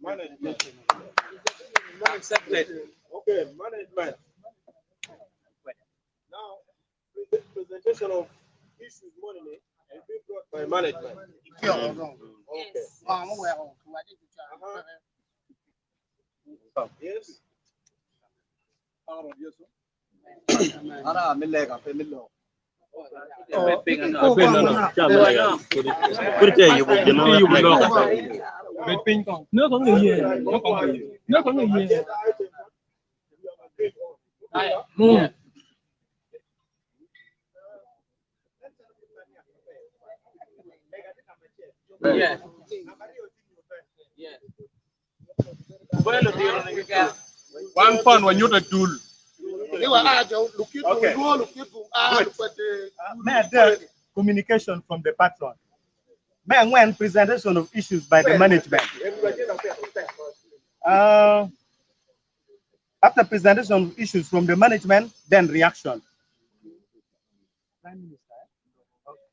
Management. Accepted. Okay, management. Now, presentation of issues money and be brought by management. Okay. Yes. One fund when you're the tool. Okay. Communication from the patron. Man, when presentation of issues by the management. After presentation of issues from the management, then reaction. Prime Minister.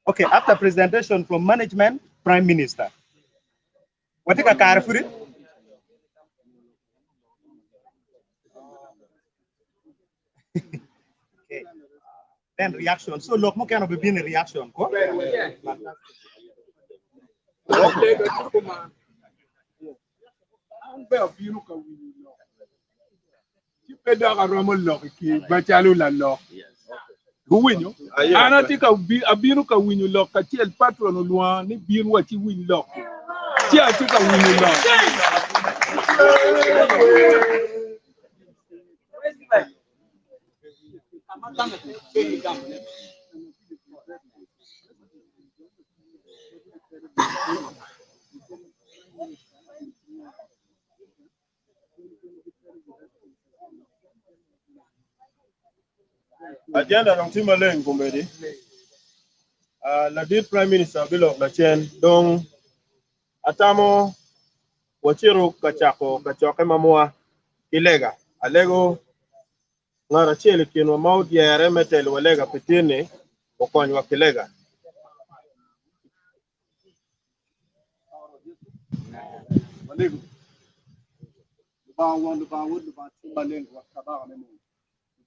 Okay, after presentation from management, Prime Minister. What take a car for it? Okay. Then reaction. So look, what kind of being a reaction? Who win you? And I think a biruka win you lock, a chill patron of one, be what you win lock. I think I win you lock. Agenda ng Timbaland kumedi. La dit Prime Minister Bilok la chen dong atamo wachiro kachoke mamua kilega alego ngara chele kinwa maud yere metel walega pitini wakonywa kilega. Malego. Ba Timbaland wa kabara memo.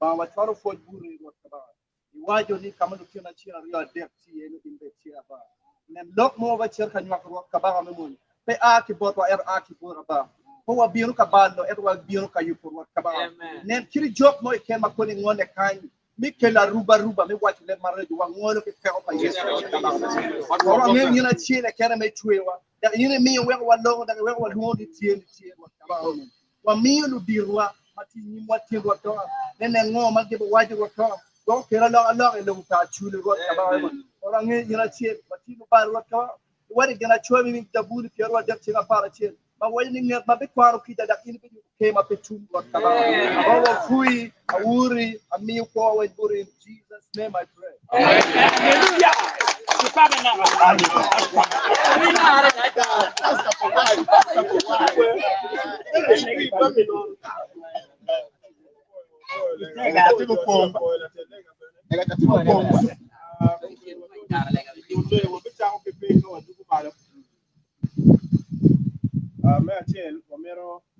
Ba wacharo foj buri wa kabara. Iwajo ni kama dukina chia ria depth yenu imbe chia ba. Nem lok mo ba cher kanywa wa kabara memo. Pe a ki bot wa a ki bora ba. Ko wa biru ka bando wa biru ka yupo wa kabara. Nem kiri job mo ke ma koni ngone kan. Mi ke la ruba mi wati le marredo wa ngone ke ka pa yeso kabara. Wa me nyina chia le kere me chwewa. Da yini mi we wa lo da we wa lo di tie wa kabara. Wa mi lu birwa mati ni mwati wa to nene ngoma ke waje wa to do kera lo ele ta chule wa kabara. Ora ngi nyina chia mati lu bar wa to wari gana chwe mi tabuli kero wa depti na para chia ma wali ni ma be kwaro kita da kini bi ke ma pe chum wa kabara. Wa fui awuri ami ko wa buri in Jesus name I pray. Hallelujah.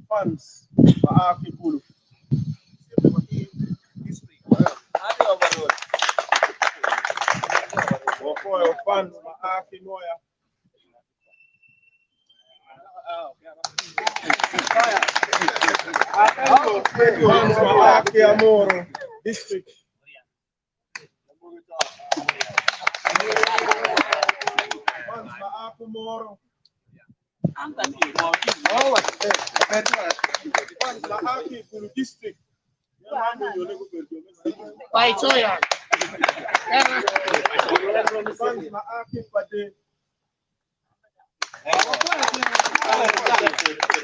Funds maakikulu. Wakoyo funds maakinoya. Funds maaki Amoro district. Funds maaki Moro. Funds maaki Kulu district. Pai choya. Funds maaki Pade.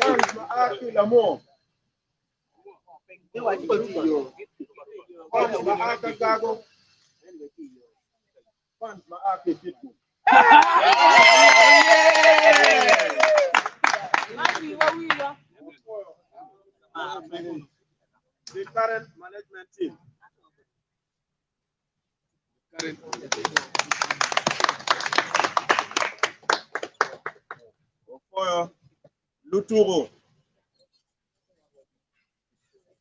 Funds maaki Lamo. Funds maaki Gago. Funds maaki Dipu. The current management team. Luturo.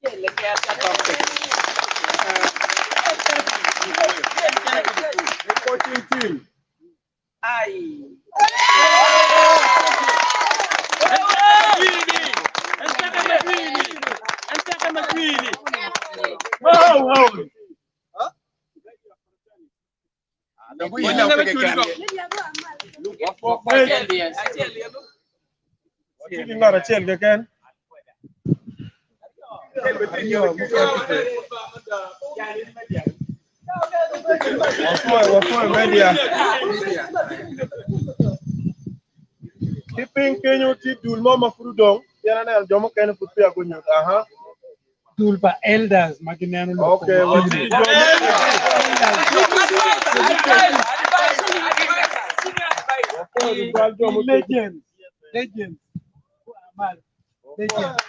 The coaching team. Keeping Kenyo Dul Mama Frudong, Yana Jomo can put a good news. Tulpa elders, Makinano. Okay, what is Legends. Legends. Legends.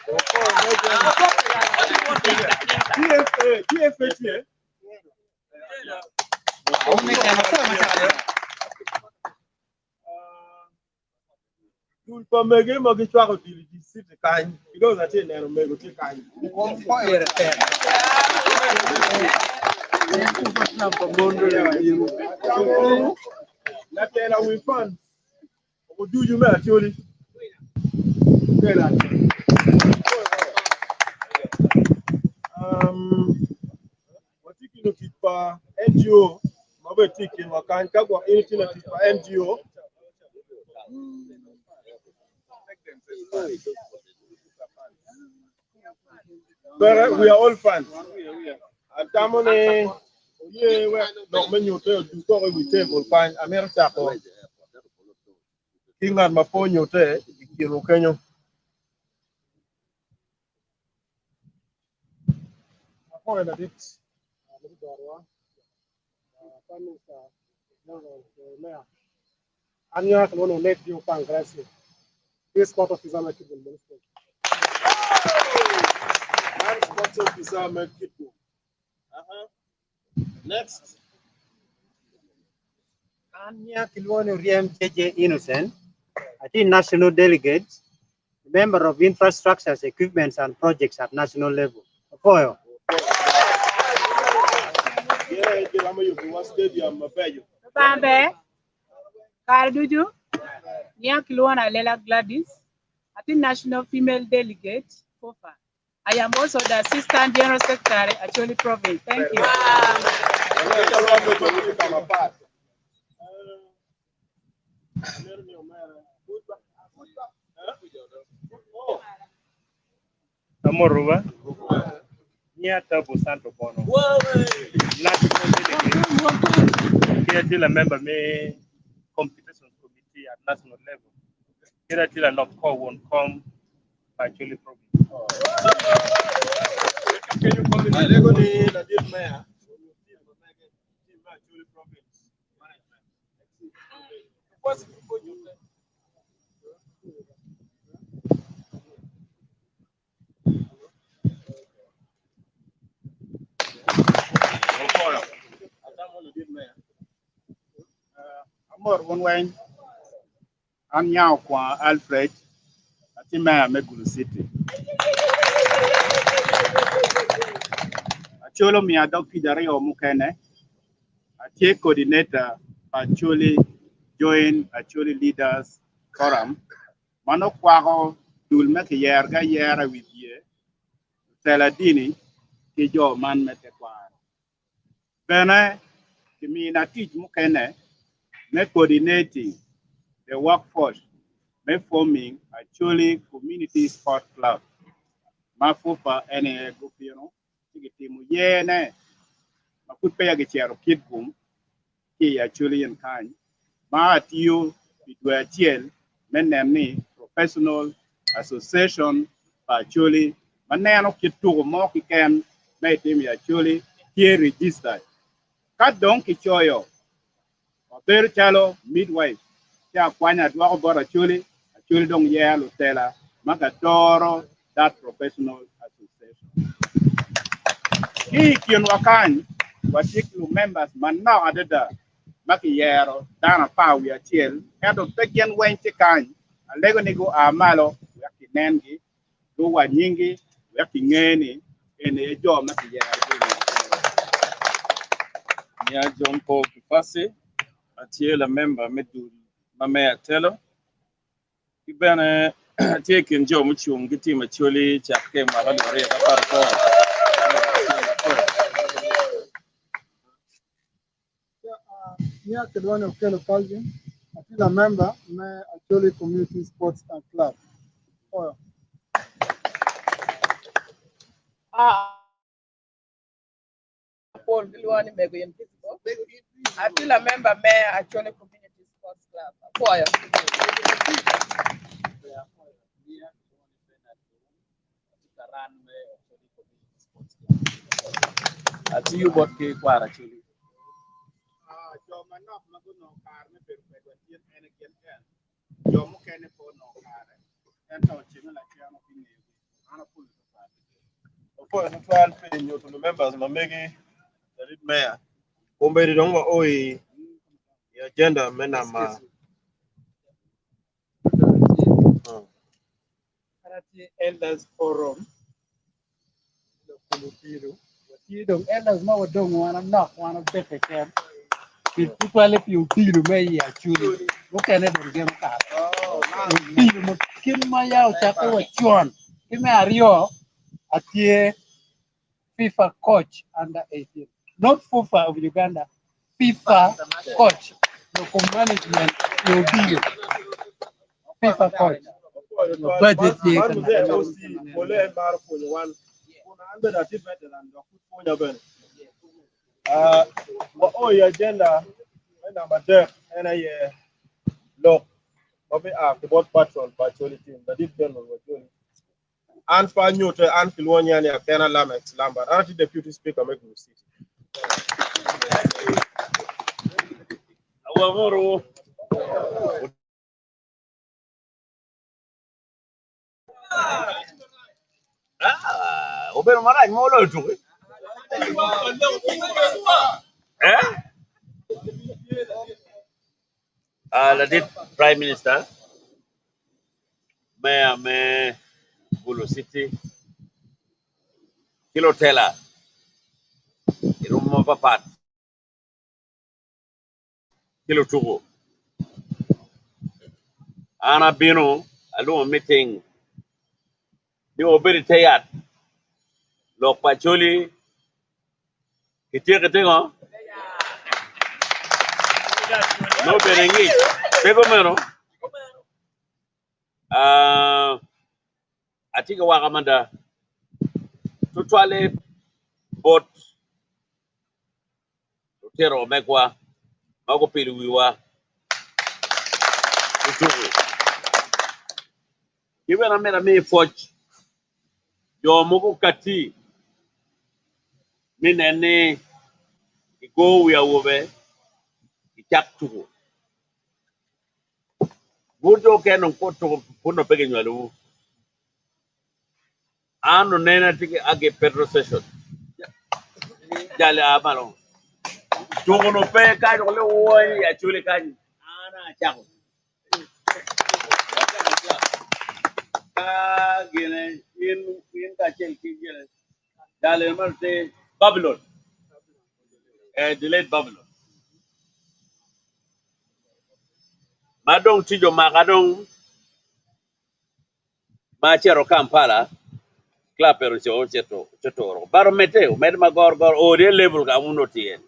Tulpa Mege Magichwa to sit the kind because I think they'll make a kind. Natela we fun. What do you mean, Acholi? What you can do for NGO, Mabe Tiki, Makanka, or anything that is for NGO. But we are all fans. And Tamone, no menu to do so we table fine. America, King and Maponyo, Kirukenyo. Anya Kalono let you congress. This part of his amateur ministry. Next. Anya Kilwano Riem JJ Innocent, I think national delegate, member of infrastructures, equipments, and projects at national level. Foyo. Bambe, Karduju, Nya Kilwana Lela Gladys, I think national female delegate, FOFA. I am also the assistant general secretary at Acholi province. Thank you. Amoruba, Nya Tabu Santo Bono. National member may competition committee at national level. Here till an call won't come by Acholi province. Amor one way. I'm now kwa Alfred. Atima Megulu City. Acholo mi adopti dari omukene. Atie coordinator Acholi join Acholi leaders forum. Mano kwako dul mek yerga yera widye. Teladini ki jo man mete kwa. Bene kimi na teach mukene me coordinating the workforce me forming Acholi community sport club. Mafupa ene gupino timu yene makut pe yage chero kid boom ki Acholi en kan ma atiyo bidwa chiel menemi professional association Acholi maneno kitu mo ki ken me timu Acholi ki registered kat don ki choyo ober chalo midwife ya kwanya dwa bora Acholi dong yelo tela maka doro that professional association. He can wakan wasiklu members man now adada maki dana pa we chiel head of pekian wen chikan alego nigo amalo nengi do wa nyingi ya kingeni ene jo ma ti ya Nya John Paul Kifasi, atie la member medu mamea telo. Ibene atie kinjo muchung giti macholi chapke magali ore kaparko. Nia Kedwane Okelo Calvin, I feel a member, my Acholi Community Sports and Club. Oh, Paul Gilwani Mego in Kisco. I feel a member, Mayor Acholi Community Sports Club. Choir. Ati you bot ke kwara chuli. jo manok maguno kar me per per tien ene ken jo mu kene po no kare en to chino la chiamo pinne ana pul Of course, 12 penyo to the members mamegi the lead mayor. Kumbe ridongwa oi agenda mena ma. Karate Elders Forum. You don't elders know don't want to knock one of the camp. People if you feel me actually. Look at it again. Feel kill my out after what you want. Give me a Rio at the FIFA coach under 18. Not FIFA of Uganda. FIFA coach. Local management will deal. FIFA coach. Budget here. Agenda number there and I look Bobby about patrol team the deep general was doing and for new to and Kilwania and Kana Lamex Lambert and the deputy speaker make you city. Oben marai molo tu. La dit Prime Minister, Mayor me Bulu City, Kilo Tela, Irumo Papat, Kilo Tugu. Ana Bino, a little meeting. You obey Tayat, Lok Pacholi, Kitika, no Berengi, Tegomero. I think a Wagamanda to toilet boat, Tero Megwa, Magopiluwa, even a man a me forge. Your Mogo Kati, Minane, go we are over, Ichak to Budo can put to put no pegging you. Anu Nena take a petrol station. Jale Amaro. Togono pay kind of way, actually can. Anna Chang. In Kachel Kigel. Jale Marte, Babylon. Delayed Babylon. Madong Tijo Magadong, Machero Kampala. Clapper is also Chotoro. Barometeo, Medma Gorgor, or real level Gamunotien.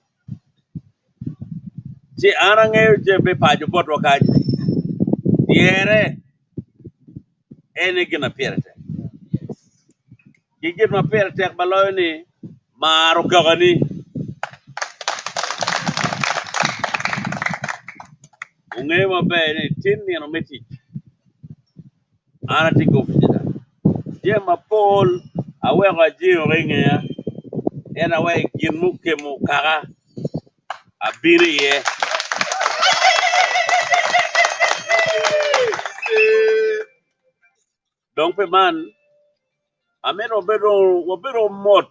Si Arange Jebe Paju Potroka. Yere, any gin appear. You get my pair attack Baloni, Marogani, Ungema Bay, Tin and Meti. Anatico Fida. Jema Paul, aware of Jim Ringer, and away Gimuke Mukara, a beery. Don't be man. I made a better mot.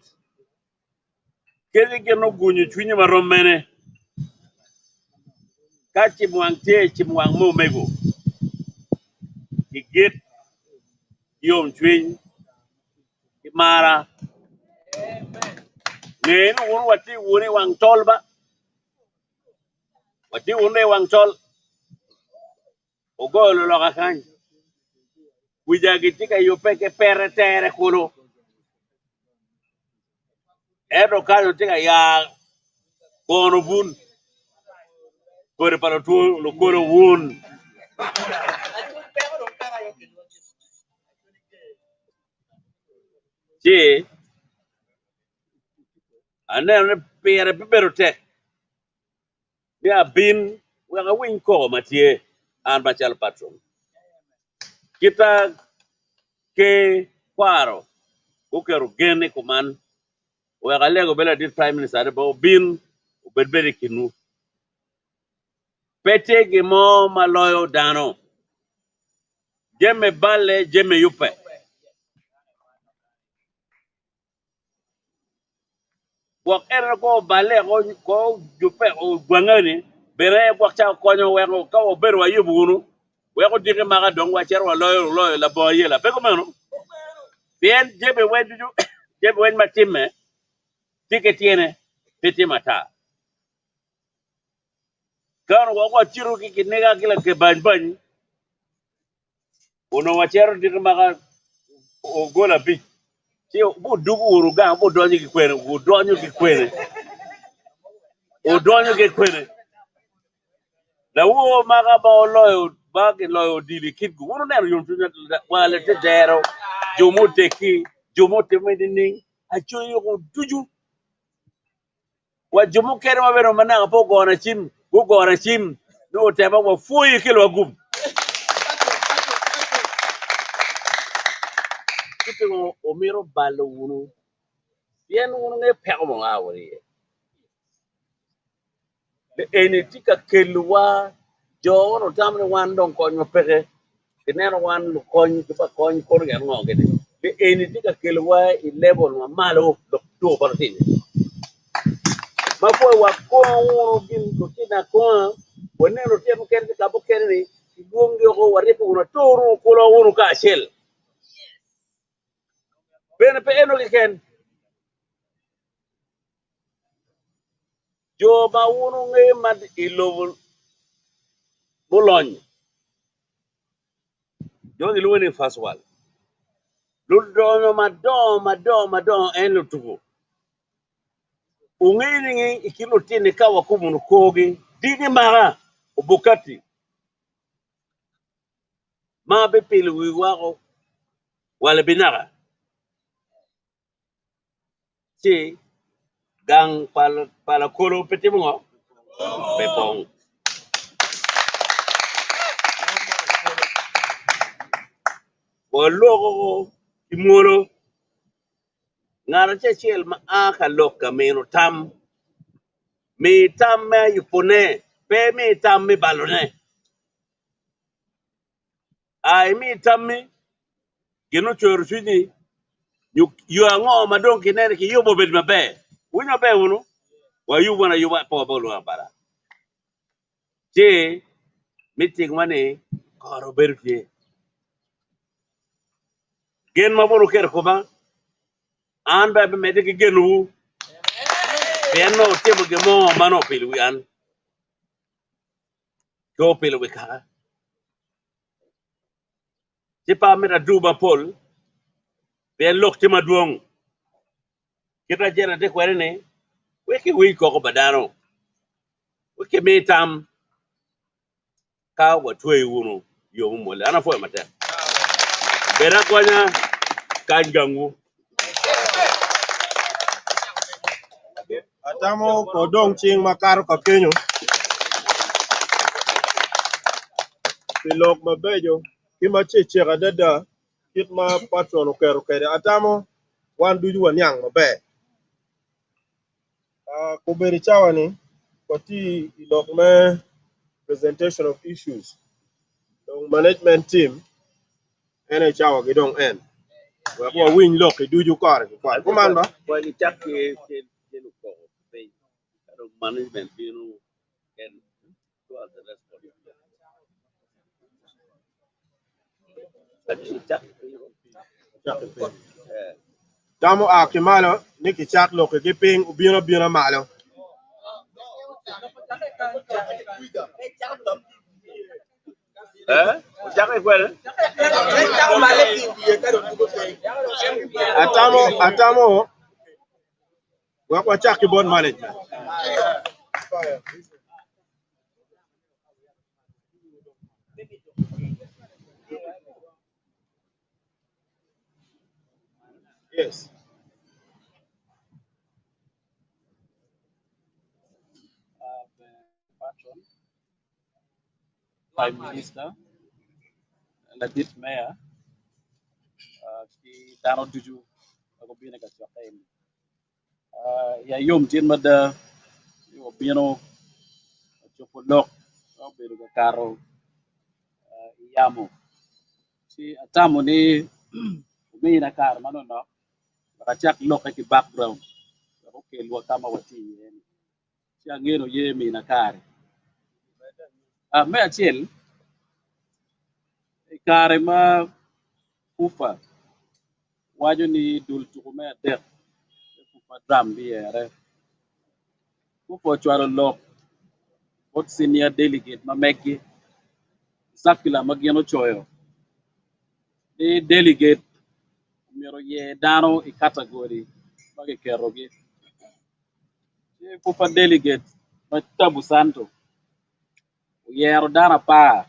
Kedi ke no gunyu chunyi maromene. Kachi muang te chi muang mo mego. Ki yom twin mara nen won wati woni wang tolba wati wonde wang tol o golo lo kan wijagitika yope ke pere tere kuno edo kayo tika ya kono bun kore para tu lo kono won je ane pere berote dia bin wanga win ko matie an bachal patron kita ke kwaro ukero gene kuman wanga lego bela dit prime minister bo bin bedberi kinu pete ge mo maloyo dano jeme balle jeme yupe wak era ko balle ko yupe o gwangani bere wak cha ko nyo wego ka o beru ayubunu wego dike maga dong wa cher wa loyo la boye la peko mano bien jebe wedu jebe wen matime tike tiene titi mata kan wa chiru ki nega kila ke ban uno wa cher dike maga o gola bi ti bu dugu uruga bu donyo ki kwene bu donyo ki kwene o donyo ki kwene la wo maga ba o loyo ba ke loyo dili kit gu uno ner yum tunya wala te dero jomote ki jomote medini a choyo ko tuju wa jomo kere ma bero mana po gona chim go gona chim no te ba wa fuyi kilo gum kito o miro balo uno bien uno nge pego mo awori le eni tika kelwa jo no tamne wan don ko nyo pege kineno wan ko ko gen ngo gede le eni tika kelwa i level ma malo do partin ma po wa ko uno gin ko tina ko woneno tem ken ka bo ken ni gongi ko wari ko uno toru ko lo uno ka shel ben pe eno ken jo ba uno nge mad i level bolon jo di luweni faswal ludono madon en lutugo ungini ikilo tini kawa kumunu kogi digi mara obukati ma be pili wiwako wala binaga si gang pala kolo peti mo bepong walogo imolo ngara chel ma aka lokka meno tam mi tam me yupone pe mi tam mi balone ai mi tam mi gino chor suni yu ango madon kinene ki yubo bed mabe unya be unu wa yubo na yuba po bolu ambara je meeting mane karo berfie gen maboro ker ko ba an ba be mede ki genu piano temo ge mo mano pilu an ko pilu ka ti pa mera duba pol ben lok ti maduong kita jera de kwere ne weki wi ko badano weki metam ka wa twe wunu yo mo le ana fo mate bera konya kangangu atamo ko dong ching makaro ka kenyo pilok mabejo kima chechega dada kitma patron kero kere atamo wan duju wan yang mabe ko beri chawani koti ilok me presentation of issues dong management team ene chawa gidong en wa ko win lok duju kar ko kuman ba ko ni chak ke lu ko pe ro management binu and to the rest of it chak Tamo a kimalo niki chak lo ke ping ubino malo. Chaka kwele. Atamo wakwa chak board management. Yes. Patron, Prime Minister, Ladit Mayor, ki Dano Duju, ako bina ka Chakain. Ya yum tin mada, yo bino, chopolok, ako bina ka Karo, Yamo. Si atamo ni, bina Karo, mano no, nakachak lok ki background, ako kilwa kama wati yeni. Si angeno ye mina Kare. Me achil, Kare ma ufa, wajo ni dul tukume dek, ufa dram biere. Ufa chwalo lok, what senior delegate ma megi, sakila magiano choyo. The delegate, miro ye dano I category, magi kerogi. The ufa delegate, ma tabu santo, yero dana pa,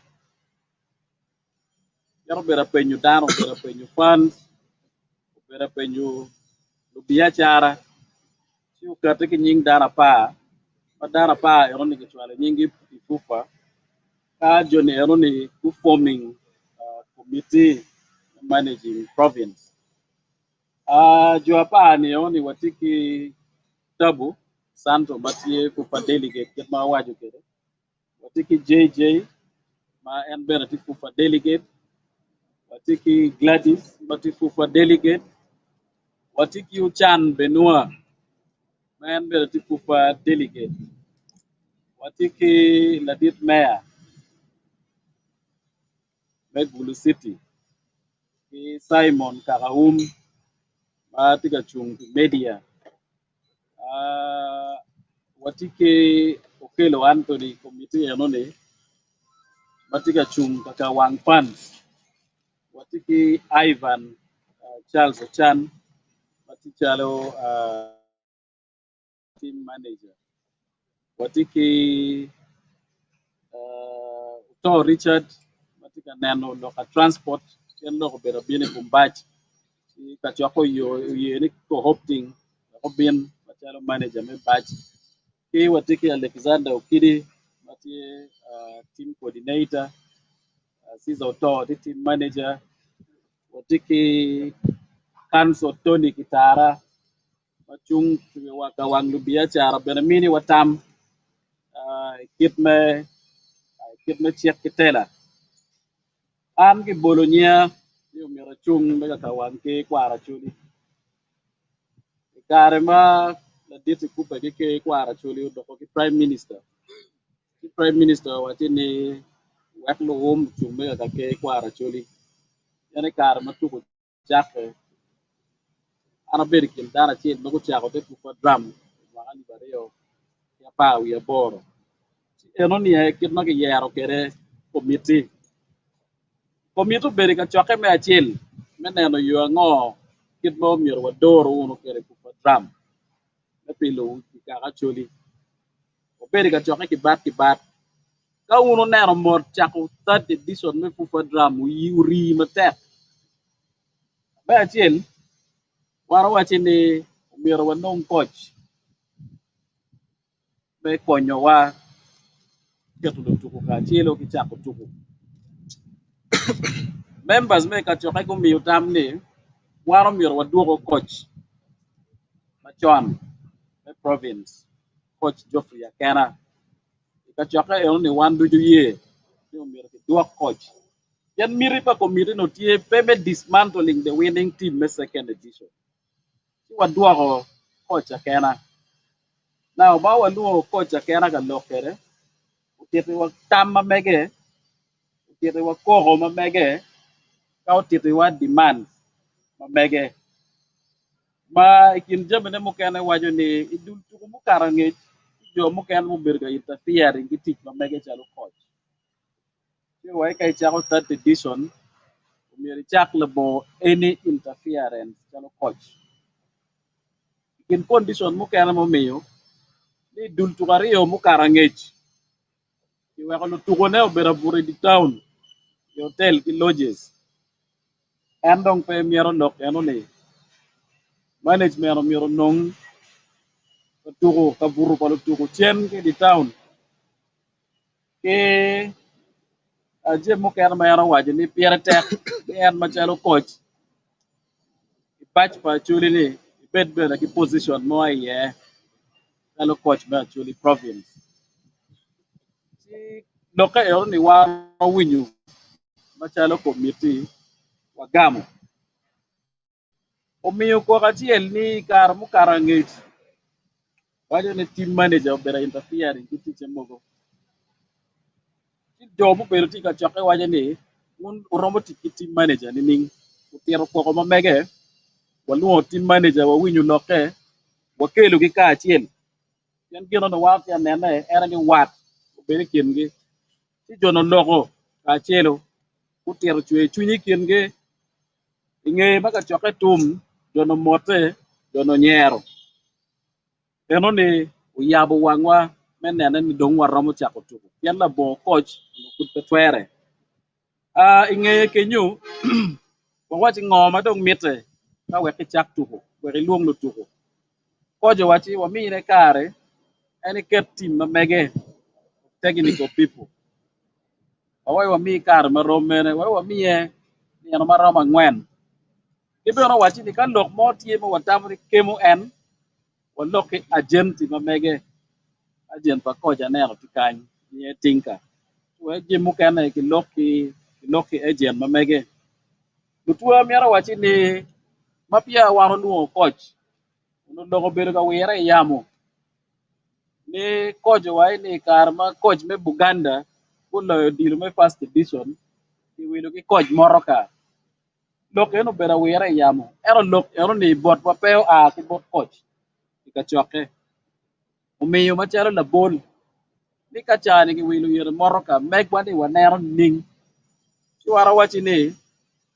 yero bera penyu dano, bera penyu funds, bera penyu lubiachara, si ukate ki nying dana pa, ma dana pa eroni ki chwalo nyingi ufa, ka joni eroni ku forming committee managing province. Jua pa ni eroni watiki tabu santo matie kupa delegate ket ma waju kede. Watiki JJ ma en bera ti kupa delegate. Watiki Gladys mati kupa delegate. Watiki Uchan Benua ma en bera ti kupa delegate. Watiki Ladit Mayor Megulu City. Ki Simon Karaum ma tiga chung media. Watiki Okelo Anthony committee enone matiga chung kaka wang funds. Watiki Ivan Charles Ochan matichalo team manager. Watiki To Richard matika neno loka transport ken loko bera bine kumbach kachako yo yeni ko hoping ko bin machalo manager me batch ki watiki Alexander Okidi mati team coordinator Caesar Oto the team manager. Watiki Kanso Tony Kitara machung wakawang lubia cara benamini watam kitme chiek kitela an ki bolonia yo mera chung mega kawang ke kwara chuli kare ma la diti kupa ke kwara chuli do ko prime minister ki prime minister watini waklo hom chung mega ke kwara chuli yani kare ma tuko chake ana berkin dana chen no ko chako te kupa drum wakani bareo ya pa ya boro eno ni kit ma ke yero kere committee komito beri ka choke me achil meneno yo ngo kit mo mier wadoro uno kere kupa drum na pilo ki kaka choli o beri ka choke ki bat ka uno neno mod chako third edition me kupa drum uri matek me achil waro wachini mier wanong coach me konyo wa ketulo tuku ka achilo ki chako tuku members me ka choke gumiyo tam ni waro mier waduogo coach machon me province coach Geoffrey Akena kachoka e only one do ye you mir ki dua coach yan miri pa committee no tie peme dismantling the winning team me second edition ti wa dua ko coach Akena now ba wa luo coach Akena ka lokere utete wa tamma mege utete wa koro ma mege ka utete wa demand mamege ma ikin jamane mo kene wajo ni idul tuku mo karange jo mo kene mo berga interfere ngi tik mamege chalo coach ti wai kai chako third edition umiri chak lebo any interference chalo coach in condition mo kene mo miyo ni dul tuku ariyo mo karange ti wako no tuku ne obera buri di town the hotel ki lodges en dong pe miero nok eno ni management miero nong tuku ka buru palo tuku chen ke di town ke aje mo kene ma eno wajo ni piere tek en machalo coach batch pa chuli ni bed beda ki position mo aye chalo coach ma chuli province si loka eno ni waro winyu machalo committee wagamo omiyo ko achiel ni kar mo karang'ech wacho ni team manager obera interfere gi tije moko jo mo bedo tika choke wacho ni un uromo tiki team manager ni ning utero koko mamege waluo team manager wawinyu loke wakelo gi ka achiel yan gino no wat ya nene era ni wat obere kien gi ti jono loko ka achielo utero chwe chunyi kien gi ing'e maka choke tum jono mote jono nyero eno ni uyabo wangwa menene ni dong waromo chako tuko yan la bo coach no kut petwere ing'e kenyu wawachi ng'oma dong mite ka weki chak tuko weki luong no tuko koje wachi wamine kare any ket team mamege technical people awai wami kare marom mene wai wamiye niano marom ang'wen ibiro wachi ni ka lok mo tie ma watamo ni kemo en waloki agenti mamege agent pa koja neno tikany ni tinka we jimu kene kiloki agent mamege lutua miara wachi ni mapia waro luo coach no logo bedo ka wire yamo ni coach wai ni kar ma coach me Buganda kulo dilo me first edition ki wilo ki coach moro ka lok eno bera wire yamo ero ni bot pa peo ki bot coach ka choke umiyo machalo la bol ni ka chani ki wilo yere moro ka meg wani wanero ning si wara wachi ni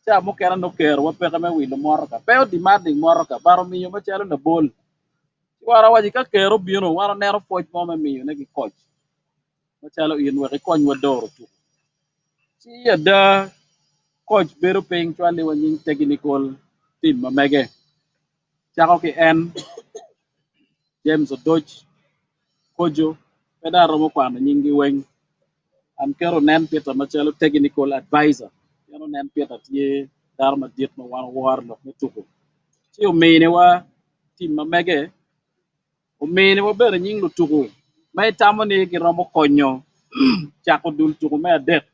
cha mo kera no kero wa peka me wilo moro ka peo demanding moro ka baro miyo machalo la bol si wara wachi ka kero bino wara nero foch mo me miyo ne ki coach machalo in weki kony wadoro tu si yada coach bedo ping chwali wa nying technical team mamege chako ki en James Odoch Kojo peda romo kwano nying gi weng an kero nen Peter machalo technical advisor kero nen Peter tie dar ma diet ma wan war lok me tuko si umine wa team mamege umine wa bere nying lu tuko may tamo ni ki romo konyo chako dul tuko me adek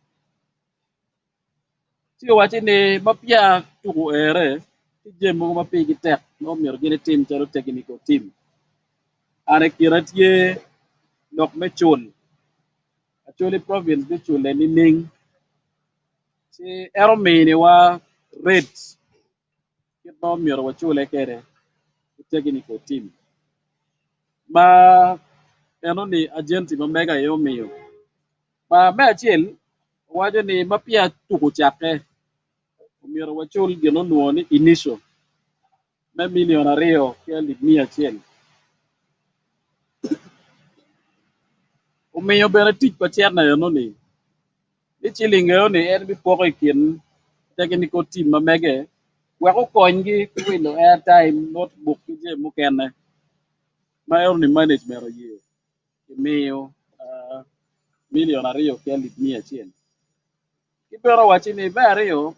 si wachi ni mapia tuko ere ti jemo mapigi tek no mier gini team chalo technical team ane kira tie lok me chul Acholi province bi chule ni ning si ero mini wa red kit no mier wa chule kere technical team ma eno ni agenti ma mega yo miyo ma me achiel wacho ni mapia tuko chake mier wa chul gino nuo ni initial me milion ariyo ki alif mia achiel umiyo bene tich pa chier na eno ni chiling eno ni en bi poko ikin technical team ma mege weko kony gi ki wilo airtime notebook ki je mukene ma eno ni management oyie imiyo milion ariyo ki alif mia achiel kibero wachi ni be ariyo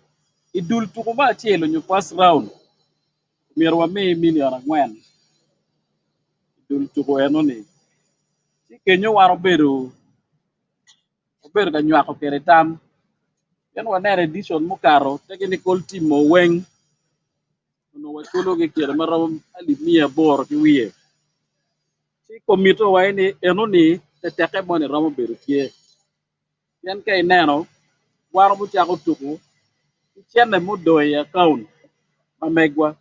idul tuko ma achiel onyo first round mier wamiyi milion ang'wen idul tuko eno ni si kenyo waro bedo ka nywako kere tam ken waneno edition mokaro technical team mo weng no wachulo gi kere maromo alif mia aboro ki wiye si komito wai ni eno ni teke moni romo bedo tie ken ka ineno waro mochako tuko ichende modo e account mamegwa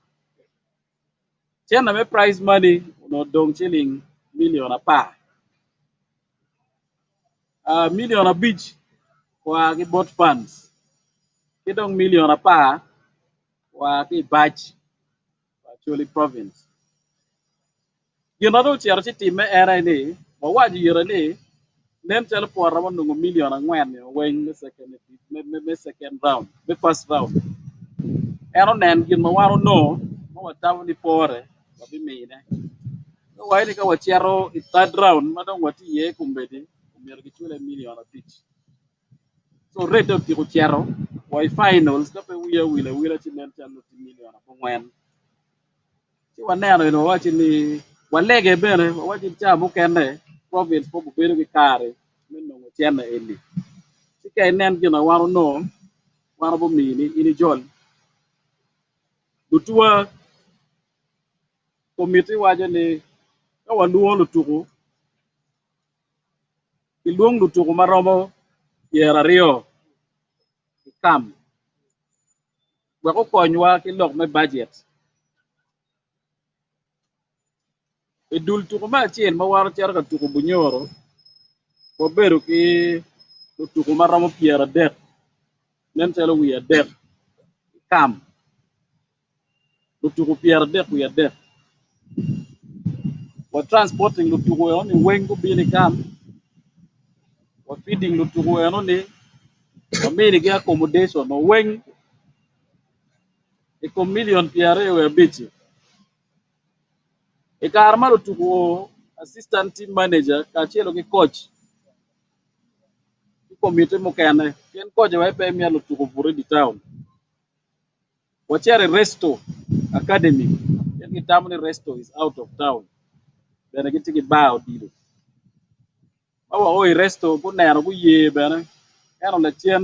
chena me prize money no dong shilling million apa million a beach kwa ki bot funds kidong million apa wa ki batch actually province ginado chiar chi time era ni wa waji yere ni nem chal por ramon no million angwen ne wen the second me second round me first round ero nen gin ma waro no mo wataw ni pore wa bi mine no wa ni ka wa chiaro i third round ma dong wati ye kumbedi kumir gi chule million a pitch so rate of ko chiaro wa finals ka pe wiya wila chi nen chal no million a ngwen chi wa neno no wa chi ni wa lege bene wa chi cha mo kende province po bero gi kare men no chene eni chi ke nen gina waro no waro bo mini ini jol lutua committee waje ni ka waluo lutuku iluong lutuku maromo yera rio kam gwa ko konywa ki lok me budget idul tuku ma chien ma waro char ka tuku bunyoro ko beru ki lutuku maromo piera dek nen telo wiya dek kam lutuku piera dek wiya dek wa transporting lutuku yo ni weng ko bini kam wa feeding lutuku yo ni wa mini ki accommodation no weng iko million piera yo ya bichi ikar malo tuko assistant team manager kachielo gi coach committee mo kene ken coach wa pe mialo tuko bure di town wachere resto academy ken gi tamni resto is out of town bene gi tigi bao dilo awa oi resto bu nero bu ye bene eno la chen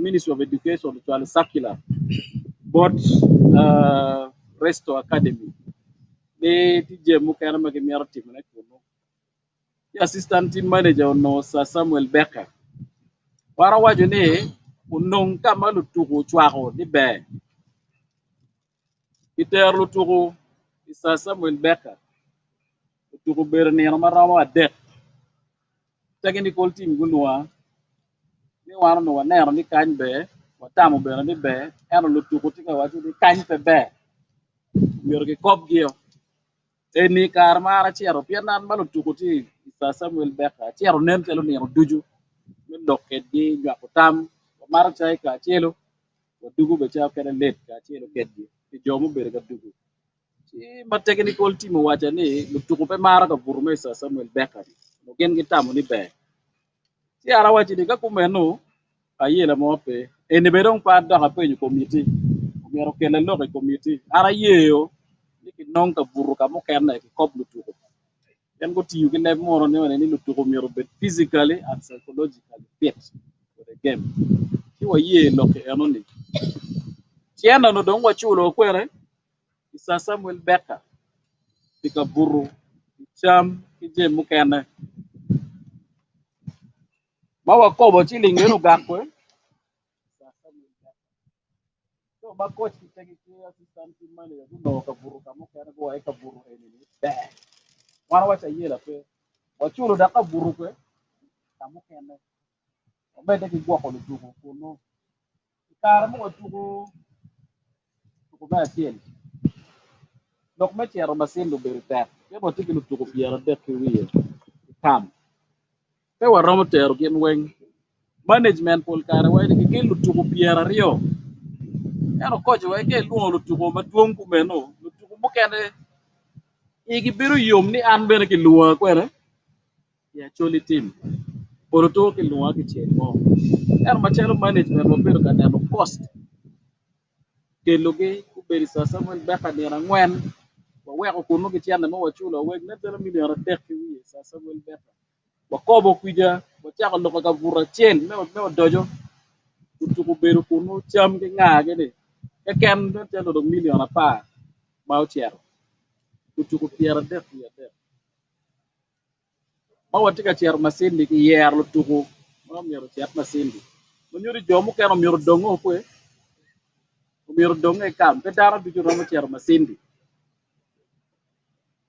ministry of education to al circular but resto academy de tije mo kene ma gi miaro timne kuno assistant team manager no Sir Samuel Becker para wajo ni unong kama lutuku chwako di be iter lutuku Sir Samuel Becker lutuku ber ni no maramo adek technical team gunwa ni wano no wanero ni kany be watamo be ni be eno lutuku tika wajo ni kany pe be mier gi kop gio eni kar mara chiero pienan malutuku ti Sir Samuel Becker chiero nen telo ni duju doket gi nyako tam mar chai ka chelo dugu be cha kene let ka chelo kedgi ti jomo ber ga dugu ti ma technical team wacha ni lutuku pe mara ka burme Sir Samuel Becker no gen gi tamo ni be ti ara wachi ni ka kumeno ayela mo pe eni be dong pa da ka pe committee mero kele lo ke committee ara yeyo ni ki non ka buru ka mo kene ki kop lutuku ken go tiyu ki leb moro ni lutuku mero be physically and psychologically fit for the game ki wa ye lo ke eno ni tienda no dong wachulo kwere Sir Samuel Becker tika buru cham ki je mukene ma wa kobo chilingi no gakwe so ba coach ki tegi ki assistant team manager no ka buru ka mukene go ai ka buru eni ni be wana wacha yela pe wachulo da ka buru kwe ka mukene obede ki gwako lu tuko kuno kar mo tuko ba tiel dok me tiero masindo berita ke mo tiki lu tuko piero de ki wiye kam ke waromo tero gin weng management pol kare wa ni ke lu tuko piero rio eno coach wa ke lu lu tuko maduong kumeno lu tuko mo kene igi biru yom ni an bene ki luwa kwere ya choli team poro to ki luwa ki chen mo eno machelo management mo biru ka neno cost kelogi ku beri Sir Samuel Becker ni ngwen wa weko kuno ki tiende mo wachulo weg ne telo million adek ki wiye Sir Samuel Becker wa kobo kuja wa chako loko ka bura chen me dojo tuku beru kuno cham ki ngage ni ke ken ne telo do million apa ma ochiero tuku piera dek wiye dek ma watika chiero masindi ki yer lo tuku ma miero chiat masindi mo nyuri jomo keno miero dongo kwe umiro donge kam ke dara duju romo chero masindi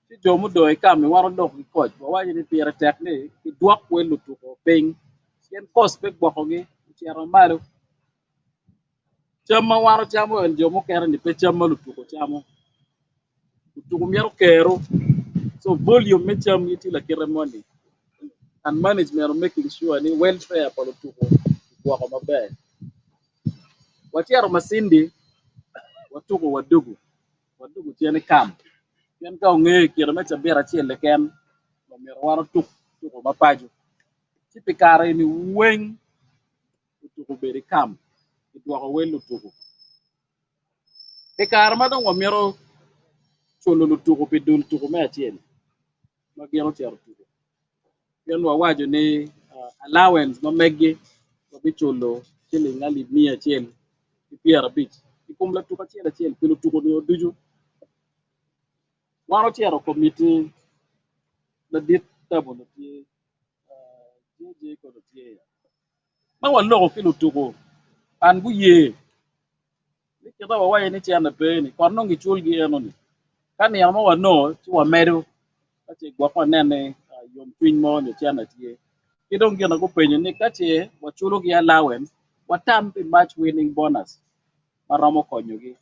ti jomu do e kam waro dok ki koj ba waji ni pira tekni ki duak welu tu ko ping yen kos pe gboko gi chero malu chama waro chamo en jomu kere ni pe chama lu tu ko chamo tu ko miero kero so volume me cham yiti la kere money and management are making sure ni welfare pa lu tu ko gboko maber wachero masindi watuko wadugu tiene kam yen ka onge kira me chabera chiele ken mo mero waro tuko mapajo tipi kare ni wen tuko beri kam itwako welu tuko e kar madon wa mero cholo lu tuko pidul tuko me achiel magero chero tuko yen wa wajo ni allowance ma meggi ko bichulo chiling ali 100 piera bich ikum la tuko achiel pilo tuko ni oduju waro chero committee la dit tabo na tie jeje ko na tie ma wa loko kilo tuko an bu ye ni kita wa waye ni chana pe ni kono ngi chul gi eno ni kan ya ma wa no ti wa meru ka che gwa ko nene yom twin mo ni chana tie kidong gena go penyo ni ka che wa chulo gi allowance wa tam pi match winning bonus maromo konyo gi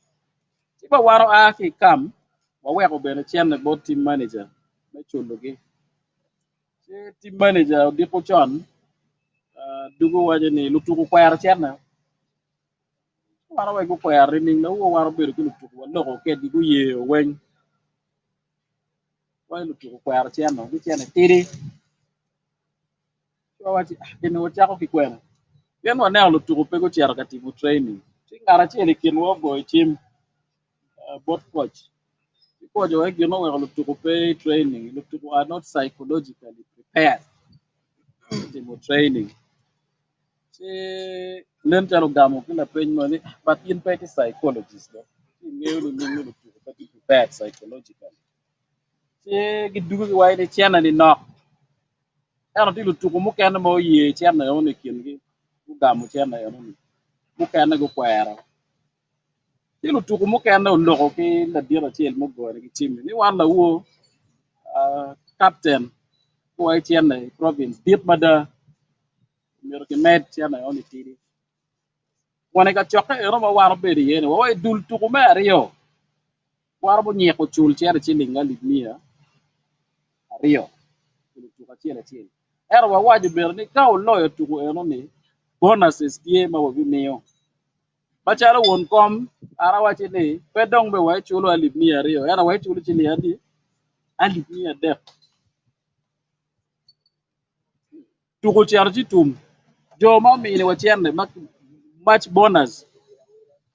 ti ba waro a ki kam wa we ko bene chana bo team manager me chulo gi ti team manager di ko chon dugo waje ni lutuko kwar chana waro we go kwar ni no wo waro bedo ki lutuko wa loko ke di go ye wen wa lutuko kwar chana gi chana tiri wa wachi kene wo chako ki kwena yen wa ne lutuko pe go chara ka timo training ti ngara chele kin wo go chim bot coach ko jo wa gino wa lutuko pe training lutuko are not psychologically prepared to timo training ti len charo gamo kila pen mo ni but in pe ki psychologist do ti ngeu ni lutuko pe prepared psychologically ti gidugo gi wa ni chana ni nok eno ti lutuko mu ken mo ye chana yo ni kin gi ku gamo chana yo ni mu ken go kwera ti lutuko mu ken loko ki la dira chiel mo gore gi tim ni wan la wo captain ko ai chana province dit mada mero ki med chana yo ni tiri wane ka choka ero ma waro beri yene wa dul tuko me ariyo waro bo nyeko chul chera chilinga libnia ariyo lutuko chiel ero wa wajo ber ni ka loyo tuko eno ni bonuses tie ma wo bi miyo machalo won kom ara wachi ni pedong be wa chulo alip mia ariyo era wa chulo chili adi alip mia adek tuko charji tum joma mine wa cherne match bonus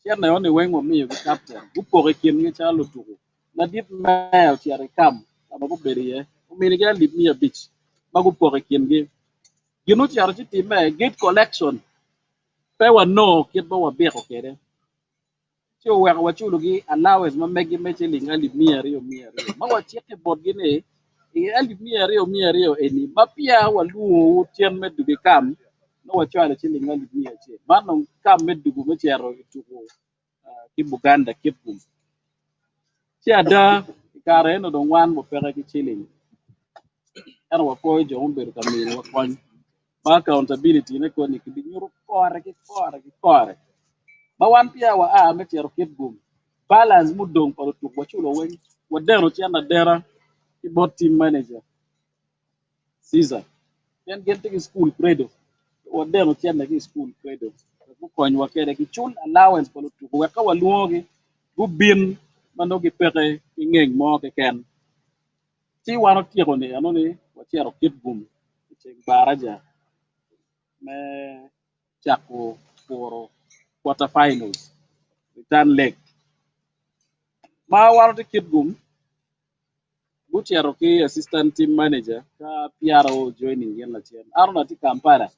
cherne one wengo miyo gi captain upoke kin gi chalo tuko na dit mail chare kam ama go beriye mine ga alip mia bich magu poke kin gi ginu charji time gate collection pe wa no kit ba wa beko kere so wa chulo gi allowance ma megi meche linga alip mia ariyo ma wa cheke bot gi ne e alip mia ariyo eni ma pia wa luo tien meduge kam no wa chwala chilinga alip mia che mano kam medugu me chero tuko ki Buganda kipum chi ada kare no don wan bo pere ki chiling era wa ko jo umber kamini wa kon ma accountability ne ko ni ki nyuru kore ba wan pia wa a me chero kipum balance mu dong paro tuko wa chulo wen wa dero chiana dera ki bot team manager Caesar yen gente ki school credo wadeno tiende ki school credo ku kony wa kede ki chul allowance polo tuko we ka waluogi gu bin mano gi peke ki ngeng mo ke ken ti wano tieko ni ano ni wachiero kit gum cheng baraja me chako poro quarter finals return leg ma wano ti kit gum guchiero ki assistant team manager ka PRO joining yen la chen aruna ti Kampala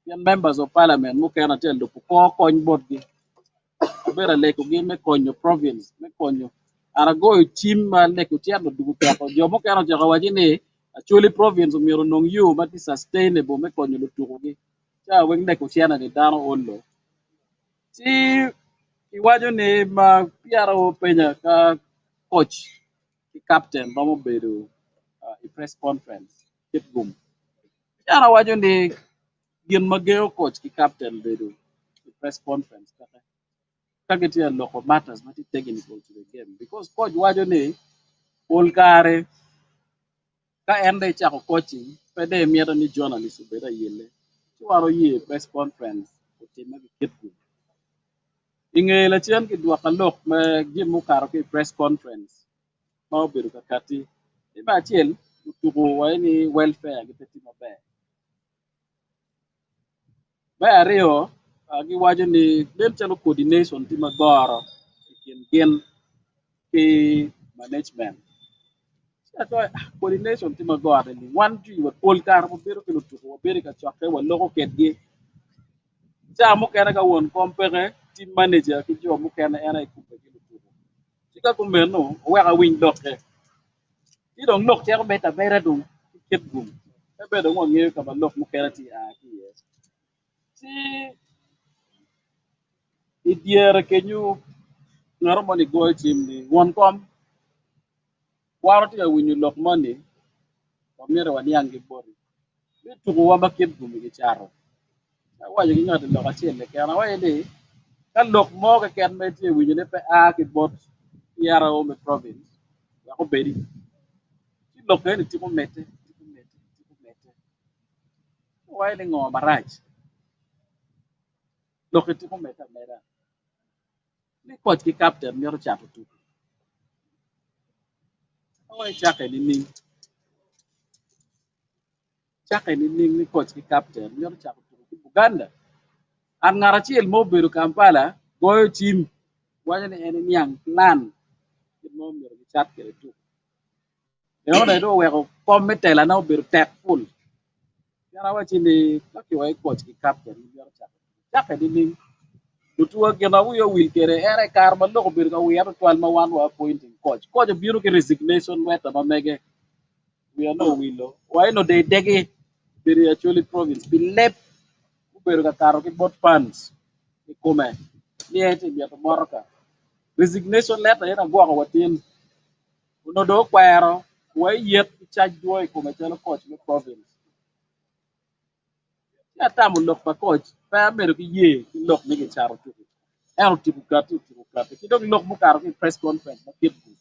yan members of parliament mu kena tel do ko kony bot gi abera leko gi me konyo province me konyo ara go team ma leko tiano dugu ko jo mo kena jo waji ni actually province miro nong you but sustainable me konyo lu tugo gi cha wen leko tiana ni dano ollo ti Iwacho ni ma piara penya ka coach ki captain bomo bedo i press conference ket gum. Piara wacho ni gin mageo coach ki captain bedo i press conference ka gitie loko matters mati technical to the game because coach wacho ni ol kare ka en de chako coaching pede mieto ni journalist bedo yele waro yie press conference otime gi ket gum. Ing'ela chien ki dwaka lok ma gim mukaro ki press conference ma obedo kakati iba achiel tuko wae ni welfare gi peti maber. Ba ariyo giwacho ni nen chalo coordination ti magoro gin ki management. Coordination ti magoro ni wan ji wa pol kar mo bero kilo tuko wa bero ka chake wa loko ketgi. Cha mo kena ka won kompere team manager ki jo mo kena era ikupe kilo tuko. Chika kumeno weka win doke. Ti dong lok chero beta bera dong ket gum. Ebe dong wa ngeo ka ba lok mo kena ti ki yes. Si idiere kenyu ngaro mani goy team ni won kom waro ti winyu lok money wa mere wani angi bori. Ni tuko wa ba ket gum gi charo. Waje gi ngado lok achiel le kena wa ni ka lok mo ka ken me ti winyu ne pe ki bot yara o me province. Ya ko beri. Ti lok ni ti ko mete. Wa ni ngo maraj. Lok ti ko meta mera. Ni coach ki captain mero chako tuko. Wa chake ni ning. Chake ni ning ni coach ki captain mero chako tuko ki Buganda. An ngarachiel mo bedo Kampala goyo team wacho ni en niang plan mo mero gi chat kere tuko. Eno do weko kom metela na obedo tek full. Yana wacho ni kaki wa coach ki captain mero chako. Chake ni ning. Lutua gena wuyo wil kere ere kar ma loko bedo ka wiyo twal ma wan wa appointing coach. Coach biro ki resignation letter ma mege. We are no willow. Why no they dege biri Acholi province be lep bedo ka karo ki bot funds ki kume ni eti biya to morka resignation letter ena gwa ko watin uno do kwero why yet charge joy kume chalo coach ni province ya tamu lok pa coach pa bedo ki ye ki lok ni ki charo tu eno tibu katu ki dog lok mo karo ki press conference ma kit ku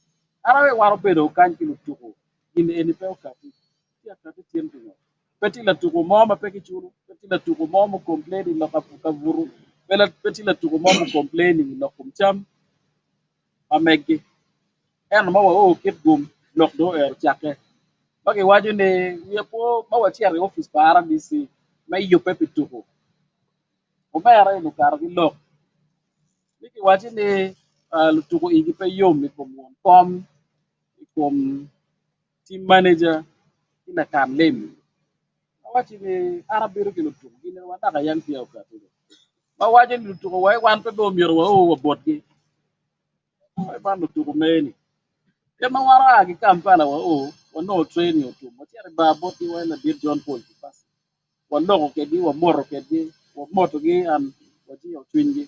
arawe waro bedo kan ki lu tuko in eni pe okati ya katu tien pinyo peti la tuko mo ma peki churu peti la tuko mo complain lo ka vuru peti la tuko mo complaining lo kumcham amegi en mo wo kit gum lok do chake bagi waju ne ye po ma wachi ari office para disi mai yo pepi tuko o ba ara no kar gi lok bigi waju ne lu tuko igi pe yom mi kom kom kom team manager ina kan lem wachi ni arabiru ki lutuko gine wanda ka yang tiya ka tudo ma waje ni lutuko wai wan pe do miro wa o botgi wai ban lutuko meni e ma wara ki Kampala wa o wa no training o tumo tiare ba botgi wai na bir John Paul ki pas wa no ke di wa moro ke di wa moto gi an wa ti o twingi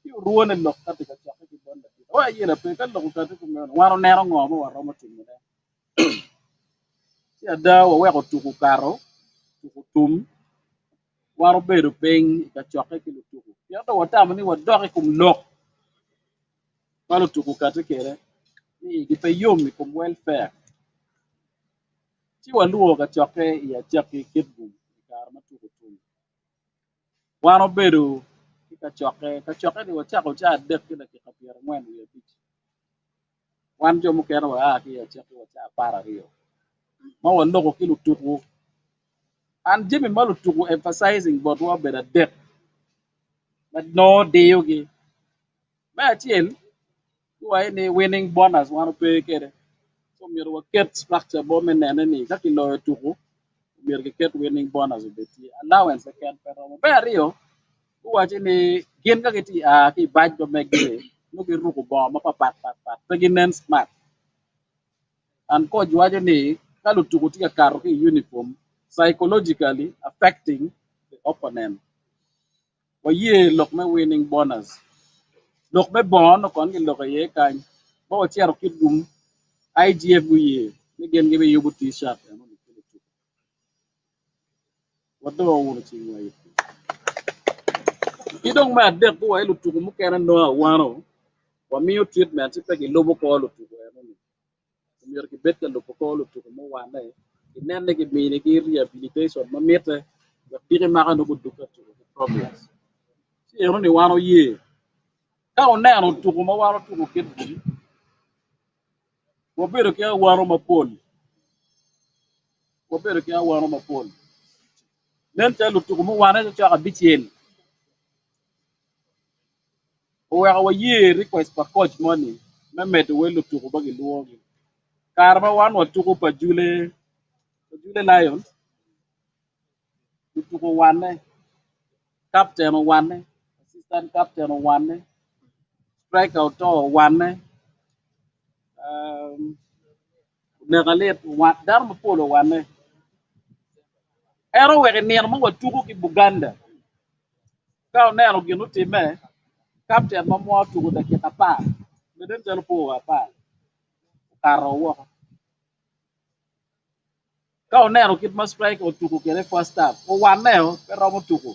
ti ruone lok ka ka cha ki bonda wa yela pe kan lok ka ku me waro nero ngomo wa romo tumo ne ti ada wa we ko tuko karo tuko tum waro bedo piny ka choke ki lutuko yato watamo ni wadoki kum lok ma lutuko kata kere ni igi pe yomi kum welfare ci waluwo ka choke iya chaki kit gum kar ma tuko tum waro bedo ki ka choke ni wachako cha dek ki dakika piero ang'wen wiye abich wan jomo kena wa ki iya chaki wacha apar ariyo ma waloko ki lutuko an jimi ma lutuko emphasizing but wa bedo dek but no diyogi ma achiel why ni winning bonus wan pe kere so mir wa ket structure bo men ne ni ka kilo tuku mir ke ket winning bonus beti allowance ken pero be rio wachi ni gin ka kiti ki baj do megire no ki ruku bo ma pat pe ginen smart and coach wachi ni ka lu tuku ti ka karo ki uniform psychologically affecting the opponent wa ye lok me winning bonus lok me bon kon gi lok ye kan bo chero kit gum IGF gu ye ni gen ge be yubu t-shirt ano ni kilo tu wado wo chi wa yi idong ma de ko wa lu tu mu kena no wano wa mi treatment ti pe gi lobo ko lu tu ano ni mi yor ki bet ka lobo ko lu tu mo wa na inende gi mi ni gi rehabilitation ma mete ga tiri ma no bu du ka tu problems si ano ni wano ye ka o ne ano tu mo wano tu ko ket wo bedo ke waro mapol wo bedo ke waro mapol nen ta lu tu mo wana cha ka bichen o wa ye request for coach money me met we lu tu ko bagi luogi karma wan wa tu ko pa jule lion lu tu ko wane captain wane assistant captain wane strike out to wane um ne galet wa dar mo polo wane ero we ne mo wa tu ko ki buganda ka ne ro ginu time captain mo mo tu ko da kita pa me den tel po wa pa karo wo ka o nero kit mas strike o tuku kere first half o wan neo pero mo tuku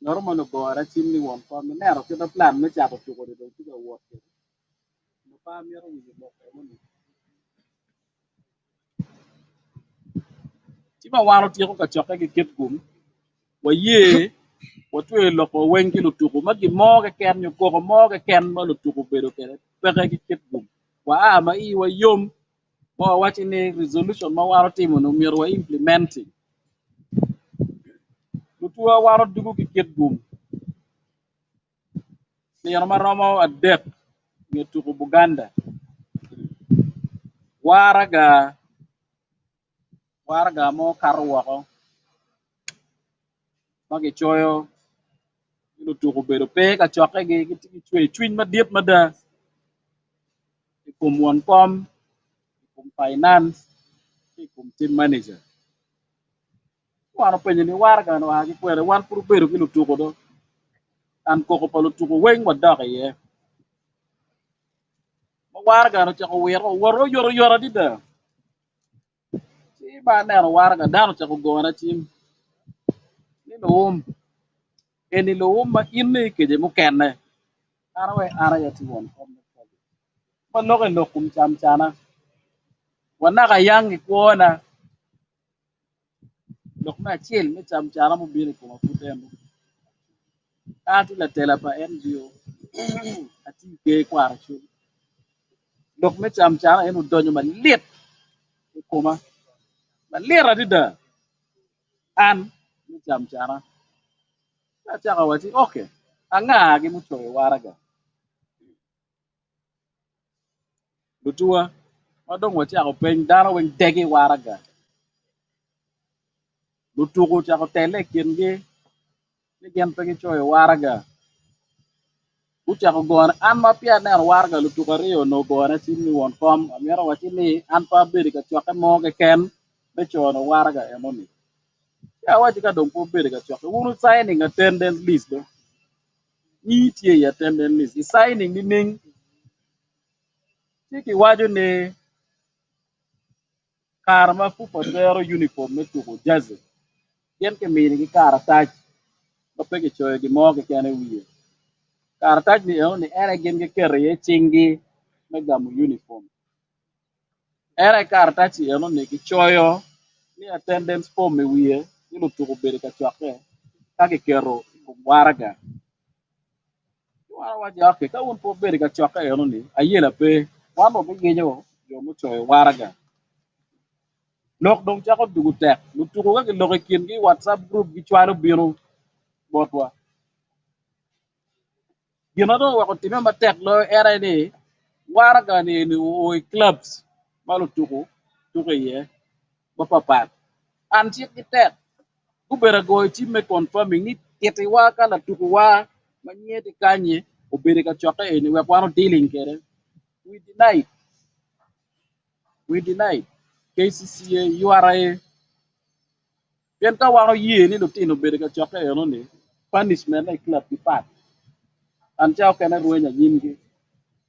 noro mo no go ara chim ni won pa me nero kit plan me cha ko tuku de tuku wo no pa mi ro ni mo mo ni ti ma waro ti ko ka choke ki kit gum wa ye wa tu e lo ko wen ki lu tuku ma gi mo ke ken nyu ko mo ke ken mo lu tuku bedo kere pe ki kit gum wa a ma i wa yom mo wa chi ni resolution ma waro timo no mi ro implementing lu tu waro dugu ki kit gum ni ma romo adek ni tuku Buganda waraga waraga mo karwa ko magi choyo inu tuku bedo pe ka choke gi chwe twin ma diep ma da ikum won kom ikum finance ikum team manager wano penye ni waraga no agi kwere wan puru bedo ki lu tuku do an koko pa lu tuku weng wa dake ye ma waraga no chako wero waro yoro yoro di da si ba neno waraga dano chako gona chim ni lo eni lo ma inne keje mu kenne ara ya ti won kom ma loke lokum cham chana wanaka yang ikuona lok na chiel me cham chana mo bini kuma futembo ati la tela pa NGO ati ke kwara chu lok me cham chana enu donyo ma liet kuma ma lera dida an me cham chana ta chaka wati okay anga gi mu choy waraga lutua madong wati ako pen daro wen degi waraga lutuko chako tele kingi ni gen pe choy waraga ucha ko gona an ma pia ne warga lu tukario no gona chini won kom amira wachini an pa beri ka chwaka mo ke ken me chono warga emoni ya wachi ka dong po beri ka chwaka unu signing attendance list do itie ya attendance list I signing ni ning tiki waju ni karma fu potero uniform me tuko jaze yen ke mini ki kara taj ba pe ke choy gi mo ke ken wiye kara taj ni emoni era gen ke kere ye chingi me gamu uniform era karta ci eno ne ki choyo ni attendance form me wiye ni lu tuko bere ka chwake ka ke kero ko waraga wara waje ake ka un po bere ka chwake eno ni ayela pe wano be genyo yo mo choyo waraga lok dong chako dugu tek lu tuko ka ke lok kin gi WhatsApp group gi chwaro biro botwa gino do wako time ma tek lo era ni waraga ni o clubs malu tuko ye ba papat an chik ki tek ku bera go team me confirming ni kete wa kala tuku wa manyete kanye obere ka choka eni we kwano dealing kere we denied we denied KCCA URA pen ka wano ye ni no tino bere ka choka eno ni punishment like club di pat an chao kene ruenya nyimgi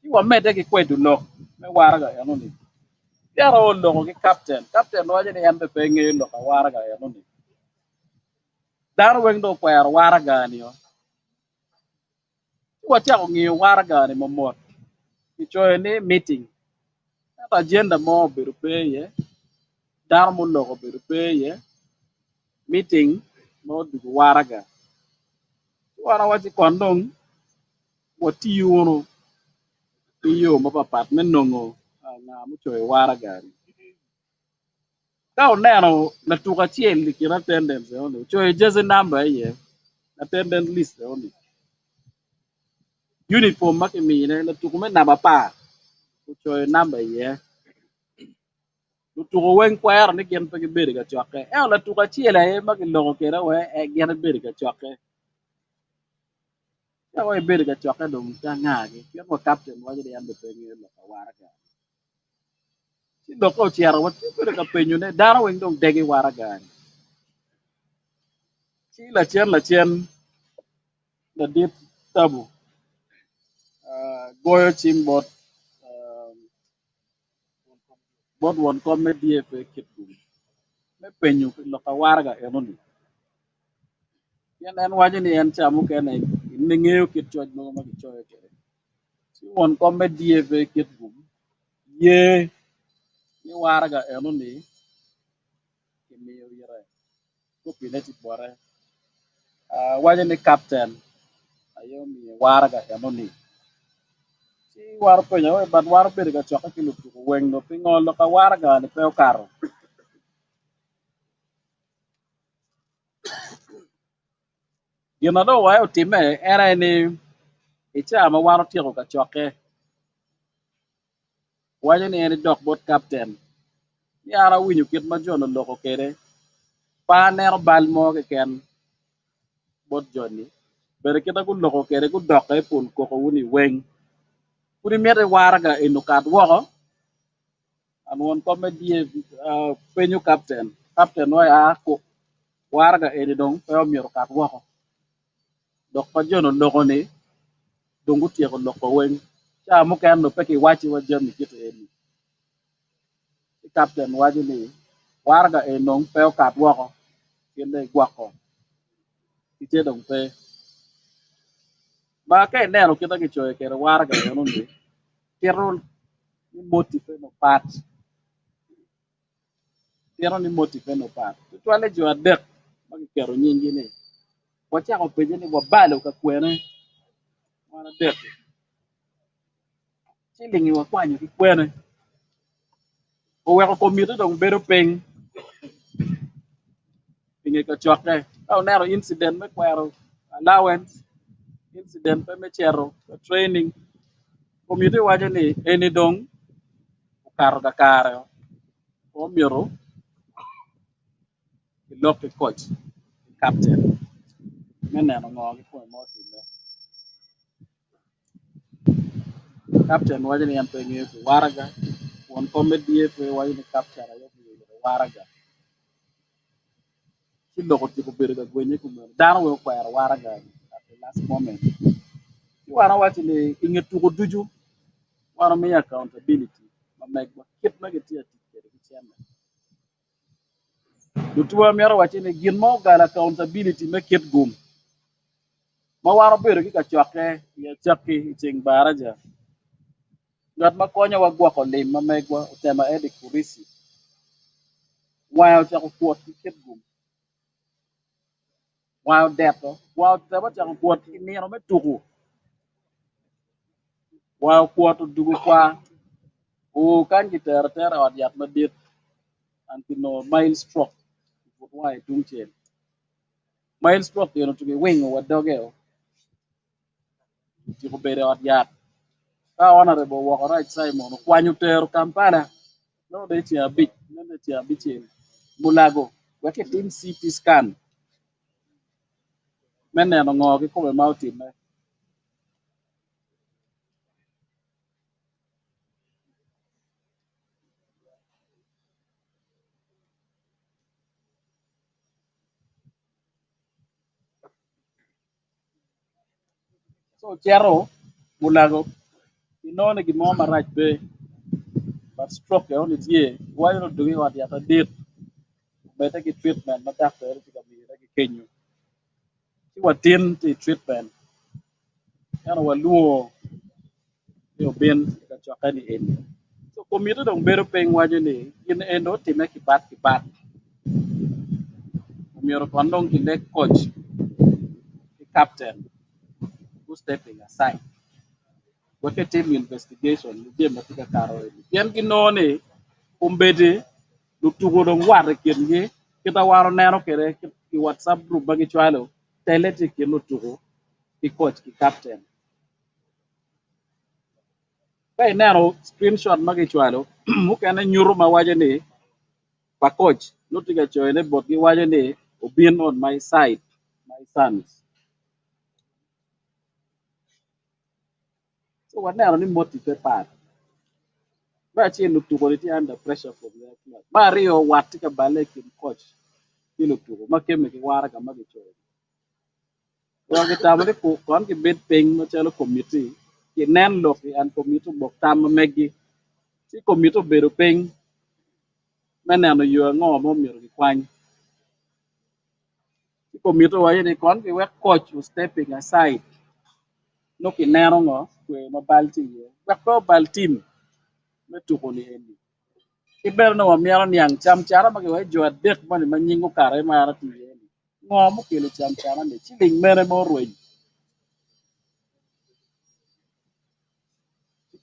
ti wa mede ki kwedu lok me warga ya noni yaro lo ki captain waje ni yambe pe nge lo ka warga ya noni dar weng do kwer warga ni o ti wa chao ngi warga ni momot ki choy ni meeting agenda mo beru pe ye dar mo lo beru pe ye meeting mo du warga wara waji kondong wo ti yuno iyo mo papat men nongo nga mo choy warga ka oneno na tuka chiel kin attendance only choy just number ye attendance list only uniform makimine na tuku me namba pa choy number ye lu tuku wen kwar ni gen pe beri ka chwake la tuka chiel ye makiloko kera we gen beri ka chwake ya we beri ka chwake dum ta ngagi yo mo captain waje de ambe pe ngi lo ka warga si loko chiaro wat beri ka penyu ne daro wen dong degi warga si la chen la dit tabu goyo chim bot won comedy e pe kitu me penyu lo ka warga enoni yan en waje ni en chamu kene ni ngeo kit choj mo ma choy ke si won comedy e pe kitu ye ni warga enoni ke me yere ko pile ti bore waje ni captain ayo mi warga enoni si war penyo e bad war pe ga choka kilu ko wen no pingo lo ka warga ni pe karo gina do wa time era ni icha ma waro tiego ka choke waje ni en dok bot captain ni ara winyu kit ma jono loko kere pa ner bal mo ke ken bot joni bere kita ku loko kere ku dok e pun ko ko woni weng kuri mete warga inu kat woko an won comedy penyu captain wa ya ko warga eni dong pe omiero kat woko dok pa jono loko ni dongu tiego loko weng cha mo ken no pe ki wachi wa jami kit eni captain waje ni warga enong pe kat woko kende gwako ite dong pe ma ka neno kita ki choy kere warga yono ni kero ni motive no pat kero ni motive no pat to ale jo adek ma ki kero nyingi ni wacha ko peje ni wabalo ka kwene wana dek chilingi wa kwanyu ki kwene o weko komite dong bedo pinge ka chokre ka nero incident me kwero allowance incident pe me chero training komite wacho ni eni dong karo ka karo o miero ilok ki coach captain me neno ngo ki kwe mo time captain wacho ni en pe ngiyo ki waraga won comedy pe wacho ni captain ayo ki waraga ki loko ti ko bere ga gwenye ku mer dano we kwero waraga at the last moment ki wana wacho ni inge tuko duju wana mi accountability ma meg ma kit ma ki tiya tikere ki chema dutuwa mi wacho ni gin mo gal accountability me kit gum ma waro bedo ki ka chwake ya chaki ching baraja ngat ma konyo wa gwako lim ma megwa utema edi kurisi wayo chako kuot ki kit gum wayo deto wayo tema chako kuot ki nino me tuku wayo kuot dugu kwa o kanji ter od yath madit antino mile stroke but wayo tung chen mile stroke yeno tuki wing wa dogeo tiko bere od yath ka honorable wako right Simon kwanyu tero Kampala no de chi abich no de chi abich mulago weke tim CT scan men neno ngo ki kome ma otime So chero mulago inone gi mo marach be but stroke on it ye why not do what ya ta dit better get treatment ma doctor ti ka mi ki kenyu ti watin ti treatment yana waluo yo ben ka chakani en so community dong bero peng waje ni in endo ti me ki bat miro kondong ki leg coach ki captain who stepping aside what a team investigation ni je matika karo yen ki none umbede lu tugo dong war ken ge kita waro nero kere ki whatsapp group bagi chwalo telete ki lu tugo ki coach ki captain kay nero screenshot magi chwalo mu kana nyuru ma waje ni pa coach lu tiga choyne bot gi waje ni obin on my side my sons so what nero ni motivate part ba chi lu tugo ti under pressure from the club Mario watika bale ki coach ki lu tugo ma keme ki wara ka magi choy wa ki tamale ko kon ki bet peng no chalo committee ki nen lo ki an committee bok tam megi si committee bero peng meneno yo ngo mo miro ki kwany si committee wa ni kon ki we coach was stepping aside no ki neno ngo kwe no balti ye we ko bal team me tuko ni endi ki ber no wa miaro niang cham chara ma ki we jo adek mani ma nyingo kare ma ara ti ye ngo mo kelo cham chara ne chiling mere mo rueny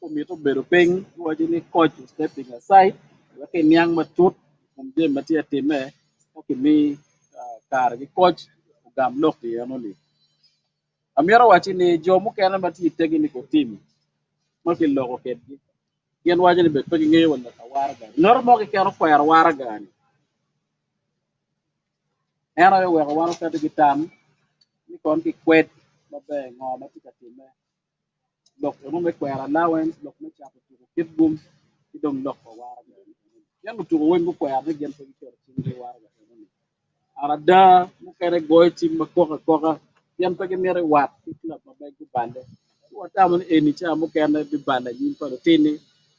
committee bedo ping waji ni coach is stepping aside wake niang matut kumje matia time oki mi kar gi coach gam lok ti ano ni amiero wachi ni jomu kena mati technical team maki loko kedgi yen waji ni bet pagi ngeyo wala ka warga nor mo ki kero kwar warga ni era yo wego wano kata gitam ni kon ki kwet mabe ngo mati ka time lok mo me kwar allowance lok me chapo kit bum idong lok ko warga yan tu ko wen ko ya ne gen ko ko ci war ga ara da mu kere goy ci ma ko yan pa ge mere wat ci club ma bay ku bande wa ta mun eni cha mu kene bi bande ni ko tini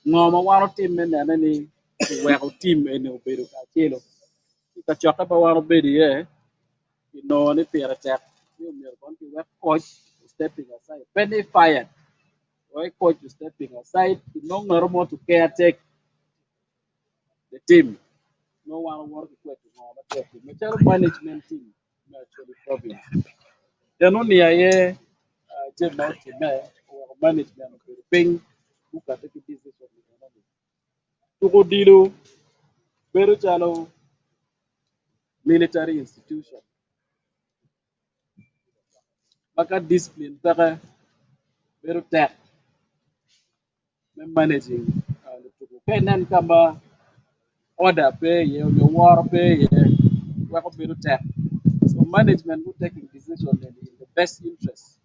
ngoma waro tim ne na ni we ko tim ene o beru ka chelo ka choka ba waro bedi ye no ni pere tek ni mer kon ki we coach stepping aside penny fired we coach stepping aside no ngoro mo to care take the team no one work with no but the major management team no actually problem ya no ni aye je no ti me or management of the ping who can take decision to go dilo pero chalo military institution maka discipline para pero tech managing to go kenan kamba order pay ye the war pay ye wa ko pero tech so management who taking decision in the best interest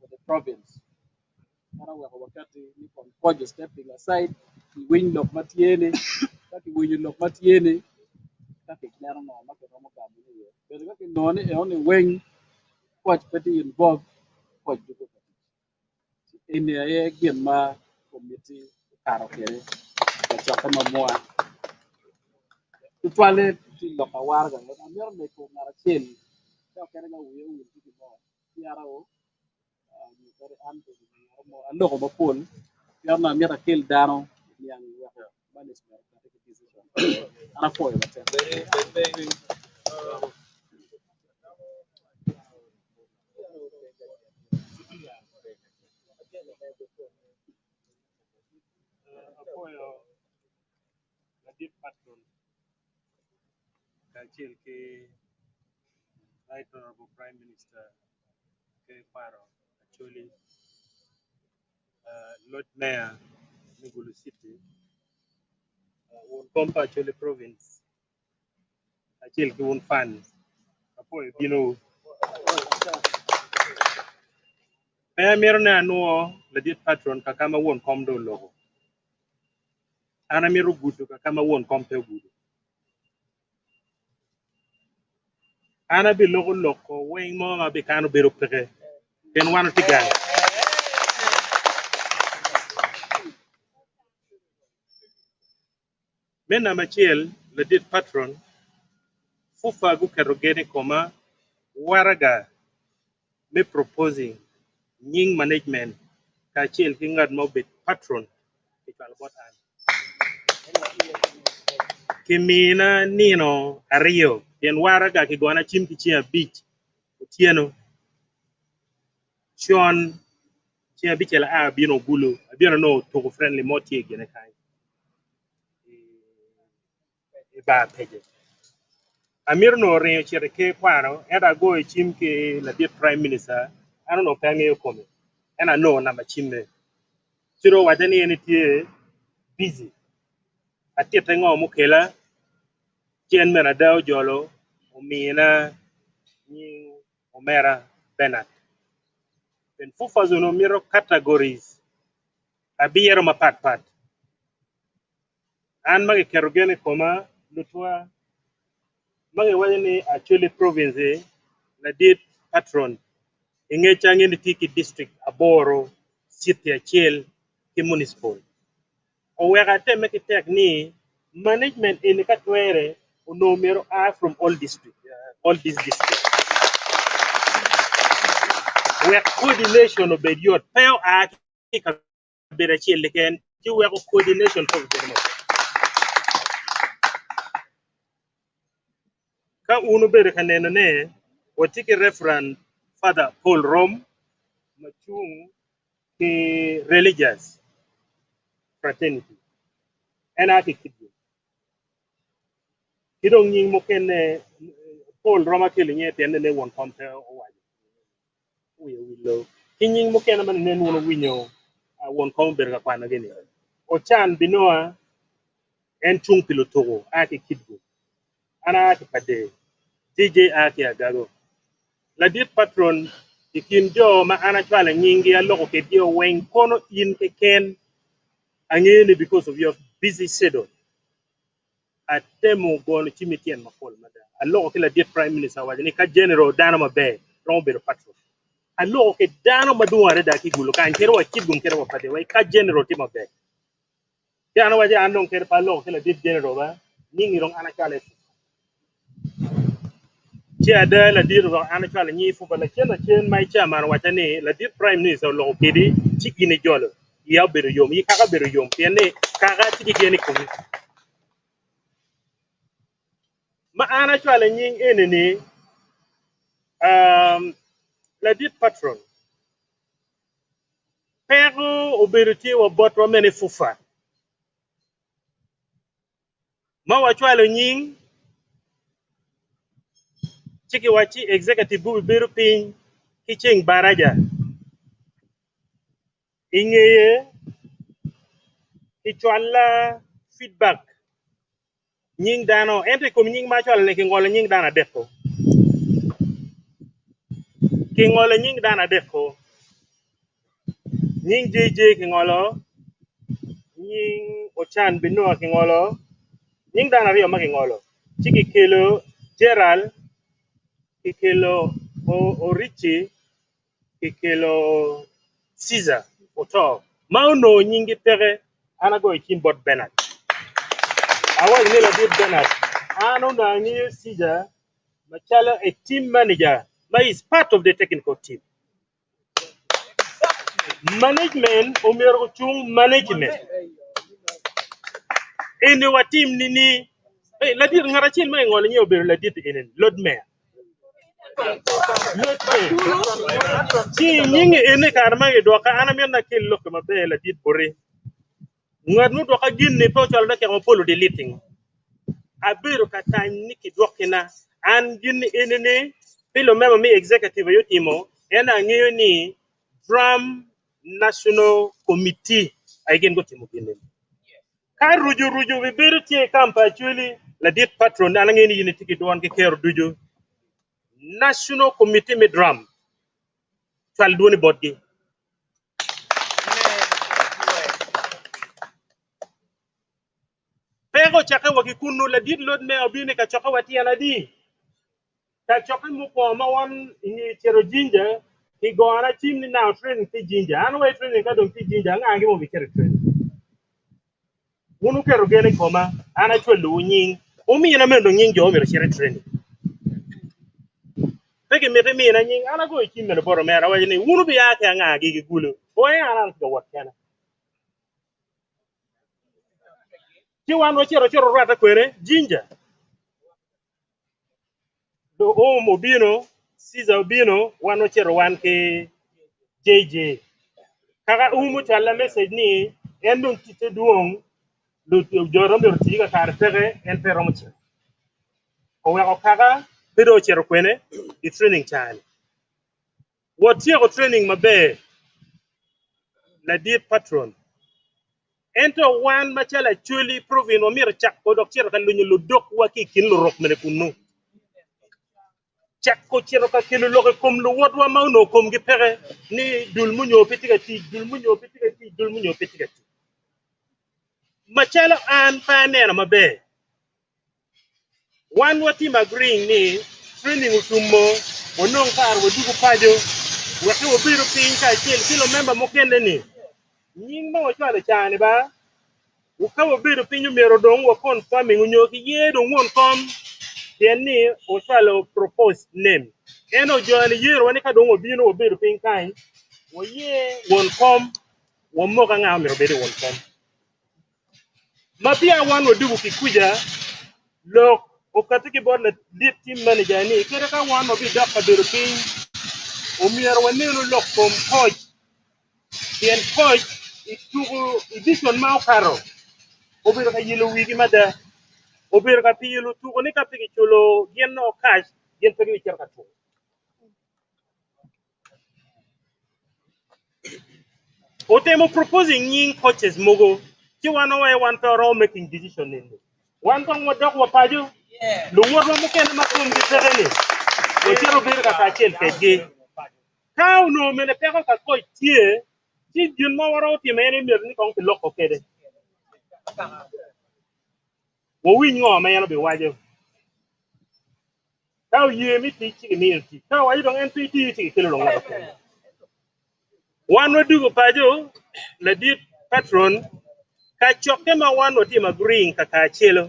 for the province mara wa wakati ni kon koje stepping aside ki win lok matiene kaki win lok matiene kaki nyaro no ma ko mo ka mu ye pero kaki no ni e on wing coach peti involved coach du ko in ye gien ma committee karo kere ka chaka ma moa tu twale ti lo ka war ga na mer me ko ngara chen ka kere ga wuye wuye ti mo yara o ni kare am to mo ando ko ba pol yarna mira kill dano yang management ka take decision ana ko ba ta apoyo la dit patron kachel ke right honorable prime minister ke paro actually Lord Mayor Migulu City won kompa actually province achel ke won fund apoyo bino Mayor mero na anuo la dit patron kakama won kom do logo ana mero guto kakama won kom pe gudo ana bi logo loko weng mo ma be kanu bero peke then one tigang. Mena machiel le dit patron fufa gu kerogene koma waraga me proposing nying management ka chiel ki ngad mo bit patron ki chwal botan kimina nino ario yen waraga ki gona chim ki chia beach otieno chon chia beach la a bino gulu bino no to friendly motie gene kai e ba peje amir no re chere ke kwaro era go e chim ke la dit prime minister ano no kange ko me ena no na machimbe siro wajani eni tie busy atiete ngo mukela chien mena dao jolo umina ni omera benat then fufa zono miro categories abiero mapat pat an mage kerogene koma lutwa mage wajani actually province la dit patron inge change ni tiki district aboro city achel ki municipal o wega teme ki tek ni management in katwere unomero are from all district all these districts where coordination of the youth peo a ka bere achel ken ki wega coordination for the ka unu bere kanene ne watiki reference Father Paul Rom machung ki religious fraternity ena ki kidu kidong nying mo ken Paul Roma kele nye tende ne won konte o waji we lo kinying mo ken man ne wono winyo won kon ber ga kwana gene o chan binoa en chung pilotogo ake kidu ana ake pade DJ ake agago la dit patron ikin jo ma ana chwala nyingi ya loko ke dio wen kono in ke ken angene because of your busy schedule atemo gono chimitien makol mada aloko kila dit prime minister wajani ka general dana mabe rombe patron aloko ke dana maduare da ki gulo kan kero kidum kero pade wai ka general ti mabe dana waje andon kero pa loko kila dit general ba ningi rong ana chale ci ada la dir rong ana chale ni fu bala chen mai chairman wajani la dit prime minister loko kedi ci ine jolo ya bere yom yi kaka bere yom tiene kaka ci gene ko ma ana chwala nying enene la dit patron pero oberiti wa botwa mene fufa ma wa chwala nying chiki wachi executive bu beru pin kiching baraja ingeye kichwala feedback nying dano ente kom nying ma chwala ne kingola nying dana deko kingola nying dana deko nying jeje kingolo nying ochan bino kingolo nying dana riyo makingolo chiki kelo Gerald kikelo orichi kikelo Caesar oto mauno nyingi tere anago ikin bot Bernard awa ni la bit Bernard ano na ni Caesar machala a team manager but is part of the technical team management umero chung management ene wa team nini la dir ngara chin may ngol nyobe la dit enen lord mayor ci nyingi ene karma e doka ana men na kel lokko mabe la dit bore ngar nu doka ginne to chal da ke on polo de liting abiru kata niki dokina an ginne enene pilo memo mi executive yo timo ena ngiyo ni drum national committee aigen go timo ginne ka ruju we biru tie kampa actually la dit patron ana ngeni yini tiki don ke kero duju national committee me drum chal doni bodgi pero chaka wakikunu la dit lod me obini ka chaka wati ana di ka chaka mu ko ma wan ni chero jinja He go on a team now training to ginger. I know training ka don't ginger. Nga give me training. Unu kero gene koma ana chwe lu nying. Umi na mendo nying jo mi training. Peke mete mi na nying ana go team na boro mera wa ni unu bi yake nga gi gulu. O ya ana go wat kana. Ti wan wo chero rata kwere ginger. Do o mobino Caesar Bino wan wo chero wan ke JJ. Kaka umu chala message ni endun tite duong lu jorom ber tiga kar pege en perom che o wa kaka pedo chero kwene the training time what your training mabe la dear patron ento one machala chuli proving o mir chak ko dok chero kan lu dok wa ki kin lu rok mene kunu chak ko chero ka kilo lo kom lu wot wa ma no kom gi pege ni dul mu ñoo petiga ti dul mu ñoo petiga ti dul mu ñoo petiga ti machala an pa nena mabe one what him agreeing ni training utumo onong kar wodugu pajo wati wobiru piny ka achiel kilo member mokende ni nying ma wachwale chane ba uka wobiru piny umero dong wa confirming unyoki yedo ngwon kom tien ni wachwale propose name eno joani yero wani ka dong wabino wobiru piny kany woye won kom wamoka ng'a umero bedo won kom mapia wan wodugu kikuja lok okatiki bod la lead team manager ni kere ka wan no bi dakka beru piny umier waneno lok from coach tien coach itugu edition ma okaro obiro ka yilo wigi mada obiro ka piyilo tugo ni ka pigi chulo gien no cash gien pigi wicher ka tugo otemo proposing nying coaches mogo ki wano wa wan toro making decision nini wan tong wadok wapajo lu wodwa mukene makum gi pegeni ochero biro ka kachel kege Kau no mene peko ka coach tie ti jun ma waro ti mene mir ni kong loko kede wo wi ngo ma yana be waje kau ye mi ti chi mi ti kau ai dong NPT ti kilo long la wan no dugo pajo la dit patron ka choke ma wan no ti ma green ka ka chelo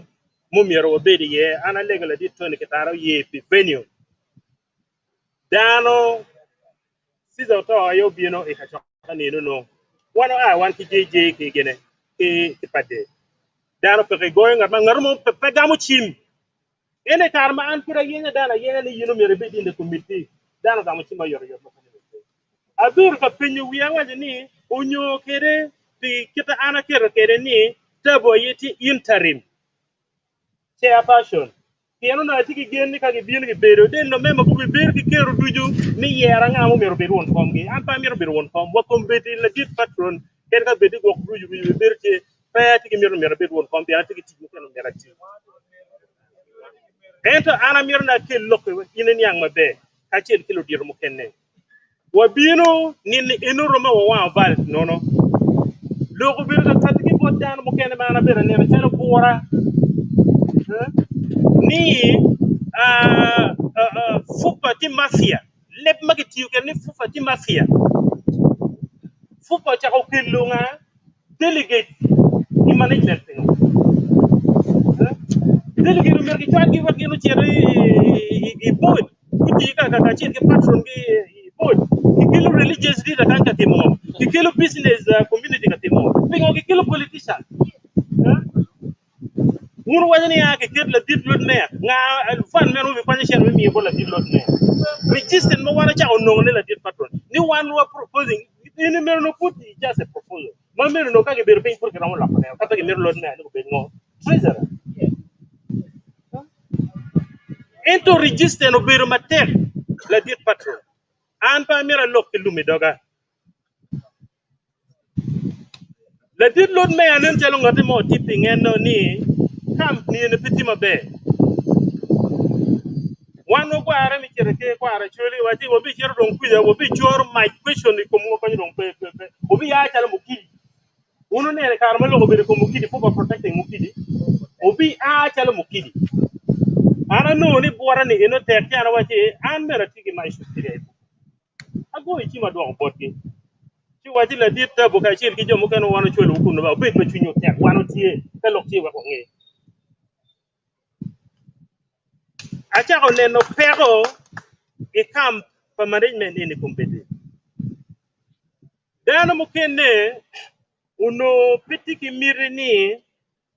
mu miro obedi ye ana lega la dit tone ke taro ye pi venue dano sizo to ayo bino e ka choka ni no wan a wan ki JJ ke gene ke pade dano pe goy ngar mo pe gamu chim ene karma an kura yenya dana yenya ni yino mere bedi inde committee dana gamu chim yor abir ka pinyu wiya waje ni onyo kere ti kita ana kere ni tabo yeti interim chairperson kiano na tiki gen ni ka gi bin gi bedo den no mema ku ber ki kero duju ni yera nga mo mero bedo won kom gi an pa mero bedo won kom wa kom beti la dit patron ken ka bedi go duju bi ber ci pa tiki mero bedo won kom bi an tiki tiki ko no mera ci ento ana mero na kel lokko inen yang mabe ka cel kilo dir mo kenne wa bino nin eno roma wa val nono loko bir ka tatiki bodan mo kenne mana bere ne tele ko wara ni fupa ti mafia lep magiti ken ni fupa ti mafia fupa cha ko kelunga delegate ni management delegate mer ki tagi wat genu chere i board kuti ka chere ke patron ki board ki kilo religious leader kan ka timo ki kilo business community ka timo pingo ki kilo politician mur wajani ya ke ket la dit lot ne nga fan menu bi kwani chen mi bo la dit lot ne register mo wara cha onno ne la dit patron ni one wa proposing ini mero no put just a proposal ma mero no ka ke ber pin program la ne ka ke mero lot ne ko be ngo treasurer into register no ber matek la dit patron an pa mero lok lumi doga la dit lot me anen telo ngati mo tipping en no ni camp ni ne pitima be wano ko ara mi kere ke ko ara choli wati obi kero don kuya obi jor my question ko mo ko don pe obi ya tala mukidi uno ne kar ma logo be ko mukidi fo ba protecting mukidi obi a tala mukidi ana no ni bora ni eno te kana wati an mera tigi mai shukire ago ichi ma do botki chi waji la dit ta bu ka chi ki jomo kan wano chwelo ku no ba bet ma chunyo tek wano tie ka lok tie wa ko ngi acha ko neno pero e kam pa management ni kumpete dana mo kenne uno petiki mirini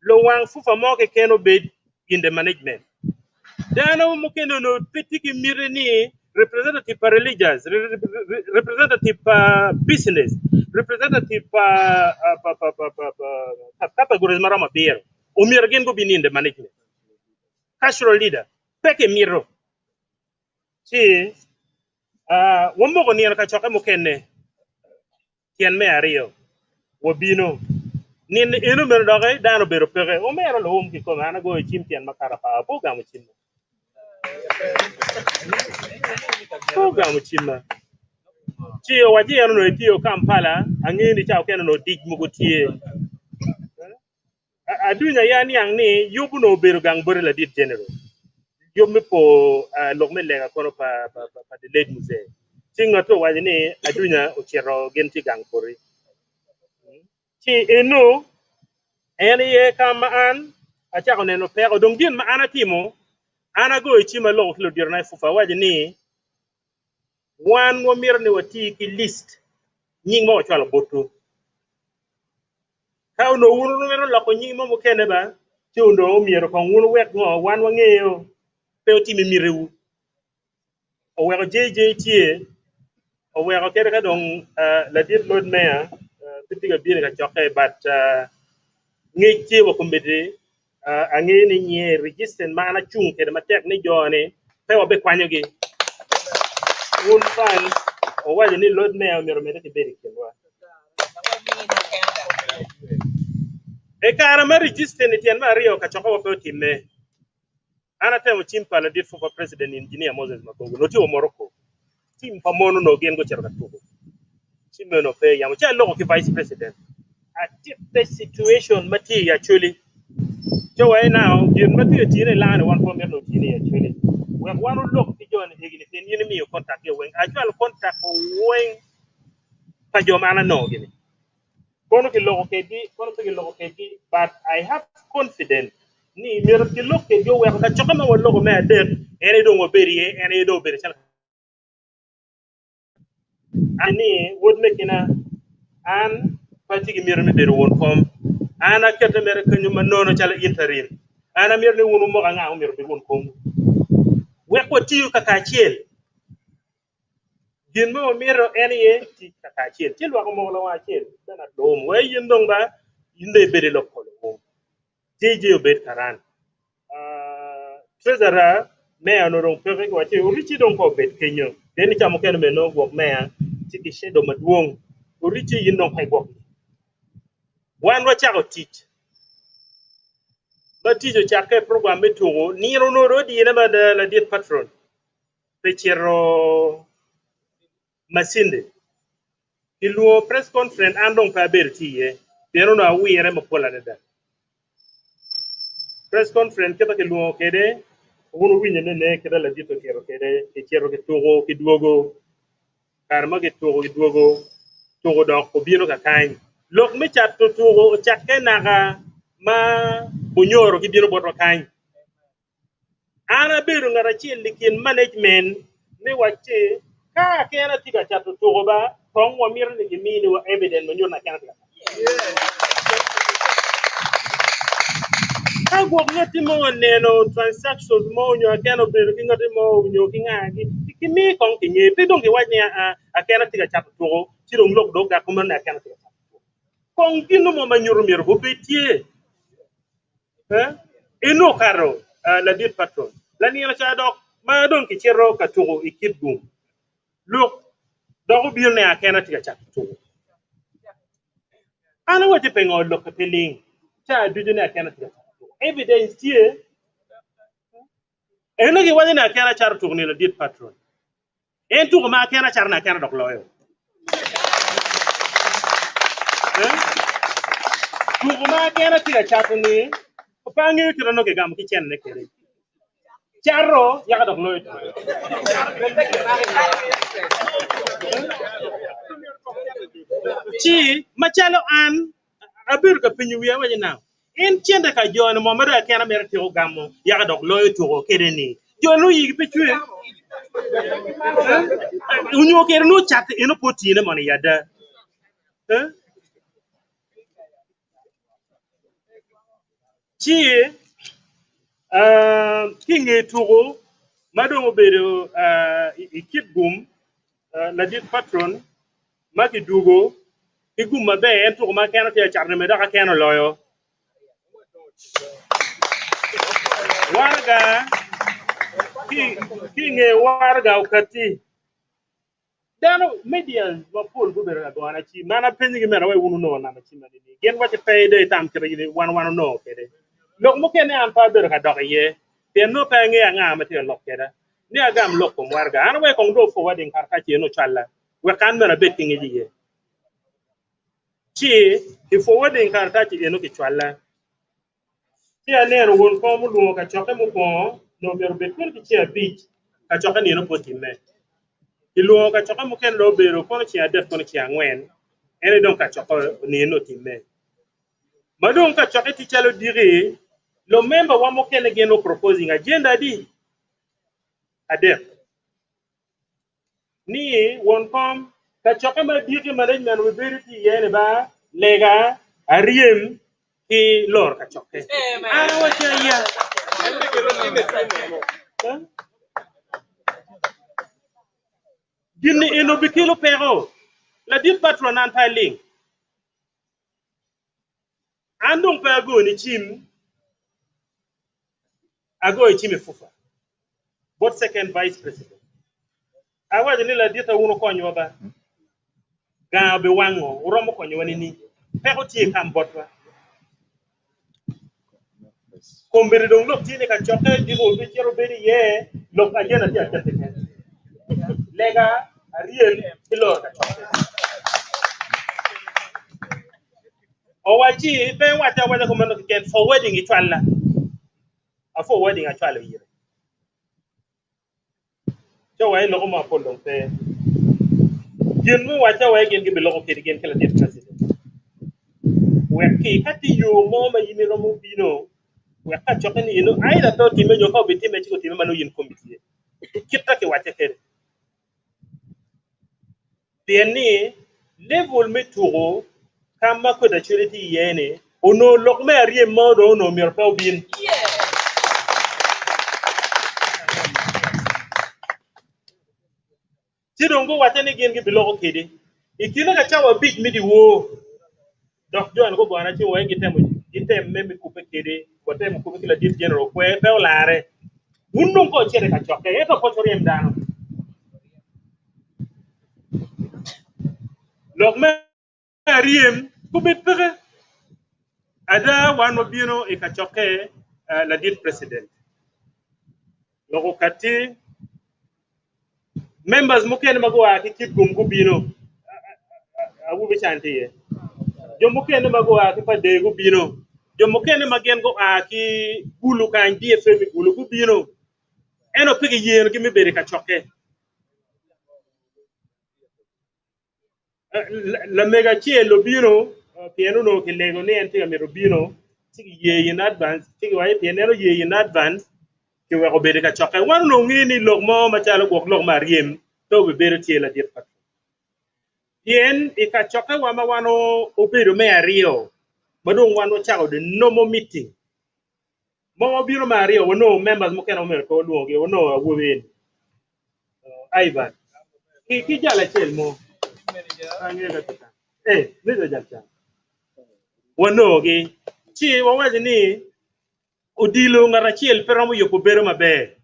lo wang fufa mo ke keno be in the management dana mo kenne no petiki mirini representative for religious representative business representative categories marama beer umir gen go bini in the management cultural leader peke miro si womo ko ni ka choka mo kenne kien me ario wobino nin inu mer doge dano bero pege o mero lo ki ko ana go chim tien makara pa po ga mo chim po ga mo chim chi o waji eno no tio Kampala angini cha okeno no dik mugo tie adunya yani ang ni yubu no bero gang bore la dit general yomme po lok me lega kono pa de late muse singa to waji ni adunya o chero genti gang bore chi eno ene ye kama an acha ko neno pe odong din ma ana timo ana go ichi ma lo kilo dirna fufa waji ni wan mo mir ni wati ki list nying mo chala botu ka no wunu no la ko nying mo kene ba ti ndo o mir ko wunu wek ngo wan wa ngeyo pe ti mi mirewu o wek jeje tie o wek kere ka dong la dit lord mayor bitiga bi ga joxe bat ngi ci wa ko mbede angi ni ñe register mana chung ke ma tek ni jone pe wa be kwanyo gi won fan o waji ni lord mayor mi romede ke beri ke wa e kara ma register ni tien ma rio ka choko wa pe timme ana te mo chimpa la dit for president engineer Moses Makongo no ti o Morocco tim pa mono no gen go cerga tuko chimme no pe ya mo cha lo ki vice president at the situation mati actually so right now you must be tine line one from no tine actually when one look to join the igni ni mi contact you when actual contact when pa jo mana no gini kono ki logo ke di but I have confidence ni mir ki logo ke jo when ka chokama wo logo me de ene do mo beri ene do beri chan ani would make ina an pati ki mir mi beri won kom ana kete mere kanyu manono chala interim ana mir ni wonu mo nga mir bi won kom weko tiyu kakachiel gin mo miro ene ti kakachiel ti lwa mo la wachiel dana dom we yindong ba yinde beri lokko mo jeje obet karan treasurer me anoro peke ko ti urichi don ko bet kenyo deni chamo ken me no go me ti ki shedo maduong urichi yindong kai go wan wa chako teach ba tijo chake program metugo niro no rodi ne ba la dit patron pechero masinde iluo press conference andong pa bertie pero no awire mo pola da press conference keta ke luo kede wono winye ne keda la dito kero kede ke kero ke togo ke duogo karma ke duogo togo dok ko bino ka kain lok me chat to togo chat ke naga ma bunyoro ke bino boto kain ana beru ngara chi likin management ne wache ka ke na tiga chat to togo ba kong wa mir ni gimini wa evidence mo nyona kana agwo ngati mo neno transactions mo nyo akeno beru ngati mo nyo kinga kimi kong kinye pe donge wanya akena tiga chat to chiro nglok do ga kuma na akena tiga kong kino mo manyuru mir go betie eno karo la dit patron la ni na cha dok ma don ki chiro ka to ikidum look do bi ne akena tiga chat to ana wote pengo lo ka peling cha dudu ne akena tiga evidence here eno ki wani na akena char to ni la dit patron en to ma akena char na akena dok loyo to ma akena tiga chat ni pa ngi to no ke gam ki chen ne kere Charro ya dog loy. Chi machalo an abir ka pinyu ya wa now. In chende ka jono mo mara kana mer ti ogamo ya dog loy to ko kedeni. Jonu yi pe chwe. Unyo kere no chat ino poti ne mon yada. Chi kinge tugo madongo bedo ikit gum la dit patron maki dugo igum mabe en tugo ma kana te charne me da kana loyo warga kinge warga ukati dano media wa pol go bera do ana chi mana penni gi mera way wonu no na chi mani ni gen wati pay de tam kere ni wan no kede lok mo kene am pa bera ka do ye ten no pa nge nga ma te lok keda ni agam lok ko warga ana way ko do fo wadin kar ka chi no challa we kan mera betting gi ye chi i fo wadin kar ka chi no ki challa chi ane ro won ko mu lo ka choke mo ko no mer bet ko ki chi a bich ka choke ni no poti me iluo ka choka muken lo bero kono chi adet kono chi angwen ene don ka choka ni no time madon ka choka ti chalo diri lo member wa muken again no proposing agenda di adet ni won kom ka choka ma diri management we beri ti yene ba lega ariem ki lor ka choka ana wacha ya dinni eno bikilo pero la dit patron an piling andong pa go ni chim ago chim fufa both second vice president awa ni la dit uno konyo ba ga be wango uromo konyo wani ni pero tie kam botwa kombere dong lok tie ka choke di go be chero be ye lok ajena ti akete lega ariel kilo ka choke o wachi be wata wala ko mano ken forwarding itwalla a forwarding atwalla yire so way lo ma polo te yen mu wacha way gen gibi lo ke gen kala dit president we ki kati yo mo ma yini ro mo bino we ka choke ni no ai da to time yo ko biti me chiko time manu yin committee kita ke wacha ke tieni level me turo kama ko da charity yene ono lok me rie mo do no mer pa bin ti dongo wacha ni gen gibi lo ke de ikina ka chawa big midi wo dok John go bwana chi wengi temo item memi kupe kede ko temo kupe kila dit general ko e lare unno ko chere ka choke e to ko tori mdano lok me riem kupe pere ada wan mobino e ka choke la dit president loko kati members mukene magwa ki kit gum gubino awu be chante ye jo mukene magwa ki pade gubino jo mukene magen go ki bulu kan DFM bulu gubino eno pege yen ki mi bere ka choke la mega chi lo bino piano no ke lego ne ente mi robino tigi ye in advance tigi wa piano ye in advance ke wa bere ka choke wan no ngini log mo ma chala go log mariem to be bere ti la dit pat yen e ka choke wa ma wano obero me ario madong wano chao de normal meeting mo biro mario wono members mo kena mer ko luoge wono wuwen Ivan ki jala chel mo ange ga tuta ne da jalta wono ge chi wo wazi ni odilo ngara chel pero mo yoko bero mabe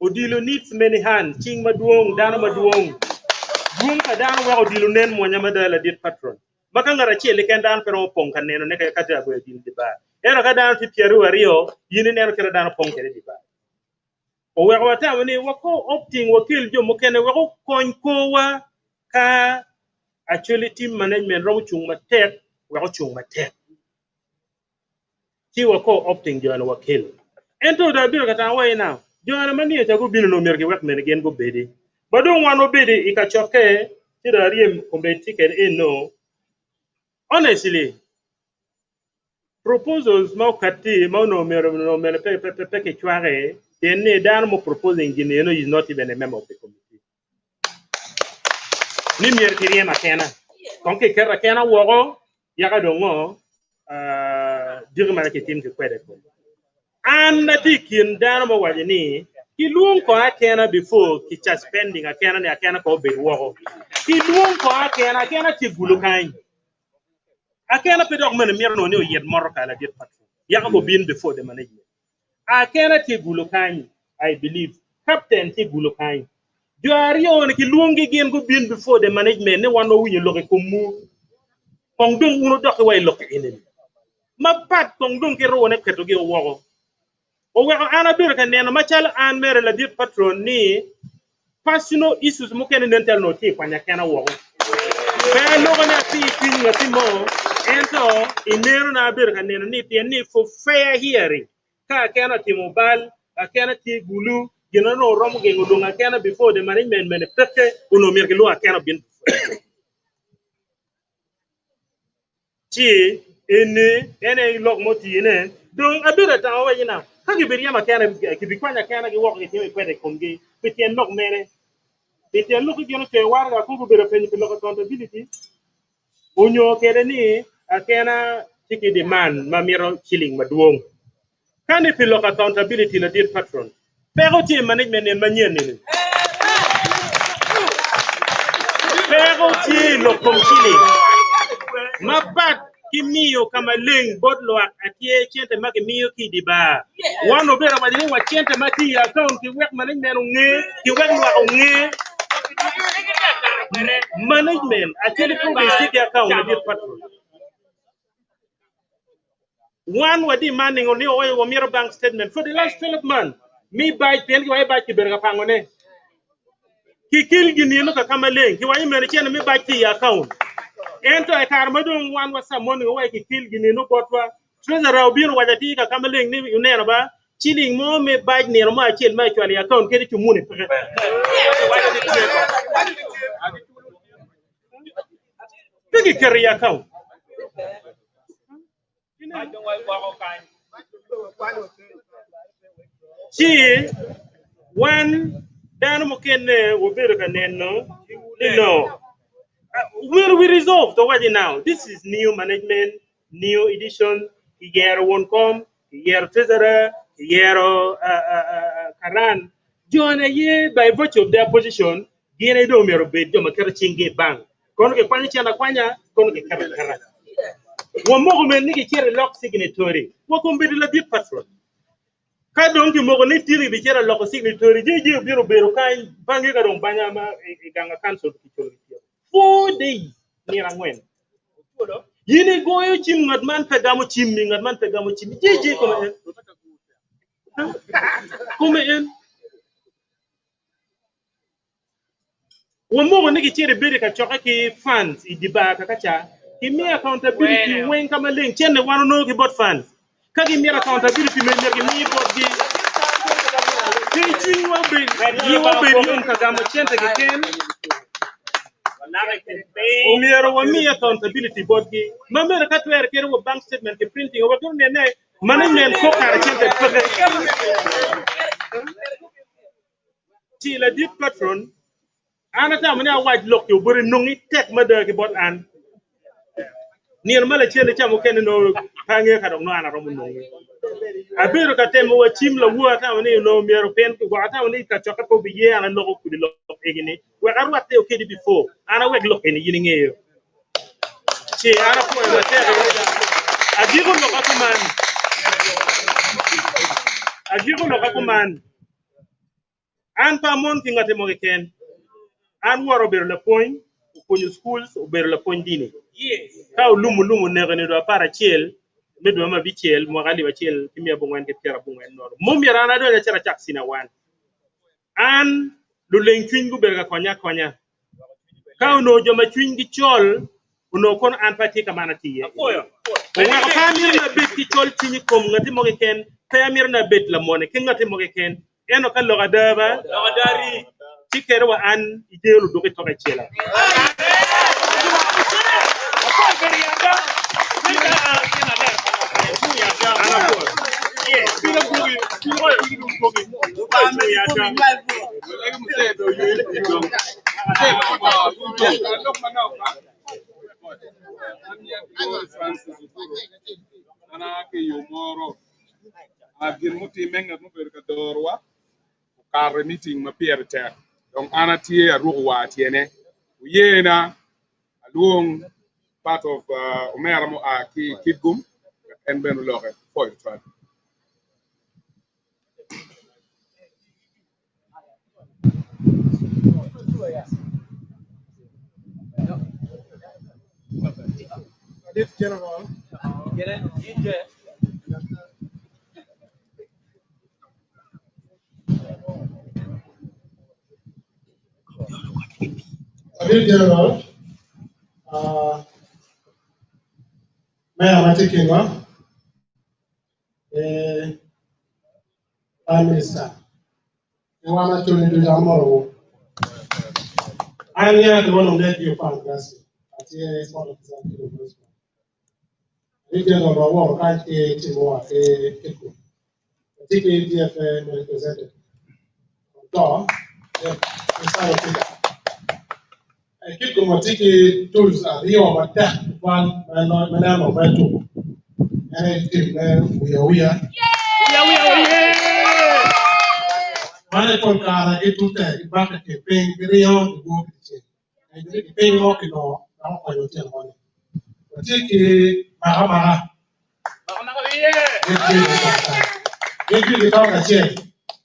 odilo needs many hands ching maduong dano maduong duong ka dano wa odilo nen mo nyama dala dit patron maka ngara chel ken dan pero pong kan neno ne ka kata go din di ba ero ka dan ti pieru ario yini neno kera dano pong kere di ba o wa wata woni wako opting wakil jo mokene wako kon ko wa ka actually team management ro chung matek wako chung matek ti wako opting jo wakil ento da biro kata way now Joanna mani ta go bino no merge wak men again go bedi. But don't want no bedi ikachoke tira riem kombe ticket no. Honestly, proposals mau kati mau no mer pe ke chware then dan mo proposing gine no is not even a member of the committee. Ni mer kiri makena. Konke kera kena wogo yaga dongo dirma ke tim ke kwede ko. And kin dan mo wajini ki luong ko akena before ki cha spending akena ne akena ko be wogo. Ki luong ko akena ti gulukan. Akena pedok men mer no ne yed moro kala dit pat. Yaga go bin before the management. Akena ti gulukan I believe captain ti gulukan. Juari on ki luongi gen go bin before the management ne wano winyo loke kumu. Kong dung uno doke way loke inen. Mapat kong dung ki ro ne keto gi wogo. O weko ana bir kan nena machal an mere la dit patron ni personal issues mo ken nentel no ti kwanya kana wogo. Pe logo na ti tinga ti mo ento inero na bir kan nena ni ti ni for fair hearing. Ka kana ti mobile, kana ti gulu, gina no romo gengo dunga kana before the management men peke uno mirke lo kana bin. Chi ene log moti ene donc abira ta wa yina kagi beriya makana ki bikwanya kana ki wok ki kwede komgi bitien log mene bitien log ki te warga ko bira pen log accountability onyo kede ni akena tiki demand mamiro chilling maduong kani pi log accountability la dir patron pero ti management en manyen ni pero ti log kom chilling mapat kimio kama leng bodlo atie chente make mio ki diba wano bera wajini wa chente mati account ki wek management nge ki wek lo nge management actually probably stick account na dir patron one wadi manning on your mirror bank statement for the last 12 months me buy pen ki wa buy ki berga pangone ki kil gini no ka kama leng ki wa yimere chene me buy ki account ento e karma dum wan wasa mon ngo way ki kil gini no botwa treasurer obiro wajati ka kamaleng ni unena ba chilling mo me baj ne ma chel ma kwali account kedi chumune pegi keri account chi one dan mo ken obiro ka nenno no where we resolve the way now. This is new management, new edition. Year won't come. Year treasurer. Year Karan. Join a year by virtue of their position. Gene do mero bed do makara chinge bang. Kono ke kwanya chana kwanya. Kono ke kara kara. Wamogo men niki chere lock signatory. Wakombe de la deep patron. Kadong ki mogo ni tiri bi chere lock signatory. Jeje biro biro kai bangi kadong banya ma iganga cancel ki choro. 4 days nira ngwen yini goyo chim ngat man pegamo chim mi ngat man pegamo chim jeje kuma en womo ko niki chere bere ka choka ki funds idiba ka kacha ki mi accountability wen kama leng chenne wano no ki bot funds kagi mi accountability men ki mi bot di ki chin wa be yi wa be yon ka gamo chente ke ken Umiro wa mi accountability board gi mamere ka twer kere wo bank statement ke printing wa dur ne management ko kar chente pege ti la dit patron anata mani awaj lok yo buri nungi tek mada ke bot an nier mala chele chamo ken no pange ka dong no ana romu nungi abiru ka temo wa chim la wa ta mani no mero pen ko ta mani ka choka ko biye ana no ko di lok egini wa arwa te o kedi before ana weg lok eni yini ngeyo ci ana ko la tere ajigo no ka kuman an pa mon ki ngate mo ken an waro ber la point ko ñu schools o ber la point dini ka lumu ne gane do para ciel me do ma bi ciel mo gali ba ciel ki mi bo ngwan ke tera bo ngwan no mom yarana do ya tera taxina wan an lu len twin gu ber ga konya ka no joma twin gi chol uno kon an pati ka mana tiye o wa ka mir na bet ki chol tini kom ngati mo ken pa mir na bet la mone ken ngati mo ken eno kan loga daba loga dari tikere wa an idelu do to chela meeting ma pier ter donc anatie a ruwa tiene yena alung part of umera mo ki kidgum en benu loxe foy fan This general. This general. Mayor Matikinwa, Prime Minister. You want to do tomorrow. I'm here to want to make you fan, that's it. At the end of the region of our work, I can't Timor, Kiko. Particularly DFA represented. Door, it's not a figure. I keep going to take tools at the over that one, and not man of my two. And I think we are. Mane kon kara etute ibaka ke ping birion go kiche. Ai ke ping mo kino na ko yo te ngone. Otiki mara. Yeki ke ta ka che.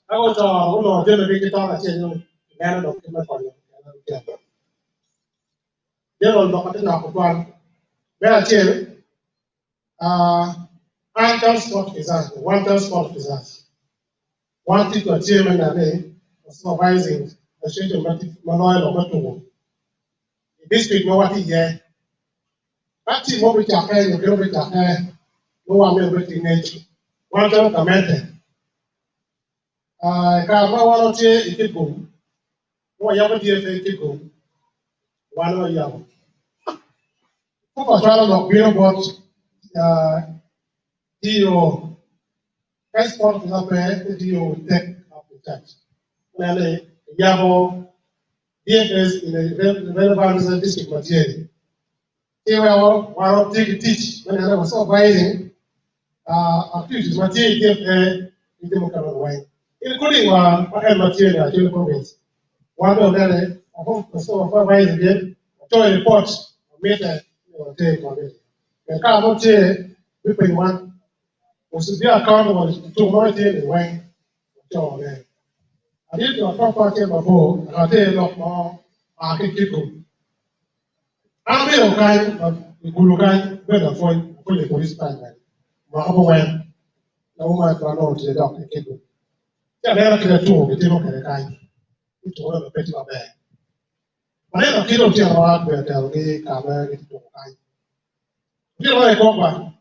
Ako to uno je me ke ta ka che no. Ngana do ke ma ko yo. Je ro do ka te na ko twan. Bela che an transport is that one transport is that. One thing to achieve and supervising the state of Manoel or Matugo. This week, no what here. That team over Japan, you go with Japan, no one will be nature. One time commented. I can't one or two if it go. No, you have a DFA go. One or the other. For trial of being about DO, export to the DO tech of the church. Well, Yabo, DFS in the relevant district material. Here we are, one of teach when I was supervising activities material DFA in the Democratic way, including one material at the province. One of them, I hope the supervising again, join reports, made a take on it. The carbon chair, we pay one, was to be accountable to monitor the way. I did your property before, and I tell you a lot more. I can keep them. I'm very okay, but the Gulukai, better for the police department. Mahawan, no one can know the doctor. Yeah, they're not two, the Timo Karakai. It's one of the petty of bag. But I don't kill them out where they'll be covered into Kai. You know, I go back.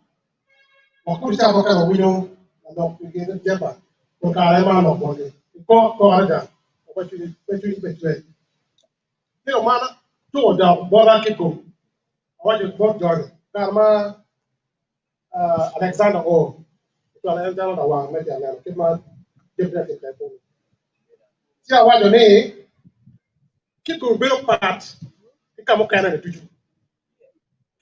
Or could have a kind of window and not begin to jump. Look, I'm out of body. Go, what you betray. You know, man, two down, Bora Kiko. I want you to vote Jordan. Karma Alexander O. To Alexander Wang, maybe I'll keep my different. See, I want your name. Kiko Bill Pat. You come okay and do.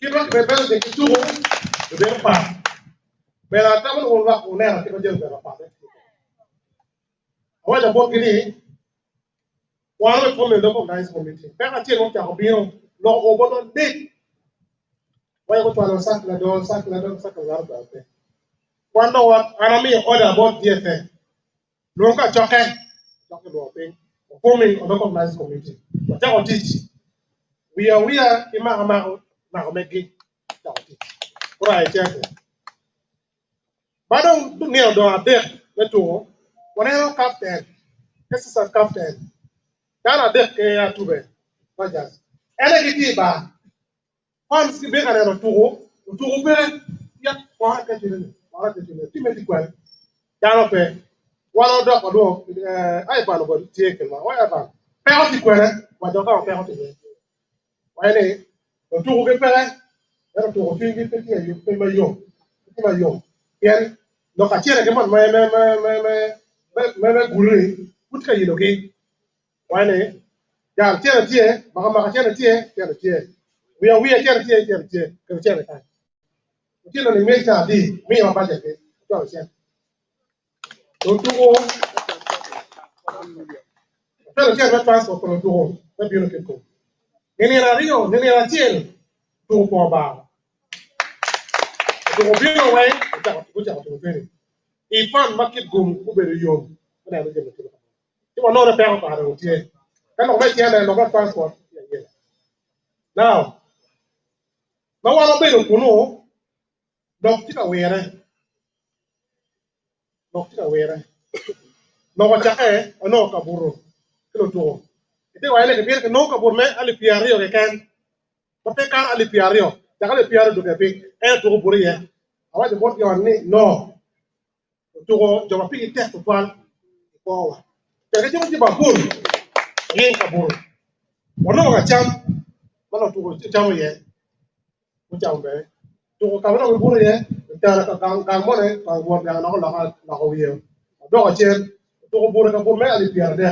Kiko Rebel, the two, the Bill Pat. But I tell you, we'll never keep a jail better part. I want to vote in. One of the local guys committee. Better tell what you're being no over on big. Why go to a circle, circle. One know what enemy order about DFA. Local talking about forming a local guys committee. But that will teach. We are Imama Mahomegi. Right, but don't kneel down there. Let go. Whenever captain, assistant captain, Ghana deck care to be. What just? Energy bar. Once the bigger than a two, ya, 100 Timothy Quell. Ghana pay. one of the do I ban go take ma why ban pe ti kwere wa do ka pe ti why ne o tu ke pele era tu fi ngi te ti yu pe ma yo yen no ka chere ke man me guri put ka yino ke why ne ya chere tie ma chere tie we are chere ke chere ka ti no ni me ta di me ma ba je ke to chere to tu go pero chere transport ko tu go na bi no ke ko nini na rio nini na chere tu ko ba tu go bi no we ta ko ta ko tu ifan market gum ku be yom na no je ke ti wa no na pe ko ba ro tie kan no me tie na no transport now ma wa no be no kuno dok ti ka were no wa cha no ka buru kilo to ite wa ile ke bir ke no ka bur me ali piario ke kan ba pe kan ali piario ta ka ali piario do ke pe to buru ye awa de bot yo ni no to go jo ba pi te to pal ko wa te ke ti ba bur yin ka buru wono ga cham ba no to go cham ye ku cham be to ko ka no buru ye ta ra ka mo ne ka go ba no la ko ye do ko chen to ko buru ka bur me ali piario de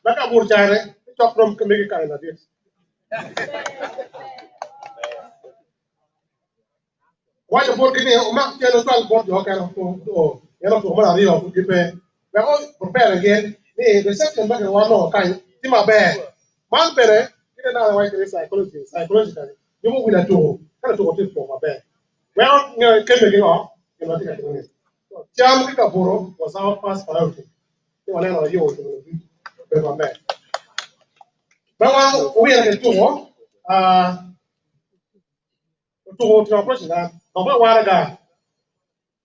baka bur chare chok rom ke megi kai na dit wa bur ke ne o mak ke no tal bor jo ka no to ya no to ma ri o ke pe ba o prepare again ni the second baka wa no kai ti ma be man bere ke na wa ke psychologically you mo wila to ka to ti to ma be well ne ke megi o ke no ti ka ni jam ke ka buro was our first priority ti wa na yo to be ma be Bawa we are to to operation na ba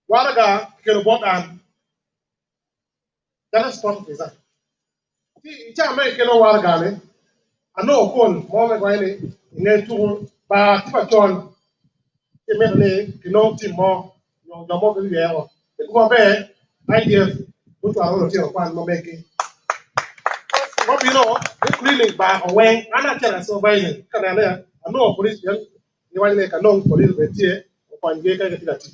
waraga ke bot an dana sport visa ti cha me ke no waraga ne ano kon mo me kwa ni ne tu ba ti ba chon ke me ne ke no ti mo no do mo ke ye o e ko be idea mo to aro ti o kwa mo be ke mo bi no e clinic ba o wen ana tell so by ni kana ne ano police yan ni wa ne ka no police be tie o kwa nge ka ke ti ti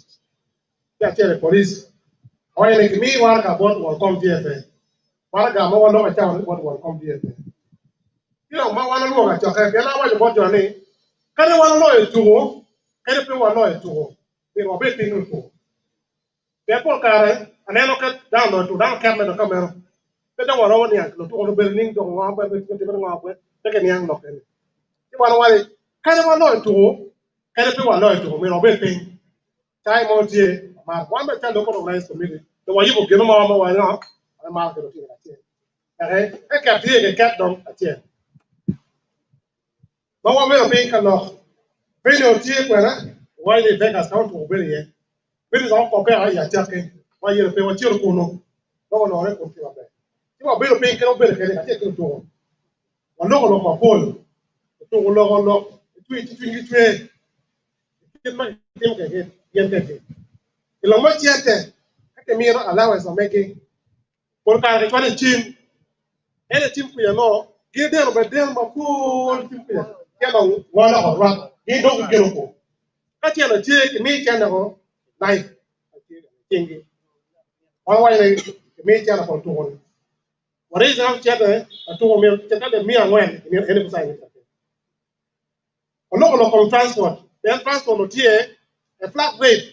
ya tell police o ne ke mi wa ka bot wo kom tie Waraga ma wano ka chawo bot won kom die te kilo ma wana lo ka choke ke na wa bot joni kare wana lo e tuwo kare pe wana lo e tuwo be ro be tin ko be por kare aneno ka down lo to down ka me do kamero be da waro ni an lo to lo be ning do wa ba be te be ngwa ko te ke nyang no ke ni wana wale kare wana lo e tuwo kare pe wana lo e tuwo me ro be tin tai mo tie ma wa be ta do ko organize committee to wa yibo ke no ma wa na ma ke do ti na tie e ka tie ke kat dom atie ba wa me pe ka no pe no tie kwera wa ile Vegas count ko be ye be zo ko pe ya tia ke wa ye pe wa tie ko no no no re ko ti ba be ti wa be pe ke no be ke ka tie ke to wa no ko ko pol to ko lo tu ngi tu ke ma tim ke yen ke lo ma tie te ke mi ro alawa so me ke por ka ke kwa tim ele tim ku ya no ge de ro be de ma ko tim ku ya ke ba wa na ko ra ge do ke ro ko ka ti na tie ke mi ke na ko nai tingi wa wa ne ke mi ke na ko to ko wa re za ke de to ko mi ke ta de mi an wen ni ene ku sai ni ko lo ko transport then transport no tie a flat rate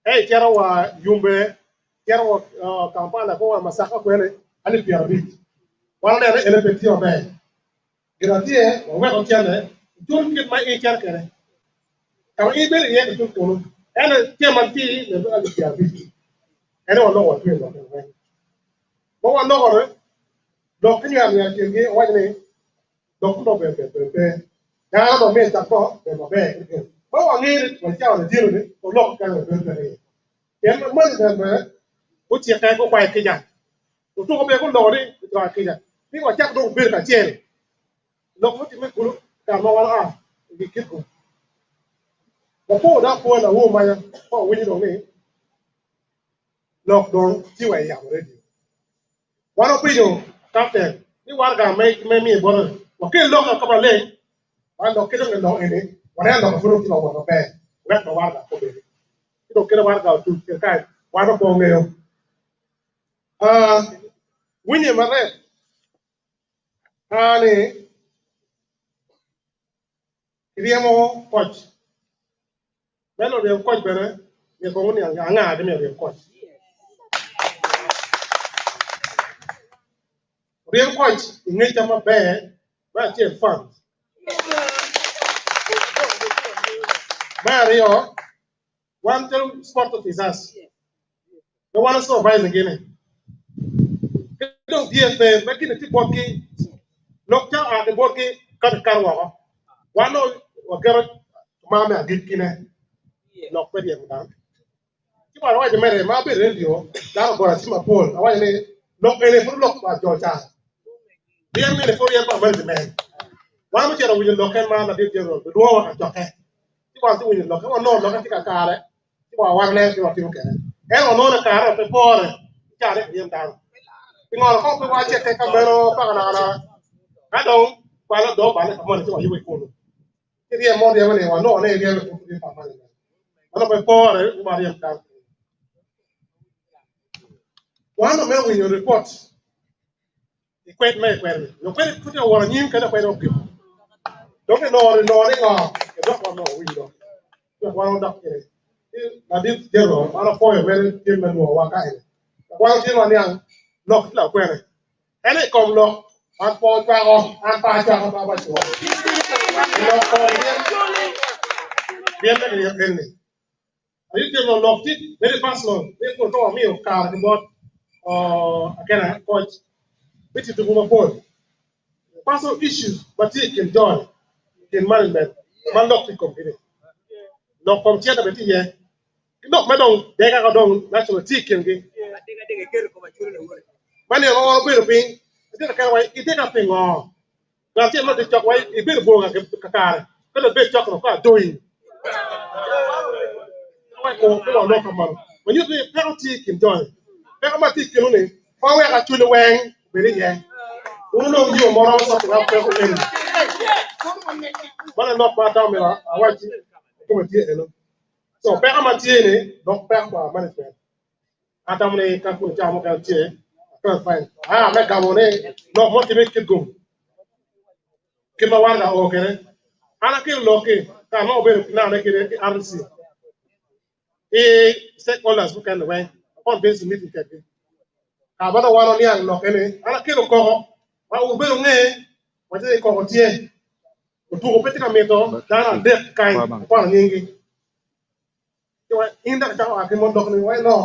e ke wa yumbe ke wa kampala ko wa masaka ko ele ali PRB wala ne ele pe ti o be gratie o we ko tiane tun kit mai e char kare ka i be ye to ko ene ke man ti le ba ali PRB ene wa no wa tu no mo wa no ko do kini am ya ke ge wa ne do ko be ya do me ta ko be mo be mo wa ni ko cha wa di ne ko lo ka be be ke mo de be o ti ka ko kwa ke ja o to ko be ko lo ni to ka ke ja ni wa cha do be ka che lo ko ti me ko ka mo wa a di ke ko ko da ko na wo ma ya ko wi do ni lock down ti wa ya already one opinion captain ni warga me mi boro wa ke lock ka ba le wa lock ke no ene wa ya lock furu ti wa ba be wa no warga ko be ti do ke warga tu ke kai wa ko ngeo winnie mare ani riemo coach melo de coach bere ni ko ni anga de me coach real coach ngi chama be ba che fun Mario one tell sport officers the one survive again don't dear pe making ti boki lokta a de boki kan karwa wano wa garot mama agit kine nok pe dia mudan ti ba wa je mere ma be radio da go ra ti ma pol awa ne nok ene fur lok ba jocha dia mi ne fur ya ba mer de men wa mu chero wujin loken ma na de jero do wa ka joke ti ba ti wujin loken wa no loken ti ka kare ti ba war le ti wa ti ko kere e wa no na kare pe pore ti are yem dan ti ngor ko pe wa che te ka bero pa na na ka do ba la do ba le ka mo ti wa yi we ko no ti rie mo dia ne wa no ne rie ko ti pa ma le ano pe pore wa yem dan one of them when you report equate me equate no kwere put your war nyim kada kwere opio don't no no don't no we don't one of them na dit jero ana for very team men wo wa kai one team one yang lock la kwere ene kom lock an po kwa go an pa cha ba ba cho lock ko bien bien bien bien ayi te no lock it very fast long they go to me o car the bot akena coach which is the woman personal issues but he can join in management man lock the company lock from tiada beti ye no me don de ka don national team ke mani o be ping ite ka wai ite ka ping o ga ti mo de chok wai e be bo ga ka ka ka le be chok no ka doing wai ko no ka man when you do penalty can join penalty can only fa we ka chule wen be ni ye uno yo mo ro so ka pe ko ni mana no pa ta me la awaji ko me tie eno so pe ama tie ni no pe kwa management atam ne ka ko ja mo ka tie ka fine me ga mo ne no mo ti me ki gum ki ma warga o kene ana ki lo ki ka no be na ne ki RC e stakeholders bu kan we on base meeting ka ki ka ba da wano ni an no kene ana ki lo ko wa u be nge wa te ko tie o tu ko peti ka meto dana de kai ko nyingi to inda ka wa ki mo dok ni wa no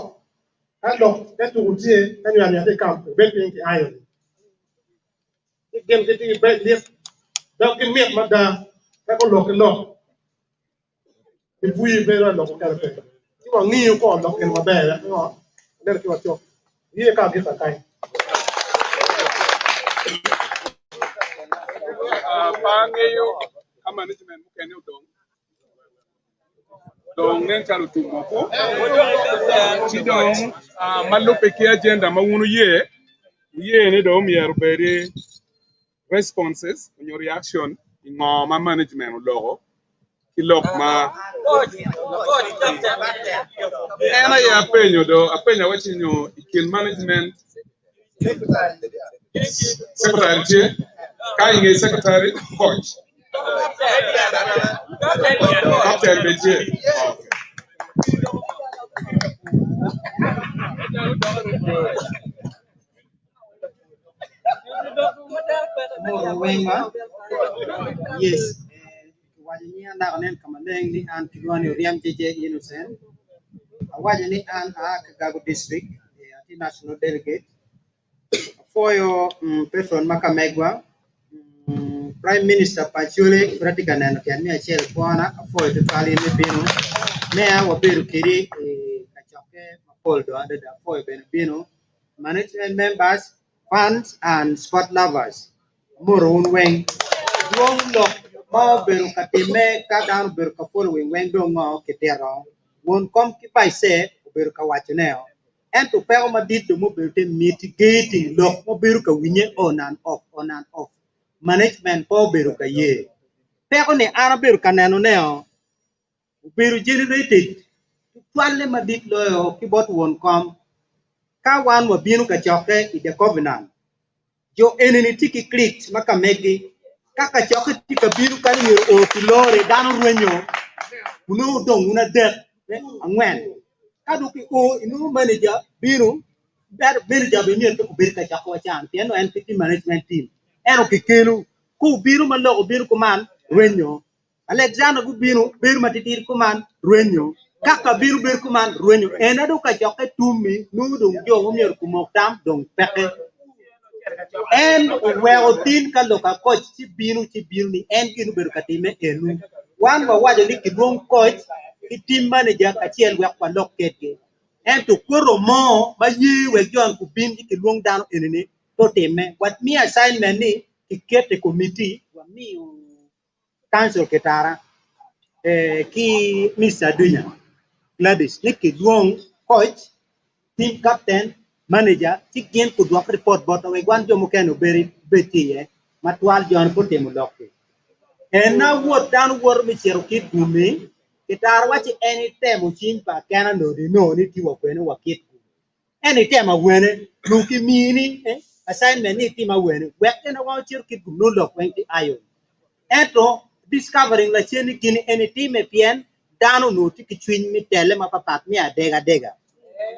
alo e tu ko tie kan ya ni te kam be pin ki ayo gem ke ti be liep da ki met ma da ka ko lo ki lo e bui be ra lo ko ka pe ti wa ngi ko lo ki ma be la no der ki wa cho ye ka ki ta kai pangeyo ka management mukene dong nen chalu tumoko ti dong malupe ki agenda mawunu ye ne do mi yarbere responses in your reaction in my management logo ki lok ma ena ya penyo do apenya wachinyo ikin management secretary kai nge secretary coach captain beje Wenga, yes, wajini na onen kamaneng ni an kidwani Uriam JJ Innocent, wajini an Kagago District, the national delegate, for your person Makamegwa, Prime Minister Pachule, Ratigan and Kiani Achel Kwana, for the Tali Bino, Mea Wabiru Kiri, Kachoke, Mapoldo, under the Foy Benbino, management members, fans, and sport lovers. Murun weng long lock ma beru katime ka dan beru ka pol weng weng do ngo ketero won kom ki pai se beru ka wachneo and to pay my did the mobile mitigating lock mobile winye on and off management for beruka ye pero ne ara beruka nano neo beru generated twale madit loyo kibot won kom ka wan wa binu ka choke i the covenant jo eneni tiki click maka megi kaka choke tika biru ka ni o kilore danu renyo uno dong una det angwen kaduki o inu manager biru that manager be ni to birka chako chan piano entity management team ero kikelu ku biru malo biru kuman renyo Alexander gu biru matitir kuman renyo kaka biru kuman renyo enado ka choke tumi nu dong jo umyer kumoktam dong peke en weo tin ka loka coach ci biru ni en ginu beru katime enu wan wa wajo ni kidwong coach ki team manager ka chiel wek kwa lokete en to koro mo ba yi we jon ku bin ki kidwong dano enene to time what me assignment ni ki kete committee wa mi council ketara ki Mr. Dunya Gladys ni kidwong coach team captain manager ci gen ko doak report bot we wan jomo keno beri betie matwal jon ko temo lokke en na wot dan wor mi chero kit gumi kitar wachi any temo chin pa kana no di no ni tiwo kwene wakit any temo wene luki mini assignment ni tima wene wek na wa chero kit gum no lok wen ti ayo eto discovering la cheni gini any team e pien dano no ti kichwin mi tele ma papat mi adega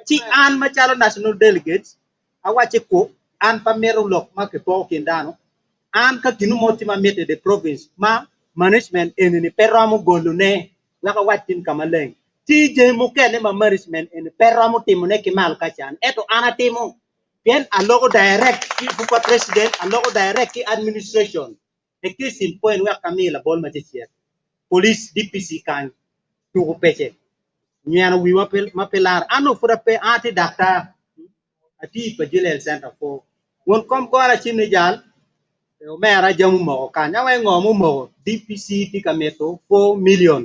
ci an machalo national delegates awache ko an pamero lok ma ke to kindano an ka kinu motima mete de province ma management enini peramo golune laka watin kamaleng ti je mukene ma management en peramo timune kimal kachan eto ana timo bien a logo direct ki buka president a logo direct ki administration e kisin point wa kamila bol ma tichia police dpc kan tu peche nyana wi mapelar ano fura pe ati dakta ati pa jilel center for won kom ko ara chini jal o mera jamu mo kanya we ngomu mo dpc ti kameto 4 million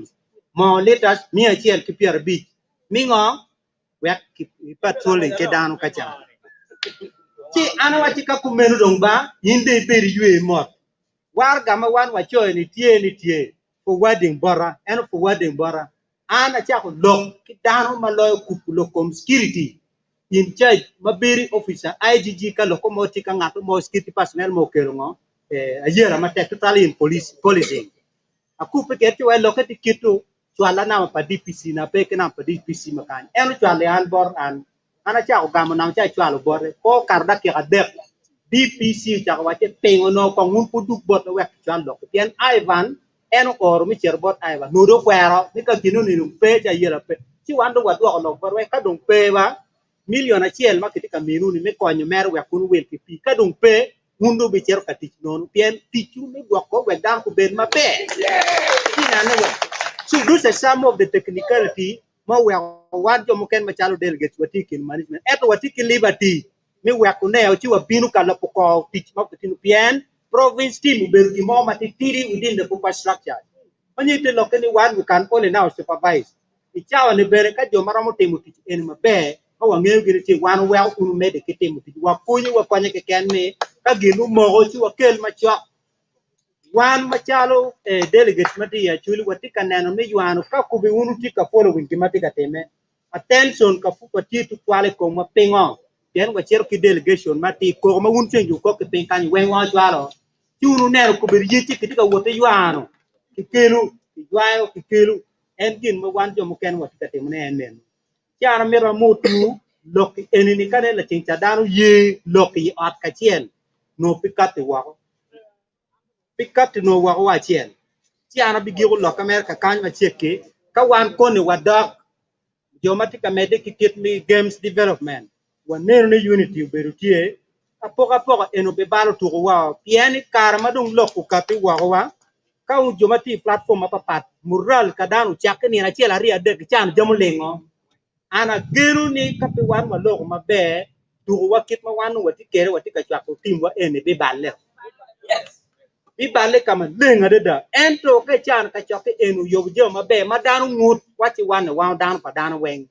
mo letas mi achiel ki pier bi mi ngo wek ki patrolling ke danu kacha ti ana wati ka kumenu dong ba yinde peri yue mot war gama wan wa choy ni tie for wedding bora and for wedding bora ana cha ko lok ki dano maloy kupulo kom security in charge mabiri officer igg ka lokomoti ka ngato mo security personnel mo kerongo ayera mate totally in policing aku pe ke wa lokati kitu swala na pa dpc na pe ke na pa dpc makan eno swala an bor an ana cha ko gamo na cha swala bor ko karda ke adek dpc cha wa che pengo no ko ngun pu duk bot wek swala lok tien ivan eno or mi cher bot ivan no do kwero ni ka kinu ni pe cha yera pe chi wan do wa do ko bor we ka dong pe ba million achiel ma kitika minu ni me konyo mer we kun wel ki pi ka dong pe mundu bi cher ka tich non pien tichu me gwako we dan ku ben ma pe kina ne we so those are some of the technicality ma we wan jo moken ma chalo delegates watikin management eto watikin liberty me we ku ne o chi wa binu ka lopo ko tich ma kitinu pien province team ber ki mo ma titiri within the proper structure onye te lokeni one we can only now supervise ichawa ne bere ka jo maramo timo tich en ma be ko wang'eyo gini ti wan well unu mede kitimo tich wakunyi wakonye ke ken ni ka ginu mogo chi wakel machok wan machalo delegate mati ya chuli watika neno ni yuano ka kubi unu tika following kimatika teme attention ka fuko titu kwale ko ma pingo ken wa chero ki delegation mati ko ma un chenju ko ke pin kan wen wa chwalo ti unu neno kubi yiti kitika wote yuano kikelu en gin ma wan jo mo ken watika teme ne en Tiara mira mutu loki enini kane la chincha danu ye loki at kachien no pikati no wako wachien tiara bigiru loka merka kanya cheke kawan kone wadak jomatika medeki kitli games development wanero ne unity berutie apoka eno be balo tuko wa pieni karma dung loku kapi wa ka jomati platform apapat mural kadanu chakni na chiela ria de chan jomulengo ana gero ni kape wan ma lok ma be tu wa kit ma wan wa ti kere wa ti ka chwa ko tim wa ene be balle bi balle kama lenga de da ento ke chan ka chwa ke enu yo jo ma be ma danu ngut wa ti wan wa dan pa dan wen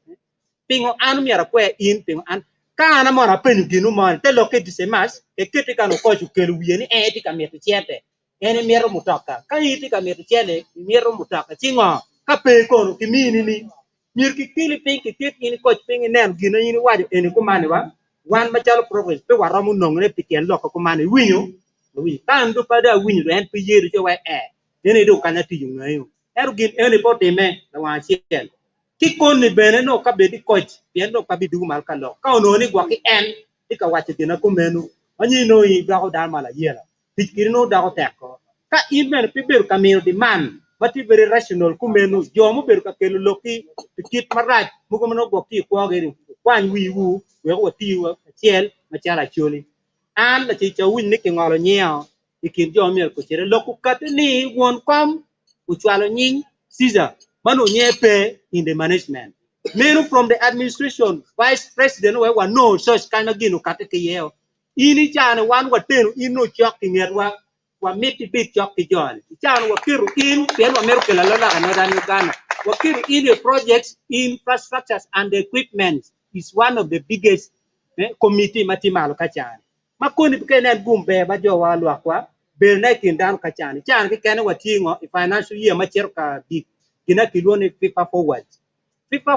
pingo an mi ara kwe in pingo an ka ana mona pen ginu mon te lo ke disemas e kete kan ko ju kelu yeni e ti ka mi te chete ene miero mutoka ka iti ka mi te chele miero mutoka tingo ka pe ko ki mini ni mir ki kili pin ki tit ni ko pin nem ginu ni wa ene ko mani wa wan ma chalo progress pe wa ramu nong ne piken lo ko mani winyo wi kan do pada winyo en pe yeri je wa ene do kana ti yu ngayo eru gin ene po te me la wa chiel ki kon ni bene no ka be di coach bien no ka bi du mal ka lo ka ono ni gwa ki en ti ka wache dina ko menu anyi no yi gwa ko dal mala yela tikiri no da ko teko ka imen pe ber ka mil di man bati very rational ku menu jomu ber ka kelo loki tikit maraj mu ko no gwa ki ko ge kwan wi wu we ko ti wa chiel ma chala choli an la chi chawin ni ki ngolo nyeo ikin jomu ko chere loku kat ni won kom uchwalo nying Caesar mano nyepe in the management menu from the administration vice president we wa no such kind of gino kateke yeo ini chana wan wa tenu ino chok tingerwa wa miti bit chok ti jon chana wa kiru in pen wa meru kala la another Uganda wa kiru in the projects infrastructures and the equipment is one of the biggest committee matimalo kachana makoni pikene gumbe ba jo wa lwa kwa bel na kin dan kachana chana ke kene wa tingo financial year macher ka dik kina kilone FIFA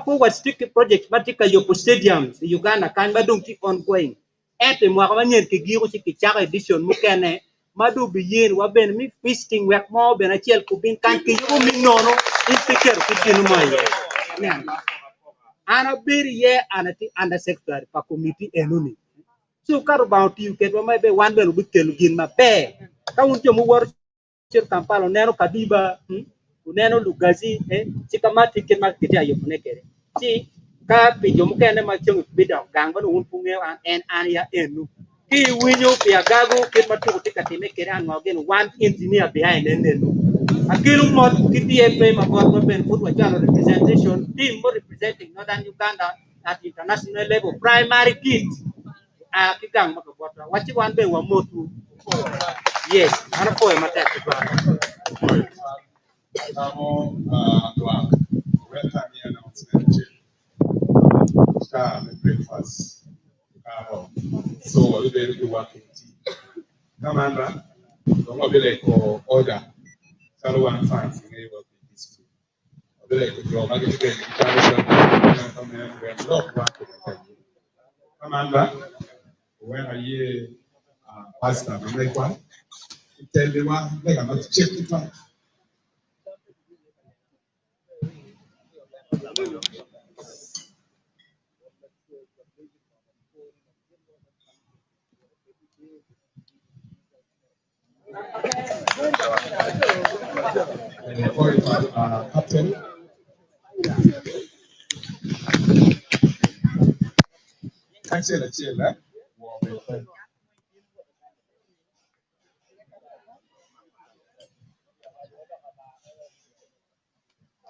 forward stick project matika yopo stadiums Uganda kan badung keep on going ete mwa ka nyen ke giro ci ki chaka edition mukene madu biyin wa ben mi fisting wek mo ben achiel ku bin kan ki yu mi nono intiker ku tinu maye nen ana beri ye anati under secretary pa committee enuni so kar about you ke ma be wan ben bu kelu gin ma be ka un to mu wor cer kampalo neno kadiba uneno lugazi chikamati ke market ya yopne kere si ka pijo mukene ma chung bida gangba un punge an ya enu ki winyo pia gago ke matu tika time kere an ngogen one engineer behind enu akilu mod ki DFA ma god ben put wa jalo representation team mo representing northern Uganda at international level primary kids kigang makabota wachi wan be wa motu yes ana po matatu ba breakfast. So we will be working. Commander, don't be like order. So one fancy we work with this food. Be like your market get Commander, when are you pastor? Like what? Tell me what? Like I'm not check it out. Captain. Can't say the chill, eh?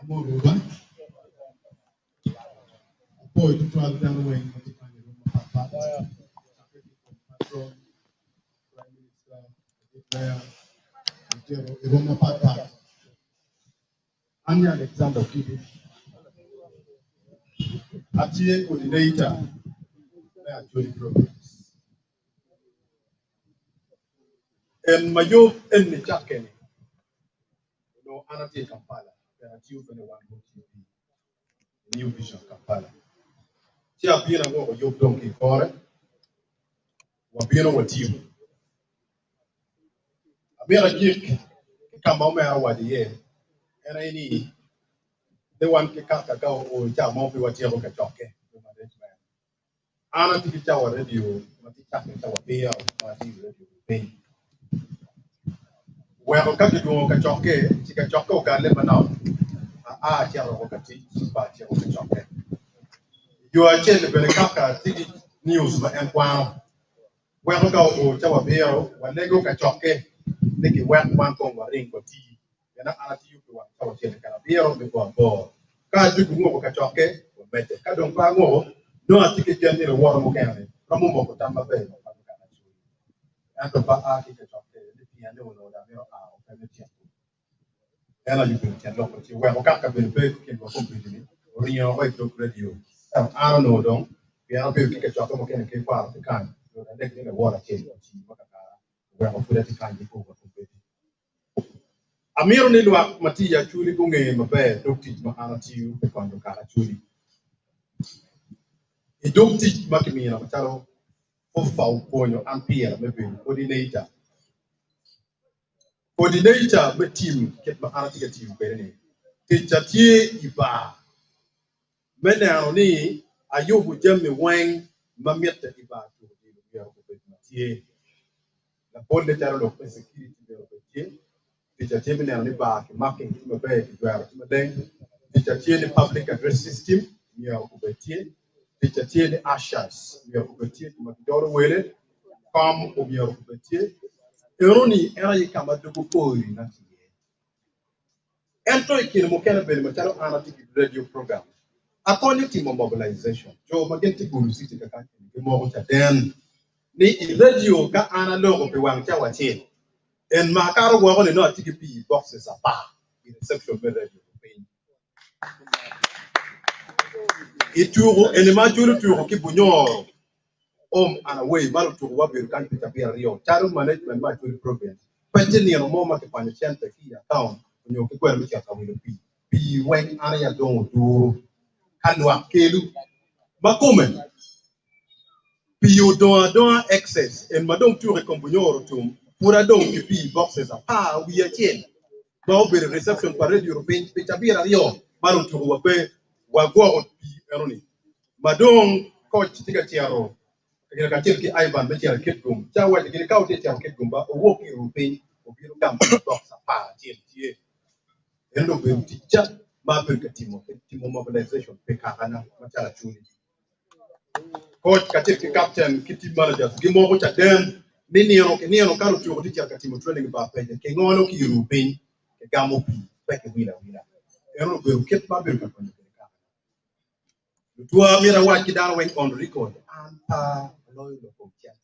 Amoruba. Poi tutto al piano wing, ma ti fanno un papà. Patron, Prime Minister, Declare, e Roma Papa. Anni Alexander Kidi. Achie coordinator, na Acholi programs. En mayo en ni chakeni. No anati Kampala. There are two for one TV. New Vision Kampala. Ci abbiamo nuovo io donki core. Wabino wa team. Abira jik kama umea wadi ye. Era ini the one ke kaka ka o cha mo fi wati ko ka choke. Ana ti cha wa radio, mati cha ka wa pia, mati radio pe. Wa ko ka do ka choke, ti ka choke ka le bana. Cha ro ka ti ba cha ko ka choke. You are chen be kaka ti news ma en kwano. Wa ko ka o cha wa pia, wa le ko ka choke. Niki wan ko wa ring ko ti. Yana ana ti yu ko wa cha wa chen ka pia ro be ko bo. Ka ju ko ka choke, ko mete. Ka don pa ngo no atike jeni re woro mo kene kamo mo ko tamba be no pa ka na chu anto pa a ki ka choke ni pia ne wono da mero a o ka ne tia ela yu bin tia lo ko ti we ko ka be be ki ko ko bi ni ori yo ko to radio I don't know, don't. We are people get chocolate mechanic came part of the kind. So I think the water change. Where I put it kind of over. Amir ni lwa mati ya chuli kunge mabe dokti mahana tiu pe kondo kara chuli. I dokti makimi na machalo fofa uponyo ampere mebe coordinator. Coordinator be team ket mahana tika team pe ne. Teacher tie iba. Mene anoni ayubu jemme wang mamieta iba tu ya ko pe tie. La bonde taro lo security be ko tie. Teacher tie mene anoni ba ke marking tu mabe ki dwaro tu mabe. Teacher tie ni public address system ya ko pe tie. Teacher tie ni ashas ya ko pe tie tu makidoro wele kam o ya ko pe tie. Eroni era yi kama de ko pori na tie. Ento ikini mo kena bele mo taro anati radio program. According to mobilization, Joe Magenti Guru City Kaka, the more than the radio ka analog of Wang Chawatin. And Makaro were not TKP boxes apart in the section of radio. It took an imagine to keep Bunyor home and away, but to what we can't appear real. Child management might be progress. Pension and more market financial key account when you keep well with your community. Be when Ania don't do Kanwa Kelu. Bakumen. Pio don excess and madame tu recombinor tum pura don ki pi boxes a we a chain ba be reception par radio européen pe tabira rio maru tu wa pe wa go pi eroni madon coach tiga tiaro kira ka tirki aiban be tiara ketgum cha wa kira ka uti tiara ketgum ba o wo ki européen o bi gam box a tie tie endo be ticha ma pe timo mobilization pe kana matala chuni coach katika captain kiti managers gimo ko chaden nino kanu tu ko ticha katimo training ba pe ke ngono ki rupin ke gamo pi pe ke wina ero be ket ba be ko ka tua mira wa kidano wen on record anta loyo ko chat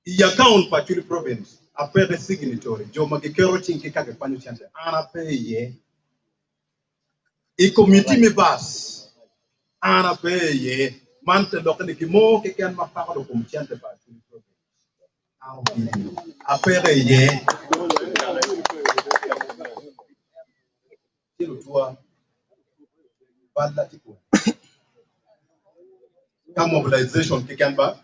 I account pa chuli province après the signatory jo magikero chinki ka ke panyo chante ana pe ye I committee me bas ana pe ye mante lokene ki mo ke kan ma pa ko ko chante pa chuli province apere ye kilo tua balla tipo ka mobilization ke kan ba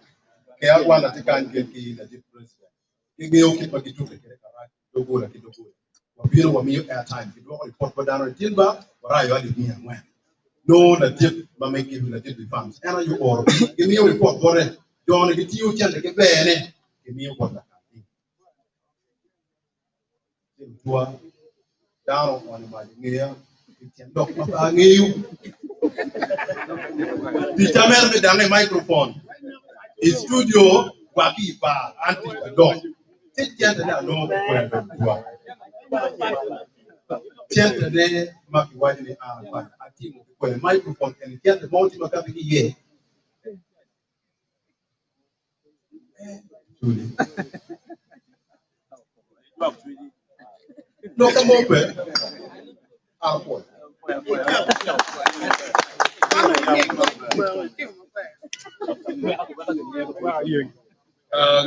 ke al wana te kan ke ki na di president ke ge o ki pa ki tu ke ka ra dogo la ki dogo wa biro wa mi air time ki do report ba dano tilba wa yo ali mi amwa no na tip ba me ki na tip fams era you or ke mi report bore do ne ki ti o chande ke bene ke mi ko la kilo tua down on my ngia dok pa ngiu di tamer me dange microphone studio wapi ba anti dok tiende na no kwa tiende de maki wadi ni ba ati mo kwa microphone and tiende mo ti makabi ye Julie no come on pe apo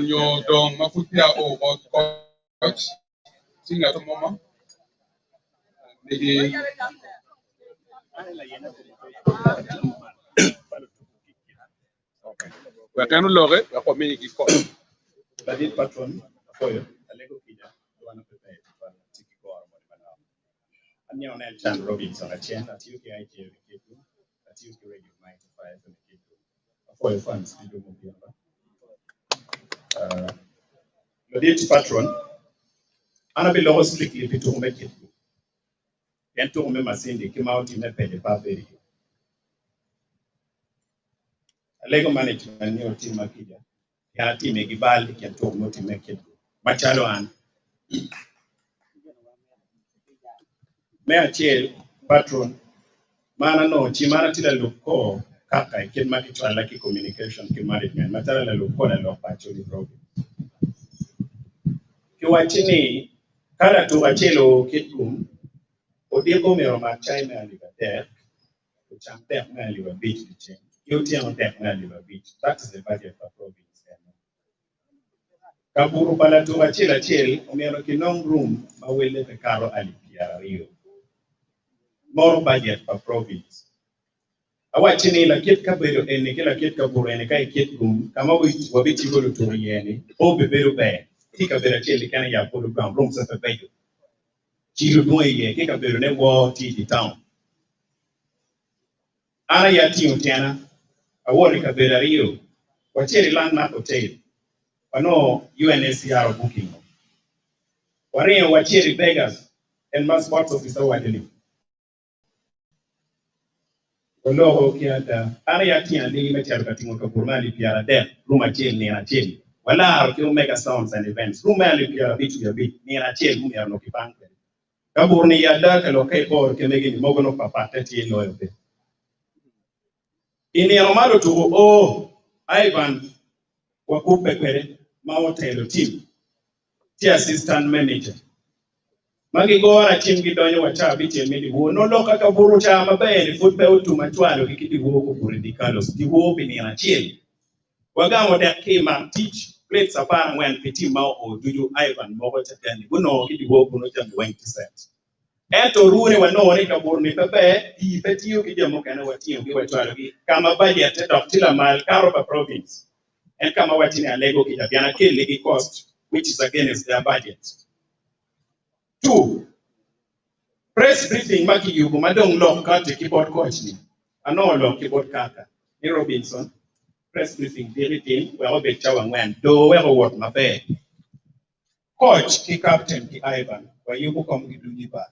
Nyo dong mafutia o coach singa to mama nigi wakanu loge wako mini ki coach Badil patron foyo alego kija wana pepe tiki ko armo bana anya onel chan Robinson achien atiyo ki IT ketu atiyo ki radio 95 ketu foyo fans dido mo biamba badil patron ana bi logo strictly bitu ko meketu ento ko me masindi ki mauti me pede pa beri alego management ni team akija yana team e gibal kento mo team meketu machalo an me achiel patron mana no chi mana tila loko kaka ken ma kichwa la ki communication ki management matala la loko la lo Acholi program ki wachini kala tu achelo kitum odiego mero ma china ni kater cham definitely a beach to change. You definitely a beach. That is the budget for province. Kaburu pala to a chill, omero kinong room, ma wele the caro alipia rio. More budget for province. Awachini la kit kabero ene kila kit kaburu ene kai kit room, kama wabiti golo to yeni, o bebero be, tika bera chill kana ya polo ground room sa pepeyo. Chiru ye, kika bero ne wo ti town. Ana ya timu tena, awori kabera rio, wachiri landmark hotel, wano UNSCR booking. Wario wachiri Vegas, and mass sports officer wadili. Waloho kiata, ana ya tia ndingi mechari katingo kaburmali piara der, ruma chili ni anachili. Wala arukio mega sounds and events, ruma ali piara bitu ya bit, ni anachili ruma ya nokipanke. Kaburni ya daka lokai por kemegi ni mogono papate tiye loyote. Ini aromado tuho, Ivan, wakupe kwere, mawotelo team, tia assistant manager. Magi gora chimgi donyo wachabi chemidi wo no loka kaburu chama bene futbe utumachwalo kikidi wo kuburi di Carlos di wo bini na chiel wagamo de kima teach great sapana when piti ma o duju Ivan mogo chatani buno kidi wo kuno cham 20%. Ento rune wano ni kaburu ni pepe di petiyo kijamo kana watiyo ki wachwalo ki kama budget to tila mal Karoba province and kama watini alego kijabiana kile cost which is against their budget. 2. Press briefing maki yugo madong lock kate keyboard coach ni. Ano lock keyboard kaka. Ni Robinson. Press briefing diritin wero be chawa ngwen. Do wero work mabe. Coach ki captain ki Ivan. Wa yugo kom ki dunyi ba.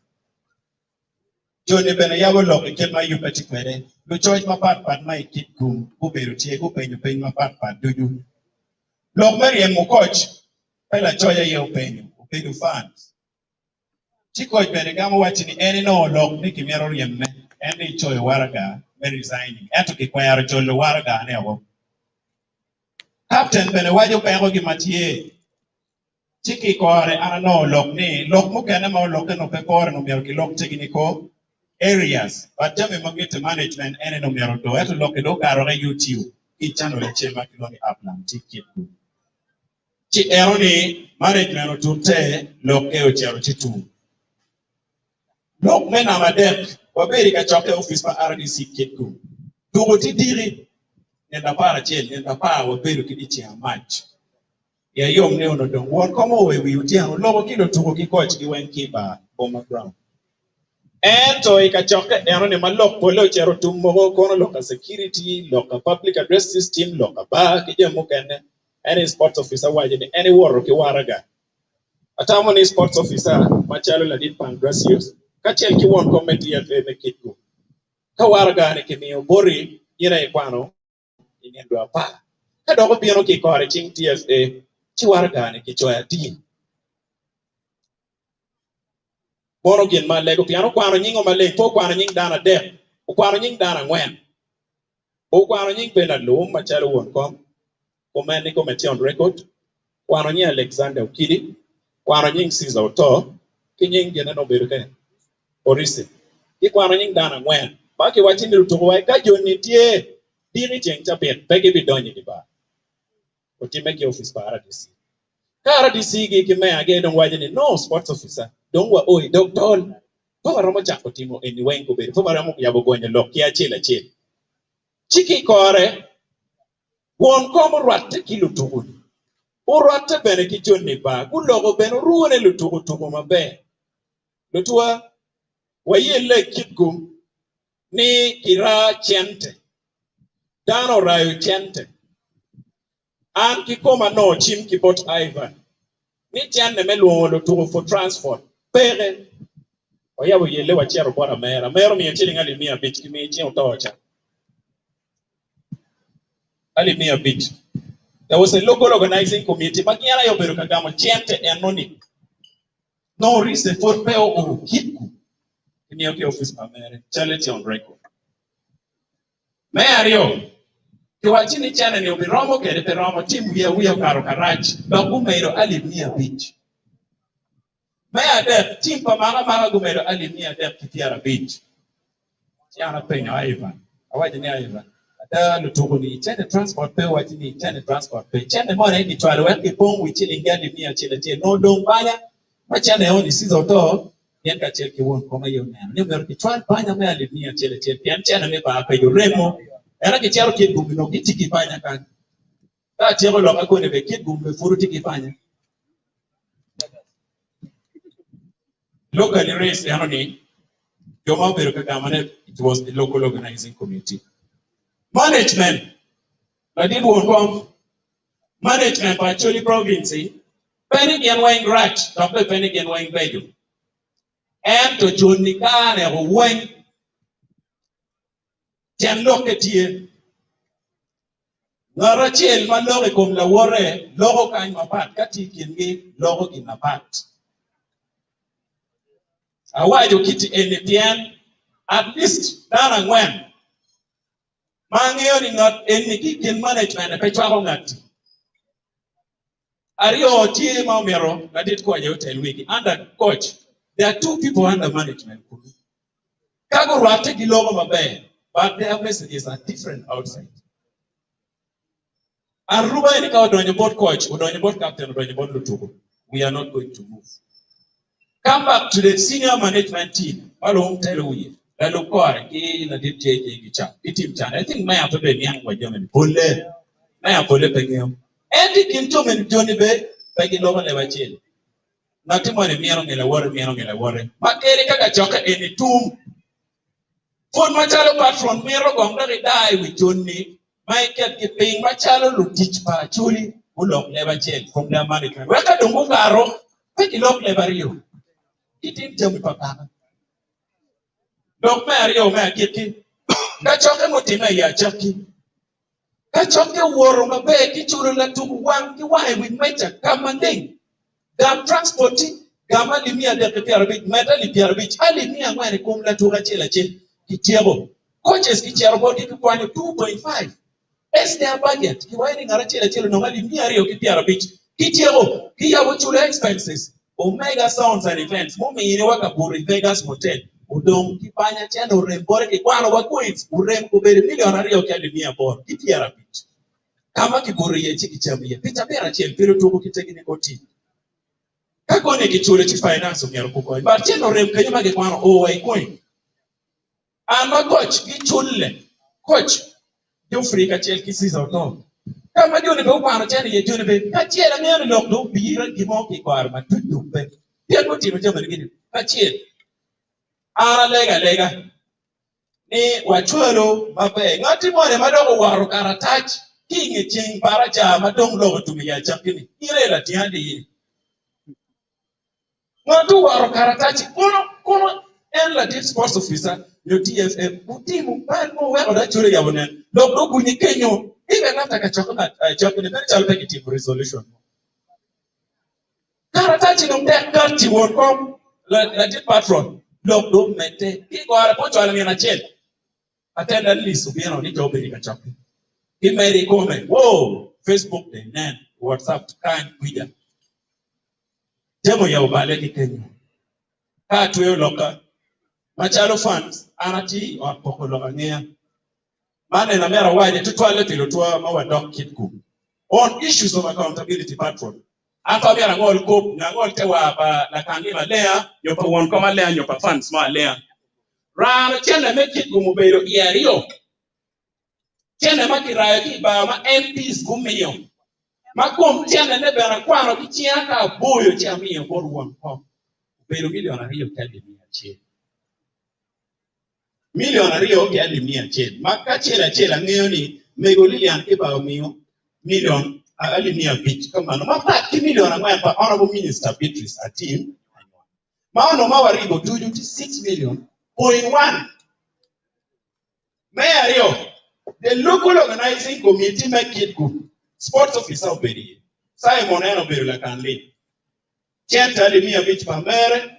Jone bene yago lock iket ma yugo chikwere. Lo choice ma pat ma ikit kum. Uberu tie penyo ma pat duju. Lock mariem mo coach. Pela choya ye upenyo. Upenyo fans. Chiko bene gamo wachini eni no lok ni kimiero riemne eni choyo waraga me resigning eto kikwayaro cholo waraga ne wo captain bene wajo pengo gi matie chiki kore ana no lok ni lok mokene ma lok no pe kore no miero ki lok technical areas but jame magete management eni no miero do eto lok do karo ga YouTube ki channel le chema ki no ni Atlantic kitu chi ero ni management no turte lok e o chero chitu. Lok men amadek, waberi kachoke office pa RDC kitku. Tugo ti diri, nenda para chel, nenda para waberi kidichi ya match. Ya yom ne ono dong, wan komo wewe uti ano, logo kilo tugo ki coach ki wen kiba Boma ground. Ento ikachoke, eno ni malok polo chero tumogo kono loka security, loka public address system, loka ba, kija mukene, any sports officer wajini, any waro ki waraga. Atamo ni sports officer, machalo la dit pangracios, kachel ki won committee ya feme kitu. Kawarga ne kimi bori ina ikwano inendo apa. Kadoko piano ki kore ching TSA chi warga ne ki choya team. Boro gin ma lego piano kwano nyingo ma le po kwano nying dana de. Kwano nying dana ngwen. O kwano nying bena lo machalo won kom. Komeni committee on record. Kwano nying Alexander Ukidi. Kwano nying Caesar Oto. Kinying gena no beruke. Orisi. Ikwano nying dana ngwen. Baki wachini lutukuwa ka joni tie diri jeng chapet pegi bidonyi diba. Utimeki office pa RDC. Ka RDC ki me age don wajini no sports officer. Don wa oi doctor. Papa ramo chako timo anyway ko beri. Papa ramo yabo gonye loki ya chela. Chiki kore won komo rwate ki lutukuni. Urwate bene ki joni ba. Kulogo bene ruone lutuku mabe. Lutua wa yele kitgum ni kira chente. Dano rayo chente. An kikoma no chim kipot Ivan. Ni tian ne meluongo lutugo for transport. Pere. Oyabo yele wachero bora mera. Mero miyo chili ngali miya bich kimi chien utocha. Ali miya bich. There was a local organizing committee. Magiana yobero kagamo chente enoni. No reason for peo o kiku. Kini yoki office pa mere. Charity on record. Mayor kiwachini chana ni ubiromo kere peromo timu ya karo karach. Bagumero ali miya bich. Maya dep, team pa mga gumero ali miya dep kitiara bich. Chiana Pena Ivan. I want to Ivan. The Lutuguni, Chen transport pay, what you need, Chen transport pay. Chen money, you try to work the phone with chilling, get the near chilling, no, don't buy it. But Chen only sees auto, Yanka Chelki won't come your name. Never be trying to find a man near chilling, and Chen me back pay your remo. And I get your kid who no get tiki fine. That's your long ago, a kid who before tiki fine. Locally raised, Yanoni, your mother, it was the local organizing committee. Management. I did one come. Management by Acholi province. Penny and Wayne Grat, Dr. Penny and Wayne Bedu. And to Junikan and Wayne. Ten look at you. Narachel, my logicum, la warre, logo kind of part, Kati can give logo in a part. A wide you kitty in the pian, at least, down and when. Mangioni not any kitchen management, a petrol. Ario T. Mamero, I did quite a 10 week. Under coach, there are 2 people under management. Kago will take the logo of a bear, but their messages are different outside. And Ruba and Nika on your board coach, or on your board captain, or on your board Lutugo. We are not going to move. Come back to the senior management team. I don't tell you. I look for a did team. I think my after the young way, German. Pull my apple peggy. And it came to me, Johnny Bay, peggy lover never chill. Nothing more than me on the water, me on the water. But Erika Joker in the tomb. For my child apart from Miro, I'm going to die with Johnny. My cat get paying my child to teach by Acholi, who love never change from their management. Where can you move arrow? Peggy love never you. He didn't tell me, Papa. Don't marry your man, Kitty. That's all I'm going to Jackie. That's all the war on my bed. Get you to one, why we met a common thing. Gam transporting, Gamma Limia de Pierabit, Metal Pierabit, Alimia, when I come to Rachela, Kitiabo. Coaches, Kitiabo, 2.5. As their budget, you writing a Rachela, normally near Pierabit, Kitiabo, Kiabochula expenses, Omega sounds and events, Mommy in Wakaburi, Vegas Motel, Udom, Kipanya Channel, Rembore, one of our coins, Urem, Uberi, Millionaire Academia board, Kitiarabit. Kamakiburi, Chikichabi, Peter Perachel, Pirutu, taking a coty. Kakone kichule chi finance umyaro kukoi. But cheno rem kanyuma ke kwano owa ikoi. Ama coach kichule. Coach. Jofri kachel kisiza oto. Kama jone be kwano chene ye jone be. Kachela ngene lokdo bira kimo ki kwaro matutu pe. Pia kuti mjama ngene. Kachel. Ara lega. Ni wachuelo mabe. Ngati mwone madogo waro karatach. Kinge ching para cha madong logo tumiya chapini. Irela tihandi hii. Watu waro karatachi kono en la sports officer yo TFM utimu pano we oda chule ya bonen do kunyi kenyo even after ka chocolate very child pack team resolution karatachi no tek karti won kom la patron do mete ki ko ara pocho ala ngena chel attendant list ubieno ni job ni ka chocolate ki meri comment whoa Facebook then WhatsApp kan kuja demo ya ubale ki kenyo Katwe loka. Machalo funds, anati or pokologanea. Man na mera wide to toilet pilotua mawa dog kitku. On issues of accountability patron. Afa mera ngol kop na ngol tewa ba la kangima lea, yopa won koma lea yopa funds ma lea. Rana chenda make it gumubelo iario. Chenda makirayo ki ba ma MPs gumiyo. Makom chenda nebe anakwano kichiaka boyo chamiyo for one pop. Pero milionario kali milionario kali mia chel maka chela ngeo ni megolilian iba mio million ali mia bit kama no maka ki million ngwa pa honorable minister Beatrice Atim maono mawarigo tuju 6 million point 1 mayor the local organizing committee make it good sports officer obedi Simon eno beru la kanli chenta ali mia bit pa mere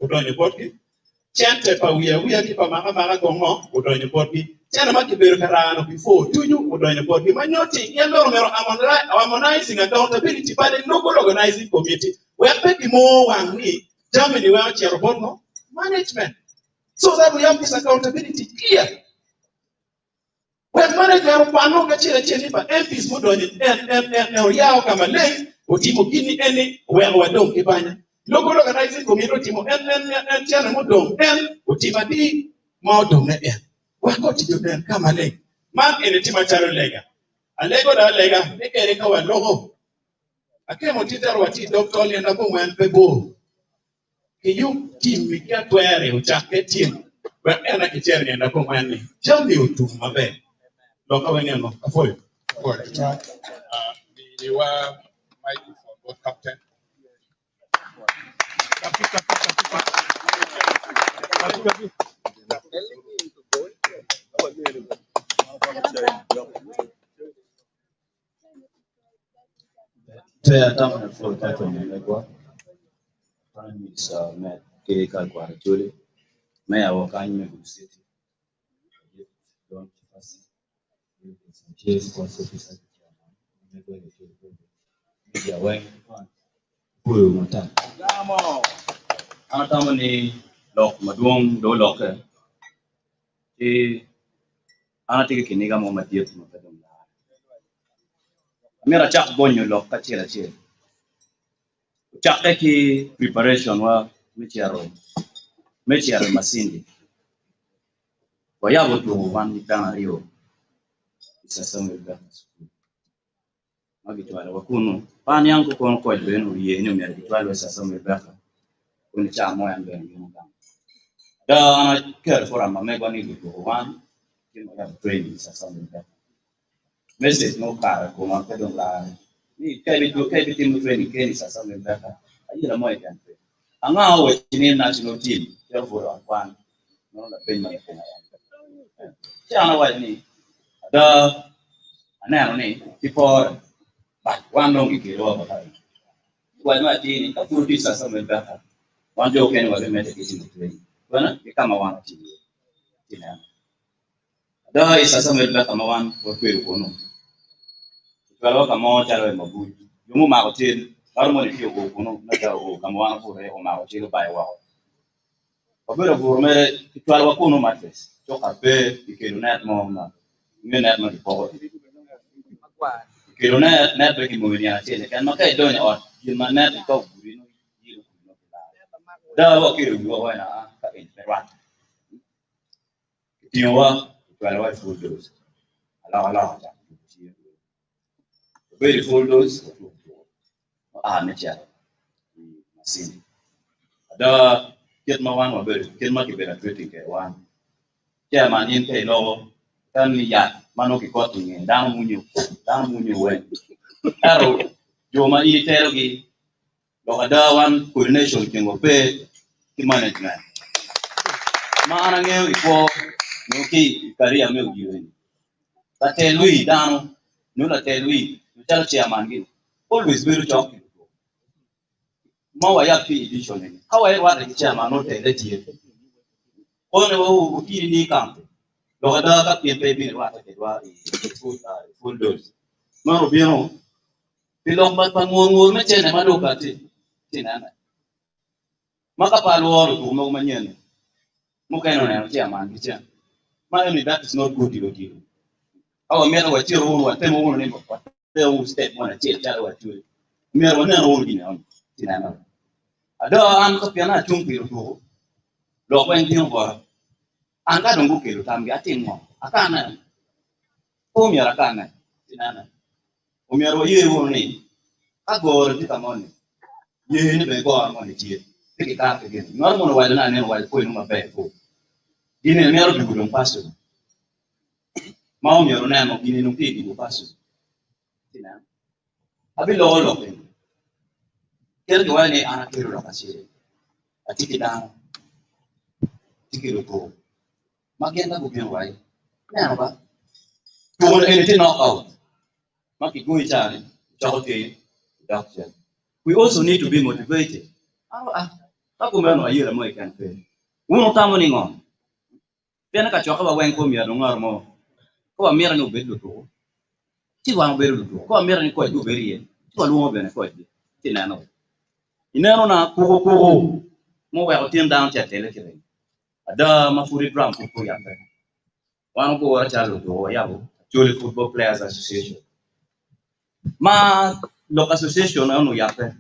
udonye botki chente pa wiya ki pa mama gongo udonye botki chena makibero karano before tuju udonye botki manyoti yendo mero harmonizing accountability by the local organizing committee we pay more one me Germany we are chair board no management so that we have this accountability clear. When management pano kachira chini pa MPs mudoni en yao kama leng otimo gini eni wen wadong kibanya. Local organizing community mo en chana mudong en otima di maudong na en. Wako tiyo den kama leng. Man eni tima charo lega. Alego da lega eke reka wa logo. Ake mo titaro wati doctor li enda po wen pebo. Kiyum team mikia tuere uchake team. But ena kicheri enda po wen ni. Jambi utu mabe. Loka wenye no afoyo. Alright. The microphone, both captain. For that one, Prime Minister met Keka Acholi. May I walk on you city? Don't pass. Yes, also this. Media way. Puru mata. Anatama ni lok maduong do lok. Anatike kiniga mo matiet mo kadong. Mera chak bonyo lok kachira chira. Chak eki preparation wa michiaro masindi. Wayabo tu wan mitana rio. Sasa mwega. Magitwala wakunu. Pani yangu kono kwa jwenu ye ni umya kitwala sasa mwega. Kuni cha moya mbele yunga. Da ana care for amamego ni luto wan. Kimo ya training sasa mwega. Message no kara kuma kadong la. Ni kai timu training keni sasa mwega. Ayira moya kan. Anga awe chini national team. Care for akwan. No la penya penya. Chana wa ni. Da ana ni tipo wano ngikiro bakari. Wano atini kafuti sasa mwega. Wanjo keni wale mete kiti training. Wana kama wana timu. Tina. Da sasa mwega kama wan kwa kono. Kalau kamu cara mabuj, jumu makotil, kalau mau dikio kono, nak jauh kamu wana pura ya makotil bayar wah. Kabel burme kalau kono matres, cokap be dikio net mau na, ini net mau dipokok. Dikio net bagi mobilnya aja, kan makai doanya or, cuma net kau buri no, dah wah kiro juga wah na, kain perawat. Tiawa kalau wah full dose, ala. Very full dose. Mecha. Masini. Ada kit mawan waber, kit makibera treating ke wan. Kia manin ke lo kan ya mano ki kot ni dang munyu wen. Aro yo ma I terogi lo ada wan coordination ki ngope ki management. Ma ana ngeo iko nuki kari ame ujiwen. Ta te lui dang nula te lui tell chairman gini. Always very talking. Mawa ya pi edition ni. Kawa ya wale chairman no te leti. One wo ukiri ni kamp. Lo kada ka PMP bi wa te wa full dose. Maro bieno. Pilong ba pangurur me chene madoka ti. Tinana. Maka paluor tu mo manyen. Mo kaino na chairman bi chairman. Ma ni that is not good deal. Awa mera wa tiro wa temo wono ni ba. Te un step mona cha wa tu. Mera wa na wono ni on. Tinana. Ada an ko piana chungpi ru lo ko en tin bor an ka dongu ke lu tam ga tin mo akana o mi ara kana tinana o mi aro ye wo ni agor ti kamoni ye ni be go mo ni ti ti ka ke ni nor mo wa na ne wa ko ni ma be ko dine mi aro du dum paso ma o mi aro na no dine no ti du paso tinana abi lo ke ker ko wa ni ana ke ro ka si atiki da tikiro ko magenda go bien wai na ba to anything knock out maki go chane chote doctor we also need to be motivated ako mano ayira mo ikan pe uno tamo ni ngon tena ka choka ba wen ko mi ado ngor mo ko amira no bedo to ti wa bedo to ko amira ni ko du berie ti wa luo bene ko ti na no inero na ko mo wa o tien down cha tele kire Ada mafuri drum ko yape. Wan ko wara chalo do yabo. Acholi Football Players Association. Ma local association no yape.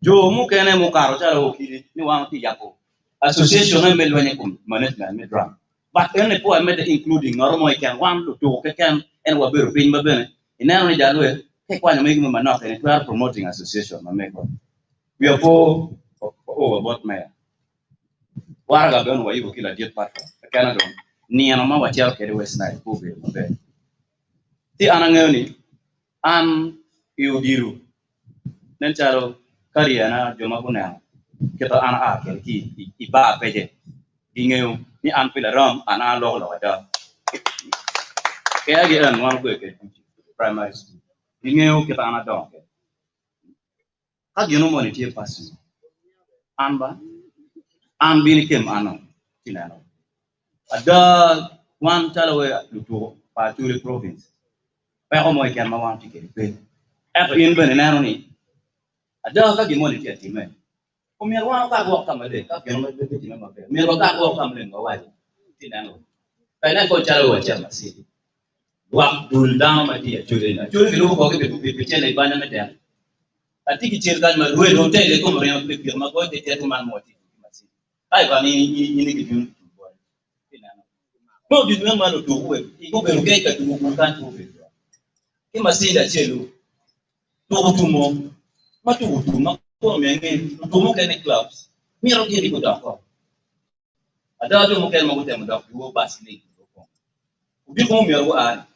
Jo mu kene mu karo chalo kiri ni wan ti yapo. Association no melwenye kum management me drum. But ene po I made including normo can one to can and wa beru pin mabene. Inano ni jalwe ke kwa na megi manok and we are promoting association mameko. We are for about mayor. Waraga ben wa ibo kila diet part. Kana don ni ana ma wa chal kere west night ko be mabe. Ti anangeni an iudiru nen chalo kariana joma kuna kita ana a ki iba peje ingeu ni an pila ram ana lo da ke agi an wan ko ke primary school ingeu kita ana do ka gino mo ni tie pasu an ba an bini kem ano tinano ada wan chalo we luto pa tuli province pa ko mo ikan ma wan tike pe e in ben nano ni ada ka gimo ni tie time Umir wan ka go kamale ka gino me be time ma pe mir ka go kamale ngo wa tinano pa na ko chalo wa chama si wa dul dang ma dia chule na chule lu ko ke pe chele bana me dia ati ki chir kan ma ruwe do tele ko mo re pe ma ko te te man mo ti ma si ai ba ni ki dun mo di men ma no to we ko be ke ka tu mo kan tu be ki ma si da chelu to tu mo ma tu ma ko me ngi tu mo ke ni clubs mi ro ki ko da ko ada do mo ke mo ko te mo da ko ba si ni ko bi ko mi ro a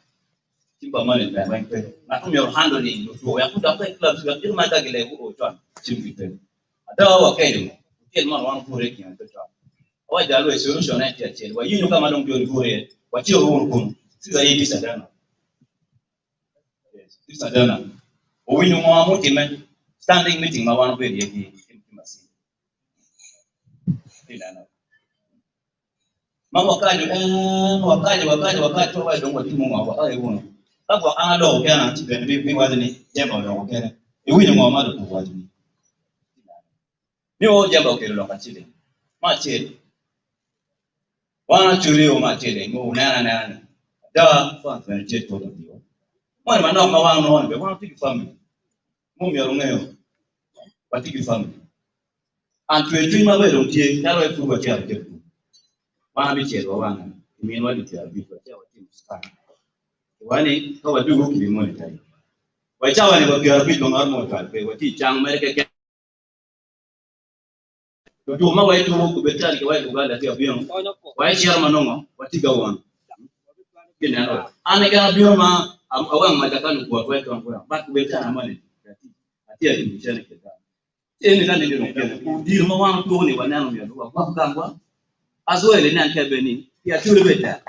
Simba mane ba ba pe na ko mi ro hando ni to ya ku da ko clubs ga ti ma ta gele ko o ton simbi pe ada wa ke ni ti ma wan ko re ki an to wa jalo e solution na tia tia wa yinu kama ndo ndio ngure wa chio huru kun sisa hii bisa dana bisa dana o winu mo amuti men standing meeting ma wan pe yeki masi ina ma wakaji wa ndo ngoti mo wa ai wono kwa ana do ke na ti ben bi wa ni jemba do ke e winu mo ma do wa ni o jemba ke lo ka chile ma chile wana chule o ma chile ngo na da fa fa jet to do mo ma no ma wa no be wa ti family mo mi ro ngeo wa ti family and to a ma be do tie ta ro fu wa ti a je wa bi che ro wa na mi no di ti a bi ko ti wa ti sta wa ni ko wa du ko ki mo ni tai wa cha wa ni ba ki a bi do ngar mo ta pe wa ti chang me ke do ma wa tu ko be ta ki wa ko ga da ti a bi no wa chi ar ma no wa ti ga wa kinano ane kana bio ma awang matakan kwa kwetu kwa but betana mane atia dibuchane keta ene kana ndio ndio ndio ma wan to ni wanano myo kwa kangwa azwele nan kebeni ya tule beta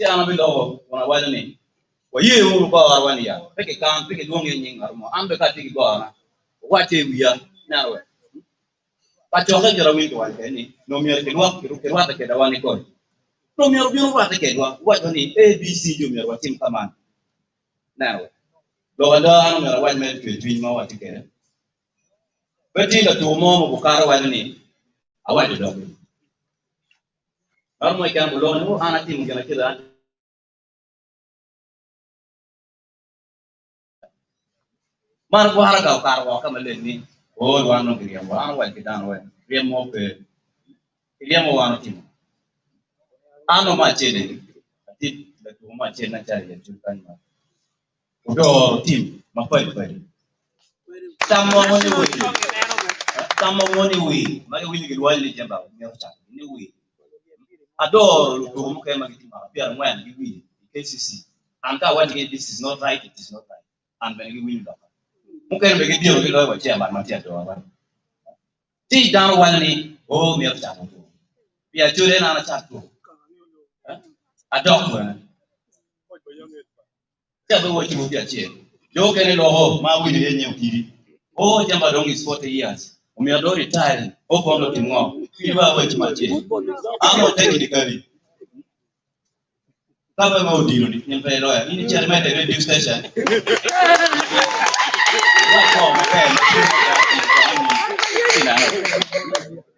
ana bilo wana wale ni waye huru kwa warwani ya peke kan peke duonge nyinga rumo ambe kati gora wache wiya nawe pachoka jara winto wale ni no mier kedwa ta kedawani ko no mier bio wa ta kedwa wacho ni abc jo mier watim kaman nawe lo anda anu mier wa men twin ma wa tikere beti la to mo bukara wa ni awaje do armo kan bulo no ana tim gana kida mar ko haraga kar wa kamale ni o wa no kriya wa anu wa kidan wa remo pe remo wa no tim ano ma chede ati la to ma chede na chari ya tukan ma do tim ma pa pa tamo woni wi ma wi ni wali jamba mi ta ni wi ador to mo kai ma kitima pia ngwan ni wi KCC anta wa ni this is not right, it is not right and when we win mo kai be dio ke lo wa chamba ma tia do wa ti dan wa ni o mi ta to pia chule na na cha to adok wa ta be wo ti mo pia che do ke ni lo ho ma wi ni yenye ukiri oh jamba dong is 40 years umi ador retire o bondo tingo iba wa ti ma che amo technically kama mau dilo ni nyampe loya ini chairman the radio station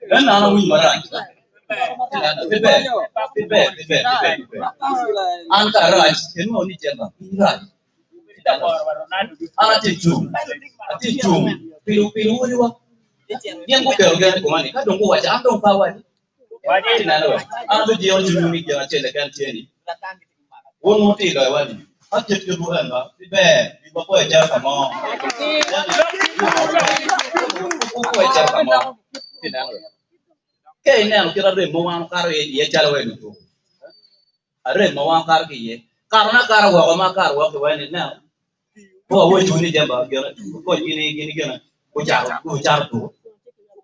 Dan ana win mara. Bebe. An ka raj ken mo ni jema. Raj. Ana ti chum. Pilu woni wa. Yang ko kero gan ko mani ka dong ko wacha andong pa wa. Ana to jiyo chunu ni jema chele kan tieni. Won mo ti ga wa ni. A jet ke bu an ba. Bebe, bi ba ko ja ka mo. Ko ja ka mo. Kaya na kira rin mo ang karo ye jalawe nito. Rin mo ang karo ye. Karo na karo wa ma karo wa ko ni na. Ko wo juni jamba kira ko gini gina. Ko jar to.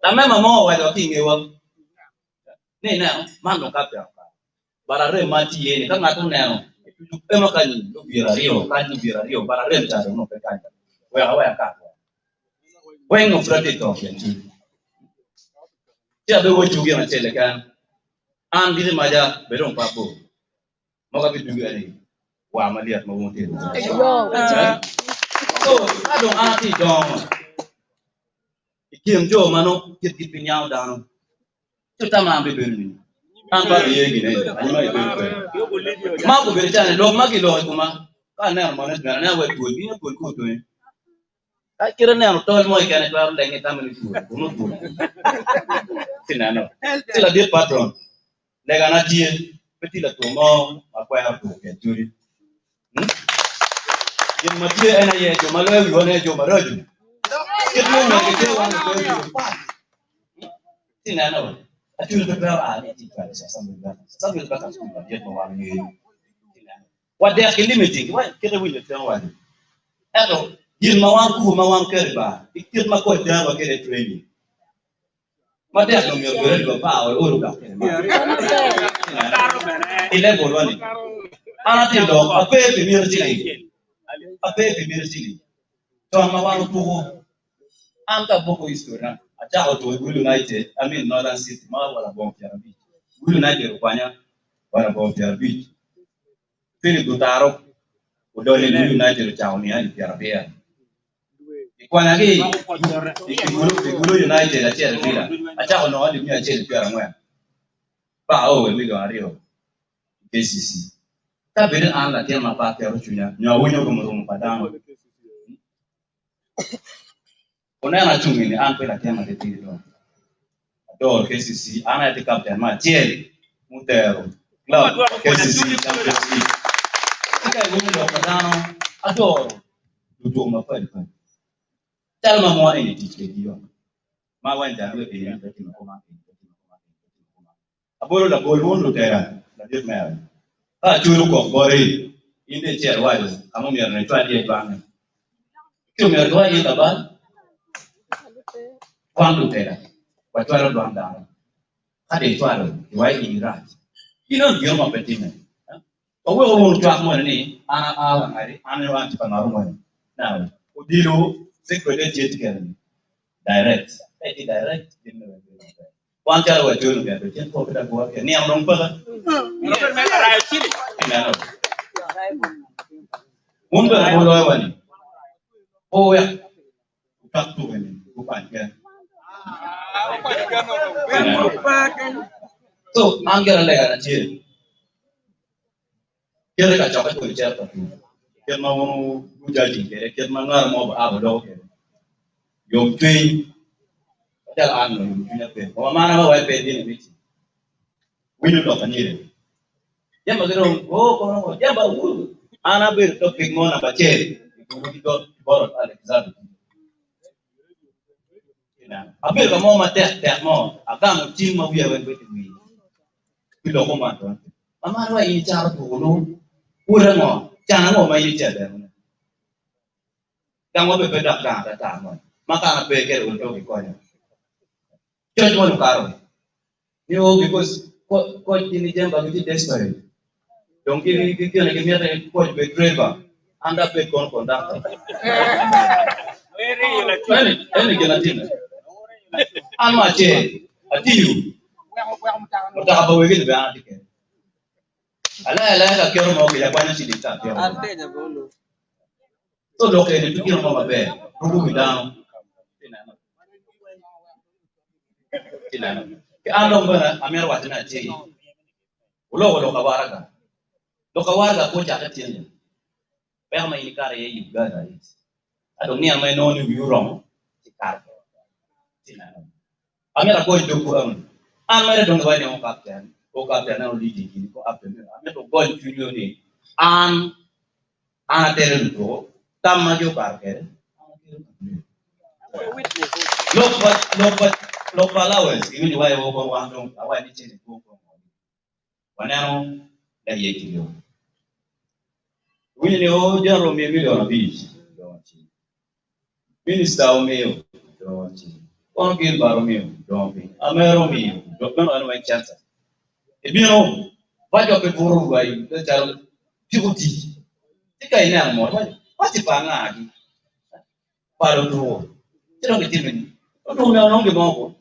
Tama mamo wa do tinge wa. Ni na man no kapya. Bara rin ma ti ye ni ka ngatu na. E ma kan lu bira rio bara rin ta no pe kan. Wa ka. Wa no frate to ke. Dia do wo jugi na chele kan. An gidi maja bedong papo. Maka bidugi ani. Wa maliat mo montir. So, adong ati dong. Ikim jo mano kit pinyao dano. Tuta mambe benu. An ba ye gine. Ani ma ibe. Ma ko berita lo ma ki lo kuma. Ka na mo na wa tu ni ko to. Ai kira na to mo ikane to ar lengi tamani tu. Kuno tu. Tinano. Tila dia patron. Lega na tie. Petit la to mo akwa ha to ke juri. Yang mati ana ye jo malo wi wona jo maroju. Kita mo ke ke wan ko jo pa. Tinano. Atu be ba ani ti ka sa sambil ba ka su ba ye no wan ni. What they are limiting. What kita wi le tan wan. Ado yin ma wan ke ba. Ikit ma ko ja wa ke training. Ma de no mi go ba o ru ka. Ile bolwani. Ana ti do ape bi mir sili. To ma wan tugo. Anta boko historia. Acha to United. I mean Northern City ma wala bon Beach. United kwanya wala bon Beach. Philip Dutaro udole United chauni ani Beach. Ikwana ki Igulu United acha bila. Acha no ali mi acha Beach ngwa. Pa o we mi do ario. KCC. Ta bere an la tema pa ke ruchunya. Nya wonyo ko mo padano. Ona na chungini an pe la tema de tiro. Do KCC ana de captain ma tiel mutero. Club KCC Champions League. Ika wonyo do padano adoro. Dudu ma pa pa. Talma mo ani ti ke dio. Ma wanja we pe ni ti ko ma. Aboro la bol mondo tera. La dit mer. Ah churu ko bori. Inde tiel wale. Amo mi na twa die bang. Kyo mi do ye baba. Quando tera. Wa twa do anda. Ade twa do. Wa ni rat. Ino dio ma petime. Owe o twa mo ni ana ala ngari. Ana wa ti pa na mo. Now, udilo secret jet kan. Direct. Eti direct din. Wan kala wa julu kan. Jen ko kada ko ni am rong pa. Mumba ko lo wa ni. Oh ya. Tak tu ni. Bukan kan. So, angger le kan jet. Kira ka chaka ko jet pa. Kira mau bujaji kira mangar mau ba do. Yom twin. Ada anu punya pe. Mana wa pe din ni. Winu do kanire. Jamba gero kono jamba ana bir topik mo na bache. Itu borot Alexander. Abir ka mo mate mo agam tim mo biya wen beti wi. Bilo ko ma to. Mama wa yi char to no. Ura mo, chana mo mai che de. Dang mo be dak ta mo. Maka na pe ke un to ko ya. Choj mo karo. You because ko ini jamba biti desperate. Donc ini kena kemia ko be driver. Anda pe kon conductor. Ini kena tina. Alma che atiu. Mutaka ba wegi be anatike. Ala ka kero mo ya kwanya si dikta. Antenya bolo. To lo ke ni tukiro mo mabe. Rubu bidano. Tinana. Andong bana amer watina ti. Ulo kawarga. Lo kawarga ko chaka tin. Pero may inikare ye Uganda. Adong niya may no ni wrong. Tikar. Tinana. Amer ko ndoku am. Amer dong ba ni on captain. O captain na leading ko captain. Amer to go junior ni. An tere to tamma jo parker. Look allowance, even why over one room, I want to change the book. One hour, that you. We know General Million Beach, Minister O'Meal, don't you? One Gil Baromeo, don't be. Ameromeo, don't know my chance. If you know, what you're before by the child, beauty. Think I know more. What if I'm not? Pardon, you don't get him. Don't know long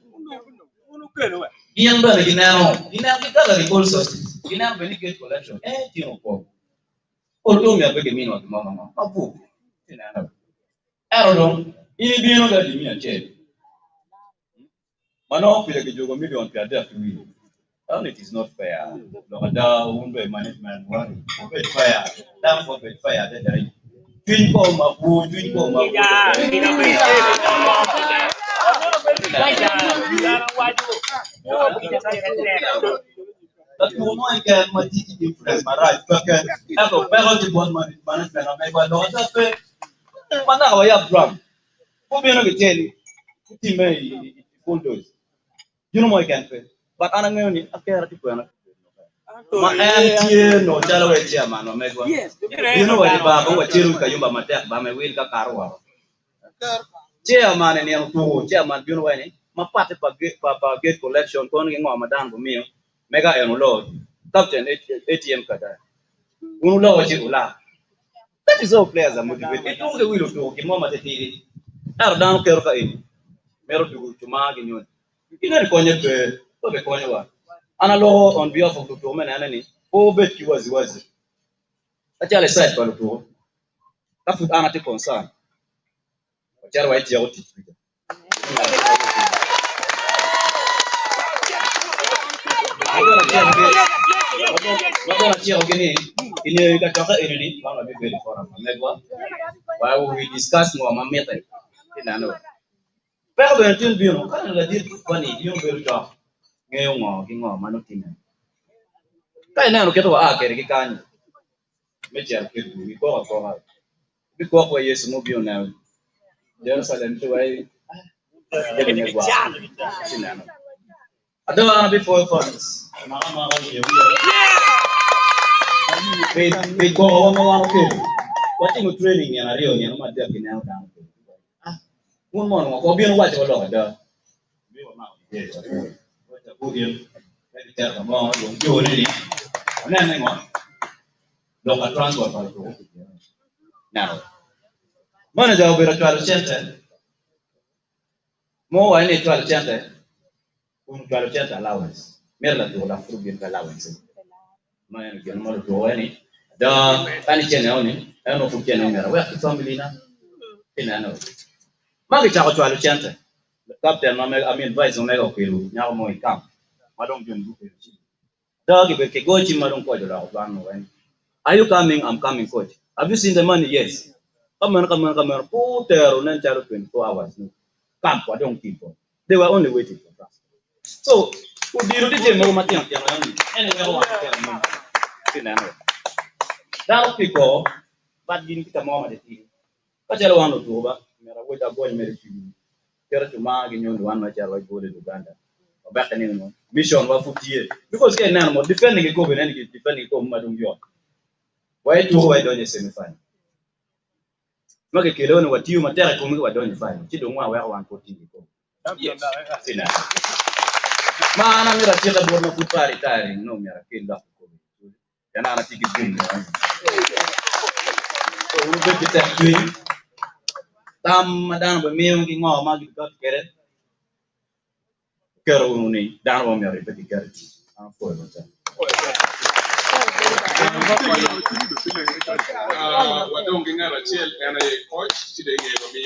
Young brother, the gold sources. Benefit collection. You know, although me a big mean of the mama, a book. I don't know. If you know that you mean a chair. Mano, feel like you go million per day to me. And it is not fair. Lord, won't be management one. Fair. Down for fire. Twin call my food, twin call my But you know, I can my teaching influence my right. Because I have a very good management. I make my daughter pay. Mana how I have drum. Who be no get tell you? Team me full dose. You know my can pay. But I know ni after that people. Ma MTN no jalo we chairman no make one. You know what the baba wa chiru kayumba matek ba me will ka karwa. Chairman ni am tu chairman you know why ni ma parte pa gate collection kon ngi ngoma dan bu mi mega eno lo captain ATM kada. Unu lo wa chiru la. That is how players are motivated. It all the will to ki mama tetiri. Ar dan kero ka ini. Mero tu chuma gi nyon. Ina ko nye be ko nye wa. Ana lo on behalf of the woman anani. O bet ki wazi. Achale side kwa luto. Tafu ana te concern. Wachara wa iti ya oti. Mabona chia ogeni ini katoka ini mama bibi forum megwa. While we discuss more mameta. Inano. Pero bentin biyo kan la dir kwani yung belo ta. Ngayon kingo manutin. Kaya na keto kere kikanyi. Mechi alkedu ko ha. Biko kwa Yesu mo biyo na Jerusalem to ai. Sinano. Adala before funds. Mama Be go on okay. Watching training and a real young man taking out down. One more, or being watch a lot. Yes, what a good deal. Let me tell them all, you already. And then hang on. Local transport. Now, manager will be a 12 center. More I need 12 center. 12 center allowance. Merla to la fruit allowance. Man, you know, to any. The any channel, I don't know who can where the family now. In I know. Magi chako 12 center. The captain, I mean, advice on Mega Pilu, now more come. Madam Jun. Dog, if you go to Madam Coach, are you coming? I'm coming, coach. Have you seen the money? Yes. Come on. Put there on 24 hours. Come, I don't keep on. They were only waiting for us. So, would you really take more material? Anyway, that people, but didn't get a moment. But I want to do over. What I'm going to to mag in one much I go to Uganda. Back in mission was 50 years. Because now defending a COVID and defending Madam York. Why don't you semi final? Make a what you matter to me, what don't you find? You don't want where 114 people. Man, I'm not a born of food retiring. No, me a kid of COVID. And I'm a ticket thing. So we get the tech Madame Milking or Maggie got get it. Keruni, down on me, repeat it. I'm for it. What don't get a chill and a coach today gave me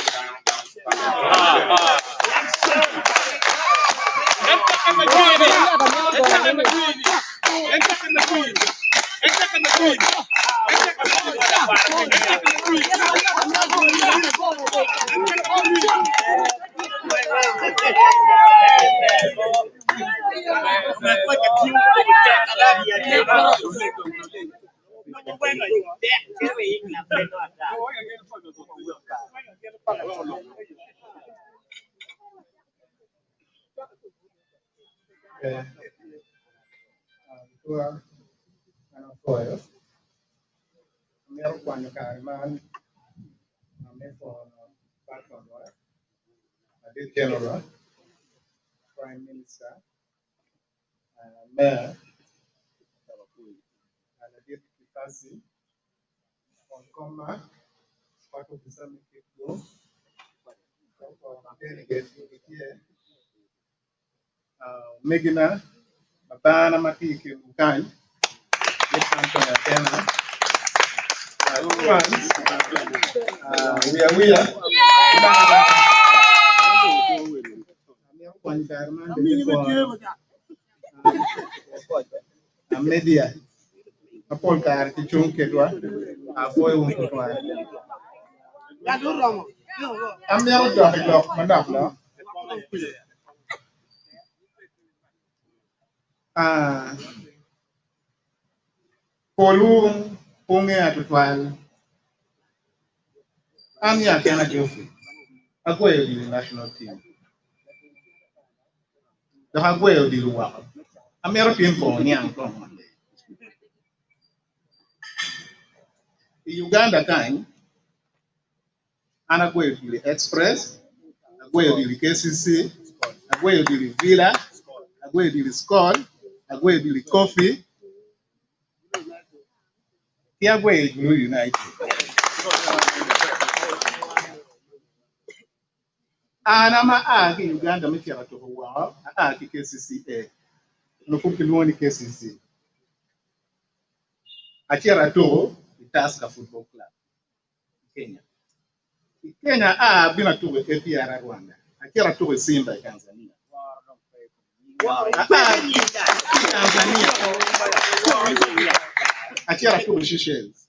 General, Prime Minister, Mayor, and the Deputy Kasi, on command, part of the summit group, delegate here, Megina, Babana Matiki, Ukai, we are. Media, a polka, the chunkedwa, a boy won't go. I'm never dropping off, madam. Polu, Punge at the trial. I'm here, Canada Joffrey. I go to the national team. The Haguel deal well. I'm European for Nyang. The Uganda kind, and I go to the Express, I go to the KCC, I go to the Villa, I go to the Skull, I go to the Coffee. Here go to the United. And I'm Uganda, make it to wow, I KCC. No put the one KCC. I cheer at all, the Tasker Football Club, Kenya. Kenya, been a tour with APR Rwanda. I cheer at all, Simba, Tanzania. I cheer at all, Seychelles.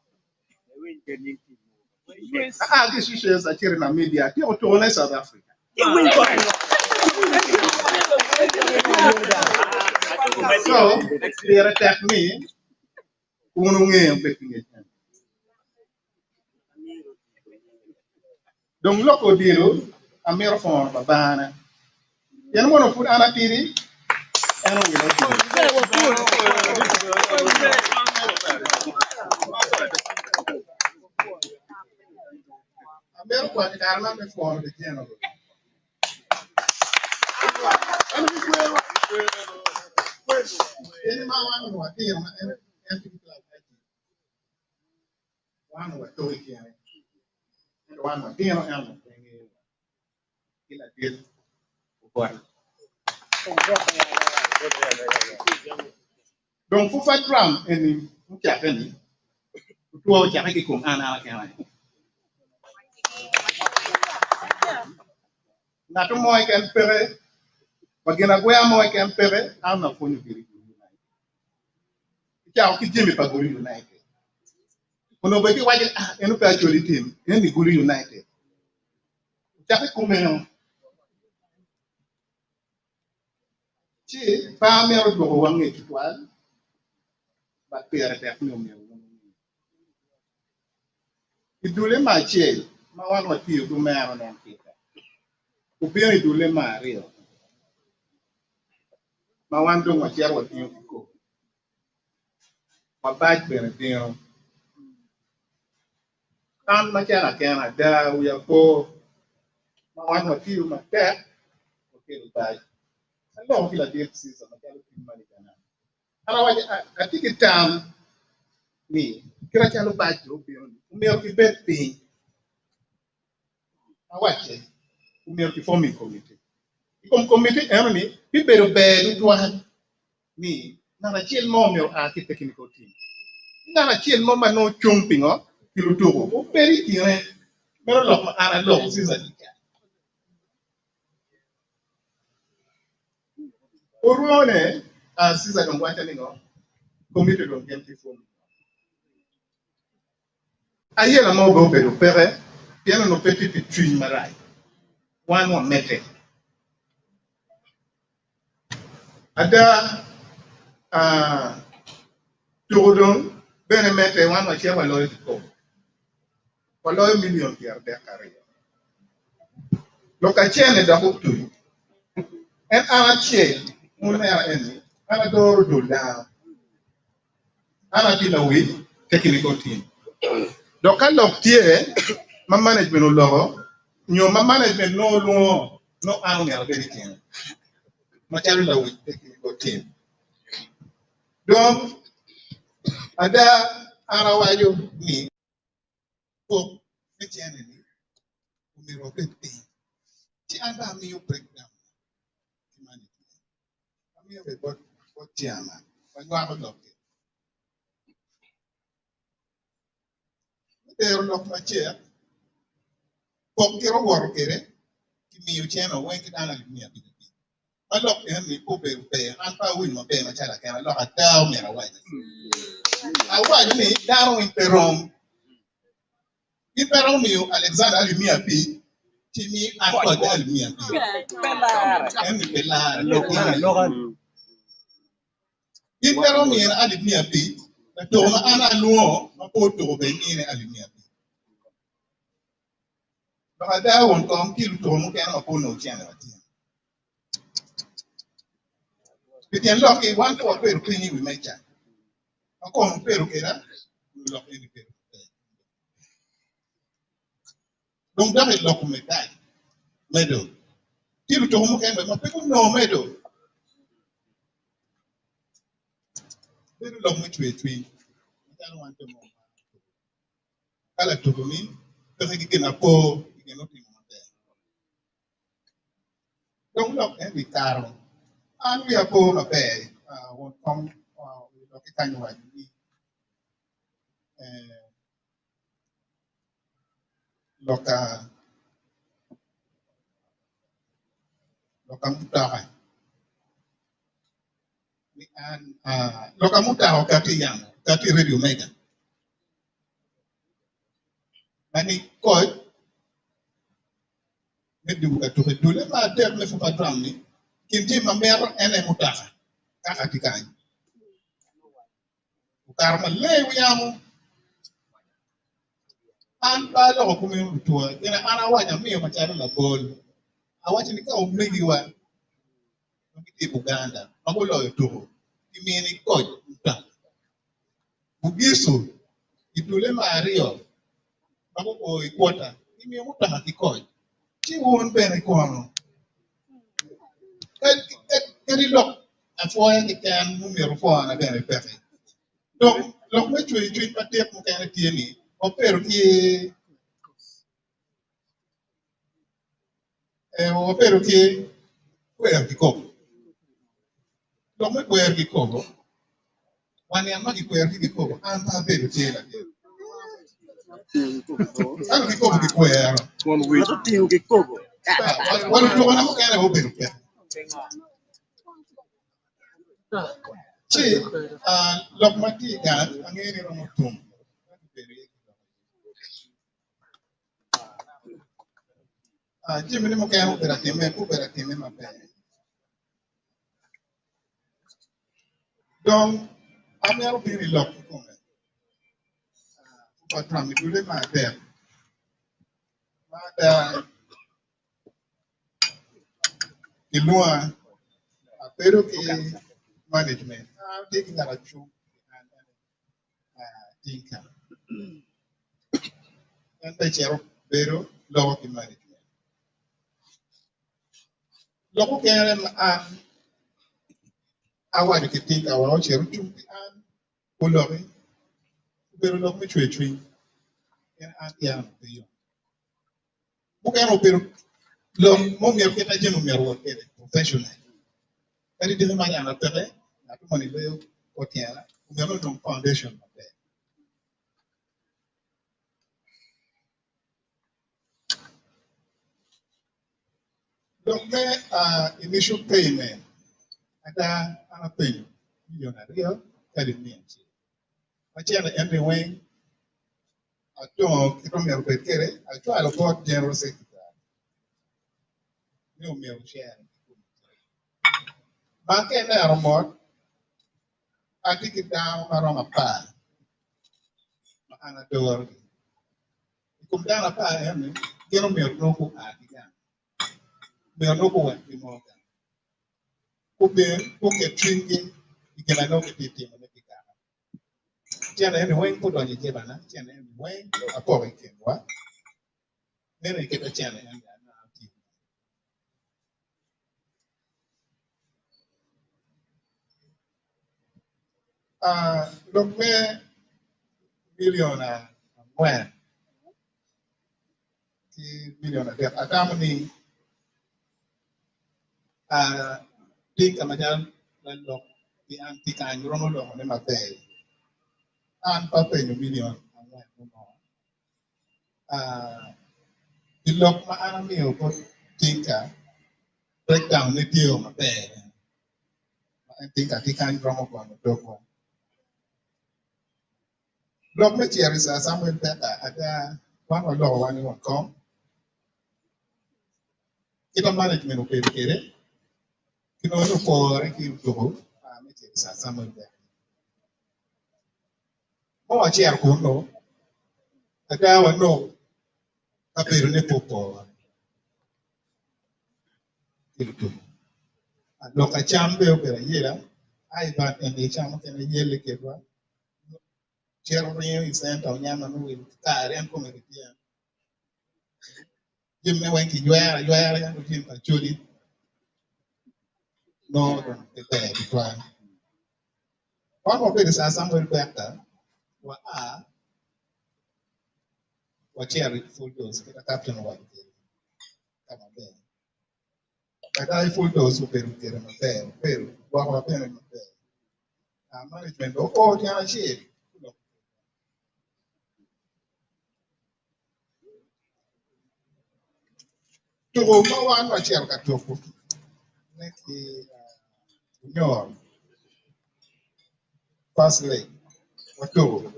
The Seychelles are cheering in media. They are to South Africa. So, they attack me. Donc loko diro amero fon babana yan wono fu ana tiri ana amero kwa karma me fon de jeno any ma wanu wa tiri ma en wanu wa to kiane wanu tiro en ila dir kwa donc fu fa tram en mutiafeni tuwa cha haki kum ana kana na to moy ken pere bagina goya moy ken pere ana fonu biri cha ki jimi pa gori united kono be ki waje enu pa Acholi team en gori united cha haki kum no chi pa mero do wange tutwal ba pere te no me idule ma chiel ma wan watiyo go mero ne kita ubiro idule ma rio ma wan do ma chiel watiyo ko ma baj bere dino an ma chana kena da uya po ma wan watiyo ma te okay baj allo kila dir season ma chalo tin mali kana ana waje atiki tam ni kira chalo baj do biro umeo ki bet pin awache umeo ki forming committee ikom committee enoni bibero be duan ni na chiel mo meo a ki technical team na chiel mo ma no chung pingo kilutugo o peri tire mero lok ma ana lok season Urone sisa don't want anything committed on empty phone. I hear a mobile better pere, piano no petit tree marai. One method. Ada Tugodon, bene mete one wa chewa loy ko. Wa loy million pier de carry. Loka chene da hoptu. En ana che, mun me eni. Ana doro do down. Ana ti na we technical team. Doka lok tie ma management lo nyo ma management no lo no anu ya very team. Ma chalu la we technical team. Donc ada ara wajo ni ko fetiane ni umiro pepe. Ti anda mi yo breakdown. Ami be bot tiama. Wa ngwa ko lok. Pero lok ma che ko kiro wor kere ki mi yo cheno wen ki dana mi ya. Ma lok en mi ko be an pa win mo be ma chala kana lok ata mi ra wa. Awa ni daro in perom. In perom mi Alexander ali mi api ti mi an ko da mi api. En mi bela lok. In perom mi ali mi api. Na to ma ana luo ma po to be ni ali mi api. Baka da won kom kilu to mo kana ko no chana wati. Bitien lok e wan to pe ru ni wi mecha. Ako mo pe ru kera lok ni pe. Dong da me lok me dai. Medo. Kilu to mo kana ma pe ko no medo. Peru lok me twe. I don't want to mo. Kala to mi to ki kena po ki no ti mo te. Dong lok e wi taro. An wi apo ma pe. Won kom lok ki kanyo wa ni. Loka mutaha ni an loka mutaha kati yang kati radio mega mani kod medu ka to dole ma der me fu patram ni kinti ma mer ene mutaha ka kati kan ukar ma le wiamu an ba lo ko mi to ina ana wanya mi ma charo la bol awachi ni ka o megi wa ngiti Buganda mabulo to kimini kod mutaha bugiso idule mario bako ko ikwota imi mutaha kikoj ti won bene kono kadi lok afoya ni kan mu mero fo na bene pepe donc lok me chui patek mo kan tieni o pero ki kwer ki ko lok me kwer ki ko wan yan ma ki kwer ki ko an ta pero ti la an ki ko ki kwer one week to tingo ki ko wala to na mo kan o pero pepe Chi, lok mati gan, angin yung mutum. Chi, mini mo kaya operatime mape. Donc, ami ako pini lok ko me. Patram, itule mape. Mada, ilua, pero ki management. Tiki ngara chu, tinka. Ente chero, pero, loko ki management. Loko kaya awa ki tinka, awa chero chu, ulori, pero loko mi chwe. En antiano, pero. Mukano pero lo mo mi aketa jeno mi arwo kede professional kadi de ma yana tere na to mani le o tiara mi ro no foundation mabe donc me initial payment ada ana penyo million ariyo kadi mia achiel. Machielo en ni weng atong kitom yaro bet kere achwalo kot general secretary ni omiyo share bangke ne aromot atiki daw marom apar ma ana dor kum daw apar en ni gino miyo noko akiga miyo noko wan kimoga kuben kuke twingi ikela no kitimo ne kikana tiana en wen ko donje jebana tiana en wen apoge kenwa nene keta tiana en lokme million ang'wen ki million adek atamni ting kamajan lok di an tikan romo lo ne maber an pa penyo million ang'wen mo ilok ma an miyo ko tinka breakdown ne tiyo maber ma en tinka tikan romo ko no doko lok me chieri sa Samuel Peta ada wan lo wan won kom ito management o kere kino no por ki doko me chieri sa Samuel Peta mo chier ko no ada wan no kapero ne popo kilto loka chambe opera yera ai ba ene chamo kene yele kedwa chero rio isenta onyama no wil tare an come pia jimne wen ki ywera ya jim Acholi no te bitwa one of the sa Samuel Bector wa cheri full dose kita captain wa kama be kada full dose opera kere maber pero wa pena maber management o tiana chiri tugo ma wan wa cher ka tofu ne ki nyor firstly wa tugo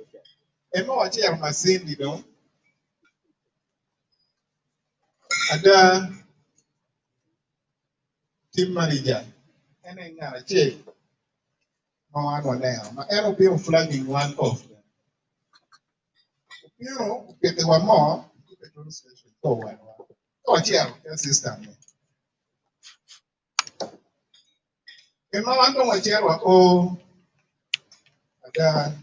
e ma wa cher masindi do ada team manager ene ngara che ma wan wa ne ma ero bi flagging one off you know kete wa mo petrol station to wa cher system e ma wan to wa cher wa o ada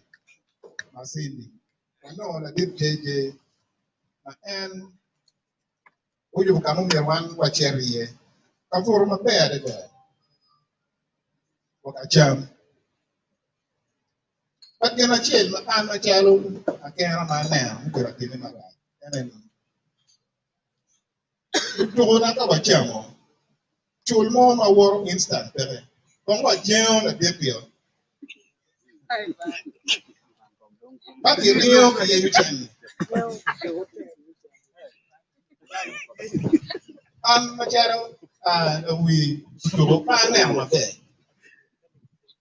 masindi no la dip JJ ma en uju kanu mi wan wa cher ye ka furu ma be de wa ka cham but gena chiel ma an ma chalo akera ma ne ko tini ma ba enen to na ka wa chamo chul mo ma woro instant pere kon wa jeo na de pio ba ti rio ka ye chen an ma chalo we to pa ne ma be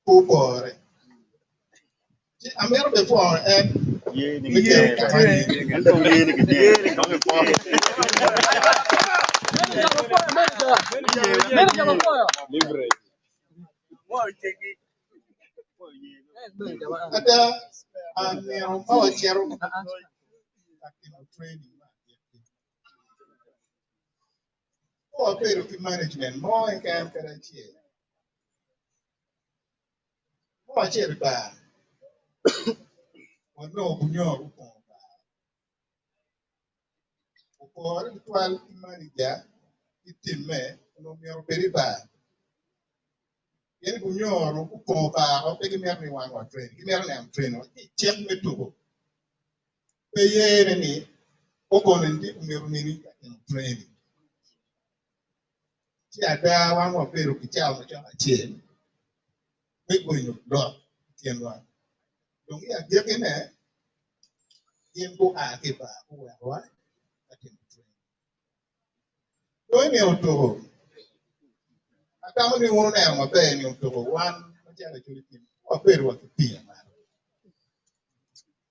ku bore amero before and ye ni ye ni ko po ada amero ma chero training o pero ki management mo en kan kada che mo chero ba o no bunyo ko por twal manager itime no miero periba yen bunyoro ko ba o pe ki mer ni wan wa train ki mer ni am train o chen metugo pe yere ni o ko ndi miero ni train ti ada wan wa pero ki cha o cha chen pe ko ni do tien wa donc ya de ke ne yen ko a ke ba ko wa atin train do ni o to Atamo ni uno ne ma be ni to wan ma jara chuli tim. O per wa ti ma.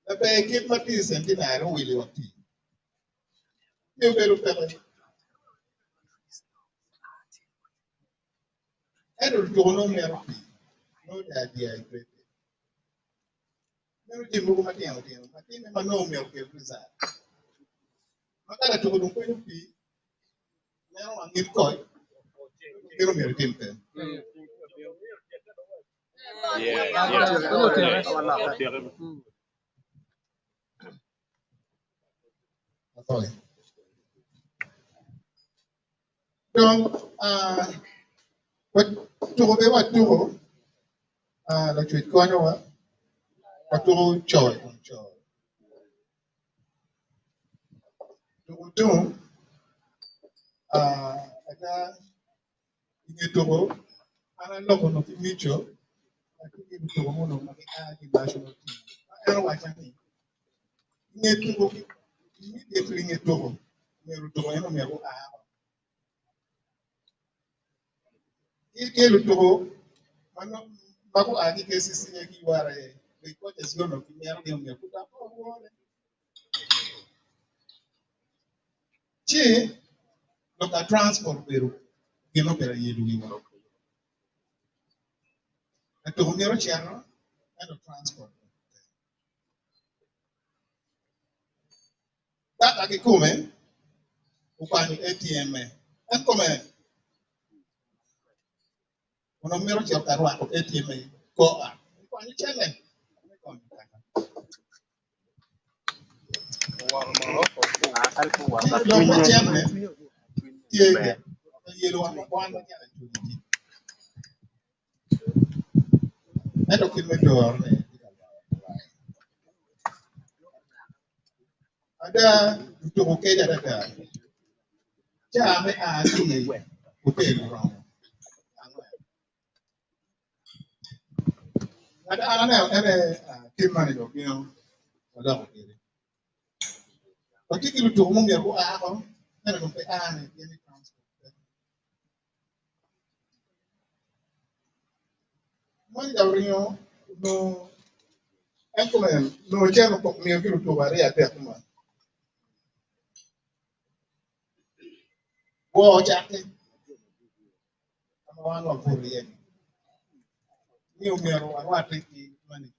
La be kit ma ti senti na ro wili wa ti. Io be lo per. Ero to no me ro. No da dehydrated. Mero ti mo ma ti ma ti me ma no me o ke prisa. Ma kala to no ko pi. Mero wa ngir ko. Mero me tim pe. Okay. Donc, what to la tweet ko ano what to choy. To ada ingetogo ana logo no micho akiki to mo no ma ki national team. Ano wa chani. Ingetogo immediately ingetogo. Meru to ano meru Ike lutogo mano baku agi kesi sinye ki ware the court is going to be me kuta chi loka transport peru gino pera yedu wiwa to ngero chiano and transport that agi come upani ATM and come uno ngero chiano karwa ATM ko upani chele ada untuk okay ada jame asi hotel wrong ada ana team manager ada hotel wakati kilu tu mung ya ko ako ana ko pe ana ni transport mani da rinyo no enkomen no chano ko mi kilu tu bare ya te kuma wo chake ama wan wa furiye ni umero wa tiki mani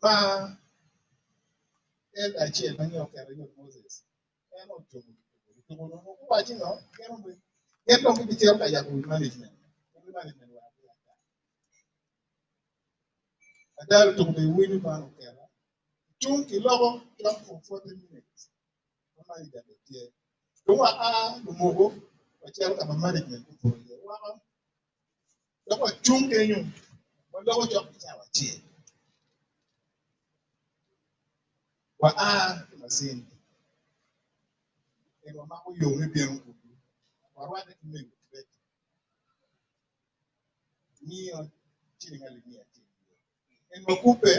ba el achie mani o kare yo Moses eno to no ko wa chi no eno be eno ko bi che ka ya ku management wa adal to be wini ba no kare chung ki logo jump for 40 minutes mani da tie to wa lumogo wa che ka management ko wa ko chung ke nyu wa logo jump cha wa tie wa masin eno ma ko yo me bien ko wa wa de me ni o chini ngali ni ati eno kupe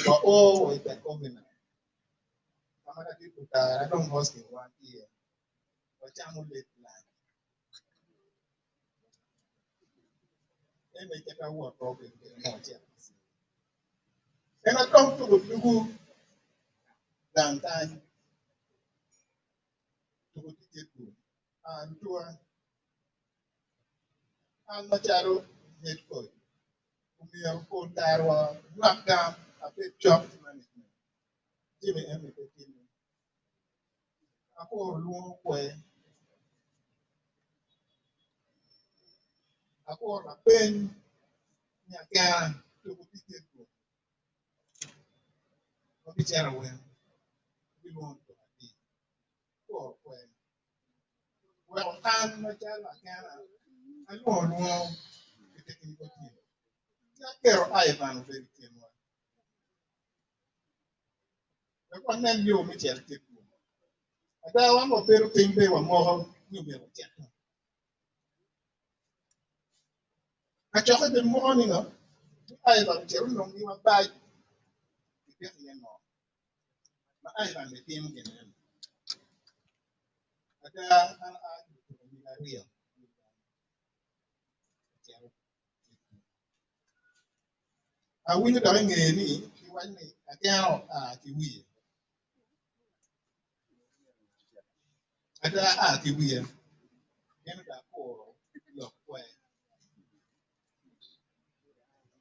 wa o ita covenant kama na kitu ta don't host in 1 year wa chamu le plan eno ita ka wa problem ke mo tia eno come to dugu dantan to tije ku antua an macharo net ko umia ko tarwa lockdown a bit job management jime eno ke tini ako luo kwe ako la pen nyaka to tije ku ko bichara wen biluon to ati ko kwe well an machalo kana aluo kete ko tini ya kero ai ban very tini ko nen yo mi chel ke ku ada wa mo pero pimbe wa mo ni be ro tia a cho ka de mo ni no ai ban chero no ni wa ba ki pe ni no ma ai ban de pim ke ne ada an a Rio. I win the ring any, you want me, I can't, we. I got we. And that poor, look, way.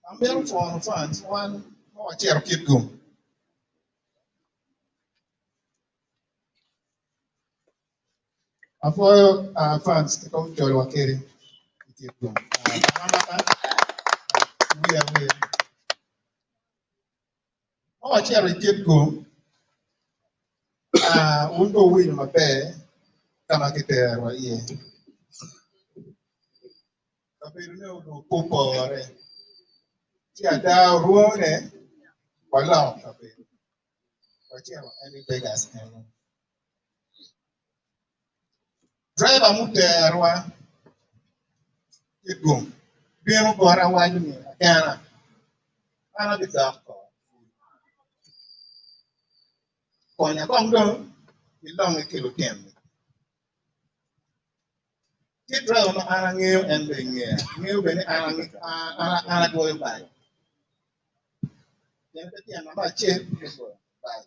I'm very for fans, one more chair keep going. Avoid fans to come to your carry. Keep going. We are. Oh, chair keep going. Unto win my pay. Kama kitero ye. Kapiro no popore. Tia da ruone. Wala kapiro. Wachero any beggars. Driver muterwa. Keep going. Bien bora waju ni. Kana. Ana di doctor. Konya kongdo. Ilong kilo kem. Cái driver nó ăn nghêu em về nghêu về ăn đôi bài nên cái tiền nó mà chết rồi bài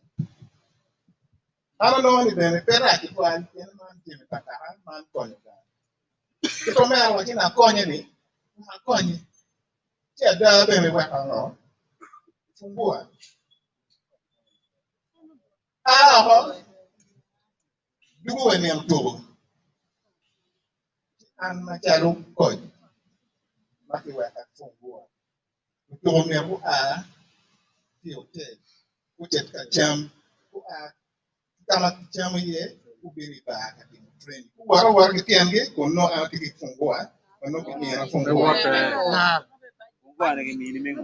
ăn nó thì về cái ra cái quan cái nó chỉ là cả mà còn cái con mẹ là cái nào con như này mà con như chết ra về quạt nó không buồn họ đúng rồi niềm tù ăn mà chả lúc coi mà cái quạt không buồn tù niềm của tiểu thể của chết cả trăm của kama chama ye ubiri ba ka tin friend wara ke tiange kono a ke fungwa kono ke ni na fungwa na fungwa ke ni ni mengo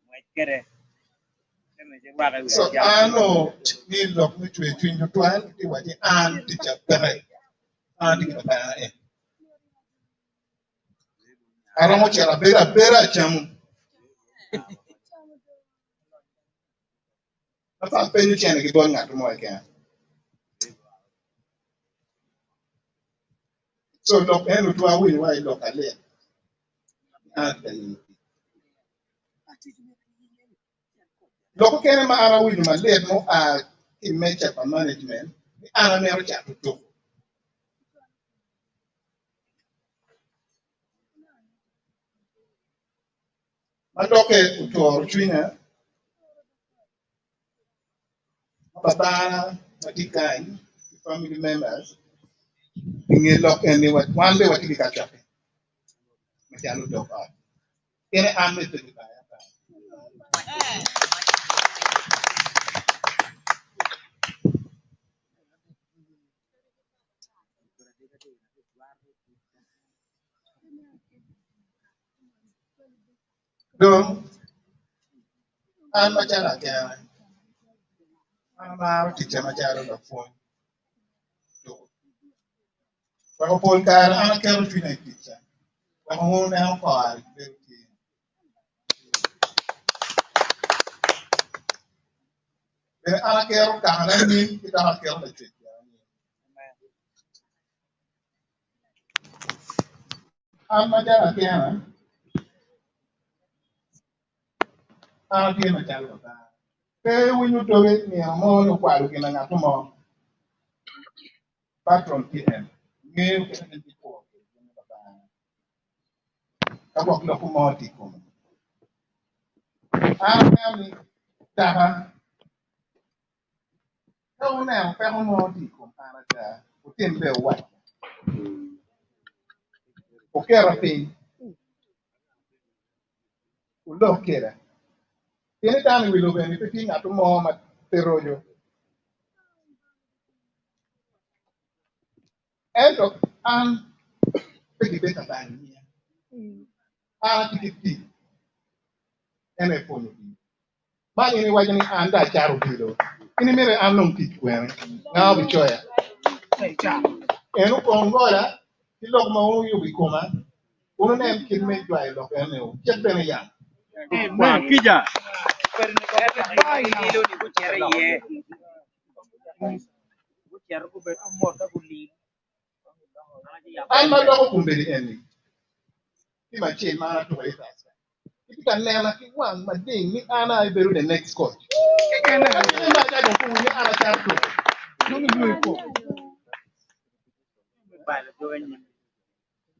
mai kere kama je wa ka so ano ni lok ni twe twin jo twal ti wa ji an ti cha pere an ti ba e ara mo chera bera chamu apa pe ni chene ke bon ngat mo ke so lok enu twa wi wa lok ale an ta yi loko kene ma ara wi ma let mo in mecha pa management ara ne ro cha to ma doke to twina papa matikai family members inge lok ene wat wande wat ki kacha ma chalo doka kene ame te ba ya ba don an ma chala kya an ma ti chama chalo da phone ba ko pol kar an ka ru twina kicha ba ko ne an ko ar an ka ru ka na ni ki ta ka ru da an ma chala kya an ki ma chalo da ke winyu to ni mo no kwa ru ki na ngato mo patron PM ngeu ke na ti ko ka bok lo ku mo ti ko ni taha ka una pe mo ti ko ana ta ku tembe wa o ke ra pe ku lo ke ra tiene tan wi lo be ni pe tinga to mo ma te rojo ento an pe di be ka ba ni ti ti ene po ni ba ni wa ni anda charu bi lo ini mere an non ti ku na bi choya eno ko ngora ti lo ma o yu bi koma uno ne kin me jwa lo ene o chet bene ya ma kija An ma doko kumbeli eni. Ki ma chen ma ana to wait as. If can never ki one ma ding ni ana I beru the next court. Ki na ta don ku ni ana ta to. No ni blue ko.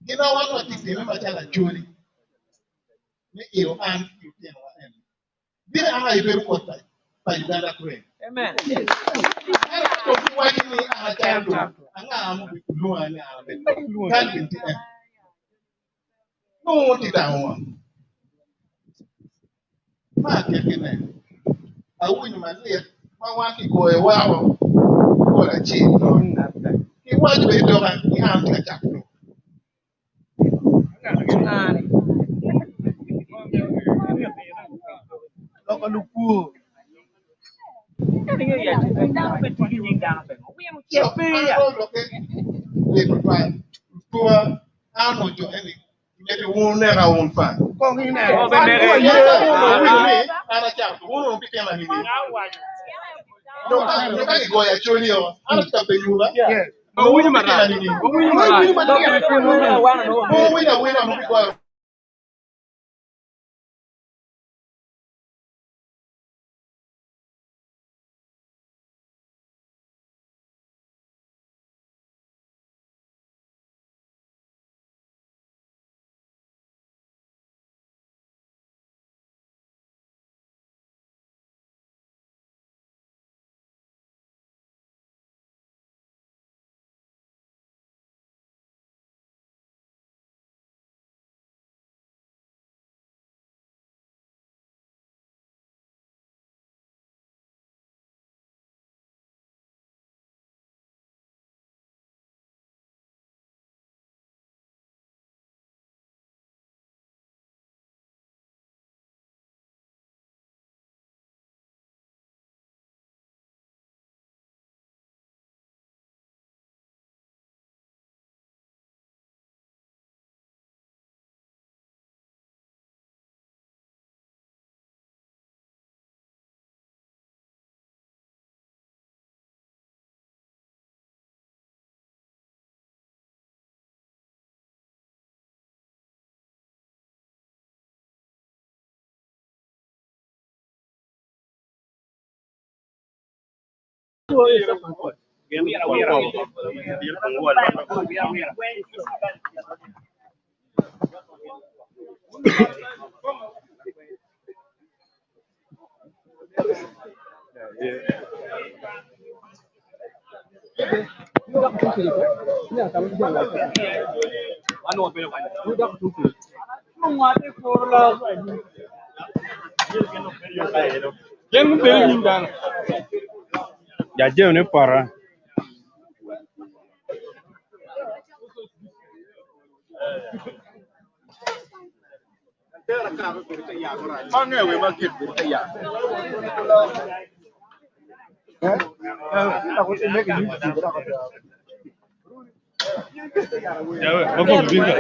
Kina wan wa ti se ma ta la choli. Ni iro an ki ten wa en. Dire ana I beru ko ta. Pa Uganda kure. Amen. Ana to ku wa ni ana ta to. Anga amu bi lu ani ana be. Kan binti en. No ti ta wa. Ma ke kene. Awinyo maliet ma wan ki goye wao ko la chi no ki waj be do kan ki am ka chak no Loko lupu. Ini ya kita betul ini jangan tengok. Yang so siapa an ya? ro lo ke le ko fa tua an no jo eni ne de won ne ra won fa ko ni ne Oh, bener. ni ana chak won bi tema ni no ka goya choli yo ana ta pe nyula no wini mara ni wini mara wini mo bi goya Yang beli nyindang. Jaje ne para. Mane we ma ke bi ta ya Bako binga.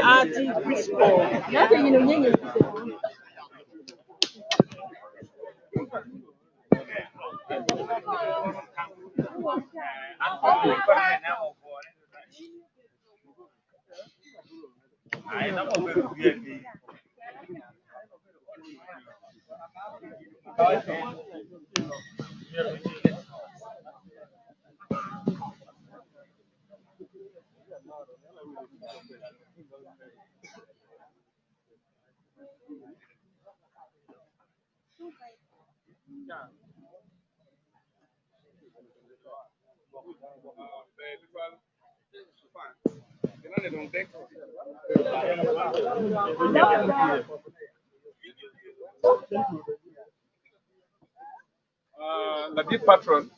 La dit patron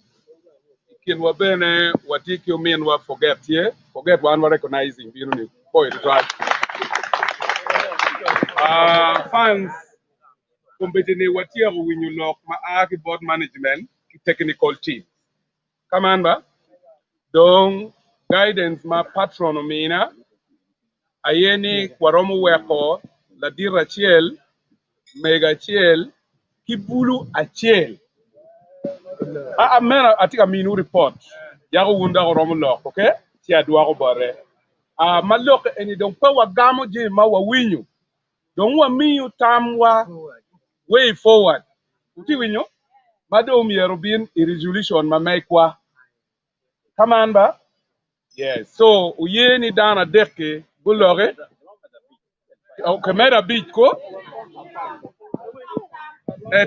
kin wa bene watiki umin wa forget one wa recognizing you know boy the drive fans kumbetini watia winyu lok ma aki board management ki technical team kamamba dong guidance ma patron umina ayeni kwaromu weko la dira chiel mega chiel kibulu achiel mena atika minu report yago wunda ko romu lok okay ti adwa ko bare Malok eni don pa wa gamo je ma wa winyo. Don wa miyu tam wa way forward. Uti winyo? Mado umiyero bin i resolution ma maikwa. Come on ba? Yes. So uyeni dana deke buloge. Kamera beach ko?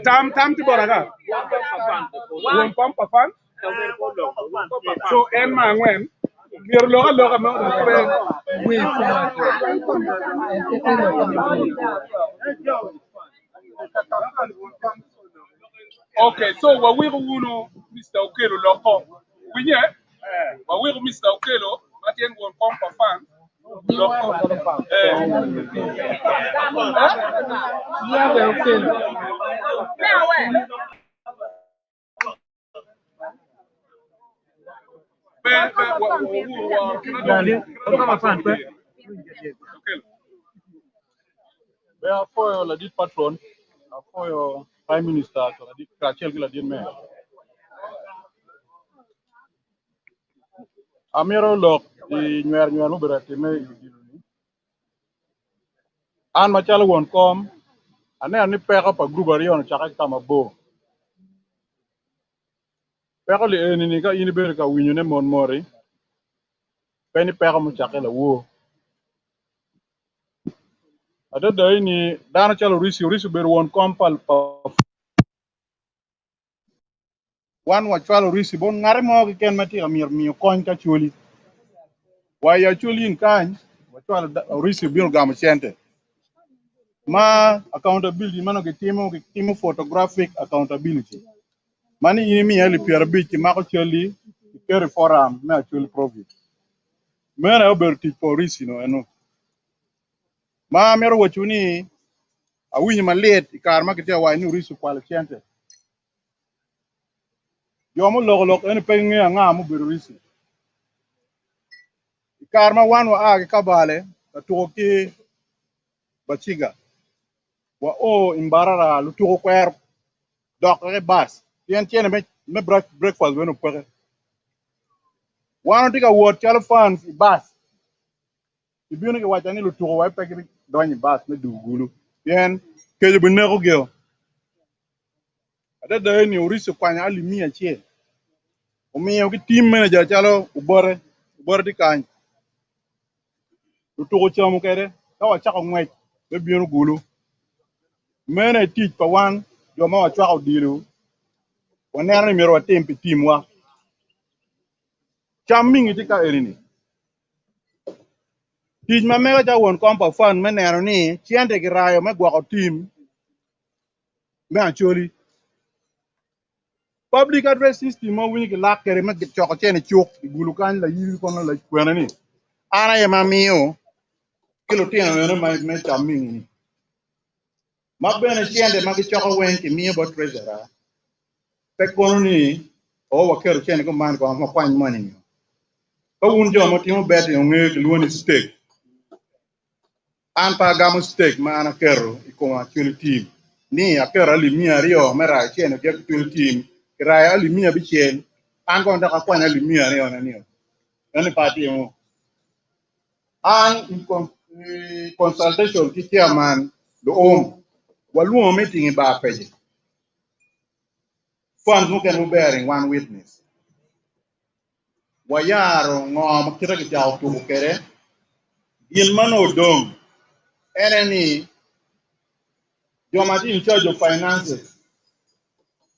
Tam ti boraga. Won pampa fan. So en ma ngwen. Mir loga mo way Okay, so what we will Mr. Okelo loko. We yeah. What we Mr. Okelo, Matien will come for fun. For la dit patron, for your prime minister, la dit Rachel la dit mayor. Amiro lok di nyer mo berati me yudiluni. An machalo won kom, ane ani peka pa grupo rion chaka kama bo. Peka li ni ka ini ber ka winyo ne mon mori. Peni peka mo chaka la wo. Ada dai ni dana chalo risi ber won kom pal pa. Wan wa chalo risi bon ngare mo ki ken mati amir mi kon ka chuli. Wa ya chuli in kan wa chalo risi bil gam chente. Ma accountability mano ke timo photographic accountability. Mani ini mi ali pier bich ma ko chuli kere forum me chuli profit. Mera oberti polisi no eno. Ma mero wachuni a winyi malet ikar ma kete wa ni risi kwal chente. Yo mo lok en penge nga mo ber risi. Ikar ma wan wa age kabale ka toki bachiga. Wa o imbarara lu tuko kwer dok re bas. Tien tiene me breakfast weno peke. Wano tika wot chalo fans bas. Ibino ke wachani lu tuko wa peke donyi bas me dugulu. Tien keje bineko geo. Ada da ni urisi kwanya ali mia chie. Umiyo ki team manager chalo ubore di kany. Lu tuko chamu kere kawa chako ngwech me bino gulu. Mene teach pa wan yo ma wa chako dilu. Wanera ni mero wa tempi team wa. Cham mingi tika erini. Tij ma mega ja won kompa fan me nero ni chiende ki rayo me gwako team me Acholi. Public address system mo winyi ki lak kere me choko chene chuk igulu kany la yiri kono la kwena ni. Ana ye ma miyo kilo tino meno me cham mingi ni. Ma bene chiende ma ki choko wen ki miyo bo treasurer. Pe kono ni o wa kero chene ko man ko ma kwany money ni. Ka un jo mo timo bete yo nge ki luoni stake. An pa gamo stake ma ana kero ikoma Acholi team. Ni akero alimia rio mera chene ke Acholi team. Kiraya alimia bichen. An ko ndaka kwanya alimia rio na niyo. Nani pati mo. An in consultation ki chairman do waluo meeting ba peje. Funds who can bearing one witness. Wayaro ngom kira ki jaw tu kere. Yin mano dong. Enemy Jomati in charge of finances.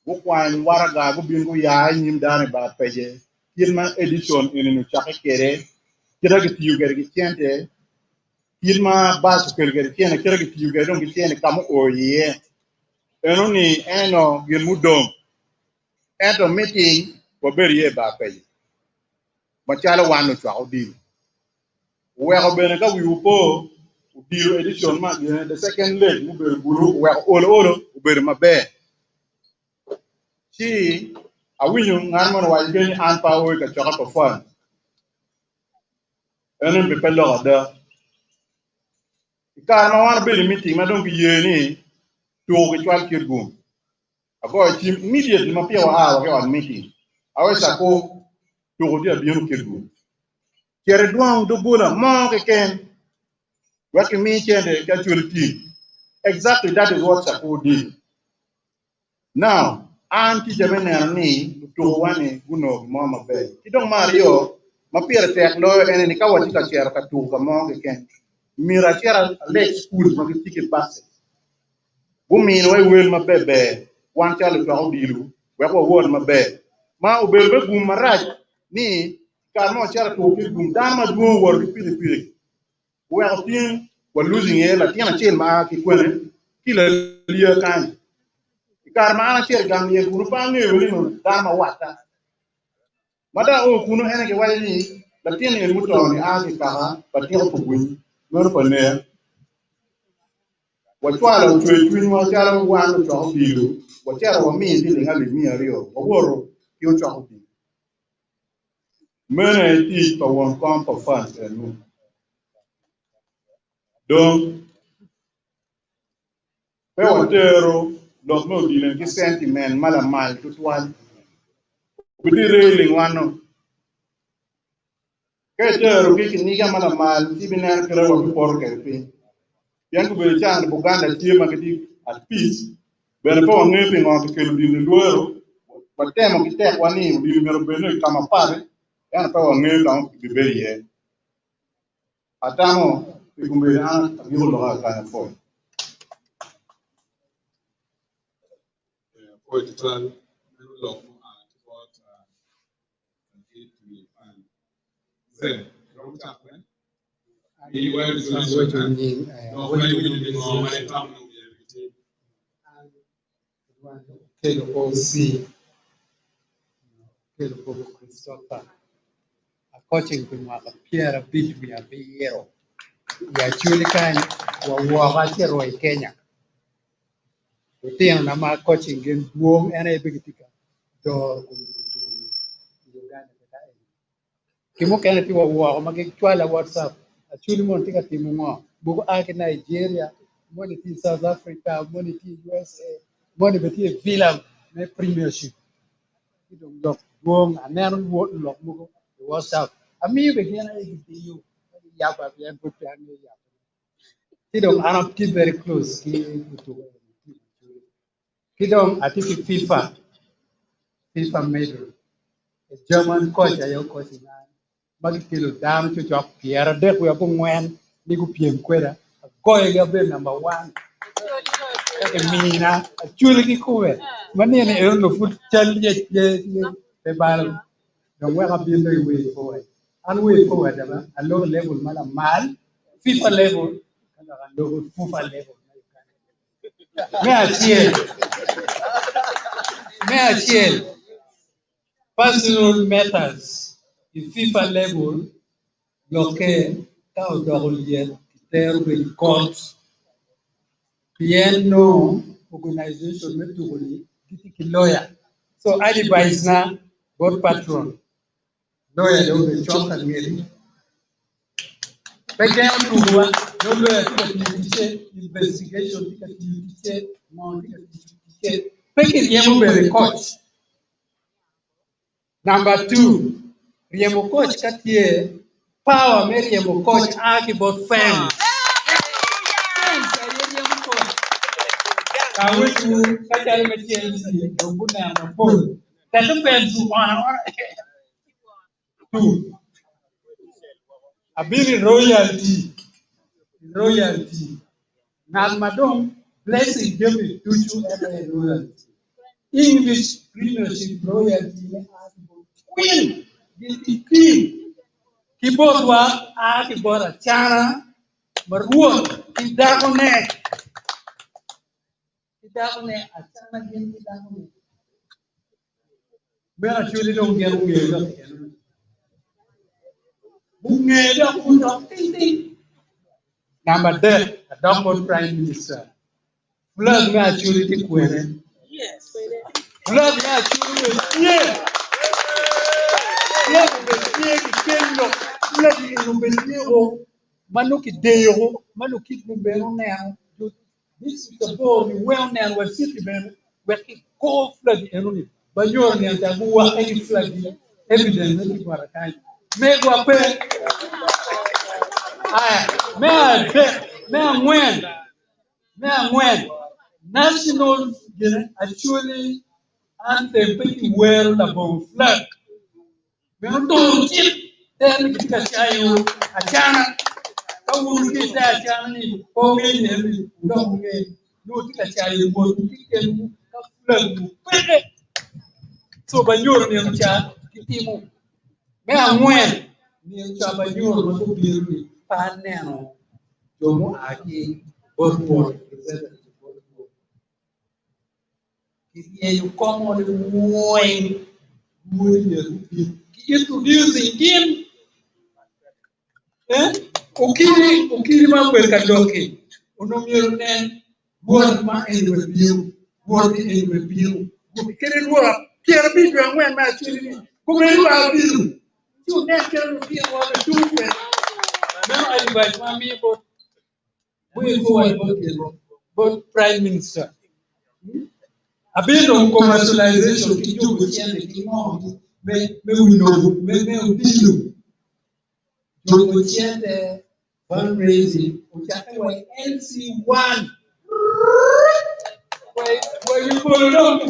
Bukwan waraga bubingu ya nyim dane ba peje. Kilma edition in chake kere. Kira ki tiyu kere ki tiente. Kilma basu kere tiene kira ki tiyu kere dong ki tiene kamu oye. Eno ni eno gilmudong. Ento meeting waberi ye ba peje. Machala wano chwa deal. Weko bene ka wiupo deal edition ma the second leg muberi bulu weko olo uberi mabe. Chi awinyo ngarman wajeni anpa oy ka chaka pa fan. Enen be pelo da. Ka na wan be meeting ma don ki yeni to ki twal kirgum. Ako team immediately ma pia wa ke on meeting. Awesa ko to ko dia biyo kirgum. Kere duang do bula mo ke ken working me chende casualty. Exactly that is what Sako did. Now, anti jamene ni to one guno mama bay. Kidong Mario, mapira tek lo ene ka wati ka chera ka tu ka mo ke ken. Mira chera late school ma ki ticket bus. Bumi no wel mabebe, wan chalo to dilu, we ko won mabe. Ma ubel be gum maraj ni ka mo chera to ki gum dama duo wor ki pili. We are thin we're losing here, like Tina Chill Ma Kikwene, Killer Lear Kind. Karma Chill Gammy, Gurupangi, Dama Wata. Mada O Kuno Henry Wadi, Latin and Muton, Azikaha, but Tina Puguin, Murpane. What while to twin was Jalo one to talk to you, whatever means dealing with me a real, or war, you talk to you. Many teach for one come for fun and don't. Pewatero does not deal in sentiment, malamal to one. We did railing one. Ketero kicking nigga malamal, even an kero of pork and pin. Young Belchan, Buganda, Tiamaki at peace. When upon nipping on the kill in the world, but them of the tech one name, you never come apart, and a power nail down to be very here. Atamo, we can be an a mule of kind of phone. Christopher, a coaching to Pierre Big Hero. Ya Chulikan, Wawachero, Kenya. The thing Nama coaching in Boom and a big ticket. Door Kimo Kennedy wa Magi Twala WhatsApp. A Chulimon ticket Timo, Bugo Ark Nigeria, money in South Africa, money in USA, money between Villa, my premiership. You don't look wrong and never would look WhatsApp. I mean, begin you. Yaba, good plan. Kidong Arab keep very close. Kidong, I think FIFA medal. A German coach, I coach in Magikilo down to job Pierre Deck, we are going when Nigu PM Quetta, a going up number one. Mina, a chuliki kuwe. Money and I don't foot tell yet the battle. Don't wear up in the way forward. And way forward, a low level man, FIFA level, and a low FIFA level. May I share personal matters in FIFA level, local, Kaudolian, there will court, piano, organization, methodology, lawyer. So I advise now, board patron, lawyer, they will chop and get. But then to one, no lawyer to investigation, more make it young very coach. Number two, Riemo coach katie power me Riemo coach aki about fans. Kawitu kachal me Chelsea donguna na phone. Tatu pensu ona. Two. Abili royalty. Now madam blessing give me tutu and royalty. English premiership royalty queen. The queen. Kibotwa akibora chana maruo idakone achana gen idakone mera chuli dong gen ungeda kundo ting number there a double prime minister flag na chuli tikwene yes flag na chuli yeah flag be kendo flag ni o manuki deyo manuki mbero na this is the ball we well now we're sitting there we're gold flag enemy but you're near the who are any flag evidence that you are kind Megwa pe. Aya, me angwen. National actually anthem pretty well about flag. Me to chip then kita chayo achana. Kawuru kita achana ni ponge ni ndonge. No kita chayo mo kita ka flag pede. So banyor ni mcha kitimu. Me angwen ni mcha banyor mo to biru paneno. Jomo aki borbo. You come on wine, introducing him. Ukiri ma kwer kadoke. Unomiro nen, word ma en review, word in review. Kiri word, kiri bidu angwen ma chiri. Kumeri wa bidu. You never can review what the two friends. Now I invite mommy, but Prime Minister. A bit of commercialization to do with the we know, me the fundraising, which are NC1. Where we follow down to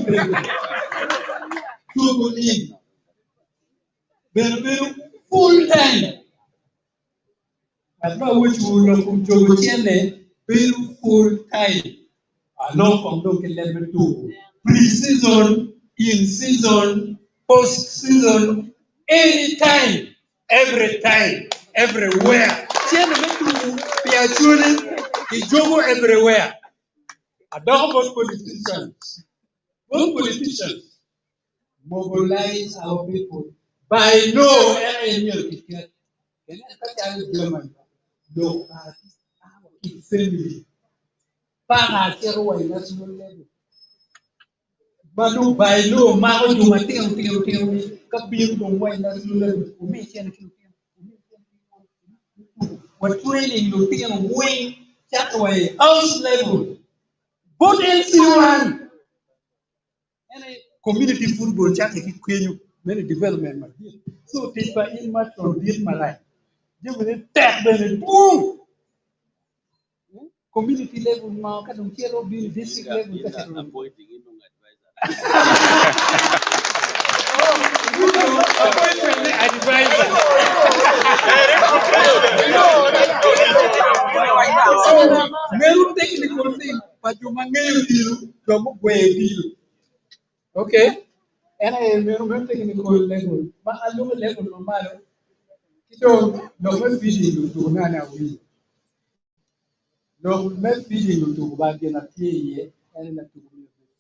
full time. I know which will look to full time. I know from local level 2. Pre-season, in season, post-season, anytime, every time, everywhere. It's everywhere. I don't want politicians. Both politicians mobilize our people by no no family. National level. But by no matter you material, kapir dong way national level. What training you think wing that way house level. Both NC1 and community football chat many development. So this by in much from this my life. You will tap then boom. Community level now can share be district level. Appointing advisor. Meru technical thing, but you manage deal. Okay? And I meru technical level. But I look level no matter. So no feeding to nana we. No feeding to bargain a tea and to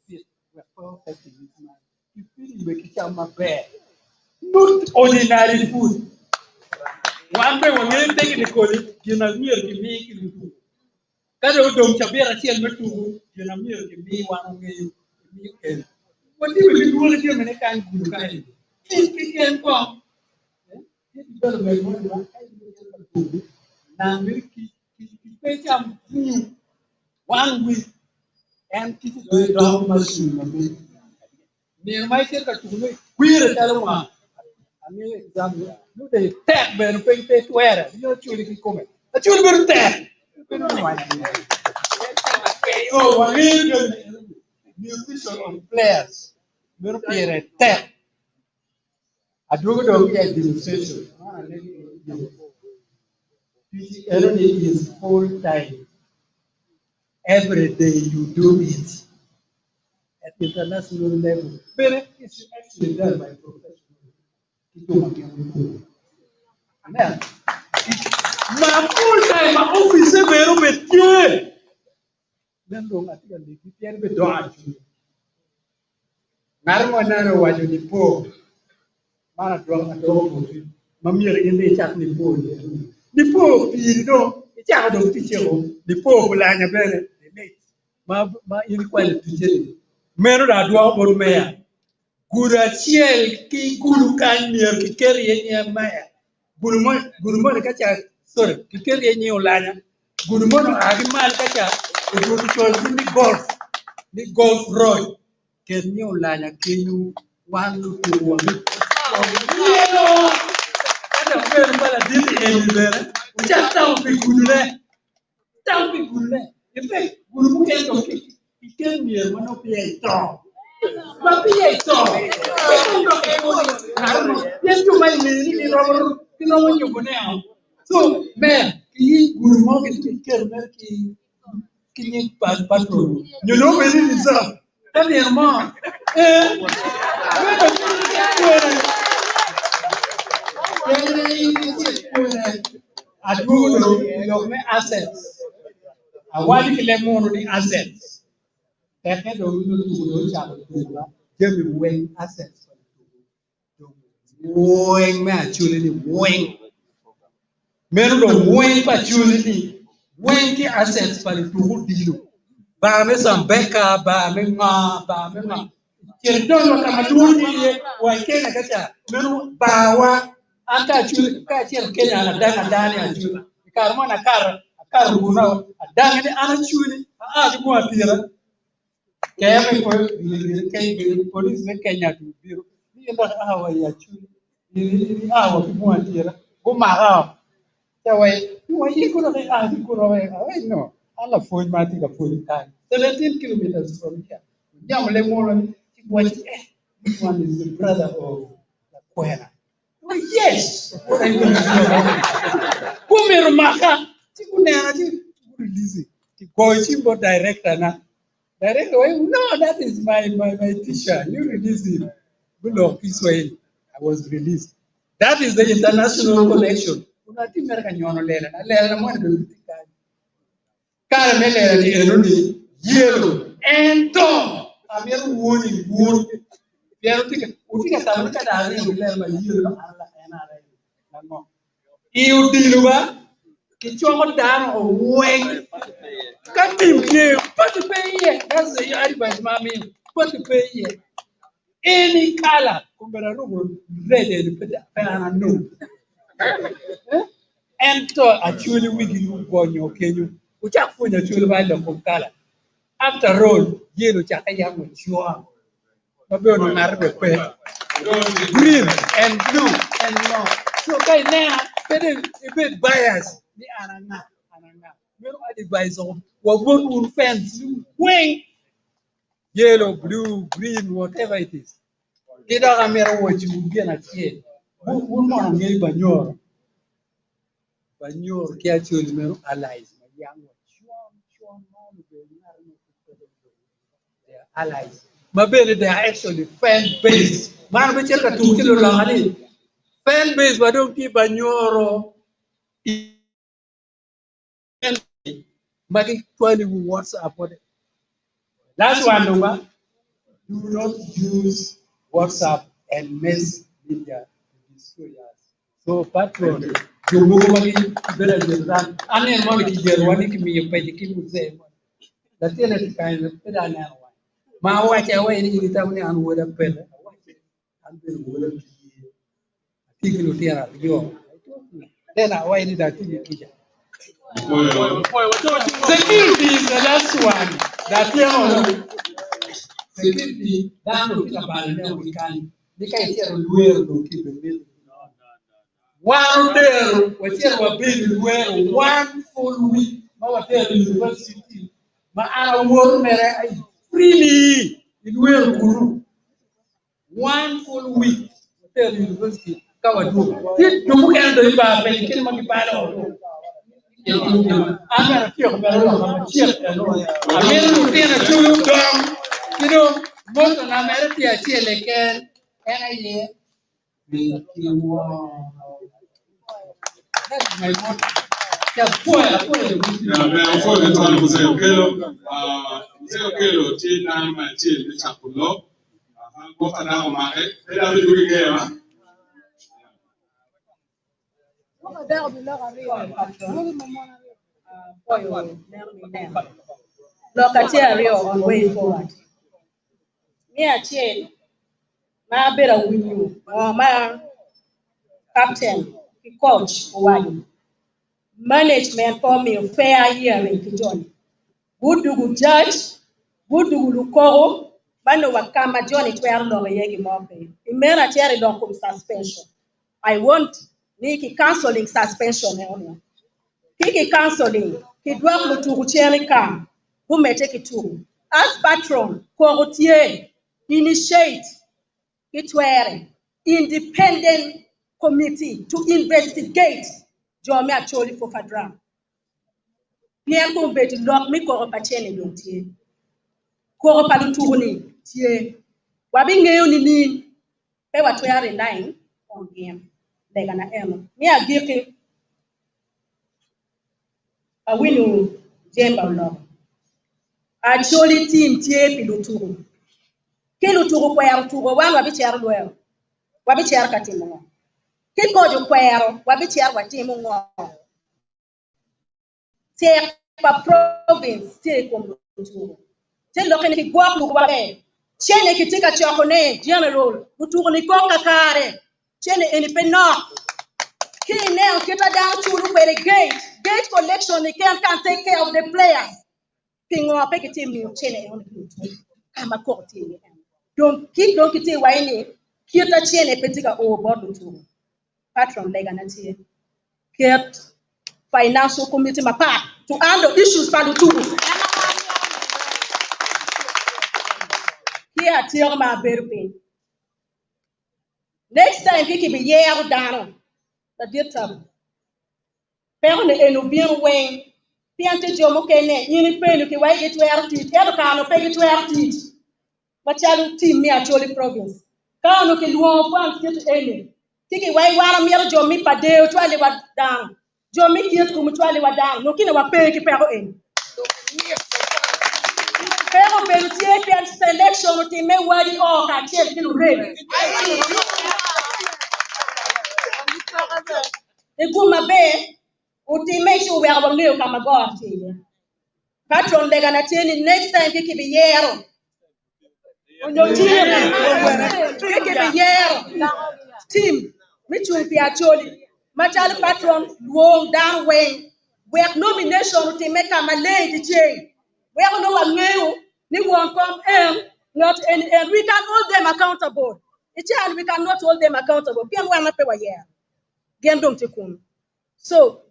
fit. We're perfect in this man. You feeding the kitchen my bed. Not ordinary food. One day when you're taking the college, you're not near to me. Kada dom chabera chiel metu jena miyo ke mi wan ngeyo mi ken wadi we duol je mene kan guru kai ki ken ko ki dol me mo na mi ki pe cham ni wan wi and ki do do machine ma mi ne mai ke ka tu ne kwire talwa ami exam no de tek ben pe pe twere yo chuli ki come a chuli ben tek oh, one musician on players. Very tech. I do not get demonstration. Enemy is full time. Every day you do it at international level. Very it's actually done by professionals. Now, my full time, my office is very good. Then don't I think the people be done. Narmo naro wajo ni po. Mana drong adogo. Mamir inde chat ni po. Ni po piri do. Icha do tichero. Ni po bulanya bene. Ma ini kwale tijeni. Mero da dwa bor meya. Gura chiel ki guru kan mier ki keri yenye maya. Guru mo ka cha sorry ki keri yenye ulanya. Guru mo no agi mal ka cha. Guru chol ni golf. Ni golf road. Kenye ulanya kenyu wanu tu wami. Ada kwenu pala dili elibere. Uchata upigulule. Tampigulule. Ife guru kendo ikemie mano pia ito. Ma pia ito. Kendo kendo karno. Yesu mai ni robo nyubuneo. So man, ki guru mo ki kermer ki ni patron. You know me ni sa. Tani mo. Aduno your assets. Awali kile mono ni assets. Eke do no chamo tuba. Jemi wing assets. Wing me actually ni wing. Mero do wing pa actually ni wing ki assets pali tubu dilu. Ba me sambeka ba me ma. Kirdono kama dundi wa Kenya kacha. Mero bawa anta actually ka cher Kenya na dani actually. Karmo na kar runa dani ni ana actually a ko atira. Kaya ko police ne Kenya tu biro ni ndo hawa ya chuni ni hawa kwa tira kuma hawa tawa ni ko na ko no ala foi mati ka foi kan 17 kilometers from here jamle mo what this one is the brother of the Kwena. Oh yes, what are you going to do? Kumeru maka tikunena ti release ti go chimbo director na. Director, no, that is my teacher. You release him. Below Kiswahili, I was released. That is the international connection. Unati American yono lela na lela na mwana do tikani. Kala lela ni eruni yellow and tom. Ameru woni woni. Yellow tika utika sababu kada ari lela ma yellow ala enara. Namo. Iu diluba kichongo dano weng. Katim ke pati peye. That's the advice mami. Pati peye. Any color, kumbera rugo red and peta no. And so actually we give gonyo kenyu. Uchafunya actually by the color. After all, yellow chaka yamu chua. Mabe no marbe pe. Green and blue and no. So kai now, better a bit bias. The anana. Mero advice of what would fence wing. Yellow, blue, green, whatever it is. Get out of here what you get at here. Who want to get Banyor? Banyor, Kiachul, Mero allies. My young they are allies. Mabel, they are actually fan base. Man, we check a 2 kilo long. Fan base, but don't keep Banyor. Making 20 WhatsApp. Last one, number. Do not use WhatsApp and mass media to destroy us. So, patron, you move money better than that. I mean, money to get one to me, you pay the king with them. That's the kind of pet I know. My wife, I wait in the town and would have paid. And then would have taken to tear up you. Then I waited that in the kitchen. Security is the last one. That's the security down to think about it. We can. They can't tell where to keep it. One day, we tell where one full week. My tell university. My work freely in where guru. One full week. Tell university. Cover do. Did you end the bar when you kill my battle? I'm gonna feel better. I'm a chip. I'm going to do dumb. You know, most of America are still like and I hear. That's my motto. Just boy. Yeah, before the time was Kelo, Tina, my chill, the Chapulo. Go for now, my head. Let me do it again. Lokachario on way forward. Me a chain, my better win you, or my captain, the coach, one. Management for me fair hearing to join. Good to good judge, good to good call, Mano Wakama Johnny 12 Yegi Mope. Imera Cherry Docum suspension. I want ni ki counseling suspension ne ki counseling ki dwak lu tugu chene kam bu mete ki tugu as patron ko tie initiate kitwere independent committee to investigate Jomi Acholi for Fadram. Bien ko beti lok mi ko pachene don tie. Ko palu tuguni tie. Wabi ngeyo ni pe watwere line on game. Lega na eno. Mi agiki a winu jemba lok. Acholi team tie pilu tugu. Kilu tugu kwa ya tugu wan wabi cher luel. Wabi cher katimo. Kiko jo kwero wabi cher watimu ngo. Take pa province take on tugu. Te lokene ki guap lu wabe. Chene ki tika chokone general butugu ni koka kare. Chene eni penok. Ki now kita down to look where the gate collection they can take care of the players. Pingo pe ki team ni chene on the kama ko team. Don't kiti waini kita chene petika o board butugu. Patron lega na tie. Get financial committee part to handle issues for the two. Here, tell my baby. Next time, Kiki be year down. The dear term. Parent and bien wing. Piante Jomo Kene, Unipen, you can get to our teeth, Evercano, pay it to our teeth. But you team me Acholi province. Kano can do one get to any. Kiki, why one mere Jomi Padeo, try what down. Jomi get to mutually what down. No kin of a pay in. Pero Belgian selection to me wadi o ka che kilu red. E guma be uti make sure we are going to come go to. Patron de gana tini next time kiki be yero. Onyo team kiki be yero. Team which will be Acholi. Machali patron wong down way. We have nomination to make a Malay DJ. We have no one new. They won't come in, not and we can hold them accountable. We cannot hold them accountable. Pian wana pe wa year. Gendom tikun. So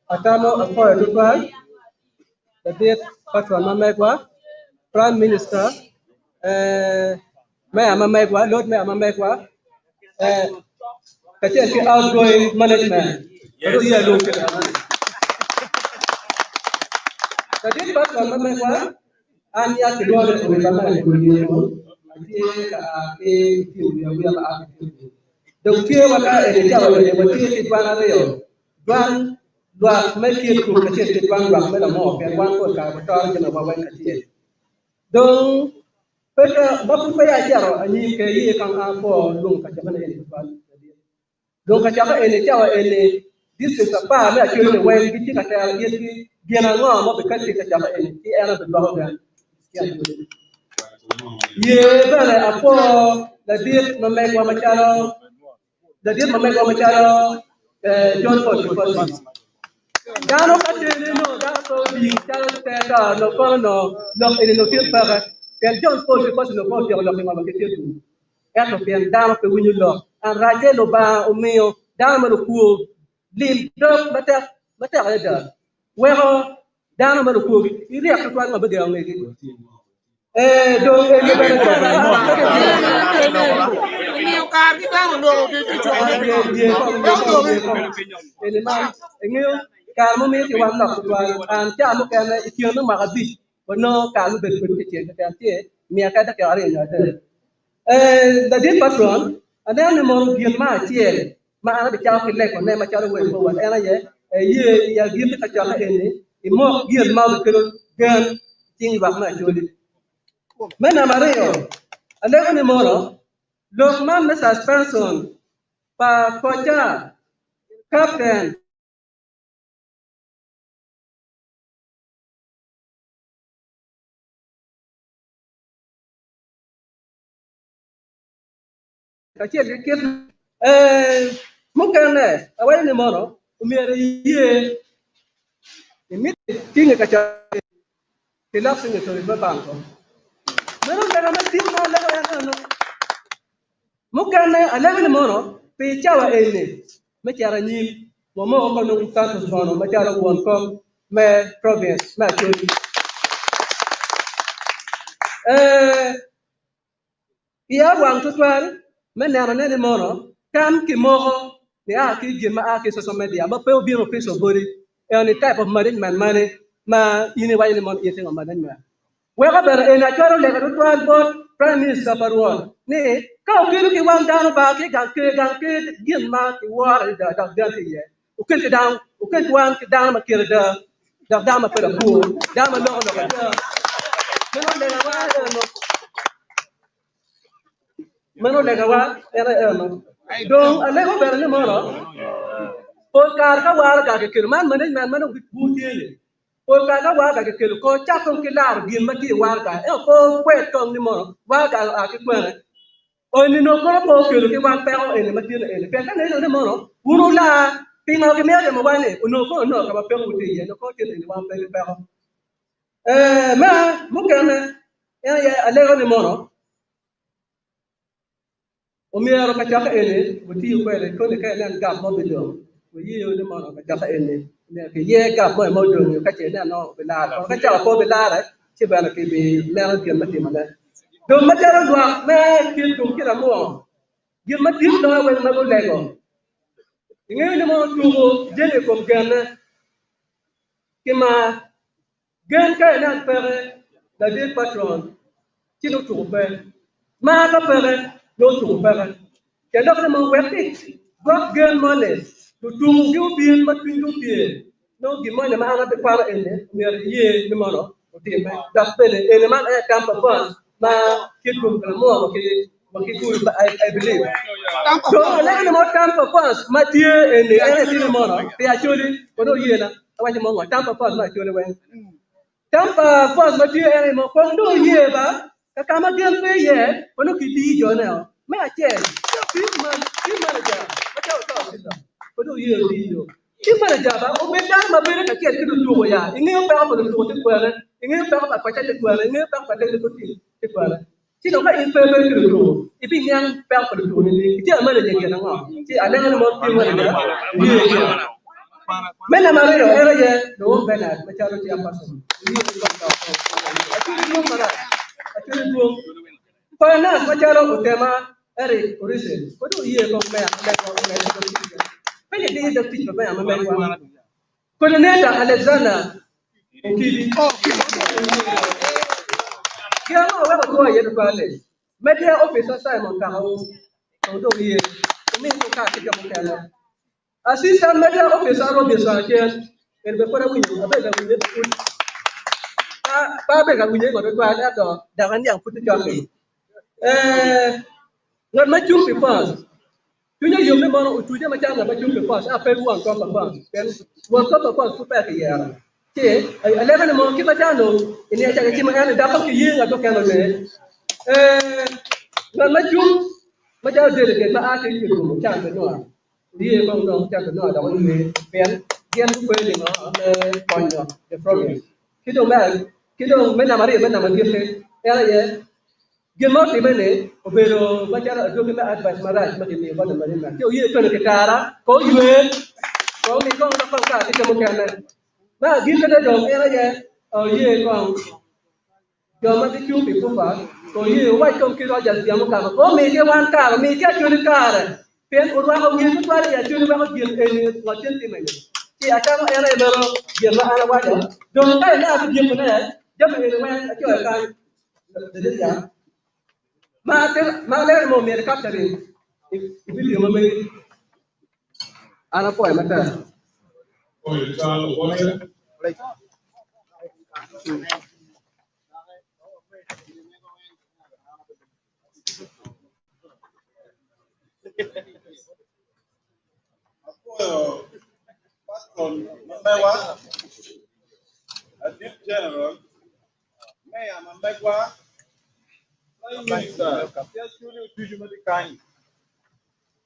Atamo apoyo tutwal, the date patron mamegwa, Prime Minister, Mayor mamegwa, Lord Mayor mamegwa, kati outgoing management. Yes. The date patron mamegwa, and ya kidwale kubibana kuliyo, the fear waka and the tower, they were taking one other. One block make it cook a ticket one block more and one for Carvatar and over one. Don't put a Bapaya Jaro and you can come for Lunka. Lunka and the tower and this is a bar that you're way to take a Gianano of the country that the end of the Logan. Yeah, but a poor the dear Mamma Machado, the dear Mamma Machado, John Ford. Dano katene no dato di dano teta no kono no ene no tipa per John Paul because no ko dia lo ngama ketetu eto bien dano pe winyu lo an raje no ba o mio dano mo ku lim do mata ala da wero dano mo ku iri ak to ngama be de ngi do ene be ene ma ngio kamu mi ti wan nok tuan an cha mu kan ikio no magabi wono kamu be be ti ke kan ti mi aka da ka ari na de da din patron ana ne mo bien ma ti ma ana de cha ke le ko ne ma cha we ko wan ana ye ye ya bien ka cha ka ene i mo bien ma ke gan ting ba ma joli mena mario ana ne mo lo man na suspension pa kocha captain kachel kit mungkin awal ni mono umere ye imit tinga kacha tilap singa to ba banko mero daga ma tim no daga ya no mukane alele mono pe chawa ene me chara nyim mo mo ko no tanto sono ma chara won ko me province ma chodi ya wang tutwal me nana ne mono kam ki moho ni a ki jin ma a ki social media ba pe obi no piece of body any type of management money ma ini wa ni mon eating of management we ka ber en a choro le ka tutwal bot prime minister parwon ni ka o ki wan down ba ki gan ke jin ma ki war da da ye o ki down o ki wan ki down ma ki da ma pe da ku da ma lo lo ka me no le wa no mano lega wa era no donc ale ko bere ni moro por kar ka war ka ke man man mano butiele por kar ka war ka ke ko cha kon ki lar bin ma ti war ka e ko kwet kon ni moro war ka a ki kwere o ni no ko ko ke ki wan pe o ene ma ti ene pe ka ne no moro uru la pinga ke me mo wane no ko no ka ba pe mu ti ye no ko ti ni wan pe pe ma mu ke ne ya ale ko ni moro Omiaro kachaka ene buti kwele kone ka nan gap mo bido ko yiyo ne mo kachaka ene ne ke ye gap mo do yo kache na no bilar ko kacha ko bilar che bana ke bi mero ke mati mane do matero do me ke dum kira mo ye mati do we na go lego ngi ne mo tugo jene ko gana kima gen ka nan pere la de patron kilo tugo ma ka pere lo tugo pere ke do mo weti God gain money to do you being but you be no give money ma ana be para ene mer ye ni mono o te me da pele ene man e camp fun ma ke gum mo ke cool I believe so le ni mo camp fun ma tie ene ene ti ni mono te actually ko do ye na wa mo camp fun ma actually wen camp fun ma tie ene mo ko do ye ba ka kama gen pe ye ko no ki di jo na me a che fi man ja kodo yero diyo kimara jaba o be dan ma bere ka ke kidu tuwo ya inge pa ko tuwo te kwere inge pa ko pa te kwere inge pa ko te ko te kwere ti no ka in pe be kidu tuwo ibi nyang pa ko tuwo ni ti amana je ke na ngo ti ale ngana mo ti wala ya mena mare yo era ye do bena ma chalo ti apaso ni ko ta ko ati mo mara ati mo ko na ma chalo o tema ere orise kodo ye ko me ko me Pele dege da pitch baba ama mekwa. Coordinator Alexander Okili. Kia ma wa ko ye do pale. Media officer Simon Kaho. Odo ye. Mi ko ka ti jamu kala. Assistant media officer Robin Sanchez. En be ko wi abe ga wi ba be ga wi ko do pale ato da kan yang putu jamu. Ngot ma chung people. Tunya yung le mono utuje machanga ba chung pas a pe wan ko pas ken wan ko pas ku pe ya ke ale ne mo ki machano ini acha ke ma ane da pa ki yin ato kan le na ma chung ma ja de ke ma a ke ki ko chan de no ye ko no chan de no da wa ni pen gen ku pe ni no kon no the problem ki do me na mari me na ma ke era ye Gilmo timene obero bachara ajoke na advice maraj magini bana marina ke oye to ke kara ko yue ko mi ko na fa ka ke mo kana na gil ke do era ye oye ko do ma ti chu pi pu ba ko ye wa ko ki ro jan tiamo ka ko mi ke wan ka mi ke chu ni kara pen urwa ko mi ku twale ya chu ni ba ko gil eni ko chen timene ki aka no era bero gil na ala wa do ka na ti gil ne jam eni wa ko ka de ya ma le mo mi capture video mo me ana po e mata Oye, chalo, oye. Mambewa, Adip General, Mayor Mambewa, Prime Minister, Yashuli Tujumati Kany.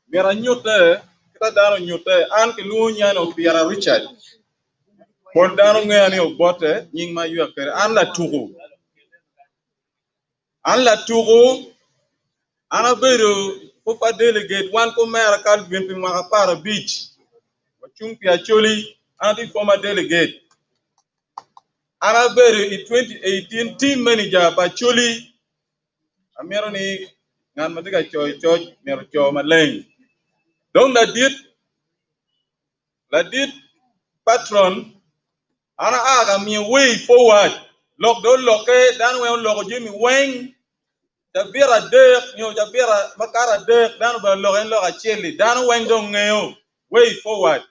Mira nyote ta dano nyute an ke lu nya no Pierre Richard bon dano nge ani obote nying ma yu kere an la tugu ana beru Fufa delegate one ko mera kal bimpi Makapara Beach wachumpi Acholi and the former delegate ana beru in 2018 team manager Acholi amero ni ngan matiga choy mero cho maleng don la dit patron ana aga mi way forward lok do loke dan we lok jimi weng Jabira dek, Jabira makara dek, dan ba loken lo acheli, dan weng dong ngeo, way forward.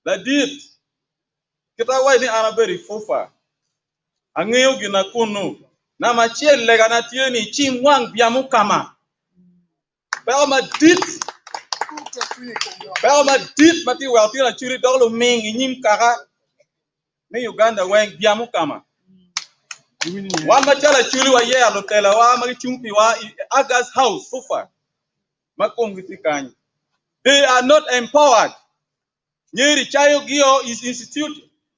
La dit, kita wai ni anaberi fofa. Angeo gina kunu, na machel lega na tieni chim wang biamu kama. Pero ma dit mati welti na churi doglo ming inyim kaka, ni Uganda weng biamu kama. Wan machala churi wa ye alotela wa magi chumpi wa Agas house fofa. Makom gitikanyi. They are not empowered. Nyeri chayo gio is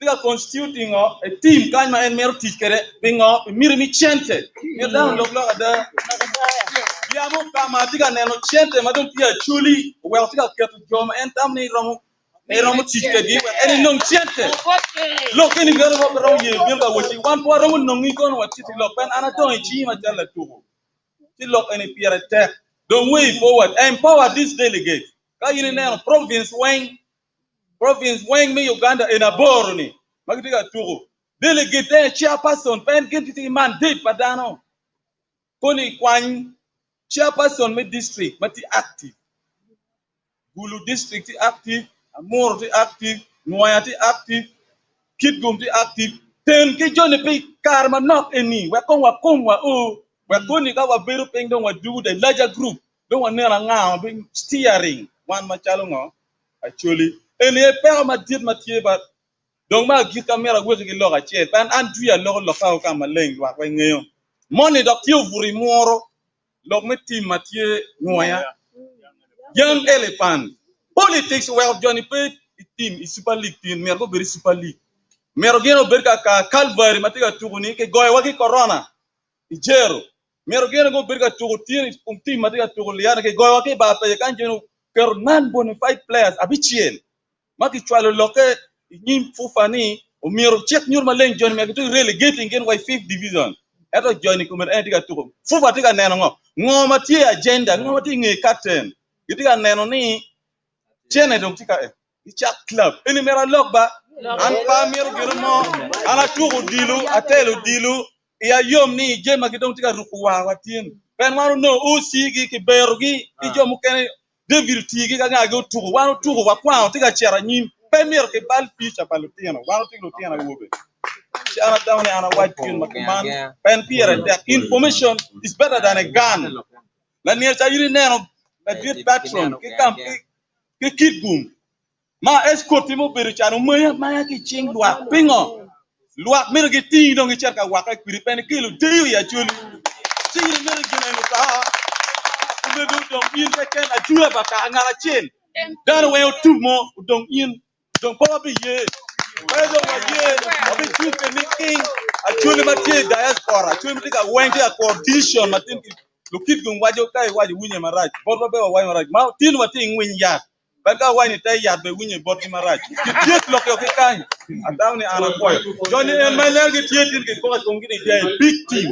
they are constituting a team kan ma en mero tikere bingo miri mi chente. Mir down lok ada. Biamu kama tiga neno chente madum pia chuli well tiga ketu jom en tam ni romu tikere di en nong chente. Lok ni gero mo rom ye bilga wochi wan po romu nong ni kon wati lok ben ana to chi ma jalla tugo. Ti lok any Pierre tech. Don't way forward. Empower this delegate. Kayini neno province weng me Uganda in a boroni. Magdiga tugo. Delegate there chairperson pen get it mandate padano. Koni kwany chairperson me district mati active. Gulu district active, Amor active, Noyati active, Kitgum active. Ten ki jone pe karma knock any. Wakong o. Wakoni ka wa beru peng don wa do the larger group. Don't want nera nga being steering one machalongo actually and a pair ma did matieba don't ma give camera go to log a chair and andrea log loka kama leng wa ngayon money doc you vuri moro log me team matie noya young elephant politics well Johnny Pate team is super league team me go very super league mero geno berka ka calvary matiga tuguni ke goy waki corona ijero mero geno go berka tugutin team matiga tuguliana ke goy waki ba pe kan jeno ker non bonafide players abichien maki chwalo loke nyim fufani o miro check nyur maleng John me to relegating gen why 5th division eto Johnny kumer etiga tuko fufa tiga neno ngo mati agenda ngo mati nge captain tiga neno ni chene dom tika chat club eni mera lokba an pa miro gero mo ana tugo dilu atelo dilu ya yom ni jema gidong tika rukuwa watin ben wanu no usigi ki berugi ijo mukene devil tigi ka ga go tugo wanu tugo wa kwa tiga chera nyim premier ke bal ficha balutino wanu tigo tiana wobe ana down ana white pin makman pen pierre that information is better than a gun la near cha yiri neno la dit patron ki kam ki kidgum ma escort mo beru chanu maya ki ching lwa pingo lwa mir ki ti do ngi cherka wa ka kuri pen kilo deyu ya chuli ti mir ki neno ta ube do dong yin ke ken a jua ba ka ngala chen dan we tu mo dong yin dong pa bi ye wedo wa ye obi tu ke ni king a chuli ma ti diaspora chuli mi ka wengi a coalition matin ki lukit gung wajo kai wajo winye maraj borbo be wa maraj ma tin wa ti ngwin ya banga wani tay ya be winye borki maraj tiet lo ke kan adawni ana boy joni en maner ge tietin ke ko ko ngini day big team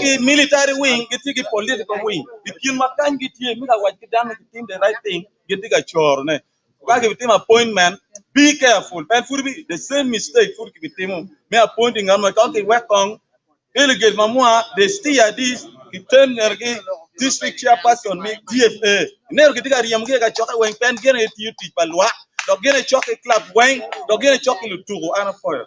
ge military wing ge political wing ge makan ge tie mi ga wajki dan ge team the right thing ge diga chor ne ba ge team appointment be careful and for be the same mistake for ge team me appointing am ka ke welcome delegate mamua they steer this ki turn ergi district chairperson me DFA ner ki diga riyam ge ga choka wen pen gene ti palwa do gene choka club wen do gene choka lutugo ana foyo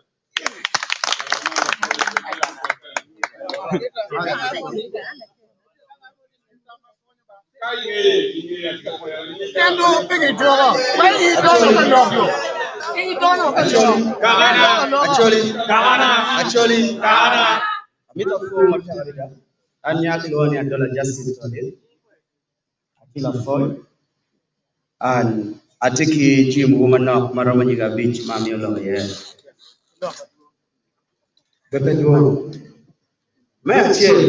Actually, Mito fu makarida. Anya kiloni andola justice tole. Akila foy. and atiki jim womanok maromanyiga beach mamiolo ye bebe duong me achiel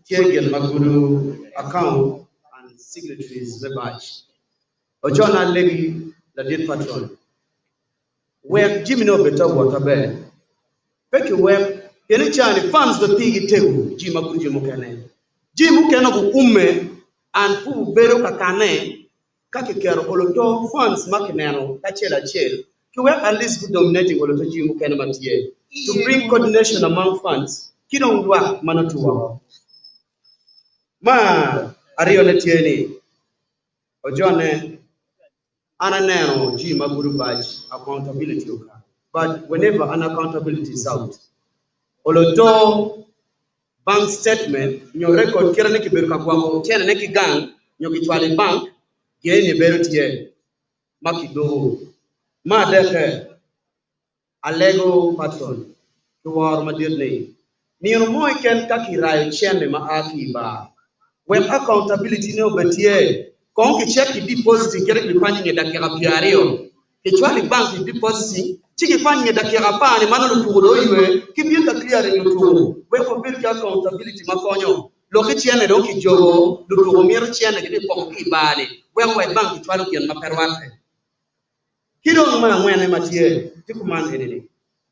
tiegel maguru account and signatories me batch ochona legi la dit patron web jimino beto water be peki web yene chani funds the pigi tegu jima kunji mukene jimu kena ku umme and fu bero kakane kake kero oloto funds makineno kachela chel ki web at least good dominating oloto jimu kena matie to bring coordination among funds kidong dwa manatuwa ma ariyo ne tieni ojone ananeno jima guru badge accountability oka but whenever an accountability is out oloto bank statement nyo record kira ne kiberu ka kwako tena ne kigang nyo kichwali bank gene beru tie makido ma deke alego patron tuwar madirne ni no moy ken kakirayo chende ma akiba when accountability ne obetie kon ki check ki deposit kere ki fanyi ne dakika piario ki chwali bank ki deposit chiki fanyi ne dakika pani manolo tugo ywe ki bienta clear ni tugo we ko bir ki accountability makonyo lo ki chene do ki jogo do tugo mier chene ki pok ki bani we bank ki chwali ki ma perwate kidong ma ngwene matie tikuman enini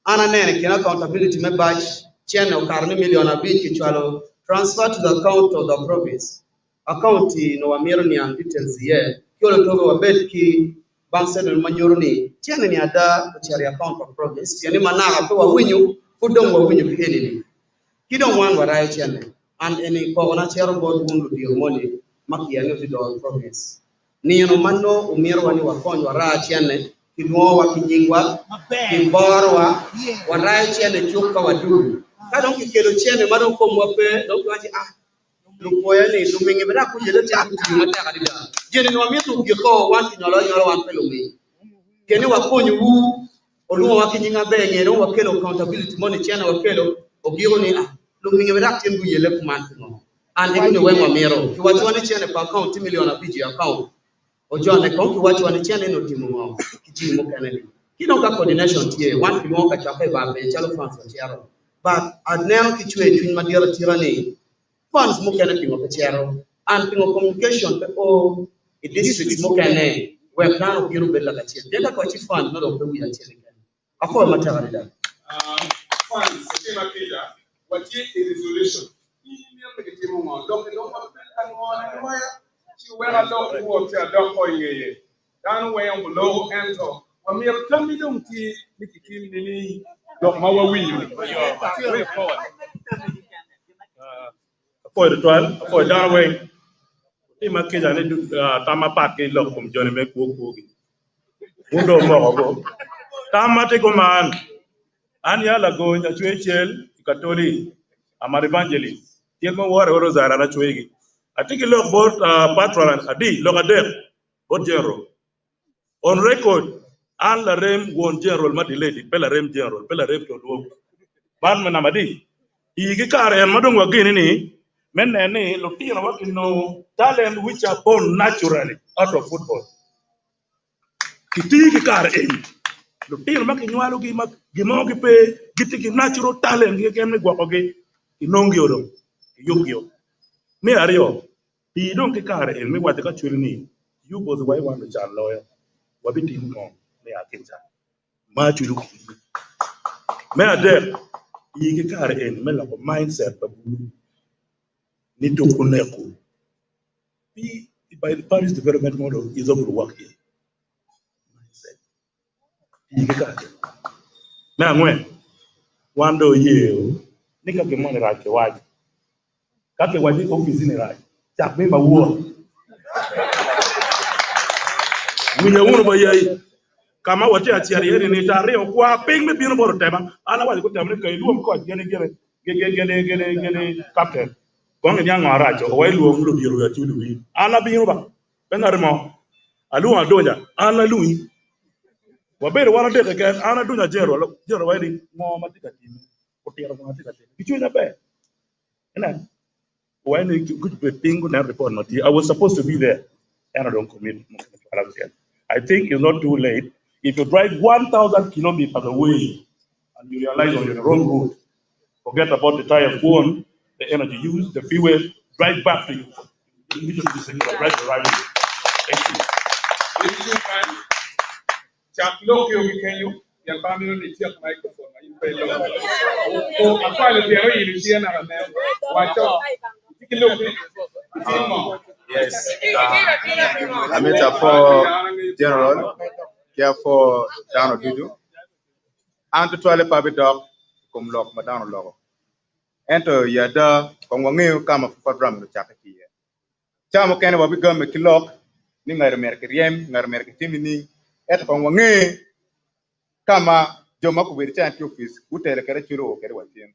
ana nene kina accountability me batch chene okarne million abich ki chwalo transfer to the account of the province account no wamiro ni ang details ye kyolo togo wabet ki bank statement manyoro ni chene ni ada kuchari account of province yani manara to wawinyu kudong wawinyu kenini kidong wan warai chene and any ko na chero god mundu dio moni makiya no to province ni no manno umiro wani wakon wara chene kinwo wa kinyingwa kiborwa warai chene chukka wadudu kadong kikelo chene madong ko mwape dong wachi lupoya ni lumingi beda ku yele ti akuti mata kadida jeni no mitu giko wan nyolo nyolo wan pelumi keni wakonyu wu oluwa wakinyinga be ngero wakelo accountability money chena wakelo ogiro ni lumingi beda tin bu yele kumantu no and ekuni wenwa miro ki wachone chene pa account million abiji account ojone kon ki wachone chene no timu mo kijimo kaneni kino ka coordination tie wan ki mo ka chape ba be chalo France chero but adnero kichwe twin madira tirani funds mukene pingo pechero and pingo communication pe o a district mukene we nano biru bella kachie denda kwa chi fund no do we achie afọ matara da funds sema kija watie a resolution email ke timo mo donc no ma kan wona moya ci wera lo wo ci do ko yeye dan we on lo ento wa mi tammi dum ti nikitim ni donc ma wa winyu way forward for the trial for that way ti makija ne tama pat ke lo kum jone me ko gi mundo mo ko tama te ko man an ya la go nya chwe chel katoli amar evangelist ti mo wore woro zara na chwe gi atiki lo bot patron adi lo gader bot jero on record an la rem won general ma diledi pela rem general pela rem to do ban ma namadi igi kare en madong wagini ni men ne lo tino wakino talent which are born naturally out of football kitigi kare en lo tino mak nywalo gi mak gimo gi pe gitigi natural talent gi kemne gwako gi inongi odom yogyo me ario ti don ki kare en me wate ka chwiri ni you both why want to chan lawyer wabiti mo me akinja ma chulu me ade igi kare en me la mindset babu need to connect. By the Paris development model is able to work here. Now, when one do you, Nika get money right to watch. Got the white office in it right. Tap me my word. When you want to buy come out here, here in Italy, or paying me being about them. I know what you tell me. You won't call get captain. Gong yang arajo, while you won't look your to Anna be over. Benarmo. Alu adonya, Anna Louis. Wabere wana deka kan ana dunya jero wadi mo matika tim ko tero mo matika tim kichu na be ena when good be pingu na report not I was supposed to be there and I don't commit I think it's not too late. If you drive 1,000 kilometers away and you realize on your wrong route, forget about the tire phone, the energy used, the fuel, drive back to you. You should be saying, drive the right way. Thank you. Chak look you can you your family need to microphone you pay low. Oh, I find it very easy and I watch out. Yes. Amita for General, care for Down Video, and to toilet public dog, come lock Madame Logo. Enter Yada, Kongwangu, come for drum the Chakaki. Chamo can have become a kilok, Ninga America Riem, America Timini, at Kongwangu, Kama, Jomaku with Chan Tufis, who tell a Carachuro, Kerwatian.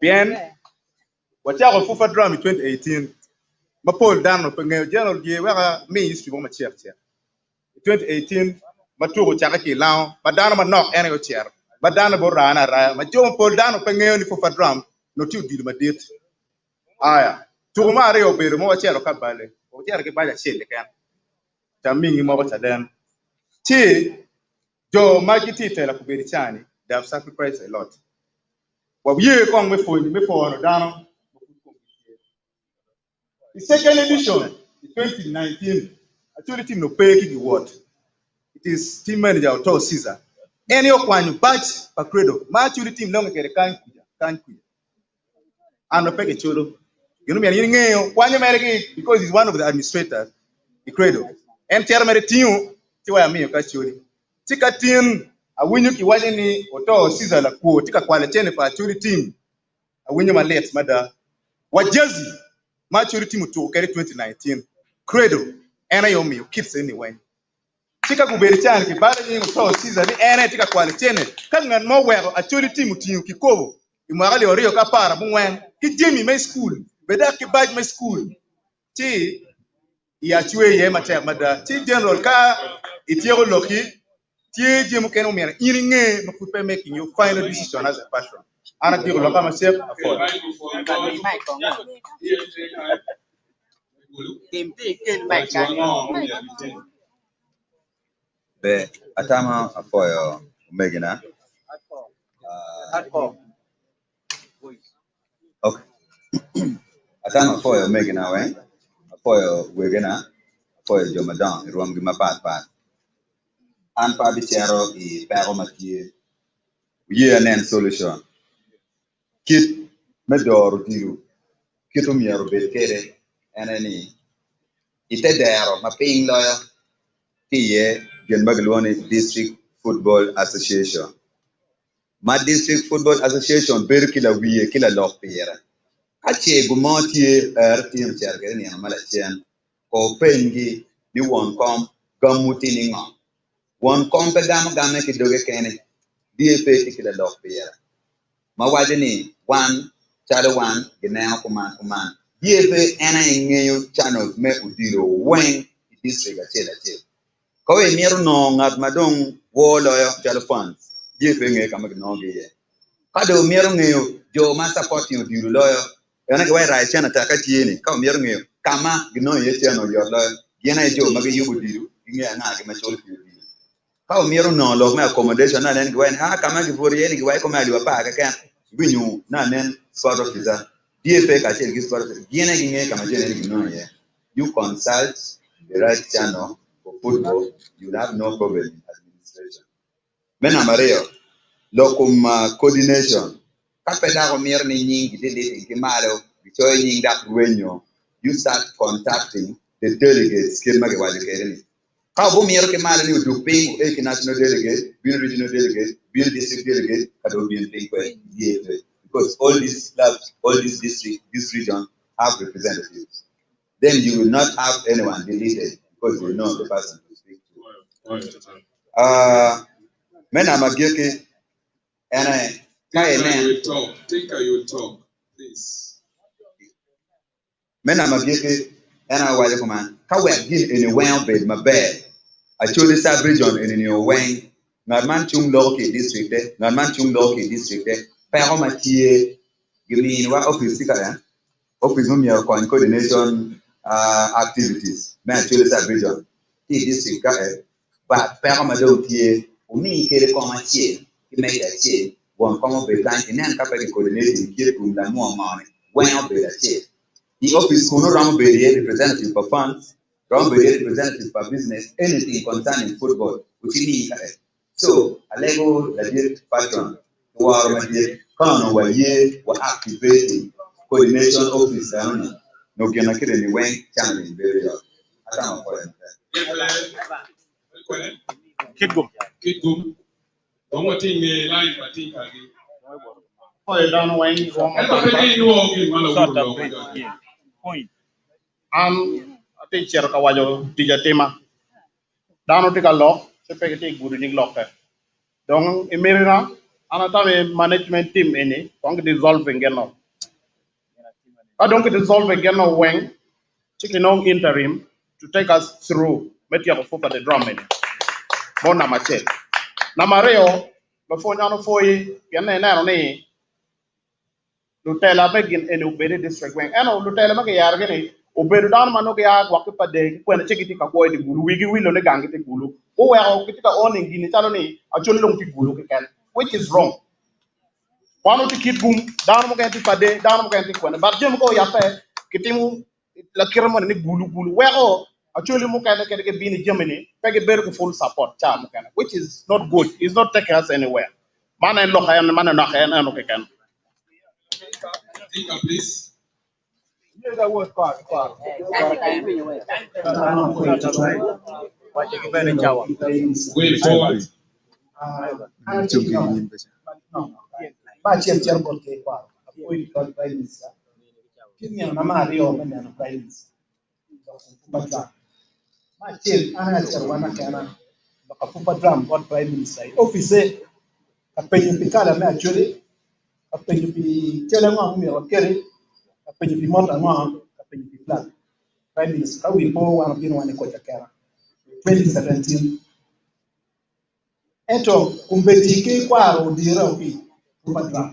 Bien, what y'all for drum in 2018. Ma Paul Dan Penga General Ye were me used to be my chair. 2018, ma turu chaka ki lao, ma dana ma knock any chair. Ma dana borana ra, ma John Paul Dan Penga ni for drum, no two deal ma dit. Aya, turu ma re obere mo chair ka bale. O chair ke bale shit kan. Tamingi mo ba den. Ti Jo Magiti tell ku beri chani, they have sacrificed a lot. Wa ye kong me for no down. The second edition, 2019, actually team no pay the word. It is team manager Otto Caesar. Any of one batch per credo, match with the team long get a can't quit. And no pay a cholo. You know me, one because he's one of the administrators, the credo. And chairman team, Tiwa me, Kachuri. Tika team, a win you Wajani, Otto Caesar la Ku, Tika quality for a team. A win you my late mother. What jersey? Maturity to carry 2019. Credo, and I owe me, kids anyway. Tika Kuberitan, Kibari, so season, and I take a quality. Coming on nowhere, a charity mutu Kiko. Imali or Rio Capara, Mwen, he Jimmy, my school, Bedaki badge my school. T. Yachue Yemata, Mother, T. General Car, Itiero Loki, T. Jim Kenomian, eating, making your final decision as a patron. And I give a myself a phone. Be atama afoyo megina. Okay. Atama afoyo megina we. Afoyo wegina. Afoyo jomadon. Ruam gima pat. An pa bichero I pero matie. Ye anen solution. Kit medoro diru. Kito miero bekere. Eneni. Ite dero maping loyo. Tiye Genbagalwani District Football Association. My District Football Association ber kila wiye kila lok pera. Ache gumotie team chargere ni amala chen. Ko pengi ni won kom gamuti ni ngom. Won kom pe gam ki doge kene. DFA kila lok pera. Ma waje ni one chalo one gineo kuman. DFA ena ngeyo channel me udiro wen district achela. Kowe miero no ngat madong wo loyo telephone DFA nge kama no ge. Kado miero ngeo jo ma support you diru loyo. Yana gwa ra chana ta ka tieni. Ka miero ngeo kama gino ye chano yo loyo. Yana jo magi yubu diru nge na ge ma chol fi diru. Ka miero no lo ma accommodation na nen gwa ha kama ge for ye ni gwa ko ma liwa pa ka kan. Binyu na nen sort of visa. DFA ka chen gi sort of yana nge kama je ni no ye. You consult the right channel for football, you will have no problem in administration. Mena Mario, locum coordination. Kapeda omier ni nyingi dede kimaro, bichoy nying dak ruenyo. You start contacting the delegates. Kirmage wale kereni. Kabo mier kimaro ni uduping eki national delegate, bill regional delegate, bill district delegate, kado bill ping kwe DFA. Because all these clubs, all these districts, this region have representatives. Then you will not have anyone deleted because you know the person to speak to. Men are magiki and I Tinker, you talk, please. Men are magiki and I wale command. Kawe gin in a well bed my bed. Acholi sub region in your wang. Narman chung loki district, Narman chung loki district. Paramatier, give me what office sticker. Office of your coordination activities. Men actually sub region. ti district ka ba pera ma do tie umi kere ko ma tie ki me ya tie bon ko be kan inen ka pe coordinating ki kum la mo ma when be la tie the office kuno ram be the representative for funds ram be the representative for business anything concerning football within ka so alego la dir patron war ma dir kono wa ye wa activating coordination office no gena kire ni wen channel be yo atama ko Kitgum. Don't want to line party again. Oye, don't wait for my ati cer ka wajo tija tema dano tika lok se peke ti guru ning lok donc emirina ana tame management team ini donc dissolve ngeno donc dissolve ngeno weng chikino interim to take us through metia ko fupa the drum ini mona mache na mareo before nyano foi yane na ni lutela begin en ubede district weng eno lutela make yar gene ubedu dan mano ke ya wakti pade kwena chekiti ka koy di gulu wigi wilo ne gangi ti gulu o we o kitika owning gini chalo ni achon long ti gulu ke kan which is wrong wano ti kit gum dan mo ti pade dan mo ti kwena bar jem ko ya fe kitimu la kiramo ni gulu gulu we o actually mo kan ke bini jemini pege ber ko full support cha mo kan which is not good is not take us anywhere mana lo khayan mana na khayan eno ke kan Please. Wait forward. Ba cer cer bol ke kwa apoy ko prime minister kimya na ma rio men na prime minister badra ma cer ana cer wana kana baka fu badra ko prime minister office ka penyu pikala me achuri ka penyu pi tele ma mu ro kere ka penyu pi mota ma ka penyu pi plan prime minister ka wi po wana bin wana ko jakera 2017 eto kumbetike kwaro dira pi fu badra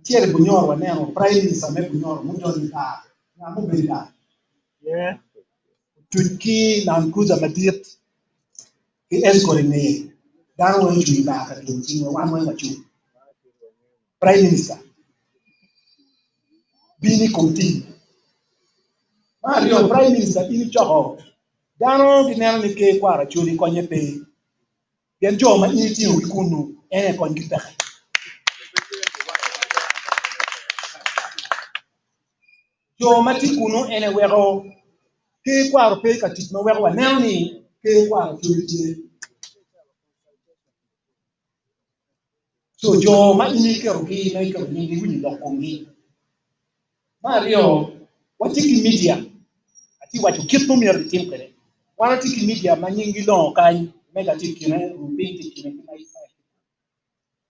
Tiere bunyor wa neno prime minister me bunyor mujoni ta na mu benda yeah tuki na nkuza madiet ki escore ne dan won ju ba ka dun tin wa mo ma chu prime minister bini konti Mario prime minister bini choho dano di neno ni ke kwara chuli konye pe gen jo ma iti wi kunu ene kon gita jo ma ti kunu ene wero ke kwaro pe ka tit no wero wa neno ni ke kwaro chuli so jo ma ini ke rogi na ke rogi wini lo kongi Mario watiki media ati wacho kitu mi ritim kare wana tiki media manyingi lo kan mega tiki ne rubi tiki ne mai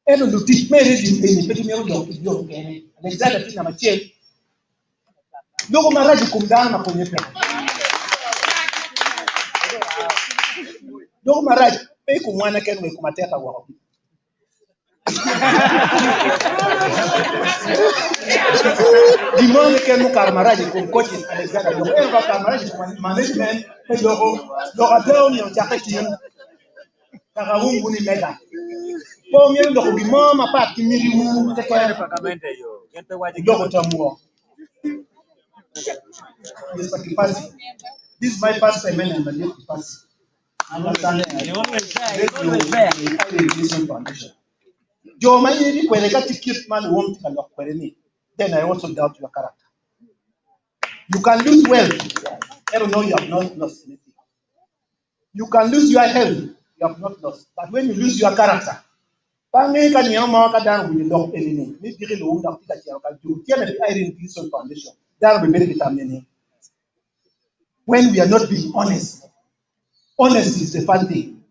eno du tiki mere di eni peti mi ro yo kene alexander tina machel logo maraji kumdana na kwenye pe logo maraji pe kumwana ken we kumateka wa di monde ken mu karmaraji kum coaching Alexander do en ba karmaraji management e logo ateo ni chakati kaka mungu ni mega po mi ndo ko bi mama pat ki miri mu te ko department yo gente waji logo tamuo yes pakipasi this is my first time and I'm a pass understand you always there foundation jo mayiri kwere ka tikit man won tika lo kwere ni then I also doubt your character. You can lose wealth. I don't know you have not lost anything. You can lose your health. You have not lost. But when you lose your character, Pange ka nyama ka dan with the dog enemy. Ni diri lo unda kita kia ka ju. Kia na the Irene Pearson Foundation. That will be very determined. When we are not being honest, honesty is the fun thing.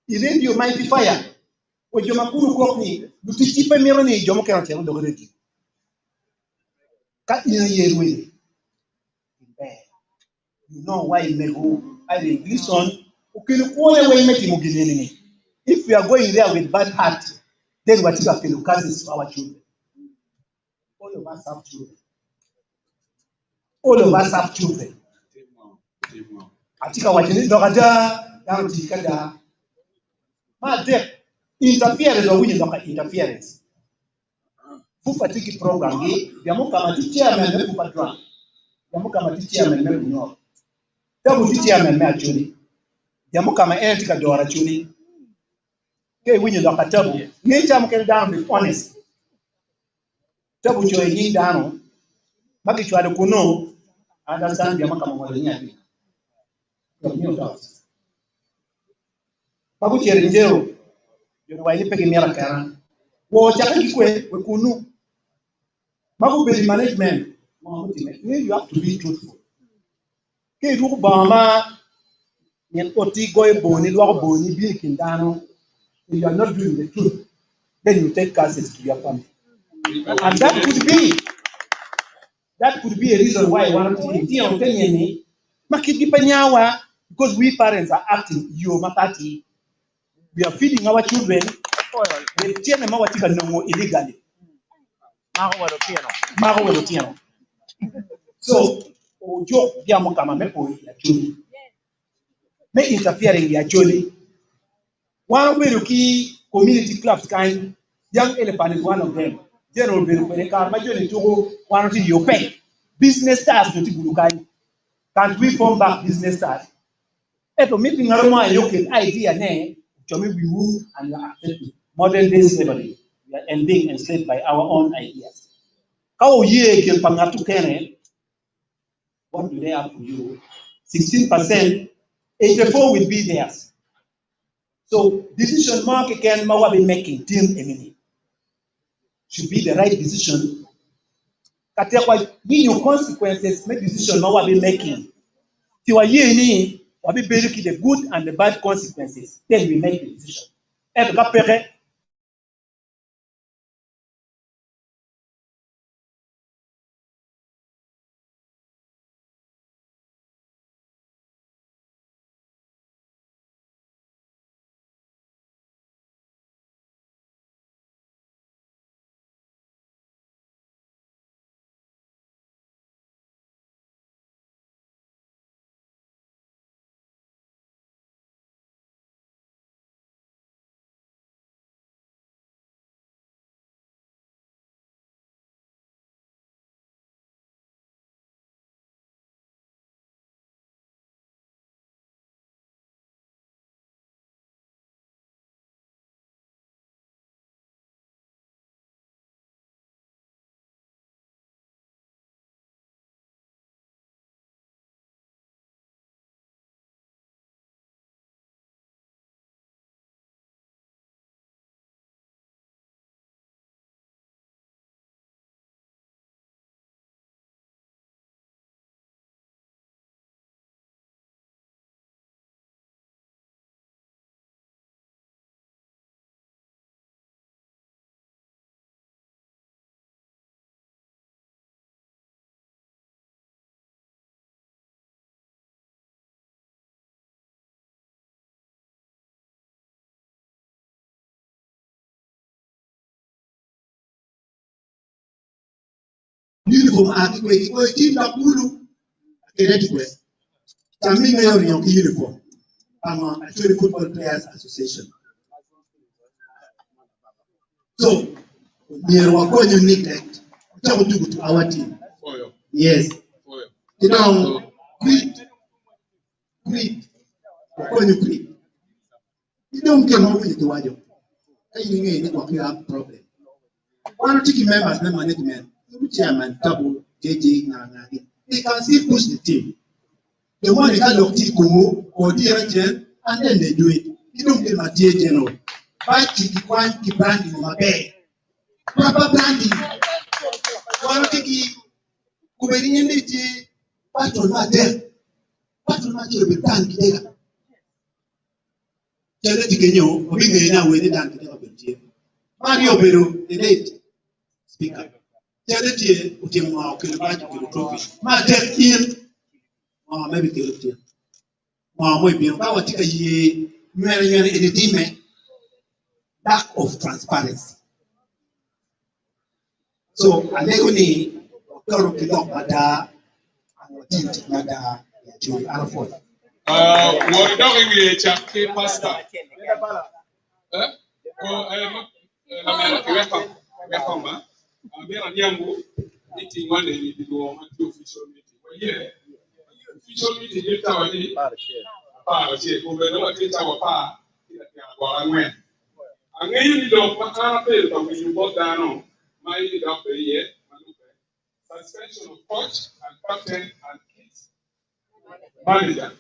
Even you might be fire. O joma kuru ko ni, luti tipe mero ni jomo kera tero dogere ki. Ka ina yerwe. You know why Meru, I listen, if we are going there with bad heart, then what you have to look at is our children. All of us have children. All of us have children. Atika wajini dokada down tikada. Ma de interference or winning doka interference. Fufa tiki program gi yamu kama ti chairman me fufa drum. Yamu kama ti chairman me bunyo. Tabu ti chairman me actually. Yamu kama tika dora actually. Ke winning doka tabu. Ngi cham ke down be honest. Tabu cho yin down. Maki chwa de kuno understand yamu kama mwale nyati. Yamu dots. Bagu chere njero. Yo wai pegi mera kara. Wo chaka kikwe we kunu. Magu beli management. You have to be truthful. Ke ruku bama nyen oti goy boni lo boni bi kindano. If you are not doing the truth, then you take curses to your family. And that could be a reason why one of the makiki panyawa because we parents are acting you mapati. We are feeding our children. We tiene mawatika no illegally. Mago wero. So ojo biamo kama mepo actually. Me interfering actually. One way to key community clubs kind young elephant is one of them. General Beruka, majority to go one of you pay. Business stars to Tibulukai. Can't we form back business stars? Eto meeting Aroma Yoke idea ne, Jomi we move and you are accepting modern day slavery. We are ending enslaved by our own ideas. How ye can pangatu kene? What do they have for you? 16%, 84 will be theirs. So decision market can be making team enemy should be the right decision. Katekwa your consequences make decision be making. Tiwa yeni wabi beruki the good and the bad consequences. Then we make the decision. Uniform adequate ko team na kulu ready to tammi ngayon yung uniform actually football players association so near wako you neglect to do to our team yes you know quit wako you quit you don't get more with the wajo ay ni you have problem one of the members na management chairman double JJ they can still push the team. The one they kind of teach Kumu or DRHN, and then they do it. You don't get my general. Buy the branding in my bed. Proper branding. One tiki Kuberi patron not there. Patron not here with Dan Kidega. Janet Kenyo, we now with Dan Kidega. Mario Beru, the late speaker. Janet here, Utima, Kilabaj, Trophy. My death here, or maybe Kilabaj. Lack of transparency. So, Alegoni, Mada, and Mada, Julie Alford. What doing a chapter pasta? Welcome. I'm here at Yambo. Meeting one day we go on to official meeting. Well, yeah, official meeting. You tell me. Over the our pa. I'm going to do my bill, but when you bought down, my lead up a year, suspension of coach and captain and kids. Manager.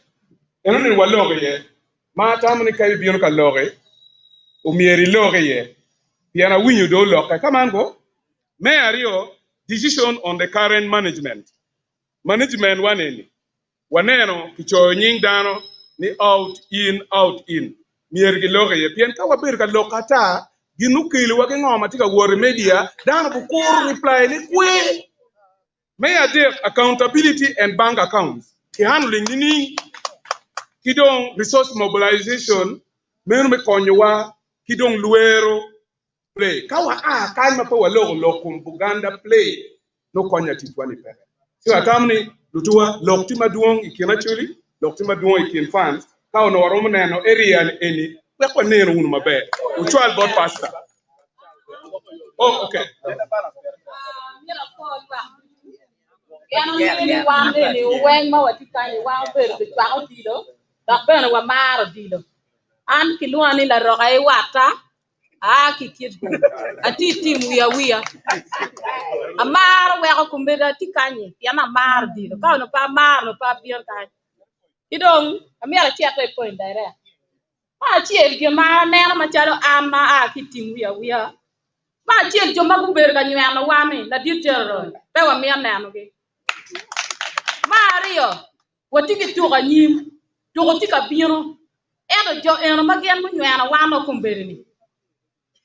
And only one log here. My time in Caribbean lorry, Umieri lorry here. Piana win you do lock. Come on, go. Mayor, decision on the current management. Management one any. Waneno, kicho nying dano, ni out, in. Mier ki loke ye, pien ka wabir ka lokata, ginukili wake ngoma tika war media, dano bukuru reply ni kwe. Mayor take accountability and bank accounts. Ki handling nini, kidong resource mobilization, menu me konyewa, kidong luero, play. Kawa kanya pa walo Buganda play no konya titwani pe. So atamni lutua loktima duong ikina chuli loktima duong ikin fans kawa no waromo no area any we kwa neno unu mabe uchual bot pasta. Oh okay. Ni wande ni weng ma watika ni wa ber ke twa dido da ben wa mar dido an ki luani la roga e wata ki kidgo ati tim wiya amar we ko kumbeda tikanye yana mar dido ka no pa mar no pa pier ka kidong amira chiato e point dire ma chiel ge ma neno ma chalo ama ki tim wiya ma chiel jo ma kuber ga nyano wame la ditero pe wa mi neno ge Mario, what you get to a new, to take a bino, and a job and a magian when you are one of company.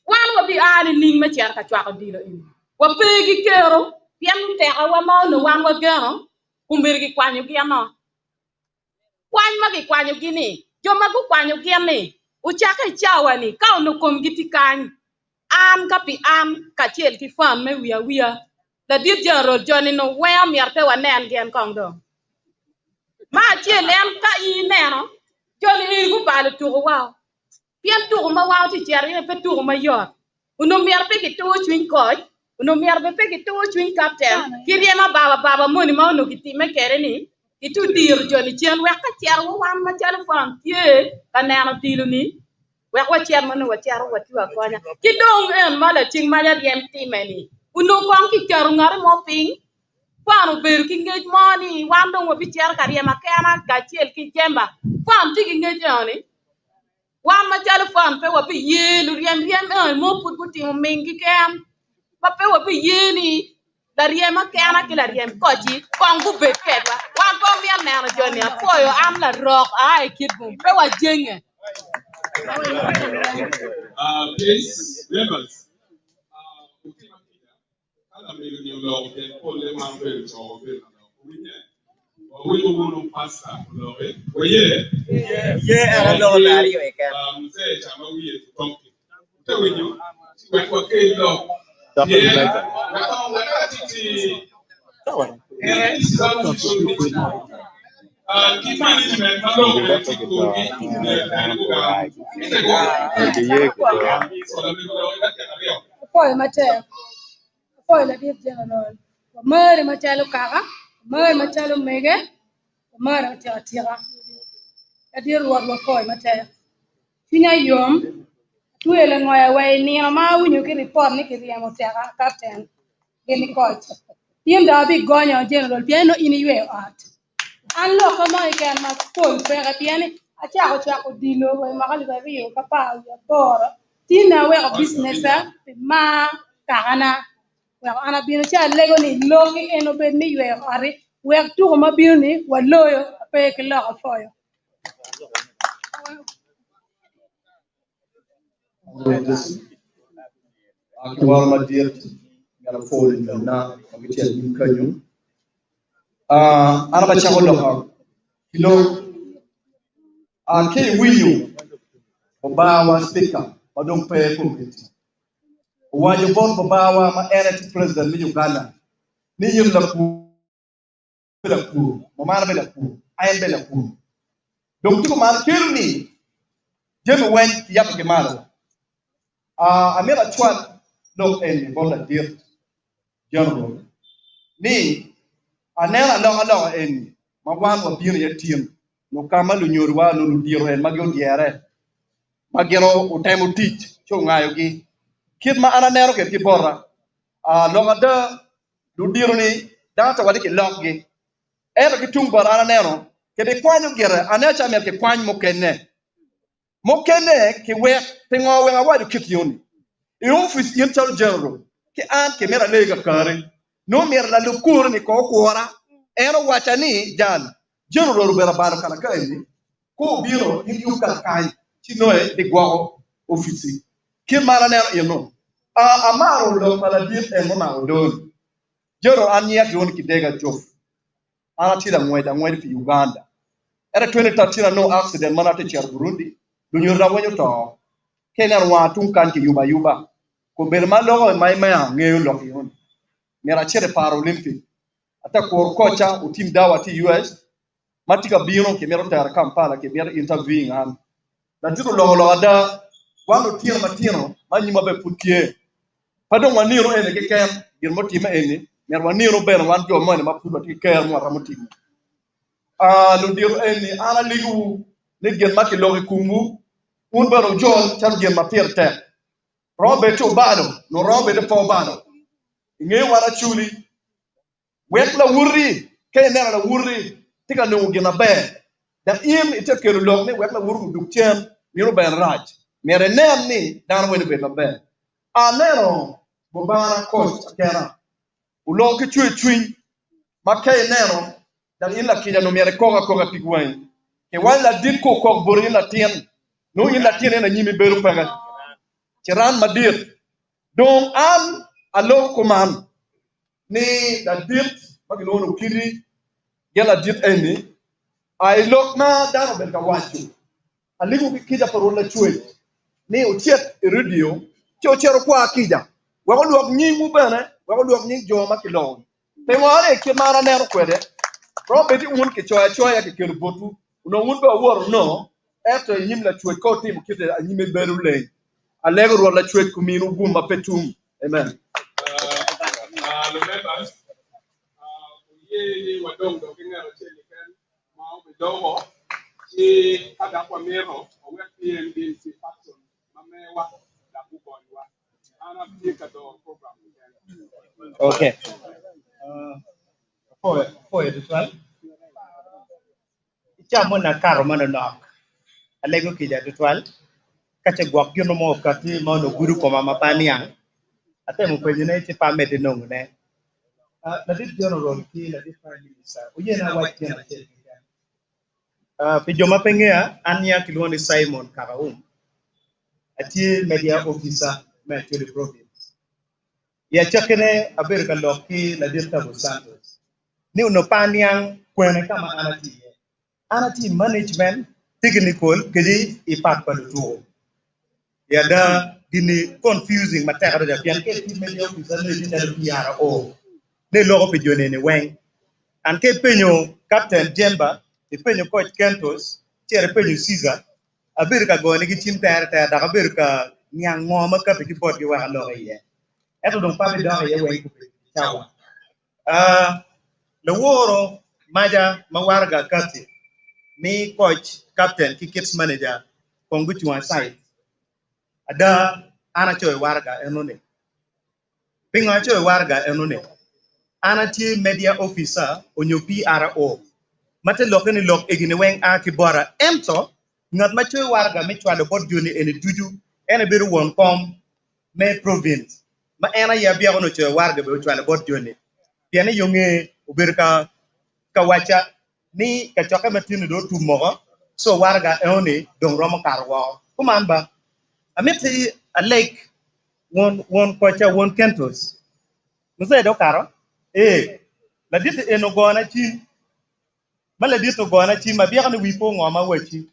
One will be adding Ning Machaka Chaka dealer in. What peggy girl, young Terra Mamma, one was girl, whom very quan you giano. One maggie quan you guinea, Jomago quan you guinea, Uchaka Chawani, count no come gitty kind. Am capi am, Kachel ki farm, me we are. The dear general Johnny no where me are to an end again condo. Ma che lem ka I neno joni I gu balu tu wa pian tu ma wa ti jeri pe tu ma yo uno mer pe ki tu twin coach uno mer pe ki tu twin captain ki re ma baba moni ma no ki ti me kere ni ki tu dir joni chen we ka cher wa ma chen fam tie ka neno tilu ni we wa cher ma no wa cher wa tu ko nya ki dong en ma la ting ma ya yem ti me ni uno kon ki cher ngare mo ping Fam ber ki ngej moni wando wo bicher kariya makana gachiel ki jemba fam tigi ngej oni wan ma chal fam pe wo bi yelu riem mo put buti mingi kem pa pe wo bi yeni la riem makana ki la riem koji kongu bet kedwa wan ko mi na na joni apoyo am la rock ai kidbum pe wa jenge Please members. We will pass that. Oh, yeah. Yeah, I know that. Say, I'm a weird talking. Tell you, when we came up, keep management, Poi la dir general mari machalo kaga mari machalo mege mari machalo tira la dir ruột wa poi mate tinya yom tuele ngoya wai ni ma winyo ki report ni ki riamo tira captain gini coach tiem da bi gonyo general piano ini yue art an lo ko ma ikan ma pol pega piani acha ko dilo wai ma kali ba rio kapa ya boro tina we business ma kana well, ana bino cha lego ni longi eno be ni we ari we tu ma bino ni wa loyo pe ke la foyo Akiwal madiet ngala fol na magitia nim kanyu ana ba cha lo kilo ke winyu obawa speaker odon pe committee wajo bon obawa ma erati president ni Uganda ni yim la ku ma mara be la ku ayen be la ku Dong tu man kirni jem wen yak ke maro. Amira chwat lok en bola dir general. Ni anela long en mawan wa bir ye tim. No kama lu nyorwa no lu dir en magyo diere. Magero utemu teach cho ngayo gi. Kid ma ana nero ke ki borra. Longa da lu dir ni data wadi ke lok gi. Eba ki tung bor ana nero ke de kwanyo gere anecha mer ke kwany mokene ki wek pingo we awadu kityoni in office intel general ki an ke mera lega kare no mer la lukur ni ko kwora eno wachani jan general bera bar kala kai ko biro in yuka kai chinoe de gwa office ki mara ne eno amaro lo pala dit en mama odon jero an yak yon ki dega jof ana tira ngweda fi Uganda era 2013 no accident mana te cher Burundi dunyo rawanyo to kenan wa tun kan ki yuba ko ber ma lo mai ma ngeyo lo yon mera chere para olympic ata ko kocha utim dawa ti US matika biro ke mero tar Kampala ke mero interviewing an na tiro lo ada wano tiro matino manyi mabe putie padon waniro ene ke kem gir motima ene mer waniro ben wan jo mo ne mapudo ti ker mo ramotima lo dir ene ana ligu ne gir makki lo kumbu un baro jol tan gir ma pirte robe to bado no robe de fo bado nge wara chuli wek la wurri ke ne la wurri tika no gina be da im ite keru lok ne wek la wurru du chen miro ben raj mere nem ni dan wen be la be a nero bo bara coach akera ulo ke chui makai nero dan illa kija no mere koga pigwen ke wala dit ko bori la tien no illa tien na nyimi beru paga tiran madir donc an alo kuman ni da dit magilo no kiri gela dit eni ay lokna daro ben ka wachu aligu kija parol la chui ni uchiet radio cho chero kwa kija wa luok nyi mu bene wa luok nyi jo makilo te wale ke mara nero kwede robeti un ke choya ke kelo botu no un ba wor no eto nyim la chui ko tim kite anyime beru le alego ro la chui kuminu gumba petum amen. The members, ye wadong do kinga ro cheli kan ma o dogo ti ada kwa mero o we PMD si faction mamewa la kubonwa ana tika do program Okay. For this one, chairman na karo mana nok. Alego kija this one. Kache guak yun mo kati mo no guru ko mama paniang. Ate mo pwede na iti pa medinong ne. Na dit general ki na dit prime minister. Uye na white na che. Pijoma pengea anya kilwani Simon Karaum. Ati media officer me Acholi province. Ya chakene America loki na dit Tabo Santos. Ni uno paniang kwene kama anati management technical kedi ipat palutu. Yada dini confusing matera da pian ke ti media officer ne dina PRO ne logo pe jone ne wen an ke penyo captain Jemba e penyo coach Kentos chere penyo Caesar America go ne gitim ter da America nyang ngoma ka pe bot gi wa lo ye eto don pa be do ye wen ku tawa le woro maja mawarga kati ni coach captain ki kids manager kongu tuan side ada ana choy warga enone pinga choy warga enone ana ti media officer onyo PRO mate lokeni lok egine wen aki bora emto ngat ma choy warga me chwalo bot joni ene tuju ene biru won kom me province ma ena ya biya ono choy warga be chwalo bot joni piane yonge ubirka kawacha ni kachoka matinu do tumogo so warga enone dong romo karwo kumamba amiti a lake one kocha one kentos mzee do karo la dit eno gona chi mala dit no gona chi ma biya ni wipo ngoma wachi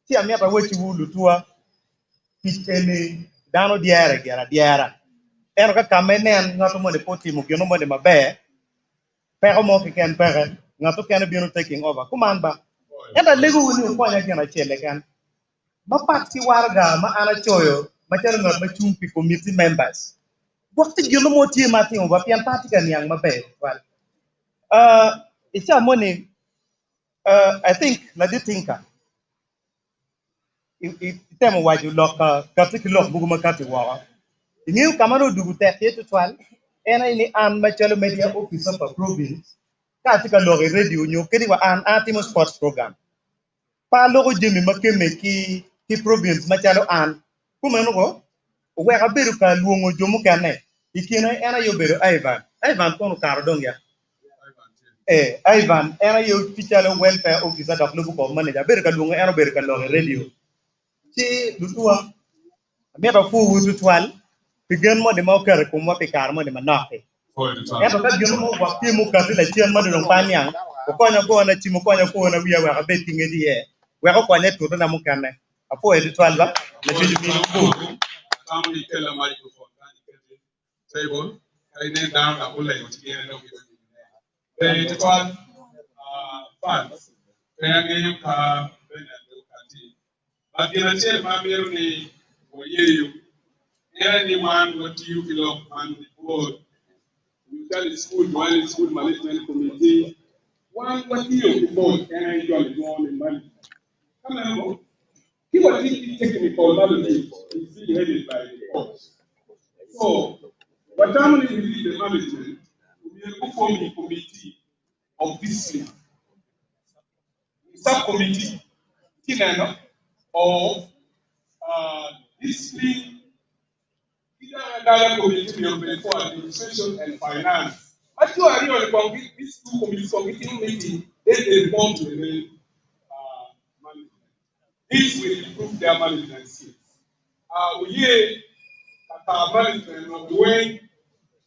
ti amia ba wachi wulu tua ene dano diara eno ka kamenen ngato mo ne poti mo geno mo ne mabe pero mo ke ken pere ngato ken bino taking over kumamba Enda lego woni ko nya gena chele kan. Ma pak si warga ma ana choyo ma chal ngot ma chumpi committee members. Waktu jono mo tie mati mo ba pian party kan yang mabe. Well. Icha money I think na di tinka. Itemo waju loka kapti lok bugu makati wawa. Ingiu kamano dugu te to twal. Ena ini an ma chalo media officer for province. Ka tika loge radio nyo kedi wa an atimo sports program. Pa logo jemi makeme ki province ma chalo an. Kumeno go we ga beru ka luongo jomu kane. Ikino ena yo beru Ivan kono karo dong ya. Ivan ena yo tichalo welfare officer dok lugu ko manager beru ka luongo ena beru ka loge radio. Ci lutua meta fu wutu twal pigen mo de mo kar ko mo pikar mo de manake eto ka gino mo wakti mo ka la chien mo de no panyang ko ko na chimo ko na wiya wa be tinge di e we ko ne to na mo kan apo e twal ba na ti mi ko Family tell a microphone. Table. I need down a bullet to get it over. They call funds. They are getting car. But the other family will hear you. Anyone what you belong and the board. You tell the school, join the school management committee. One what you board and I join the money. Come on. He was technical knowledge is being headed by the court. So, what time we need the management, we will form a committee of discipline, subcommittee, of discipline, either another committee for administration and finance. But you are really these two committees committee meeting, they report to the management. This will improve their management skills. We management of the way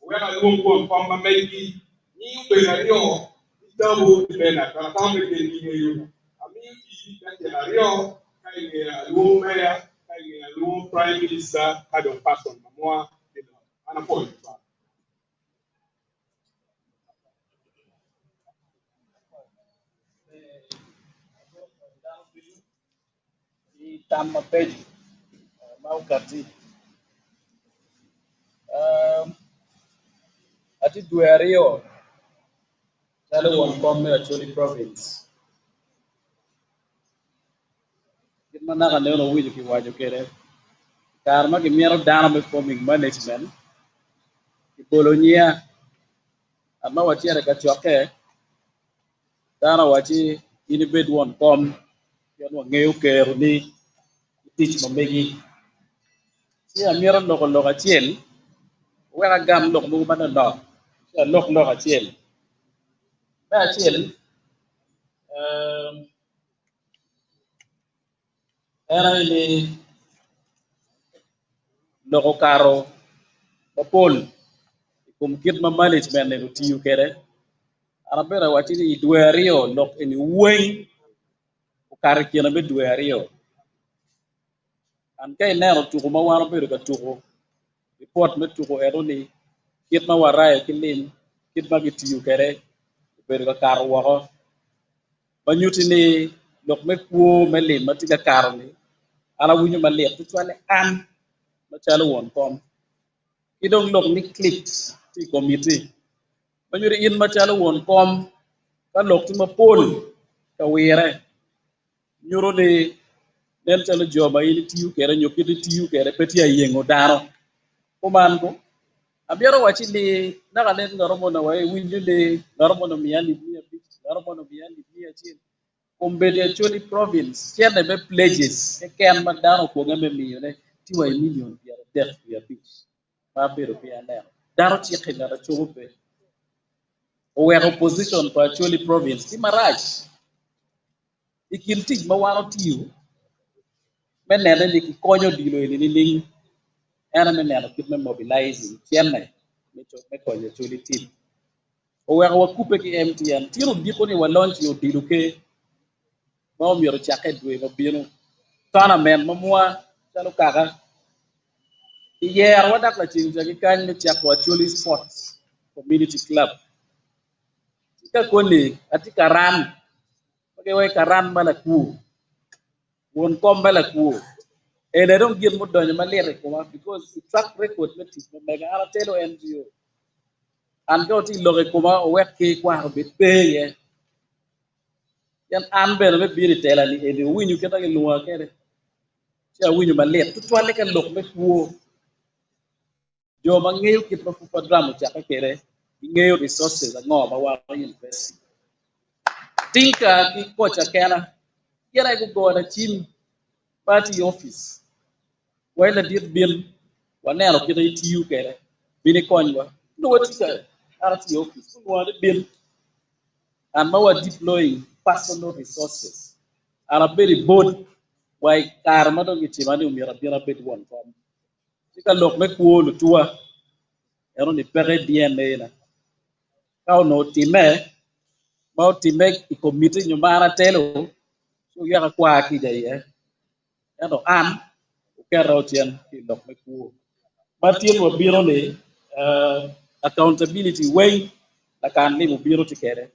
where I don't go from maybe you better know double the better. I can't make any you. I mean, that you are kind of low mayor, kind of low prime minister, kind of person, more and a point. Tama page mau kati ati duerio talo won komme Acholi province kitma na kan no wiju ki waju kere karma ki miero dana be forming management ki bolonia amma watiere ka choke dana wachi ini bed won kom yon wa ngeu kero ni tich mamegi si amiero loko loko achiel wera gam lok mu bana no si lok achiel ba achiel era ni loko karo mapol kum kit ma management ne tiyu kere arabera watini idwerio lok eni weng kar kiena be dwerio an kay nero tuko ma waro bedo ka tuko report me tuko eroni kit ma warayo kilin kit ma gitiyu kere bedo ka kar woko banyuti ni lok me kuo me lim matiga karo ni ala winyo maliet to chwale an machalo won kom idong lok ni clicks ti committee banyuri in machalo won kom ka lok ti mapol ka wire nyuro ni nen chalo joba ini tiyu kere nyokiti tiyu kere peti ayengo daro kuman ko abiero wachi ni naka nen ngaromo na wae winjo ni ngaromo na miyani mia bich ngaromo na miyani mia chin kumbede Acholi province chene be pledges ke ken madano ko ngambe miyo ne tiwa million piara def pia bich ma bero pia ne daro chi khina chogo pe o we opposition for Acholi province ti maraj ikin tij ma waro tiyo men nene ni ki konyo dilo ni ning era men nene kit me mobilizing chenne me konyo Acholi team o we wa kupe ki MTN tiro diko ni wa launch yo dilo ke ma o miro chake dwe ma bino tana men mamwa chalo kaka yer wadak la chin jagi kan ni chako Acholi sports community club tika koni atika ran Okay, we karan bala ku. Won kom bala ku. And I don't get more than malaria because the track record met is mega aratelo NGO. And go to loge kuma work ke kwa bit pay yan an be no be tela ni e winyu keta ke luwa kere. Sia winyu malaria. Tu twale kan lok me ku. Jo mangeu kit pa program cha ka kere. Ngeo resources ngo ba wa university. Tinka ki kocha kena. Kera go na team party office. Wala dit bill wanero kita itu kere bini konywa no what is RT office no the bill and now deploying personal resources are a very bold why karma do ngiti mani umira bira bit one from tika lok me ko lu tua ero ni pere DNA na kao no time mau time i committee nyumara telo so ya kwa ki dai ero an kero tien ki lok me ko Martin wa biro ni accountability way la kan ni mo biro tikere.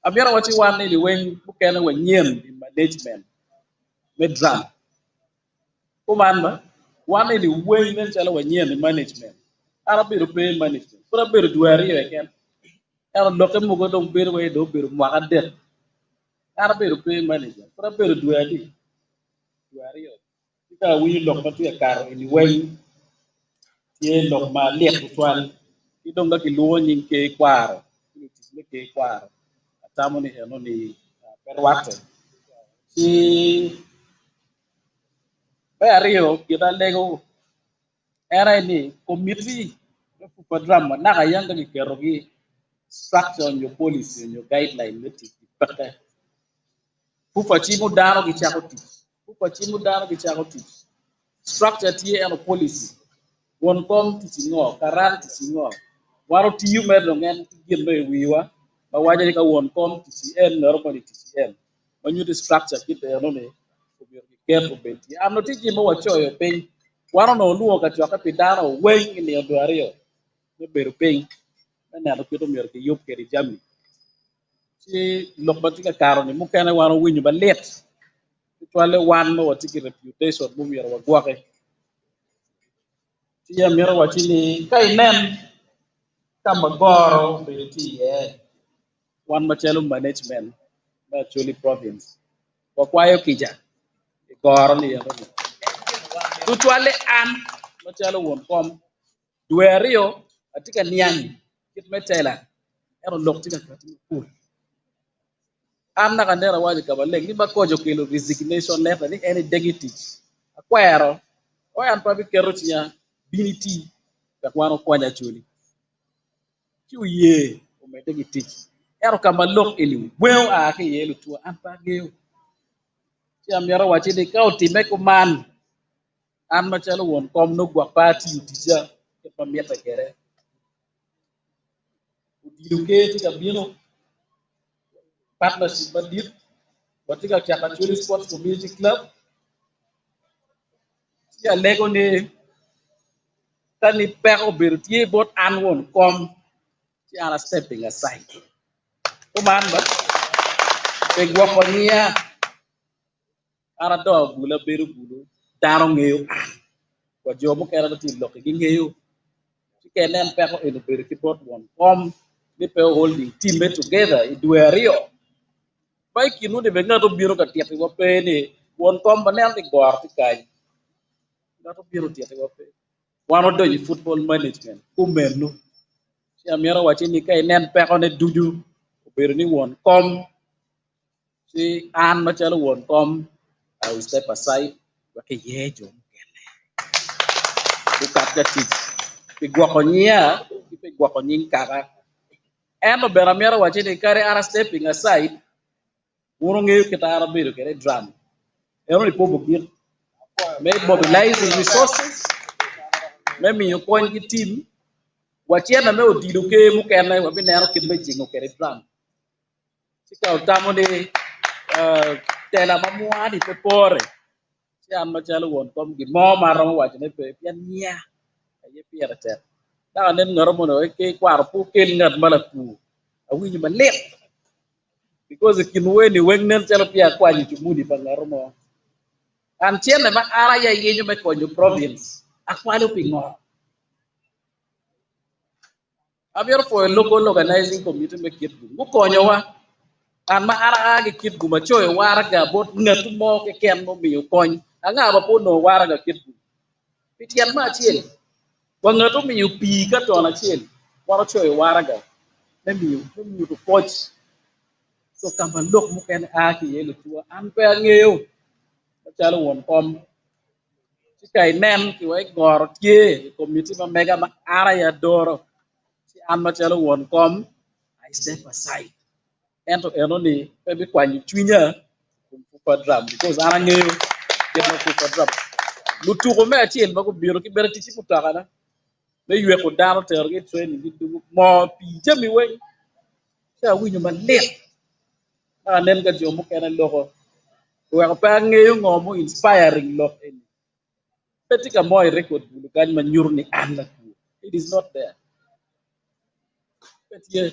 Amira wati wan ni way bukene wa nyem in management medran. Kuman ba wan ni way nen chala wa nyem in management. Ara biro pay management. Pura biro duari ya ken. Ara loke mo go dong biro way do biro mo adet. Ara biro pay management. Pura biro duari yo. Kita wi lok matu ya kar in way tie lok ma liet twal idong da kiluo nyin ke kwaro ni tisme ke kwaro atamo ni heno ni perwate si ba rio kita lego era ni committee ku program na ga yanga ni kerogi structure on your policy and your guideline leti pata ku fachimu daro gi chakoti ku fachimu daro gi chakoti structure tie and policy won kom tisingo karan tisingo waro tiyu medo ngen gillo e wiwa ba waje ka won kom TCN noro ko TCN when you structure kit no ne ko bi ker ko benti am no tiji mo wacho yo piny waro no luo ka chwa ka pidano wen ni oduario ne ber piny na no kito mer ke yop ke jami si lokbati ka karo ni mu kana waro winyu ba let twale wan mo watiki reputation mu mer wa gwake ti ya mer wachini kai nen kama goro beti one machelo management na Acholi province kwa kwayo kija goro ni yaro tutwale an machelo won kom duerio atika niang kit metela ero lok tika kati cool am na kandera waje kabale ni bakojo kelo resignation letter ni any deputy akwero oyan pa bi kero tiya biniti ka kwano kwanya Acholi ye o me degi tich ero kama lok eli well a ke ye lu tu an pa geo ti am yaro wachi de ka otime ko man an ma chalo won kom no gwa party utija ke pa mieta kere udilu ke ti ka bino partnership bandit wati ka chaka Acholi Sports Community Club ti a lego ne tani pero bertie bot an won kom ti ana stepping aside ko man ba e gwa ko nia ara do bula beru bulu daro ngeo wa jomo kera da tin lokki ngeo ti kenen pe ko eno beru ki bot won kom ni pe holding team be together I due rio bai kinu de benga to biro ka tiati wa pe ni won kom banel ni gor ti kai na to biro tiati wa pe wano do ni football management ku menu si amira wachi ni kai nen pe ko ne duju beru ni won kom si an ma chalo won kom I will step aside wa ke yejo bukat ka tic pi gwako nyia pi gwako nyin kara eno bera mera wachi ni kare ara stepping aside uno ngeyo kita ara bedo kere drum eno ni pobo kir may mobilizing resources may mi yo kony ki team wachi na me odido ke mu kene wabi nero kid me jingo kere drum sika utamo ni tela mamua di pepore si an machalo won kom gi mo maro wachi ne pe pian nya aye piera ter da nen ngoro mo no ke kwar pu kel ngat mala pu awi ni malet because kin weni wengnen chalo pia kwani chumudi pangaromo an chiene ma ara ya yenyo me konyo province akwalo pingo abiero for a local organizing committee me kit gu konyo wa an ma ara agi kit gu ma choy waraga bot ngatu mo ke ken mo miyo kony anga ba po no waraga kit gu pitian ma chiel wa ngatu miyo pi ka to na chiel waro choy waraga ne miyo to coach so kamba lok mo ken aki yelo tuwa an pe ngeo chalo won kom ci kay nen ki way gor tie committee ma mega ma ara ya doro ci am ma chalo won kom I step aside ento eno ni pe bi kwani twinya ku drum because ara ngeo keno ku drum lu tu ko me tiel ba ko biro ki berti ci putaka na me yue ko daro ter gi training di du mo pi jami we sa winyu man let na nen ga jomo kena loko ko pa ngeo ngomo inspiring lo Petika moy record bulu kan ma nyurni alla ku. It is not there. But ye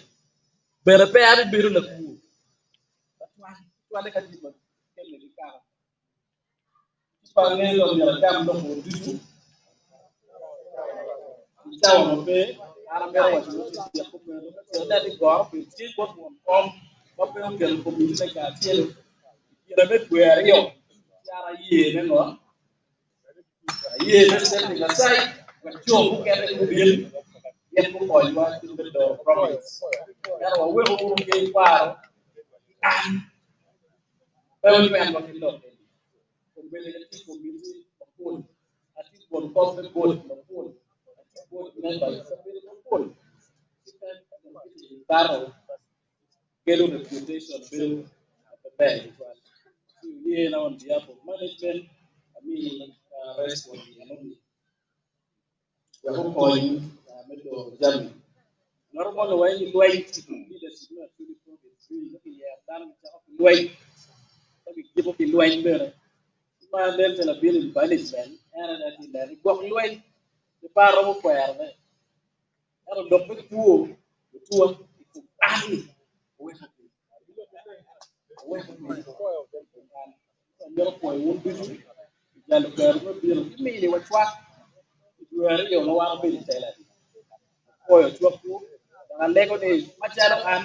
bere pe abi biru la ku. Wale ka di ma kelle di ka. Pa ne lo mi ra kam lo ko ditu. Taw mo pe ara me wa ju ti ya ko me lo ko da di go pe ti ko mo kom ko pe on gel ko mi se ka ti lo. Ira me ku ya rio. Yara ye ne no. Ye ne se ni ka sai. Wa jo ku ke ko bil. Yet ko ko wa ti do promise. Yara wa we ko ke kwaro. Pero me ando aquí lo que con beneficio con mi con así con cosas con con así con me va a saber con claro get on reputation build at the bank so yeah now on behalf of management I mean rest for the anonymous we are calling medo jami normal way leadership na actually province we ya dan way tapi jibo ki way mbere ma len tela bil management era da ti le gok way di paro mo kwer ne era dok be tuo ani we ha we ha ndero ko won bisu jalo kwer mo bil mi ni wa twat wer yo no wa bil tela ko yo twat ku da lego ni machalo an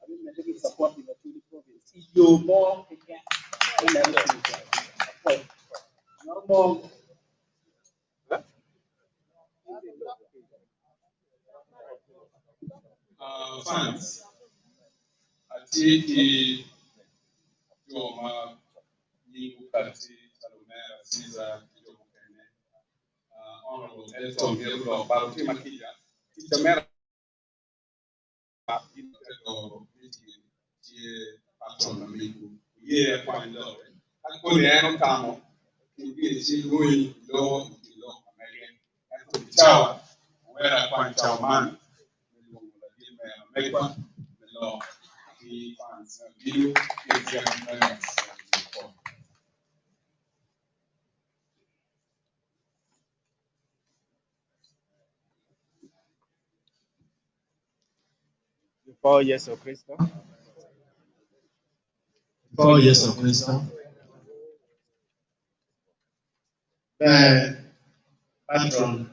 abi me to support the province yo mo ke ka normal Fans atiki joma nyingu kati Salomera Caesar jomo kene honorable Elton Gerudo Baruti Makija Tichamera do tie patron na miku ye kwa ndo akoni eno tamo kingi si lui lo amege ako chawa wera kwa chawa man mekwa lo ki fans video ki members. Before Yesu Kristo. Before Yesu Kristo. The patron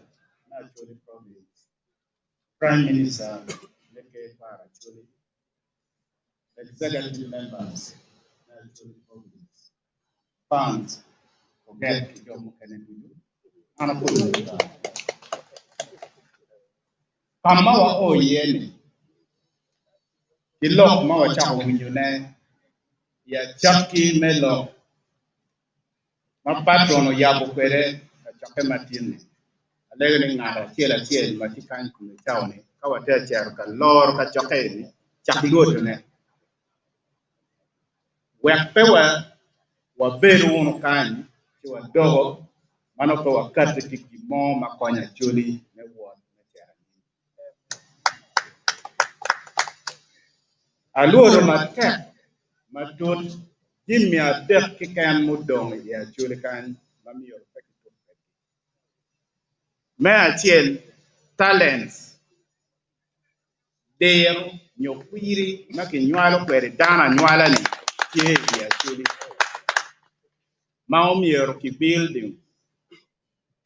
Acholi province, Prime Minister Leke Para Acholi, executive members Acholi province, funds forget Jomo Kennedy, and a Kama wa oyeni, ilok ma wa chako winyune, ya chaki melo, ma patron o yabo kwere, ka chake matini. Alego ni ngara chiel ma chikan kume chawne, ka wate cher ka lor ka chake ni, chaki goto ne. Wek pewa, wa beru unu kanyi, chi wa dogo, mano ka wakati kiki mo makonya chuli, me wad me cher. Aluoro matek, matut, jimi adek kikan mudong ya chuli kan, mamiyo peki tuk peki. Me achiel, talents, der Nyokwiri maki nywalo kwere dana nywala ni tie ya chuli. Maomiero ki building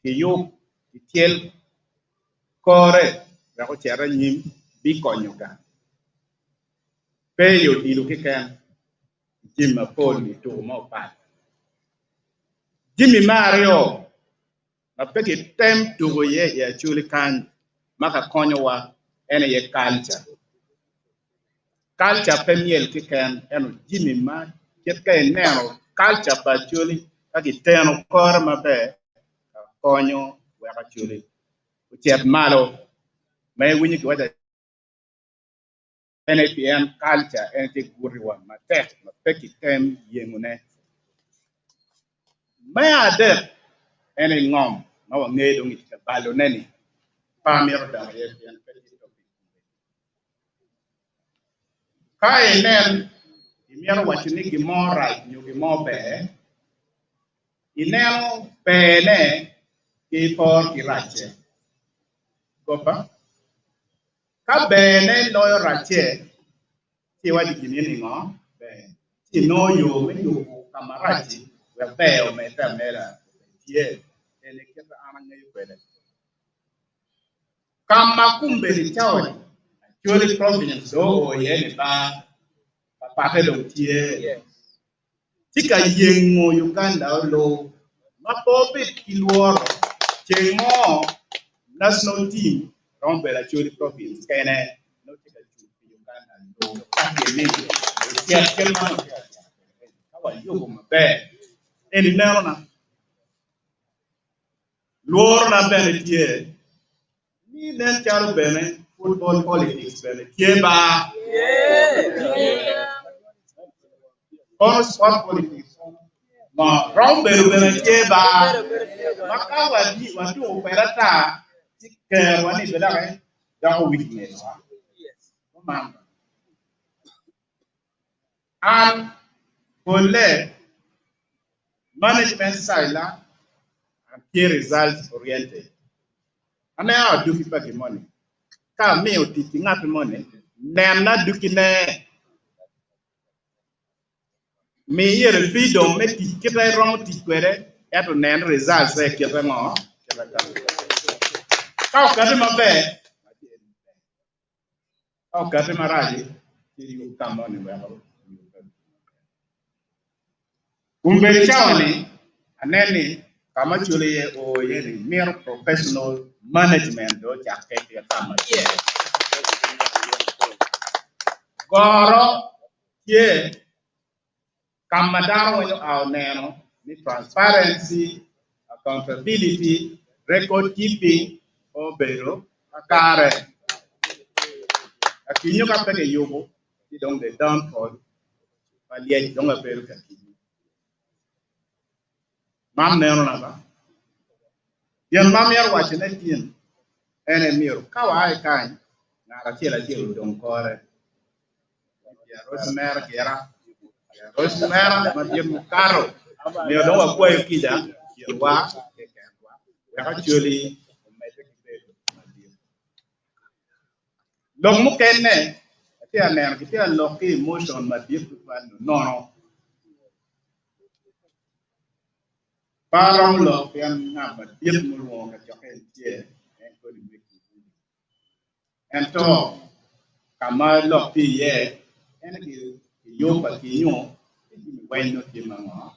ki yuk ki tiel kore rako chera nyim bi konyo ka. Peyo dilu ki ken Jimmy Paul ni to mo pa. Jimmy Mario na peki tem to ye ya chuli kan maka konyo wa ene ye culture. Culture pemiel ki ken eno Jimmy ma ket ka enero culture pa chuli kaki teno kor mabe konyo wa ka chuli. Uchet malo may winyi ki wada NAPN culture ene te guriwa matek ma peki tem yengune. May ade ene ngom ma wa ngedo ngi ka balo neni pamir da ye yen peki to. Kai nen imiero wachini gimora nyo gimobe ineno pene ki por kirache gopa ka bene loyo rache ti wadi kinini ngo be ti no yo me yo kamarachi we be o meta mera tie ene keta ananga yo kwede kama kumbe ni chawi choli province do o yene ba pate do tie tika yengo Uganda lo mapobe kilworo chengo national team rombe la choli province kene no tika chupi Uganda lo kake nini ya kelma kawa yogo mabe eni nero na luor na bene tie ni nen charo bene football politics bene tie ba on sport politics ma rombe bene tie ba maka wadi operata ke wani bedare da weakness wa and ole management side and key results oriented ane a duki pa ki money ka mi o titi ngat money nem na duki ne mi yere freedom me ti kita rom ti kwere eto nen results e kita ngo ka ka de mabe ka de maraji ti yu ka money we ho umbe chawani aneni kama chule ye o ye ni mere professional management do jakke ya kama goro ye kama daro wenyo au neno ni transparency accountability record keeping o bero akare akinyo ka peke yobo ti dong de downfall palie dong a bero ka mam neno na ba yen mam yar wache na tien ene miro ka wa ai kan na ra chiela chielo dong kore ya rosemary gera rosemary ma bien mu karo mi dong wa kwa kida yerwa ya ka choli long mu kenne ti aner ki ti lo ki emotion ma bien tu pan no no param lo yan na ma bien mu lo ka joken tie en ko ni en to kama lo pi ye en ki yo pa ki yo ni wen no ti ma ngo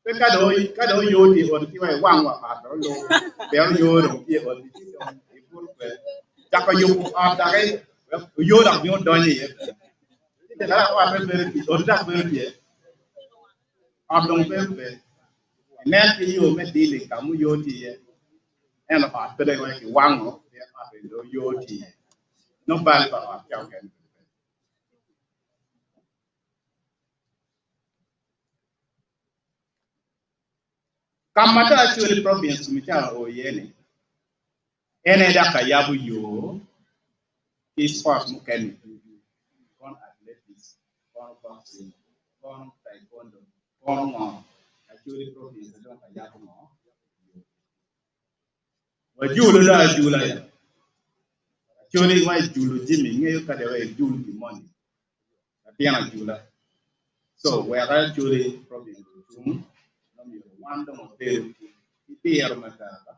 pe ka do yo ti on ti wai wang wa pa do lo pe yo do ti on ti do e pur pe ja ko yo a da ke yo da yo do ni ye ti la wa pe pe ti on da pe ye a dong pe pe ne ti yo me di le ka mu yo ti ye en pa pe de ki wang no ye a pe do yo ti no bal pa a ja ke kamata actually province mi ta o ye ni ene da ka yabu yo sport mu ken kon athletics kon boxing kon taekwondo kon mo actually province don ka yabu mo Julu da Jula ya. Actually, why Julu Jimmy? You can have Julu the money. Tiana Jula. So we are actually probably one of the Pierre Matata.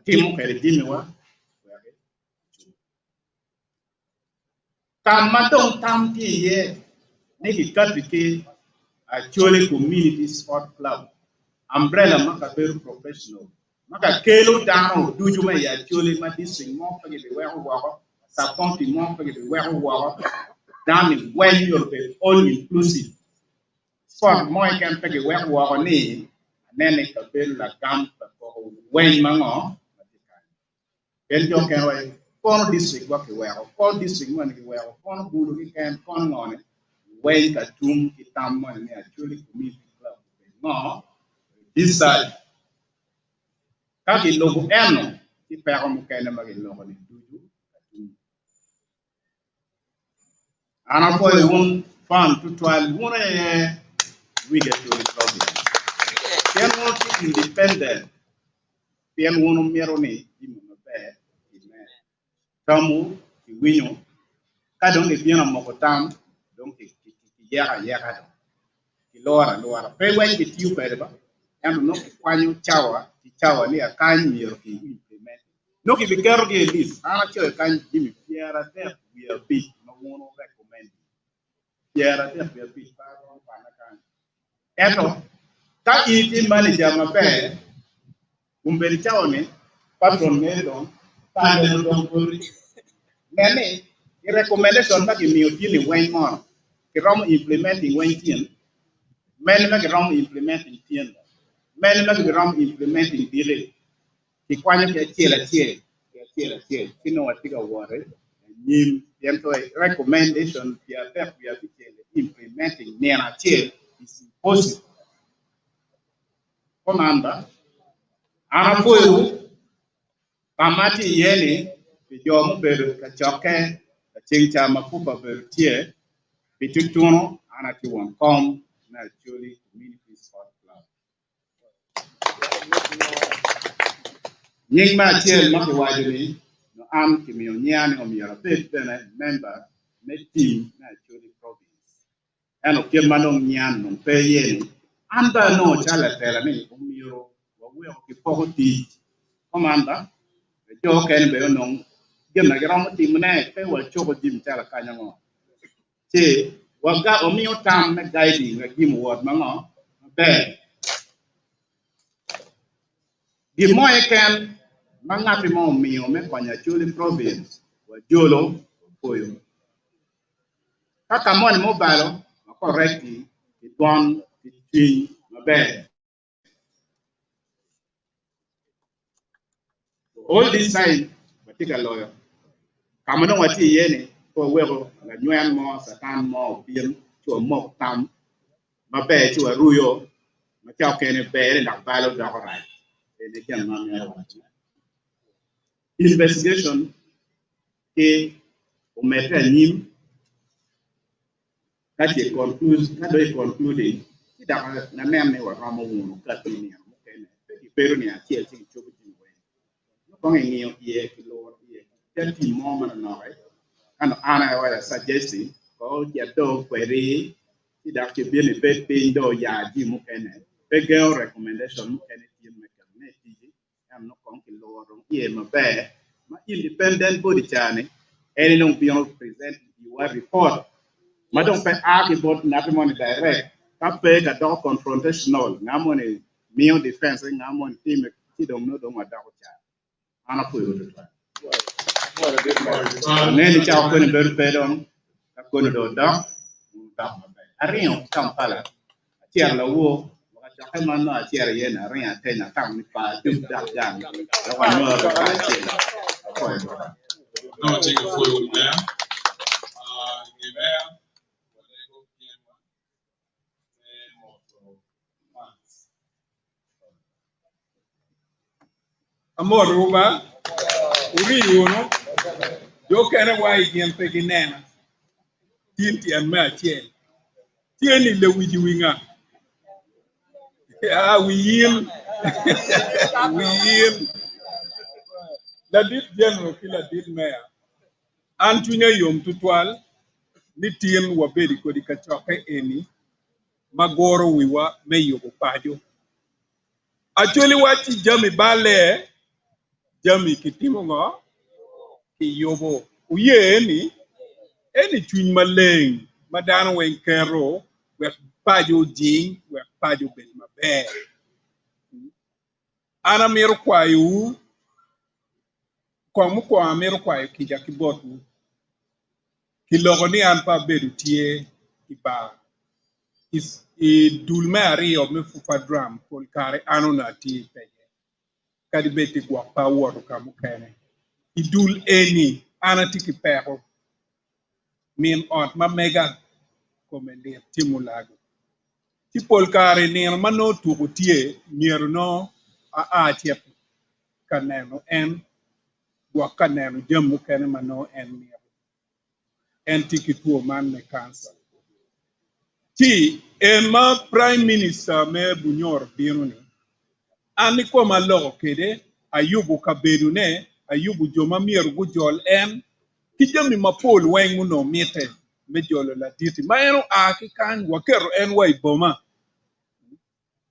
Tim Jimmy wa. Kamatong Tamki ye. Niki Katiki actually community sport club. Umbrella maka very professional. Maka kelo down do you may actually my district more for the way walk. Subcounty more for the way walk. Down when you're all inclusive. Sport more can take a way walk ni. Then it can be like camp for when mango. Then you can way. Kono district work well. Kono district money well. Kono bulu we can kono on it. When ka tum kitam money actually community club. No. This side. Kaki logo eno. Ti pero mo kaya na maging logo ni Dudu. Ana po yung fan tutual muna we get to the problem. Pian mo independent. Pian mo no meron ni di mo be. Tamu ki winyo. Kadong pian mo ko tam dong ki yaka. Ki lora. Pe wen ki tiu pe ba. Ano no ki kwanyo chawa ni akan mi ki implement. No ki bigaro ki list. Ana cho kan Jimmy Pierre there we are big no one recommend. Pierre there we are big pa na kan. Eto ka iti manager mape umbeli chawa ni patron ne don ka ne don kuri. Nene the recommendation ba ki mi opini when more. Ki rom implementing when tin. Men ma ki rom implementing tin. Men ma ki rom implementing dire. Ki kwanyo ke chiel. Kino watiga wore. Nim yento recommendation ya pep ya implementing nena chiel is impossible. Komanda ana foyo kamati yeni bijomu beru kachoke chingcha mafupa beru tie bitutuno ana tiwon kom na actually community sport club. Nyingma chiel maki wajuni no am kimio nyani omiara pet bene member me team na actually province. Eno kirmanong nyan no pe yeni anda no chala tela ni omiro wawe okipoko ti komanda jo ken be no gem na gram team na pe wa choko jim chala kanyango che waga omio tam na guiding na gim word mango be gimoy ken mangati mo mio me kwanya chuli province wa jolo koyo kaka mon mobile correcti itwan itwi mabe. All this time batika lawyer kamano wati yene ko wego la nywan mo satan mo piem to mo tam mabe to ruyo ma cha kene be na balo da right e ken ma me investigation ke o meta nim kati concluding ida na meme wa ramo wuno kati ni mo kene pero ni atiel ti chobu ti no konge ngiyo ye kilo ye kati mo mana no and ana wa suggesting ko ya do query ida ke bien pe pe do ya di mo kene pe girl recommendation mo kene ti me kene ti am no kon kilo ro ye ma be ma independent body chane any no beyond present your report. Madam pe argue about natimony direct. Kape ka do confrontational. Ngamoni mio defense ngamoni team kidom no do madako cha. Ana ku yodo. Neni cha ko ni ber pedom ko ni do do. Ariyo kampala. Tiar la wo ka cha ka man no tiar ye na rin atenya kam ni pa du da gang. Da wa no ka chi. No take a photo with them. Amor ruba uri uno yo kana wa igien peginena tinti an ma tien tieni le wiji winga ah wiyin wiyin la dit general kila dit mayor antunya yom tutwal ni tien wa bedi ko di kachoke eni magoro wiwa meyo pajo actually wati jami bale jami kitimo ngo ki yobo uye eni chuny maleng madano wen kero we pajo jing we pajo bed maber ana miro kwayo kwa mukwa miro kwayo kija kibotu kilogo ni an pa bedu tie iba is dulme ariyo me fufa drum kol kare ano na ti peye kadi beti gwa pa wodo kamukene idul eni ana tiki peko min ot ma mega komendir timulago ti pol kare nino mano tugo tie niero no a tiep kaneno en gwa kaneno jamu kene mano en niero en tiki tuo man ne cancer ti en ma prime minister me bunyor bino ni ani ko malo kede ayubu kabedu ne ayubu joma mier gujol en ki jami mapol weng muno mite me jolo la diti ma eno a ki kan wakero en wai boma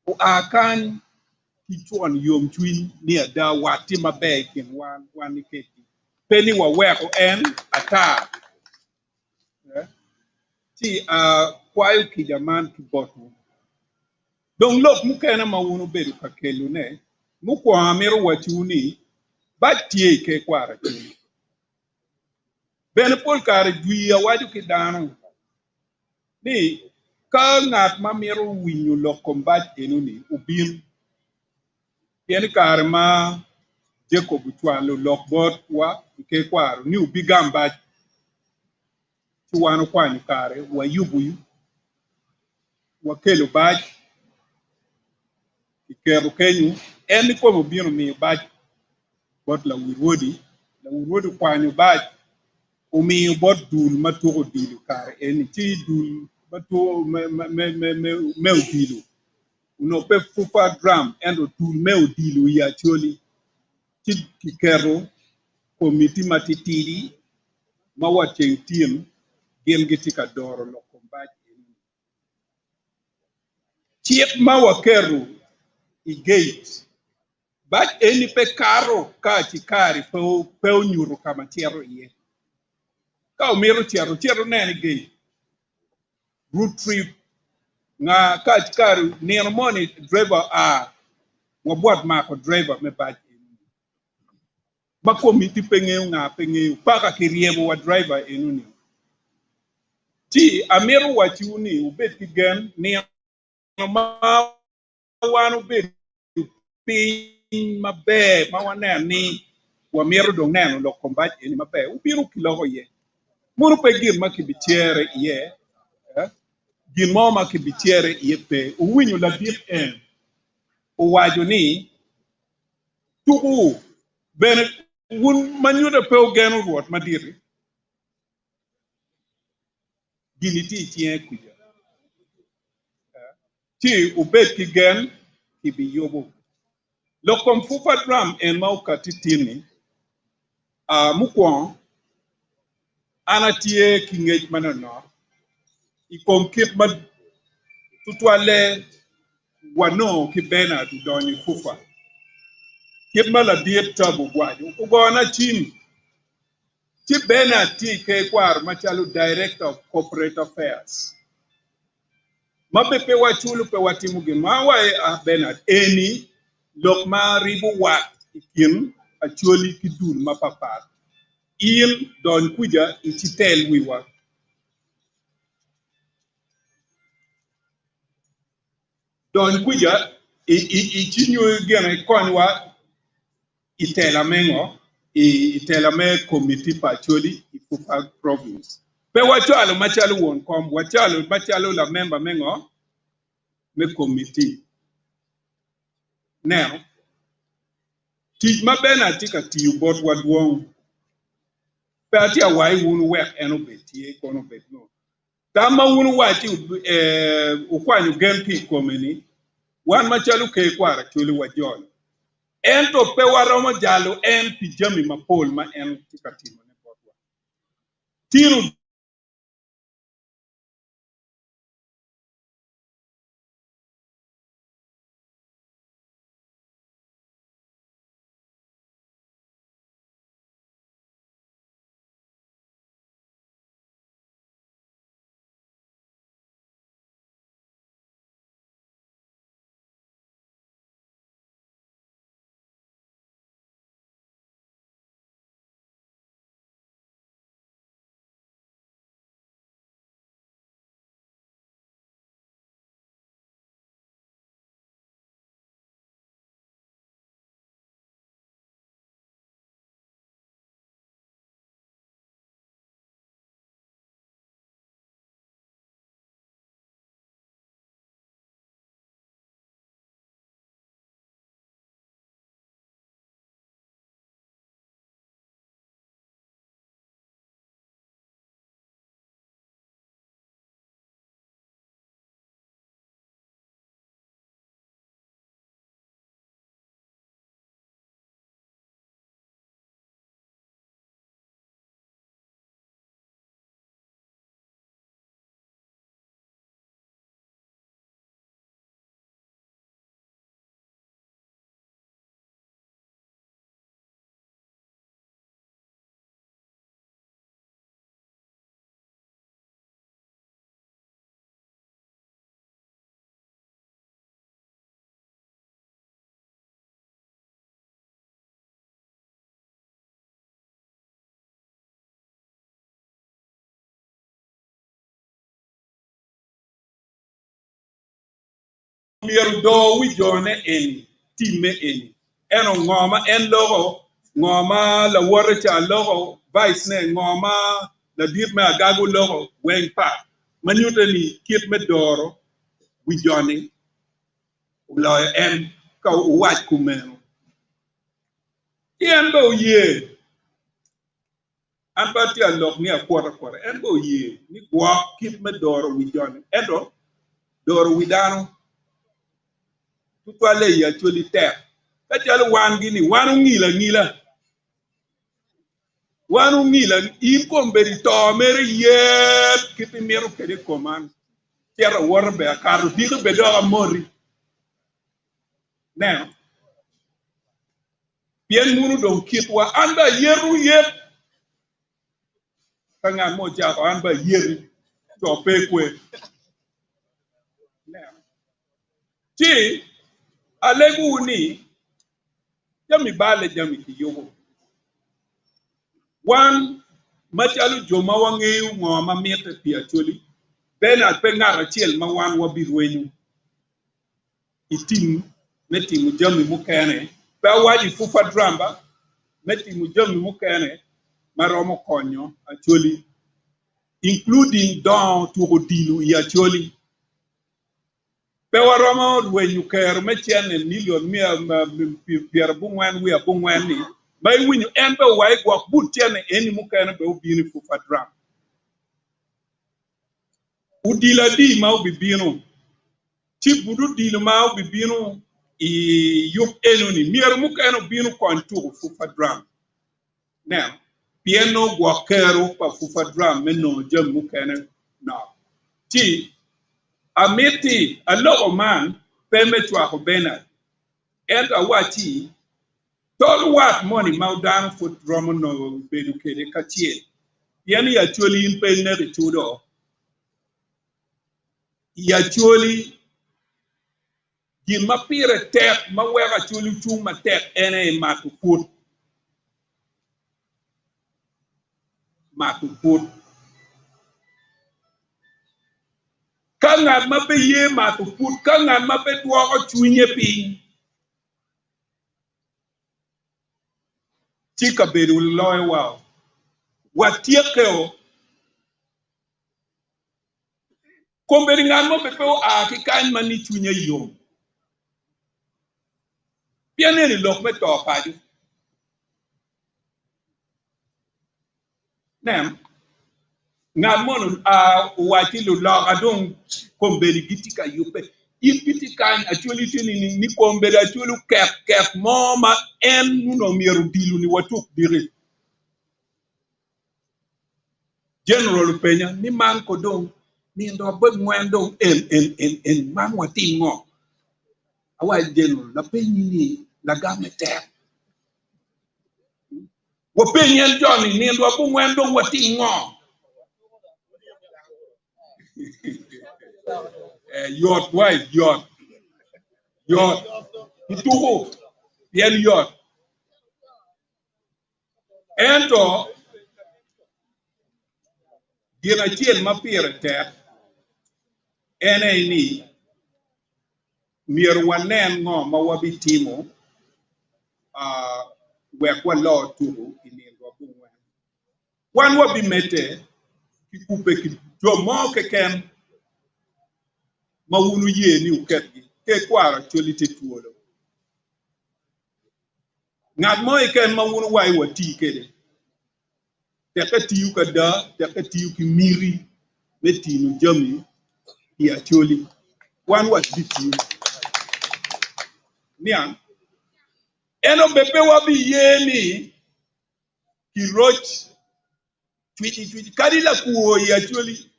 o a kan ki chuan yom chwin ni ada wati mabe kin wan ni keti peni wa weko en ata ti a kwayo ki jaman ki botu don lok mukena ma wunu bedu ka kelu ne mukwa amiro wachuni ba tie ke kwara chuni ben pol kare juia waju ki dano ni ka ngat ma miro winyo lokombat enu ni ubin yen kare ma Jacob chwalo lokbot wa ke kwaro ni ubigamba ti wano kwanyo kare wa yubu wa kelo baj ikero kenyu en ni komo bino mi baj bot la wirwodi kwanyo baj umiyo bot dul matuko dilu kare en ti dul matuko me dilu uno pe fufa drum endo dul me dilu ya choli ti kikero komiti matitidi ma wateng tiem gin gitika doro lokombaj chiep ma wakero I gate but eni pe karo ka chikari pe nyuru kama tiero ye ka umiro tiero nene gate root trip nga ka chikari neno moni driver a wabwat mako driver me baj ma komiti pengeu nga pengeu paka kiriebo wa driver enuni ti amiro wachuni ubet kigen ni ma wanu bet piny maber ma waneno ni wamiero dong neno lo kombaj eni maber ubiro kilogo ye muro pe gin ma kibitiere ye gin mo ma kibitiere ye pe uwinyo la dit en uwajo ni tuku bene un manyuda pe ugeno ruot madiri gini ti tie kuja ti ubet kigen kibi yobo lo kom fufa drum en ma ukati tini mukwon ana tie kingej manano ikom kip ma tutwale wano ki bena du doni fufa kip ma la diet tabu gwaju ugona chin ti bena ti ke kwar machalo director of corporate affairs mabe pe wachulu pe watimu gi mawa a bena eni lok ma ribu wat ikin acholi kidul mapapat in don kuja ichitel wiwa don kuja ichinyo gene konwa itela mengo itela me committee pacholi ifufa province pe wachalo machalo won kom wachalo machalo la member mengo me committee now tij mabena tika tiyo bot wadwong pe atia wai wunu wek eno betie kono betno tama wunu wachi ukwanyu gen pi komeni wan machalo ke kwara choli wajon en to pe waromo jalo en pijami mapol ma en tikatimo ne bodwa tiru mier do wijone en time en ngoma en logo ngoma la wore cha logo vice ne ngoma la dir me agago logo wen pa manyuta ni kit me doro wijone lo en ka wat kumeno en go ye an pati alok ni akwara kwara en go ye ni gwa kit me doro wijone edo doro widano tutwale ya choli ter ka chalo wan gini wanu ngila in komberi to mere yet kiti mero kede koman tierra warbe akaru dido bedo amori ne bien munu don kitwa anda yeru yet kanga mo jako amba yeri to pekwe ne ti alegu ni jami bale jami kiyogo wan machalu joma wangeyu ngoma miete pia choli bena pengara chiel ma wan wabirwenyu itim metimu jami mukene pa waji fufa dramba metimu jami mukene maromo konyo Acholi including don tugo dilu ya Acholi pe waromo lwenyu ker mechiene million mia pier bungwen wia bungwen ni mai winyu enbe wai gwak but tiene eni mukene be ubini fufa dramba udila di ma ubibino ti budu dilu ma ubibino i yup enoni mier mukene binu kontu fufa dramba now, piano guaquero pa fufa drum meno jam mukene no. Ti amiti a logo man peme chwa ko bena. And a wati tol wat money mau down for drum no bedu kede katie. Yani actually in pen ne chudo. Actually gi mapire tek ma wega chuli chung ma tek ene matu put kangan mabe ye matu put kangan mabe duogo chunye piny chika bedu loy wow watiekeo komberi ngan mo pepe a ki kan mani chunye yom piane ni lok me to paju nem ngan mo a wati lu lo adong komberi gitika yupe in biti kan actually tini ni kombe actually kef moma en nuno mieru dilu ni watuk diri general penya ni man ko dong ni ndo bag ngwen dong en man wati ngo awa general la penyi ni la game ter wo penyen Johnny ni ndo bag ngwen dong wati ngo yot why yot ituko yen yot ento gina chiel mapire ter ene ni mier wanen ngo ma wabi timo wek wa lo tugu inirwa bungwen wan wabi mete kikupe ki jomo keken ma wunu ye ni uketgi ke kwara choli te tuolo ngad mo iken ma wunu wai wati kede teka tiyu kada teka tiyu ki miri ne tinu jami ya choli wan wat bi tiyu niang eno bepe wabi ye ni kiroch twiti kadi la kuo ya choli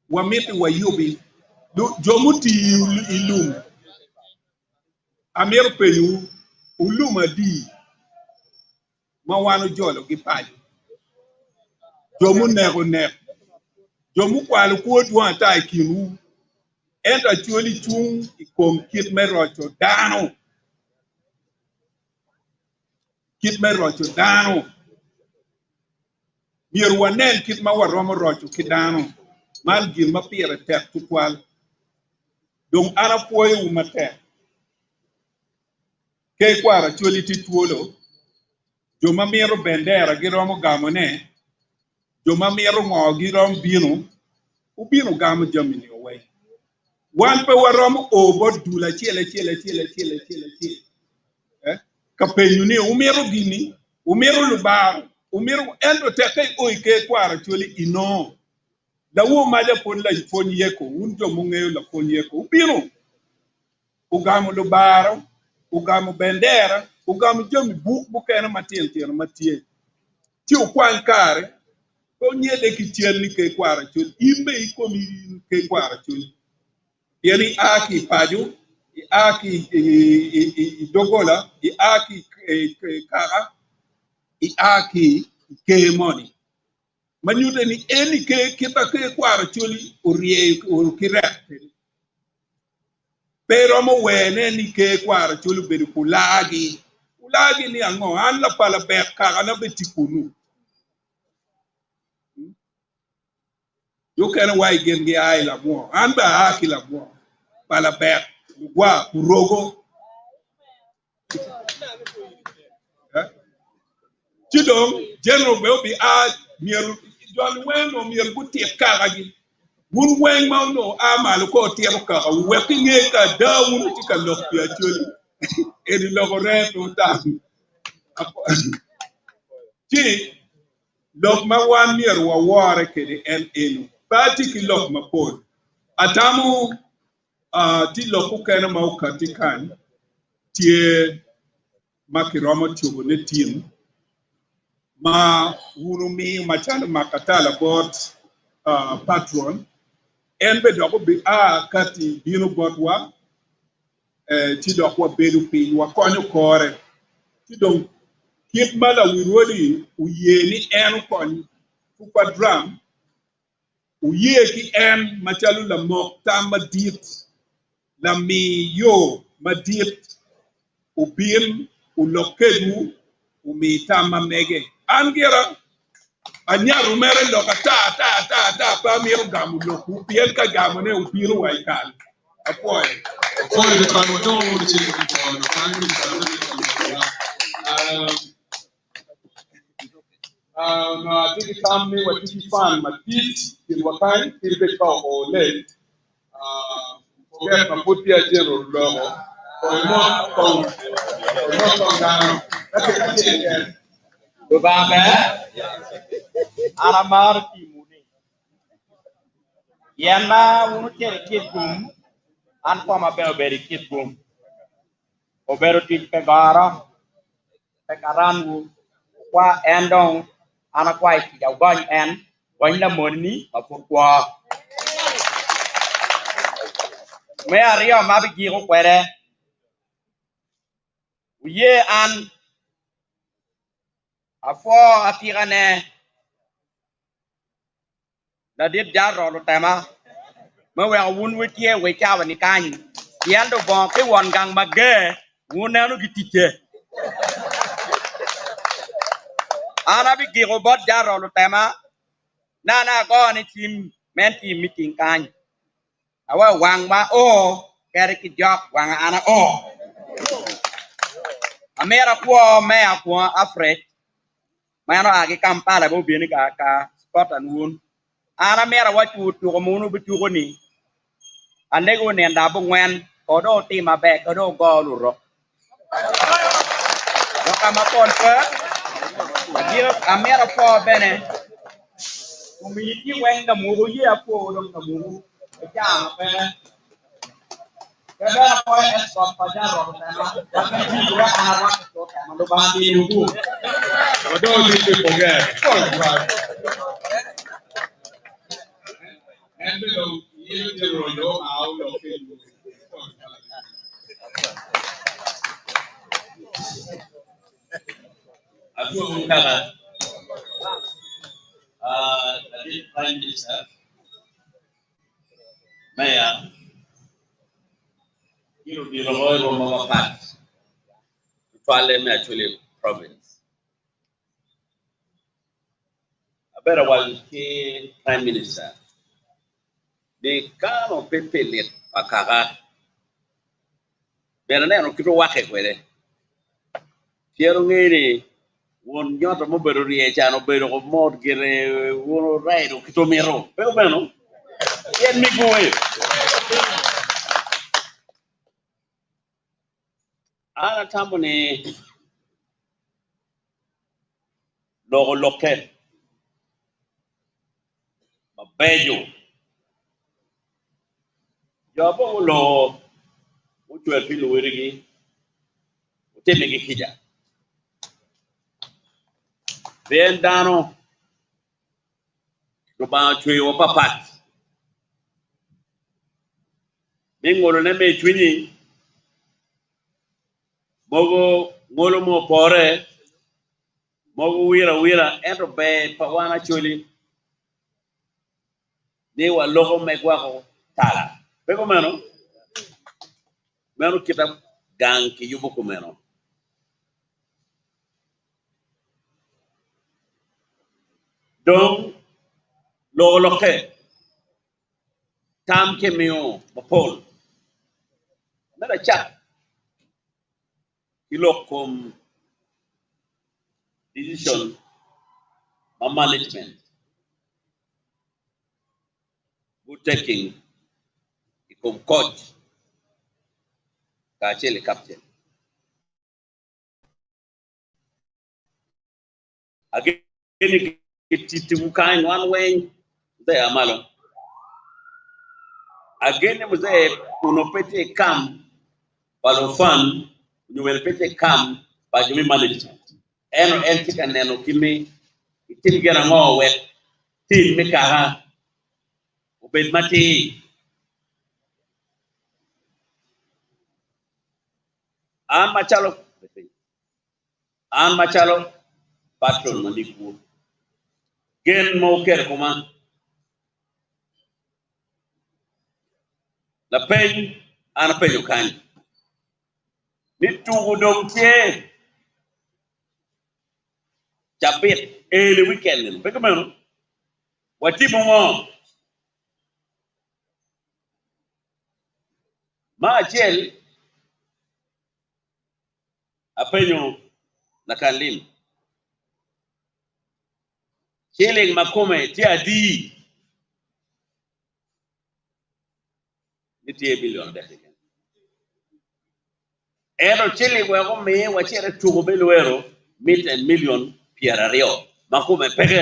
wamiti wayubi jomuti ilum amir penyu uluma di mawanu jolo gi paj jomu nego jomu kwalu ko duan ta kiru enta choli chung ikom kit merocho dano mier wanen kit ma waromo rocho kidano man gir mapire tek tukwal dong ana puoyo umate ke kwara choli tituolo joma miero bendera giromo gamone joma miero ngo girom bino ubino gamo jamini away wan pe waromo obo dula chiele kapenyu ni umero gini umero lubar umero endo teke oike kwara choli ino la wo maja pon la fon yeko unjo mungeo la fon yeko ubino ugamo lubar ugamo bendera ugamo jami bukena matie ti ukwan kare ko nyede ki tiel ni ke kwara choli imbe ikomi ke kwara choli yeri aki paju aki dogola aki kara aki ke money manyude ni eni ke kita ke kwara choli orie orkire pero mo wene ni ke kwara choli bedu kulagi ni ango an la pala be kara na betikunu yo kana wai gengi ai la mo an ba aki la mo pala be wa kurogo Chidong, General will be near John Wayne or near Booty Karagi. Moon Wayne Mauno, Amaluko Tiamoka, working a down, you can look actually. Any logo or down. Gee, look my 1 year war and in Patik lock my pole. Atamu, Tiloku Kanamauka Tikan, Tie Makiromo Tubunetin. Ma wurumi machana makatala board patron enbe doko bi kati bino botwa ti doko bedu pi wa konyo kore ti don kit mala wirodi uyeni en kon kupa drum uye ki en machalu la mokta madit la mi yo madit ubin ulokedu umi tama mege angira anya rumere lo ka ta pa mi gamu lo ku piel ka gamu ne u piru wai kan apoy the time we don't want to take it for the prime minister I think it's time me what you find my teeth in what kind till they come or late forget my put here general level for not from down that's it Baba, Aramar Timuni. Yanda unu chere kid gum an forma beri kid gum. Obero tik pegara pegarangu kwa endong ana kwa iki ya gany en gany la moni mapukwa. Me ario mabi giro kwere. Uye an afo atirane na dit jaro lo tema. Me we wun witie we chawa ni kany. Yando bon ke won gang magge wunenu gitike. Ana bi giro bot jaro lo tema. Na go ni team men team meeting kany. Awa wang ma o kere ki jok wang ana o. Amera kwa mea kwa afre. Mayano agi Kampala bo bieni ka sport and woon. Ana mera wachu tuko munu bichuko ni. Anego ni andabo ngwen kodo team abe kodo go luro. Yoka mapon pe. Agiro amera po bene. Kumiti weng da mugo ye po dong da mugo. Ejam pe. Kada po escort pajaro na. Tapi juga ana waktu to bandi nubu. But don't need to forget. And you know how to feel. Aku mengatakan, tadi Prime Minister, Maya, you di Roy Roma Pat, Tuale Acholi province. A better one key Prime Minister. They can't pepe let Akara. Beranero kito wake kwele. Piero ngiri, won nyota mo beru riyecha no beru ko mod gire wono raido kito mero. Pero beno, yen mi goe. Ana tambo ni logo loke. Mabejo. Jobo lo uchu elfilu wirigi. Uteme kija. Then dano ruba chui o papat. Mingolo ne me chwini. Mogo ngolo mo pore. Mogo wira ento be pawana chuli. Ni wa logo megwako tala. Beko meno. Meno kita gang ki yubo kumeno. Donc logo loke. Tam ke meo mapol. Mera chat. Ilokom decision or management. Good taking. Ikom coach. Kachele captain. Again, it kind one way. They are malo. Again, mzee unopete kam balofan unopete kam bajumi management. Eno entika neno kimi itilgera ngo wet til mekaha ubed mati an machalo patron maniku gen mo ker kuma la pen an penyo kan ni tugu dom tie chapit ele weekend beko meno watibu ngo ma chel apenyo na kanlim chele makome tia di ni tie billion de ero chele wego me wachere tugu belwero mil and million pierario makome pege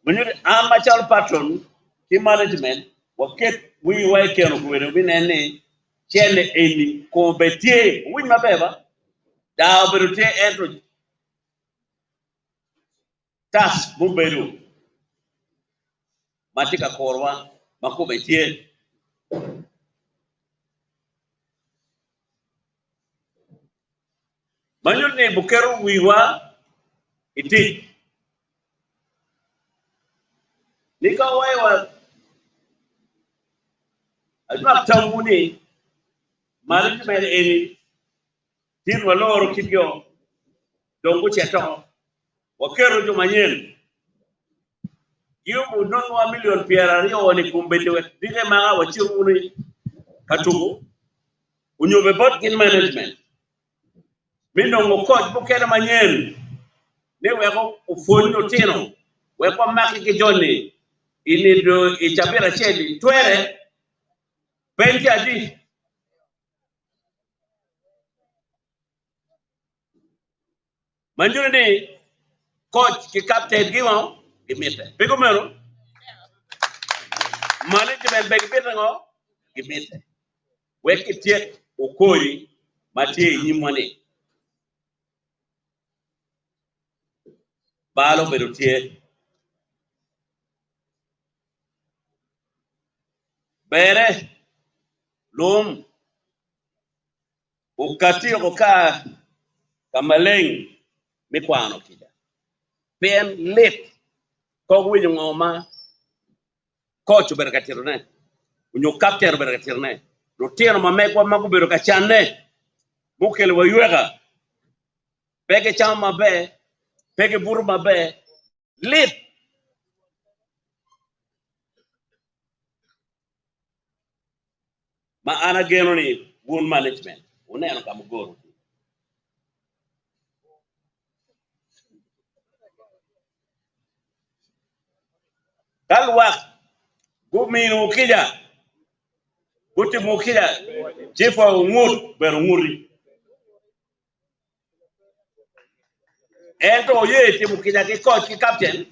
When I'm a child patron, the management, what get we work on with win any chain any competier, win my baby, da berute entry task buberu, matika korwa, makobetie. Manyo ne bukeru wiwa iti. Nika waiwa admak tambuni management any tin waloro kidyo dongu cheto wakeru jumanyen yubu non wa million piera rio ni kumbete wet dine maga wachiru uni katubu unyobe bot kin management mindo ngokoj bukene manyen ne weko ufonyo tino weko maki ki joni ini do ichapira cheli twere penki adi manjuri ni coach ki captain giwo gimite bigo mero management beg bitango gimite weki tiet ukori matie nyimone balo berutie bere lum ukati oka kamaleng mikwano kija pen lit ko winyo ngoma coach berkatirne unyo captain berkatirne rotino mamekwa makubero kachane mukele wayuega peke chama be peke burma be lit ma ana geno ni woon management uneno kam goro kalwa gumi ukija kuti mukija chifa umur berumuri ento ye ti mukija ki coach ki captain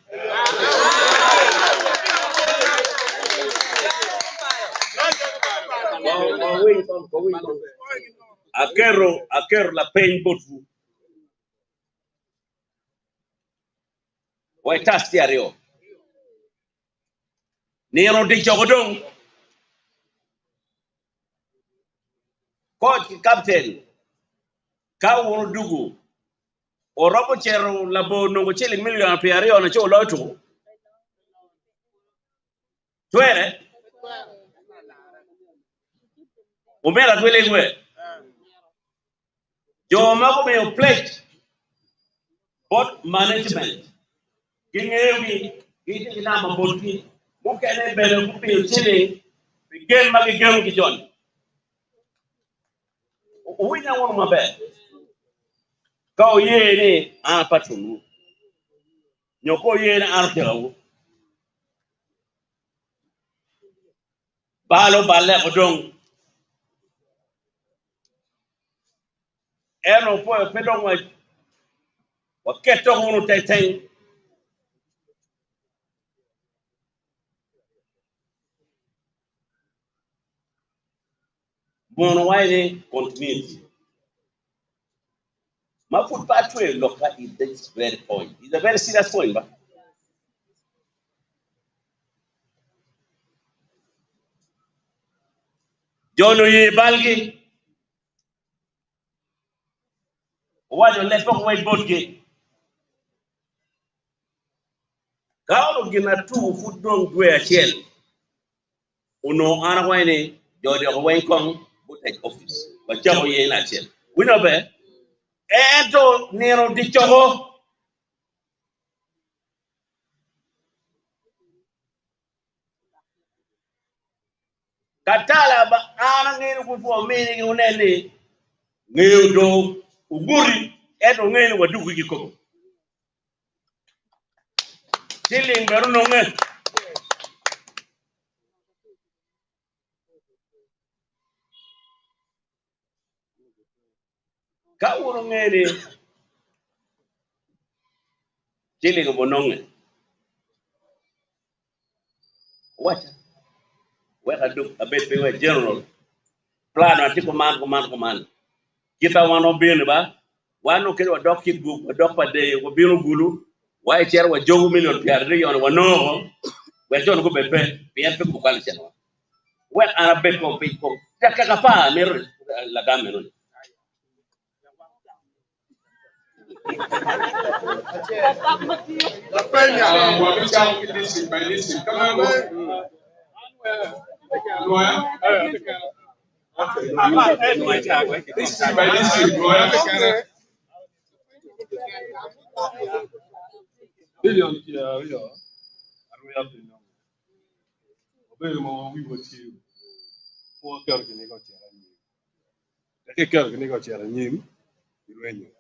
akero la pain botu wai tasti ario nero di chogodong coach ki captain ka wonu dugu orobo chero labo nongo chili million pe ario na cho lotu twere umela twele ngwe joma ko me pledge board management kingewi iti na maboti mukene bere kupi chili bigen magi gemu ki jon uwinya wono mabe ka oyere an patronu nyoko yere an tewu balo balle odong eno po pedong wa keto wono teteng bono waine continuity ma foot pathway loka is this very point. It's a very serious point, but Jono ye balgi wajo lepo white board ge kawo gina tu foot dong dwe achiel uno ana waine jodi ko wain kong but take office but jago ye na achiel wino be ento nero di chogo katala ba ana ngene ku fo mini unene ngeu do uguri eto ngene wadugu giko tiling beru no nge ka wuro ngene tiling bononge Wacha. Weka duk abet pe we general. Plan ati command. Kita wano bin ba. Wano ke wa dok kit group, dok pa de ko binu gulu. Wa cher wa jogu million piar de yon wa no. We jon go bepe, pian pe ko kal chen wa. We ana bet ko pe ko. Taka ka pa mer la gamme no. La peña, wa bi cham ki district by district. Come on. Lawyer. District by district, lawyer. Billion yo. Aru ya bin no. Obe mo wi wo ti. Po kar ki ni ko chera ni. Ke kar ki ni ko chera ni. Irenyo.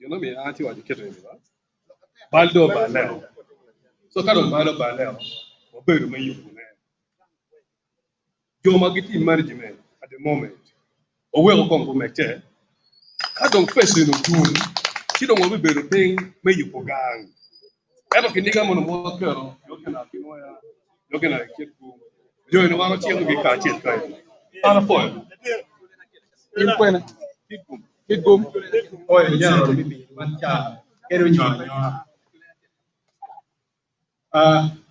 Yo no me ati wa dikete ni ba. Baldo ba leo. So karo baldo ba leo. Obe me yugo ne. Yo magiti management at the moment. Owe ko kom ko mekte. Ka don face no dun. Ti don wo be be thing me yugo gang. Eba kiniga mo mo kero. Yo kana kinoya. Yo kana kitu. Yo no wano tiengo ge ka tiet kai. Ana po. In pwena. Kigum. Oye, general bibi mancha kero nyonya.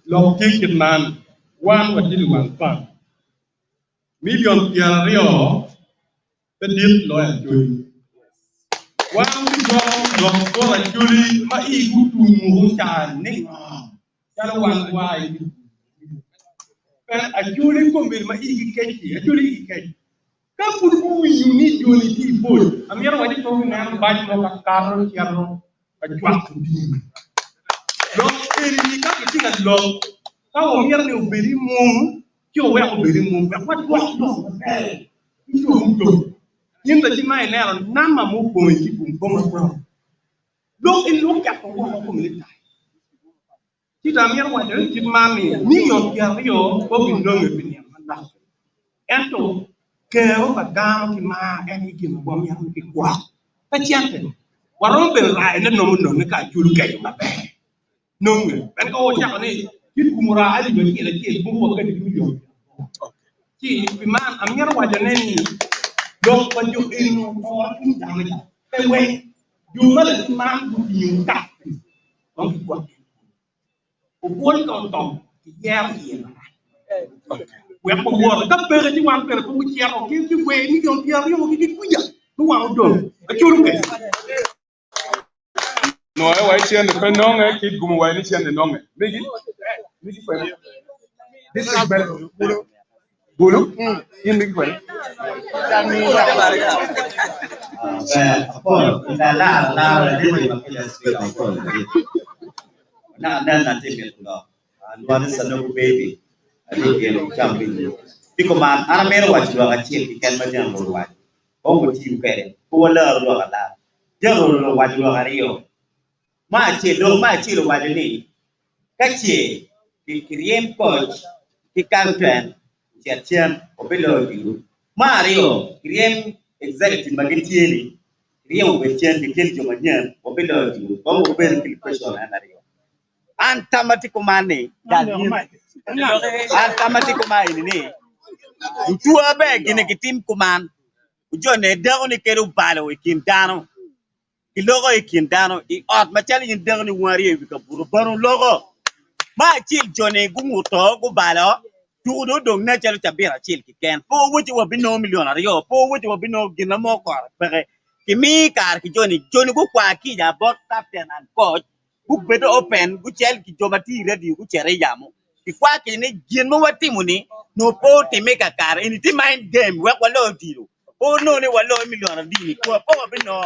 Long ticket man one what did one fan. Million pian rio the deep lawyer Julie. One long go like Julie ma e good to move chan ning. Chan one why. A Julie come with my e keki, a Julie keki. Come put who you need Julie tea food. I'm here waiting for me and buy a car, a drunk. Long any thing as long. How am here will be moon? You will be moon, but what long? You don't go. In the mind now, Nama move going to keep on. Look at one community. Kita mir wa de kit mami million rio ko bin do ngi bin yamba ento kero ka gam ki ma en ki mo mi am ki kwa ta chiante waro be ra ne no no ne ka chulu kay ma be no ngi ben ko cha ne kit kumura ali do ki la ki bu ko ka di million ki bi man am mir wa de ne ni do ko ju inu ko ki dang ni e we ju ma le man bu ni ka on ki kwa buôn còn tổng thì gieo gì quẹt một buồn cấp bê cái quan bê là không có gieo cái quê như kiểu gieo cái quý giờ nó vào đường cái chú lúc này No, I white and the penong, kid gum white and the nong. Make it. This is better. Bulu? In the way. One is a no baby. I think you're jumping. Because man, I'm a man watch you a chick, you can imagine what. Oh, what you get it. Who will learn that? General, what you are here. My chill, what you need. Catch ye, the Korean coach, the captain, Jatian, or below you. Mario, Korean executive Magitieri, Rio with Chen, the King Jomanian, or below you. Oh, very question, Mario. Antamatico money. Antamatico money. You are back in a team command. John, a down a kettle battle with Kim Dano. The logo is Kim Dano. He ought my telling you down the warrior because Burro logo. My chill Johnny Gumuto, go battle. You don't naturally to be a chill can. For which you will be no millionaire, for which you will be no Ginamo car. Kimi car, Johnny go quacky, about captain and coach. Who better open, which tell Kijomati ready, which are Yamo. If I can get no timony, no po to make a car, and it's mind game, what will you? Oh, no, they were low million of Dini, poor no.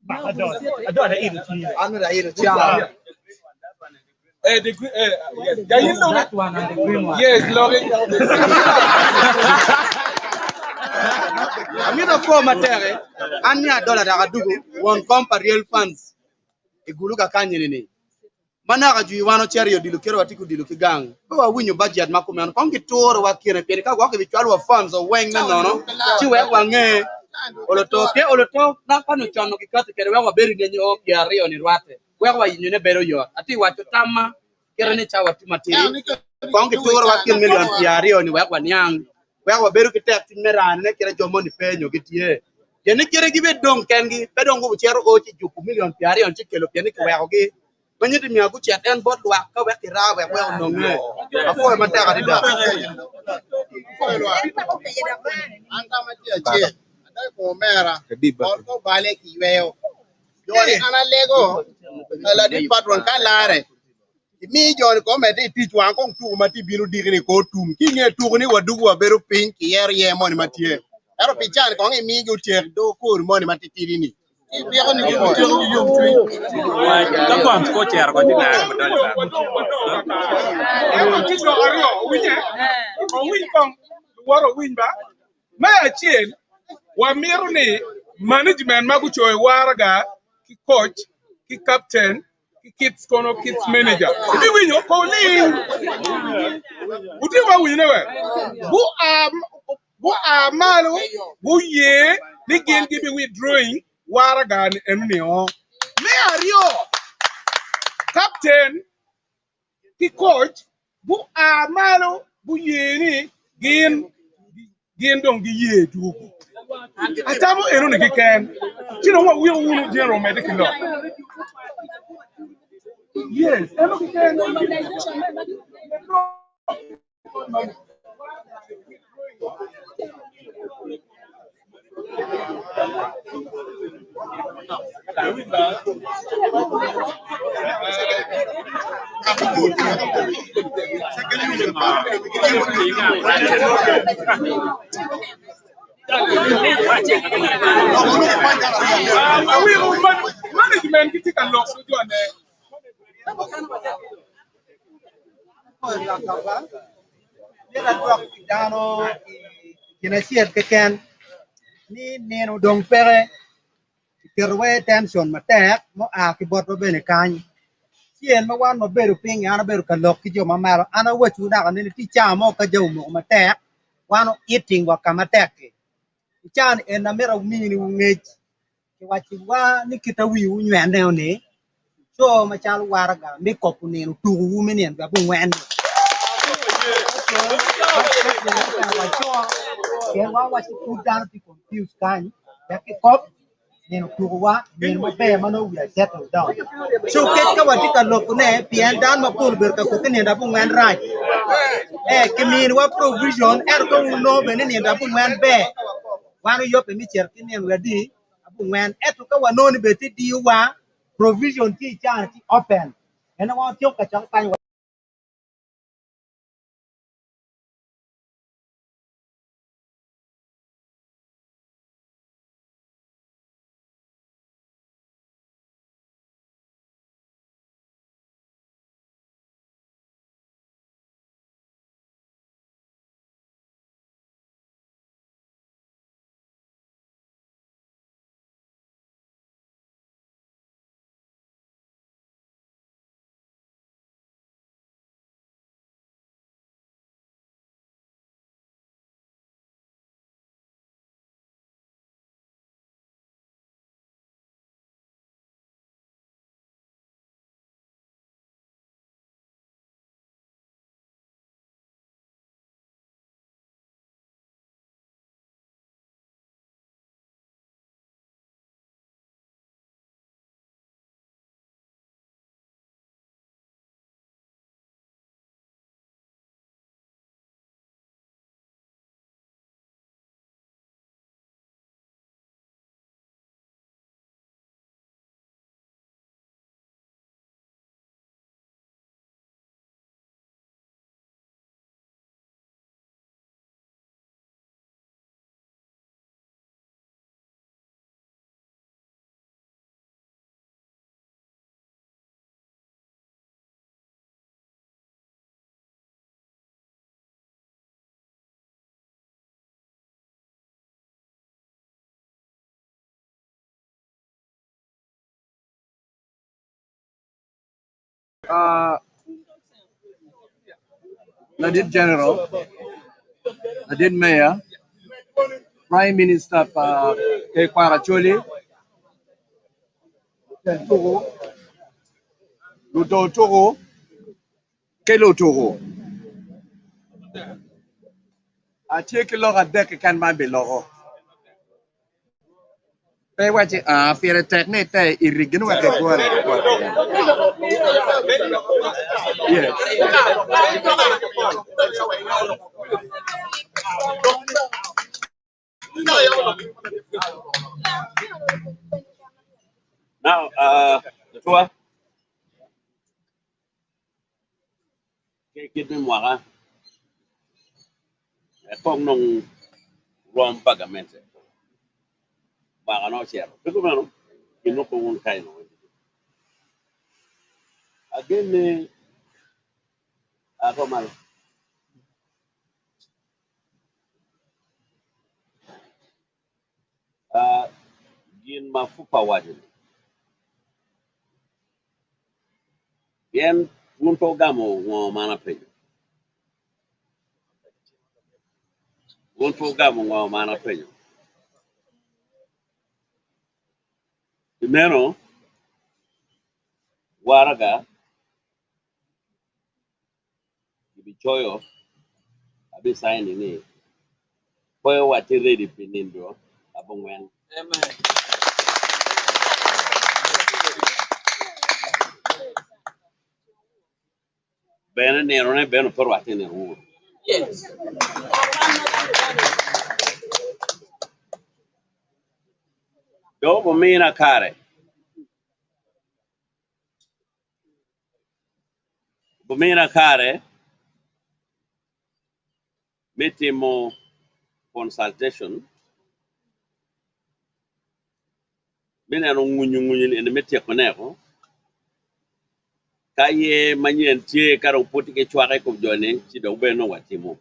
I don't eat it. I'm not eat it. The green, yes. Yeah, you know that one and the green one. Yes, Laurie. I'm going to form a terre. Anya dollar that I do one compare real funds. A guluka canyon. Manaka, you want to cherry or dilukero atiku dilukigang. Who win your budget, Makuman? Conky tour or what can a perica walk with 12 funds or wang no. She went one or the talk, not on the channel because the Kerala buried in your Yari on the water. wa yin ne bero yo ati wa to tamma kere ne chawa ti matiri kon ki turo wa kin million tiari oni wa nyang wa beru ki tek tin meran ne kere jomo ni penyo gitie ye ne kere gibe dong kengi be dong bu chero o ti juku million tiari on ti kelo peni ki wa gi manyi ti mi agu chet en bot wa ka wa ki ra wa no nge afo ma ta ka di da Anta mati achie. Adai ko mera. Ko bale ki weo. Joni ana lego. La di patron kalare. Mi joni ko meti tichwa ko tu mati biru digni ko tum. Ki nge tu ni wadu wa beru pin ki yer ye moni matie. Ero pichan ko ngi mi ju tek do ko moni mati tirini. Ki bi ko ni ko Kapam ko cer ko ti na ko dal Management magucho warga ki coach ki captain ki kids kono kids manager ibi winyo ko ni uti wa winyo we bu amalu bu ye ni gen gibi withdrawing warga ni emni o me ario captain ki coach bu amalu bu ye ni gen dong di ye jugu atamu ero ni kiken chino wa wi wu general medical law yes ero kiken management kitika law so jo ne Nila tuak dano kinasiet keken ni neno dong pere kirwe tension matek mo a kibot mo bene kany sien ma wan mo bedo ping ana bedo kalok ki jo mamaro ana wachu da kan ni ti chamo ka jo mo matek wano eating wa kamatek chan en na mera ni ni ngech ki wachi wa ni kita wi u nywende ni so ma chal waraga mi kopu ni tu wu menien ga bu ngwen Kaya wawa si Kudan to confuse kan. Kaya kop nino tuwa nino mabe mano we are settled down. So ket ka wati ka loko ne pian dan mapul ber ka ko kene da bu ngwan right. Kimin wa provision ko no be ne da bu ngwan be. Wanu yo pe mi cher kini ready abu ngwan ka wa no ni be ti di wa provision ti cha ti open. Ena wa tiok ka chang pan Nadid General, Nadid Mayor, Prime Minister pa kay Acholi, Togo, Luto Togo, Kelo Togo. I take a look at deck can my below. Pay what you are, Pierre Technique, irrigate what they go. Yes. Now, the tour, give me more. A kong nong rom pagamente. Baga no share. Pero bueno, que no con un kaino. Again, ako mal. Gin mafupa wajin. Bien, punto gamo ngo mana penyo. Punto gamo ngo mana penyo. Primero, waraga, ibichoyo, abi signing ni. Koy wati ready pinindo, abongwen. Amen. Bene nerone bene por wati ne ru. Yes. Do bomina kare. Bomina kare. Metimo consultation. Bene no ngunyu en metie koneko. Kaye manyen tie karo poti ke chware ko jone ti do beno watimo.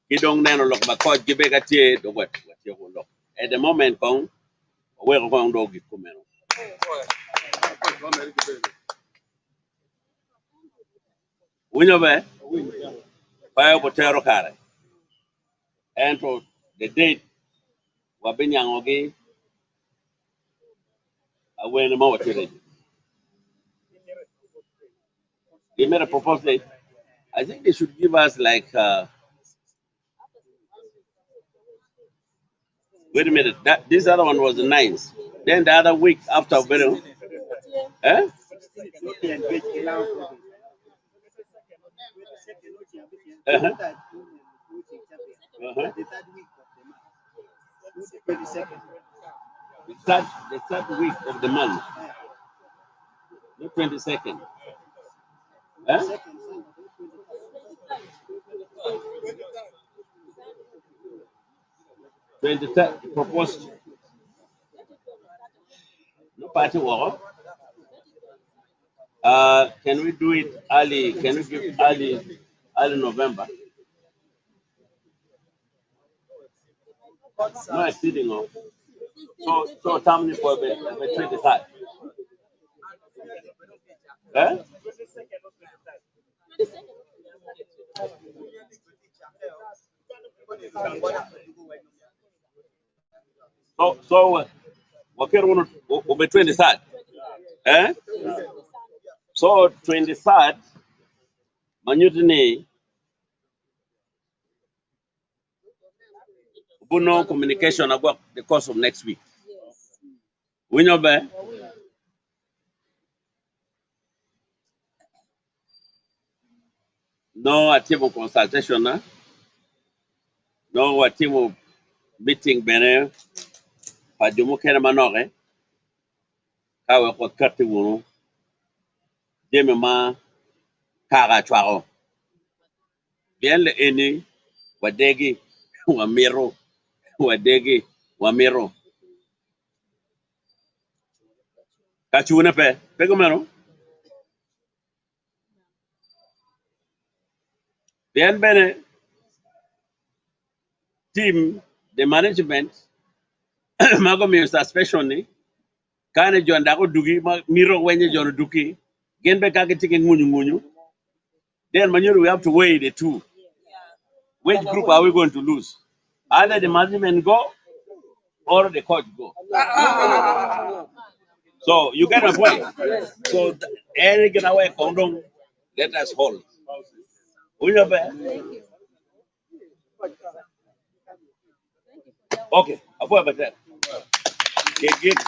Kidong neno lok ba ko gibe ka tie do wat ko lok. At the moment kong we ko kong do git kumeno. Winyo be payo potero kare. Ento the date wa binyangogi awene ma watire. They made a proposal. I think they should give us like wait a minute. This other one was the 9th. Then the other week after Beno. Eh? Uh-huh. Uh-huh. The third week of the month. Not 22nd. Eh? 23rd proposed. No party war. Can we do it early? Can we give early November? No exceeding of. So tell me for the 23rd. Eh? So what can we be 23rd? Eh? So 23rd, Manutini, Buno communication about the course of next week. We know be. No active consultation, no active meeting bene, Pajumu Kenamanore, Kawa Kati Wunu, Jemima, Kara Chwaro. Bien le eni, Wadegi, Wamiro, Wadegi, Wamiro. Kachuna pe, Pegomero. Bien bene, team, the management, Magomi suspension, Kane John Dago Dugi, Miro Wenye John Duki, Genbe Kaki Munyu. Then Manuru, we have to weigh the two. Which group are we going to lose? Either the management go or the coach go. So you get a point. So Any get away condom, let us hold. We know better. Okay, apa betul? Gig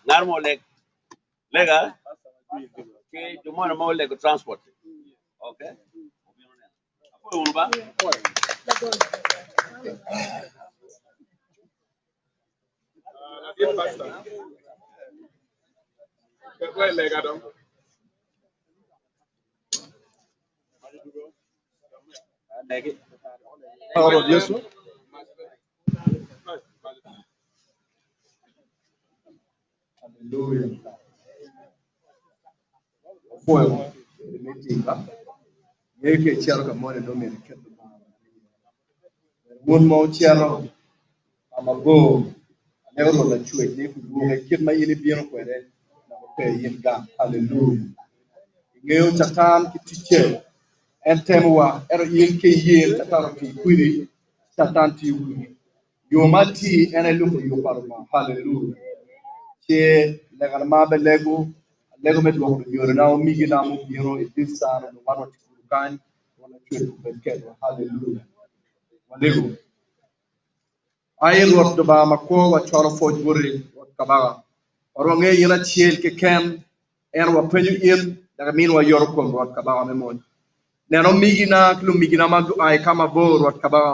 normal lega. Okay, cuma mau leg transport. Okay. Apa yang ubah? Lord Yesu. Hallelujah. Fuego. Meeting. Yeke chero kamone do me keto. One more chero. Amago. Never la chue ni ku ne kit ma yini bien ko re. Na ko pe yin ga. Hallelujah. Ngeo chatan kitiche. Entemwa ero yin ke yin chatan ki kwiri. Chatan ti kwiri. Yo mati ene luko yo parma. Hallelujah. Che legal mabe lego met wo yo na o migi na mo biro e disa no wano ti kan wala chwe benke hallelujah walego ay rot do ba mako wa choro foj buri wat kabaga oro nge yina chiel ke kem er wa penyu in daga min wa yor ko wat kabaga me mon neno migi na klu migi na ma ay kama bor wat kabaga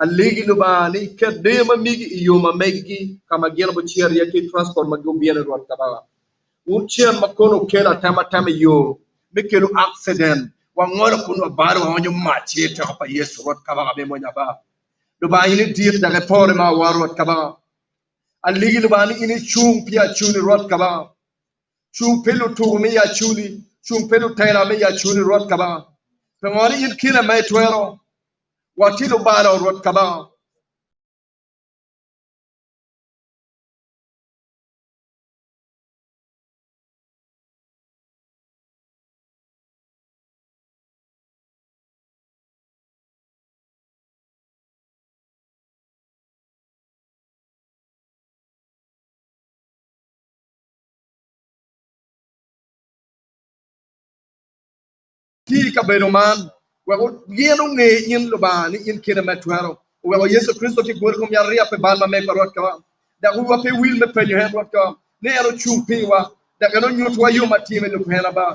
aligi no ba ni ke de ma migi yo ma megi kama gelo bo chier yake transport ma go bien wat kabaga Uchian makono kela tama yo mikelu accident wangora kuno baro wanyo machi te apa yesu rot kaba be mo nyaba do ba ini dir daga pore ma warot kaba aligi do ba ni ini chung pia chuni rot kaba chung pelu tu me ya chuni chung pelu taira me ya chuni rot kaba pengori in kina me twero watilo baro rot kaba ti ka beno man wa yeno nge in lo ba ni in kina me twero wa yesu kristo ti gor ko mi aria pe ban ma me ko rot kaba da huwa pe wil me pe yo he rot kaba ne ero chumpi wa da ga no nyut wa yo matime lo pena ba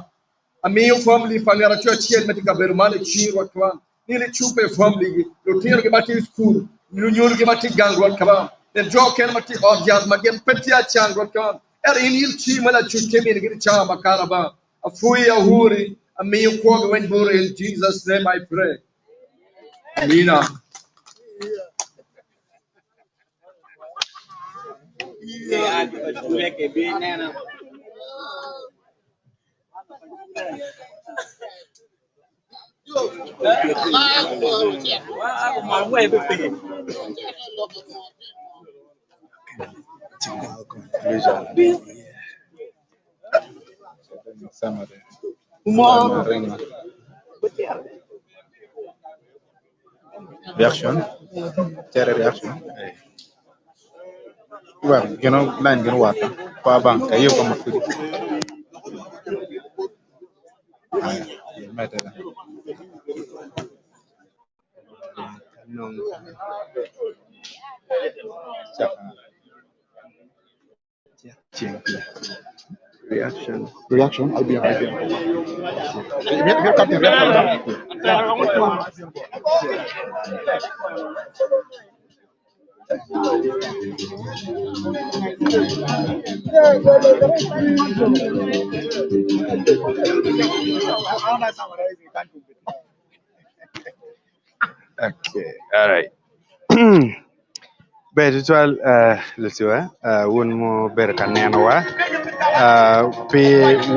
ami yo family pangara cho chien me ti ka beno man chi rot kaba ni le chumpe family gi lo tiro ke mati school lo nyoru ke mati gang rot kaba den jo ken mati orjaz ma gen petia chang rot kaba er in il chi mala chu ke mi gi cha makara ba afuya huri ami yo ko when bore in Jesus name I pray amina Reaction. Chere reaction. Well, line water. Power bank. Kayo kama free. Matter. Reaction. I'll be right there. Here, Captain. Okay, all right. Betual lusua won mo ber kaneno wa pi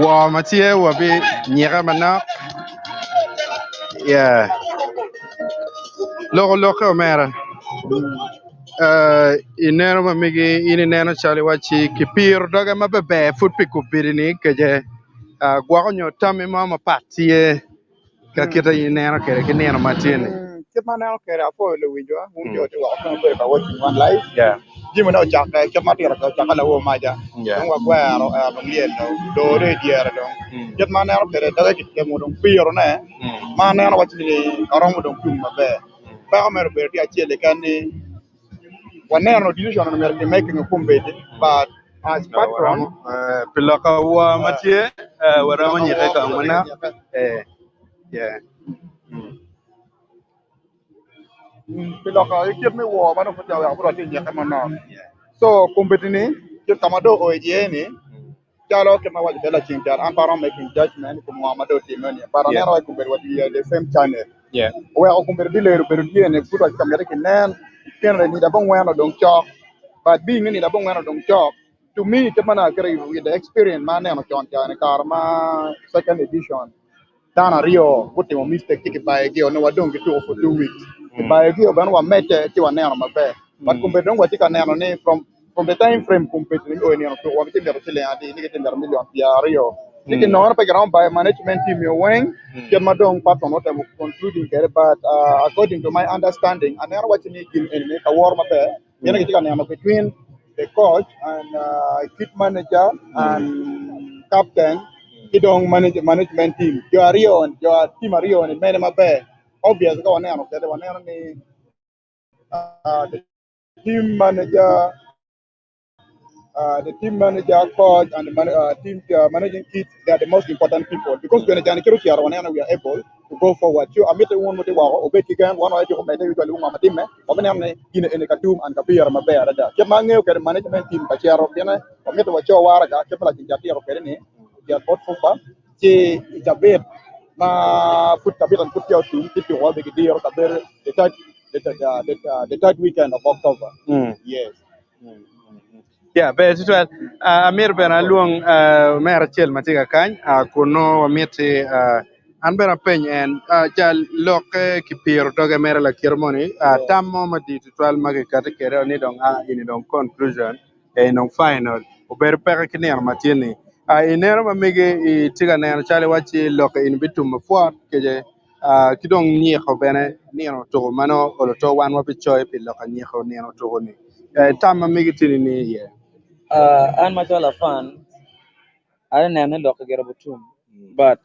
wa matie wa bi nyera mana ya loko mera inero ma migi ini neno chali wachi kipir doga ma bebe fut piku birini keje gwa nyo tami ma patie ka kita inero kere kineno matini Get man out there for the window. Won't you watching one live? Yeah. Jim no chak chak mati ra chak la wo ma ja. Don't wa kwa ro bang lien no do re dia ra dong. Get man out there da ke mo dong pi ro na. Man na wa ni ro mo dong tum ma be. Ba mer be ti a chele kan ni one no decision on American making a kumbete but as patron pilaka wa matie wara manye ka mana yeah pilaka ikir me wo mano fa jawa ko ti nyaka man so kumbete ni ke tamado o je ni jalo ke ma wajbe la chin jar am param making judgment ko Muhammadu timani para na wa kumbete wadi the same channel yeah we ko kumbete dile beru die ne futo kamere ke nan ken re ni da bon wano dong chok but being in the bong dong job to me the man agree with the experience man no chon chan karma second edition dana rio put him mistake take by gi no wadong gitu for 2 weeks by gi ban wa mete ti wa neno mabe but kumbe dong wa tika neno ni from the time frame kumbe ni o ni to wa ti ndero tele ati ni ti ndero million ya rio Niki no pa ground by management team yo wing get madong part on what I'm concluding here but according to my understanding and I watching it in a war mabe yana kitika neno between the coach and kit manager and captain kidong management team yo arion yo team arion mene mabe obvious ko neno kede waneno ni the team manager the team manager, coach, and the team managing kids, they are the most important people because when we are able to go forward. So I met one with the wow, obey again, one or two of my usually one team, in a Katum and Kabir Mabea. Kemango, the management team, Kachia of Yana, or met what your Waraga, Kepala Jati of Perene, they are both for it's a bit. Ma put a bit and put your team, keep your big deal, the third weekend of October. Yes. yeah be tuan amir ben aluong mer chel matiga kan kuno wamiti an bena peny en ja lok ki piro toge mer la kirmoni tammo madi tual magi kata kere ni dong ini dong conclusion e nong final o ber pere kiner matini inero mamige I tiga nen chale wachi lok in bitum fuat keje kidong ni ko bene ni no to mano olo to wan wapi choy pi lok ni ko ni no to ni tamma migi tini ni ye an machala fan I nene lok gera butum but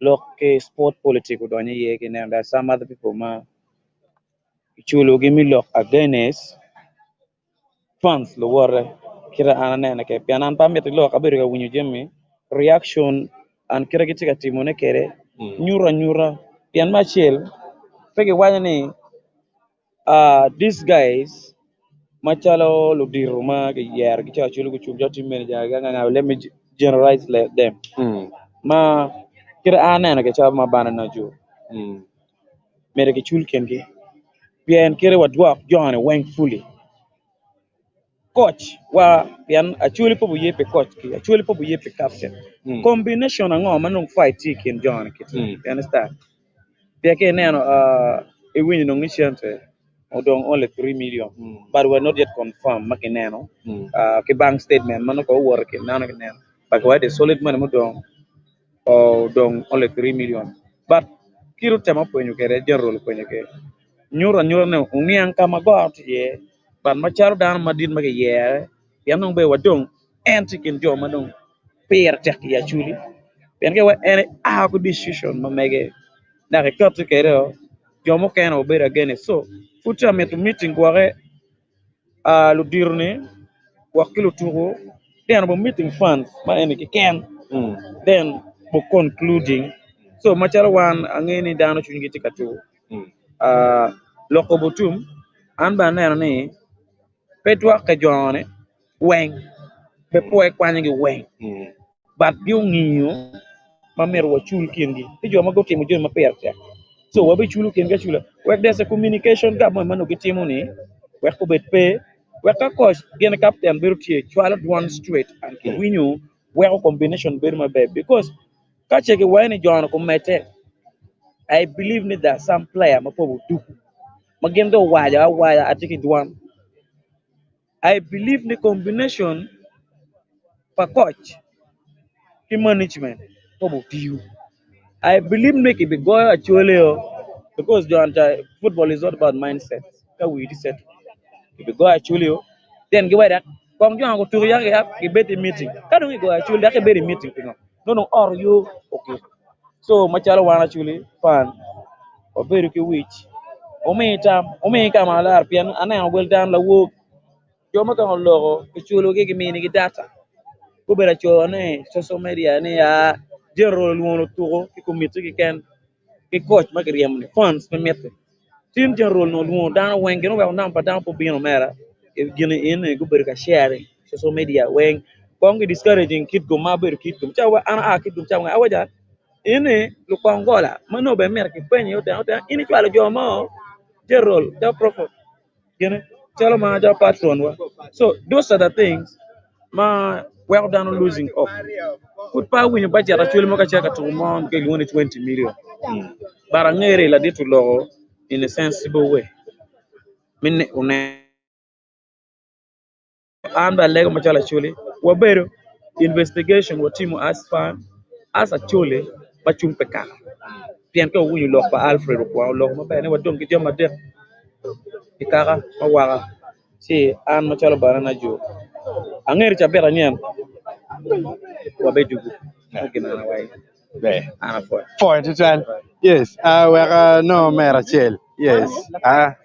lok ke sport politics udonye ye ke there are some other people ma chulo give me lok against fans lo wore kira ana nene ke pianan pamit lok abiru ga winyu jemmi reaction an kira gitika timone kere nyura pian machel fege wanya ni these guys machalo lo diruma ke yer ki cha chulo ku chubja team manager ga let me generalize them ma kira ana na ke cha ma bana na ju mere ke chul kengi pian kira wadwa john wang fully coach wa pian actually po yepe coach ki actually po yepe captain combination ngo manung fight ken john kit you understand pia ke neno e win no nishante odong only 3 million but we're not yet confirmed makineno ke bank statement mano ko work nano kineno but why the solid money mo dong only 3 million but kiru tema ponyo kere general ponyo ke nyura ne uniang kama go out ye but macharo dan madin mage ye yanong be wadong antikin jo madong per tek ya chuli pen ke wa any a ko decision ma mege na ke kat kere jo mo ken o bere again so futa met meeting kware lu dirne wakilu turo then bo meeting fund ma ene ke ken then bo concluding so macharo wan angeni dano chungi tikatu loko butum an ba neno ni petwa ke jone weng be poe kwanye gi weng but bi ngiyo ma mer wa chul kingi ti jo ma go timo jo ma per te so wa be chulu kinga chula wek there's a communication gap mo mano gitimo ni wek ko bet pe wek ka coach gen captain berutie chwala one straight and ke winyo wek combination ber ma be because ka cheke wani jona ko mete I believe ni that some player ma po du magendo waja atiki duan I believe the combination for coach ki management for view I believe make it be go actually because John football is all about mindset. Ka we set. If you go actually, then go that. Kong John go to ya better meeting. Ka do we go actually that better meeting thing. No, or you okay. So machala wana actually fan or better ki which. Ome tam ala arpian ana well down la wo. Yo ma kan logo ke chulo ke mini ki data. Ko bera cho ne social media ne ya jero lo to ki committee ki ken ki coach ma kriam ne funds me mette. Tin jero no lo dan wen geno wa nam pa dan po bino mera. E gene in go bera ka share social media wen kong discouraging kid go ma ber kid go cha wa ana kid go cha wa awaja ini lu kongola mano be mer ki penyo ta ini kwala jo mo jero da profit you know, tell them my patron. So those are the things. Ma well done losing up. Put power when you budget actually make a check to amount ke 20 million. Barangere la ditu logo in a sensible way. Minne une amba lego machala chuli. Wabero investigation wa timu as fan as actually bachung peka. Pian ko wuni lok pa Alfred ko lok ma bene wadong ki jama de ikara mawara. Si an machala barana jo. Angere cha bera nyen wabedugu agina na wai Be. ana foi For to tell. Yes. We are no mera chel. Yes.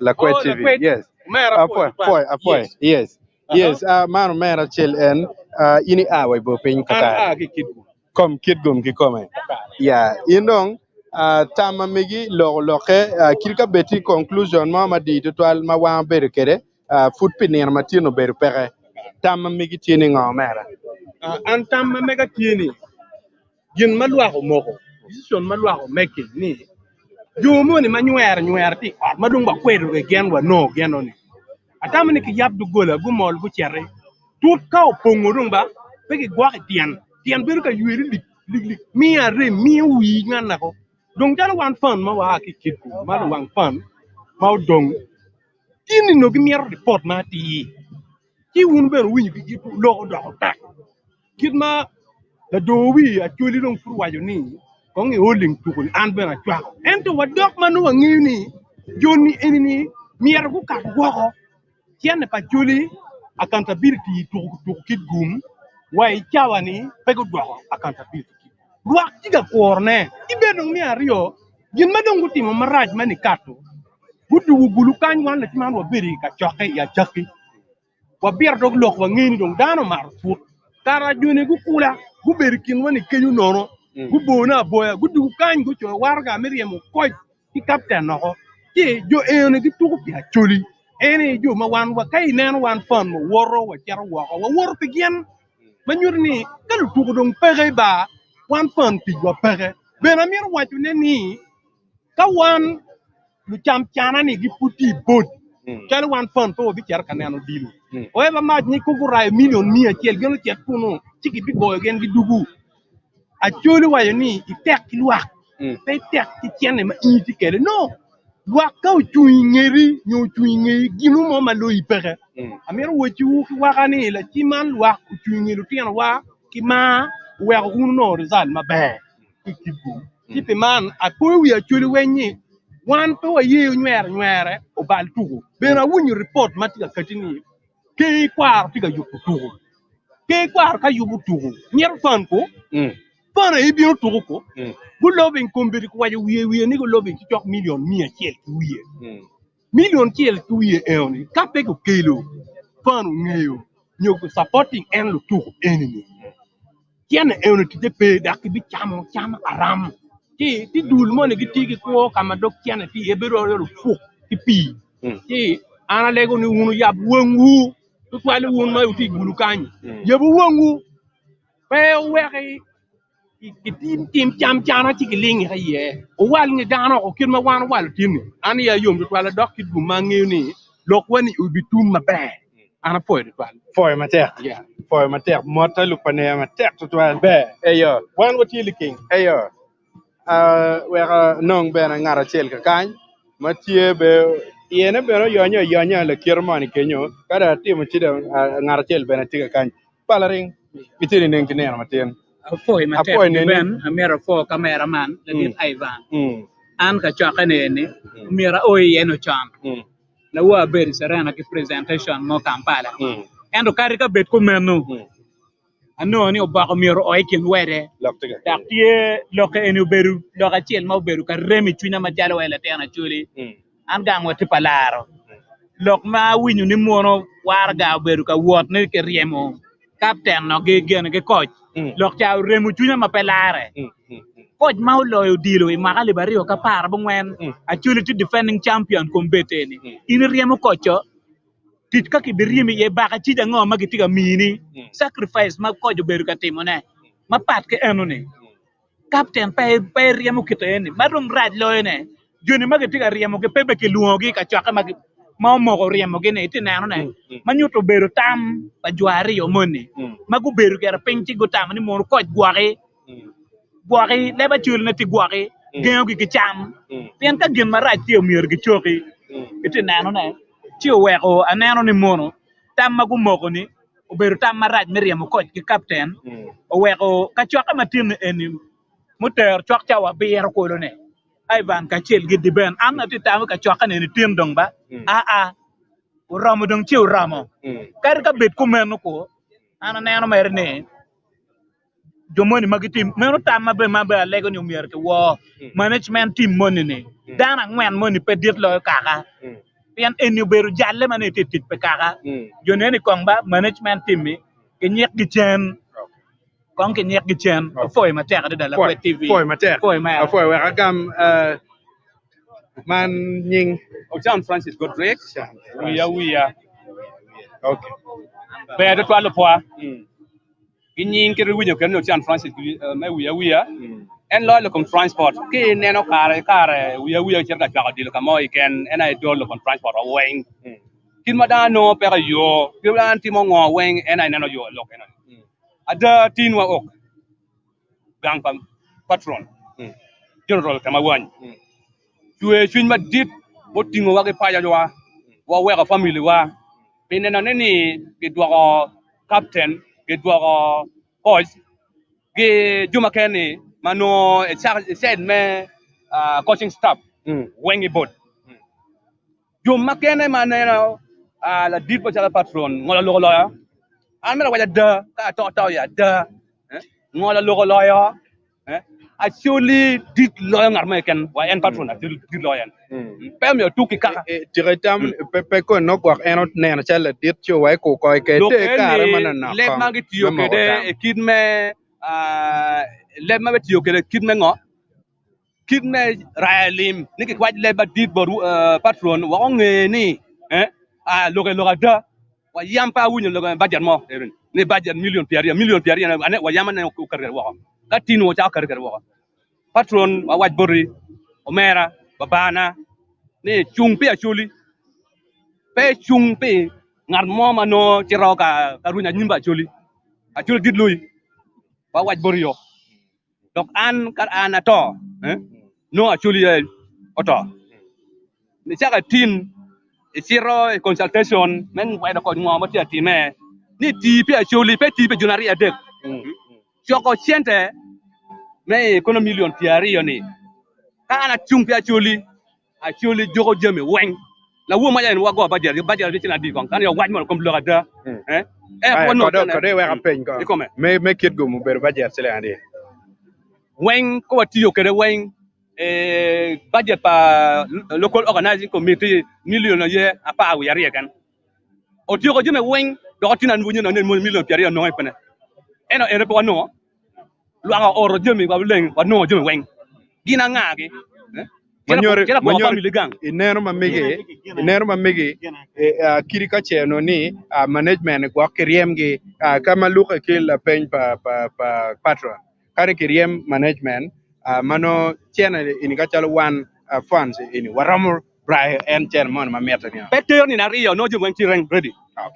La Quet TV. Yes. For. Yes. Yes. Man mera chel en ini awe bo pin kata. Kom kid gum ki come. Yeah. Indong tama migi loke kilka beti conclusion ma di total ma wa ber kere foot pinir matino ber pere. Tama migi tini ngomera. An tam mega tieni gin malwa ko moko decision malwa ko making ni jumo ni manywer ti madung ba kwedo ke gen wa no gen oni atam ni ki yab du gola gu mol gu chere tut ka pongo dung ba pe ki gwa tian ber ka yuri lik mi are mi wi ngan na ko dong jalo wan fan ma wa ki kit ma lo wan fan ma dong tini no gi mier report ma ti wun ber wi ki lo do ta kit ma la do wi actually don't furu wajo ni ko ngi holding tukul an bena twa ento wadok manu wangi ni joni enini mier ku ka go tiene pa juli accountability to kit gum wai chawani pego go accountability ruak tiga korne ibe no mi ario gin madongo timo maraj mani kato gudu gulu kan wan la timan wa beri ka choke ya chaki wa bier dog lok wa ngini dong dano mar fut tara jone gu kula gu berkin woni kenyu nono gu bona boya gu du kan gu cho warga miriam ko ki captain no ki jo ene gi tuku ya choli ene jo ma wan wa kai nen wan fan mo woro wa jar wa wor pigien manyurni kalu tuku dong pege ba wan fan ti wa pege bena mir wa ne ni ka wan lu cham chana ni gi puti bot kala wan fan to bi jar kanano dilu o eba ma ni ko ray million mia kel gelo tet kuno tiki bi boy gen gi dugu a choli wa ni i tek luwa pe tek ti tiene ma i ti kele no luwa ka tu ngeri nyo tu ngeri ginu mo ma lo i pere amir wo ti wu ki wa ni la ti man luwa tu ngeri ti wa ki ma wa no result ma be ki bu ti pe man a po wi a choli wenyi wan pe wa ye nywere o bal tugo bena wunyu report matiga katini ke kwar tiga yuku tugo ke kwar ka yubu tugo nyer fan ko fan e biyo tugo ko bu lobin kombiri ko waje wiye ni ko lobin ci tok million mia ciel ki wiye million ciel ki wiye eoni ka pe ko kelo fan ngeyo nyoko supporting en lo tugo enemy tiene eoni ti pe dak bi chamo aram ti dul mo ne gitigi ko kama dok tiene ti ebero ro fuk ti pi ti ana lego ni wunu yab wengu to twale wun ma uti gulu kan yebu wengu pe wexi ki tim cham chana ti gilingi haye o wal ni dano o kin ma wan wal tini an ya yom to twale dok ti du mangeni lok wani ubi tum mabe ana poy to twale For mater. yeah For mater. Mota lupane mater to twal. Be. Eyo. wan wati liking Eyo. Wega nong bena ngara chel ka kany matie be yene beno yonyo le kirmani kenyo kada timo chide ngara chel bena tiga kany palaring bitini ning tiner matin Foi matek apoy di ne ben amera fo cameraman le dit Ivan an ka chaka ne ni mira oyi eno chan na wa ber serena ki presentation mo Kampala endo kari ka bet ko menu ano ni oba ko miro oyi kin wede tak tie loke enu beru loka chiel ma beru ka remi chuna ma jalo wele tena chuli an gang wati palaro lok ma winyu ni mono war ga beru ka wot ne ke riemo captain no ge gen ge coach lok cha remu chuna ma pelare coach ma loyo dilo i magali bario ka par bungwen actually to defending champion kombeteni in riemo coach tit ka ki birimi ye baka chi jango ma gitiga mini sacrifice ma coach beru ka timone ma pat ke enoni captain pe riemo kiteni madong raj loyo ne joni ma gitiga riemo ke pebe ke luogi ka chaka ma mo ko riemo ge ne tinano ne manyuto beru tam pa jwari yo moni magu beru ke penchi go tam ni mo coach gwaki leba chul na ti gwaki geo gi cham pien ka gin marach ti omier gi choki iti nano ne ti weko aneno ni mono tam magu moko ni oberu tam marach miriamo coach ki captain o weko ka chwaka matin eni muter chwak cha wa bier ko ne ai van ka chel gi diben an ati tam ka chwaka ne ni tin dong ba a uramo dong chi uramo kar ka bet ku meno ko ana neno mer ne jomoni magitim meno tam mabe lego ni umier ke wo management team money ni dana ngwen money pe dit lo kaka pian en yu beru jalle mane titit pe kaka jone ni kongba management team mi ke nyek gi chen kong ke nyek gi chen foi ma tek de la ko tv foi ma tek foi ma foi wa gam man nying John Francis Godric we are okay be de twalo poa ginyin ke rujo ken no John Francis me we are en lo lo kon transport ke ne no kare we are cerka ka dil ka mo iken en ai do lo kon transport o weng kin mada no pe yo kin an ti mo ngo weng en ai no yo lo ken ada tin wa ok gang pam patron general kama wan tuwe chwin ma dit bo tingo wa ke pa ya wa we ka family wa pine na neni ke dwa captain ke dwa coach ke juma kene mano said me coaching staff wengi bot juma kene manena la dit po chala patron ngola lo ya an mera waja da ka to ya da ngola lo ya actually dit lo ngar me ken wa en patron dit lo yan pem yo tuki kaka tire tam pe ko no kwa enot ne na chala dit cho wai ko ko ke te kare mana na le magi tiyo kede kid me le ma tiyo kede kid me ralim ni ki kwaj le ba dit boru patron wa nge ni lo da wa yam pa wunyo lo budget mo ni budget million piari na ane wa yam na ko kar wa ka tinu cha kar wa patron wa waj bori omera babana ni chung pe achuli pe chung pe ngar mo mano chiro ka runya nyimba achuli dit lui wa waj borio dok an kar an ato no achuli oto ni chaka tin chiro consultation men wa da ko ngo ma ti me ni ti pe achuli pe ti pe junari adek choko chente me kono million tiari yoni ka ana chung pe achuli jogo jeme weng la wo ma ya wa go bajer bi tina di kon kan yo waj mo kom lo da ko no ko de wa pen ko me kit go mu ber budget sele ande weng ko tiyo kede weng budget pa local organizing committee million a year apa we are kan o tiyo ko jeme weng do tina nbu nyina ne million piari no epene eno ko no lo anga oro jeme ko leng wa no jeme weng gina ngagi manyor inero mamege kiri ka cheno ni management kwa kiriem gi kama luka kila pen pa patron kare kiriem management mano chena ini ka chalo one funds ini waramo brai en chen mon ma meta ni peter ni na rio no jeme weng ready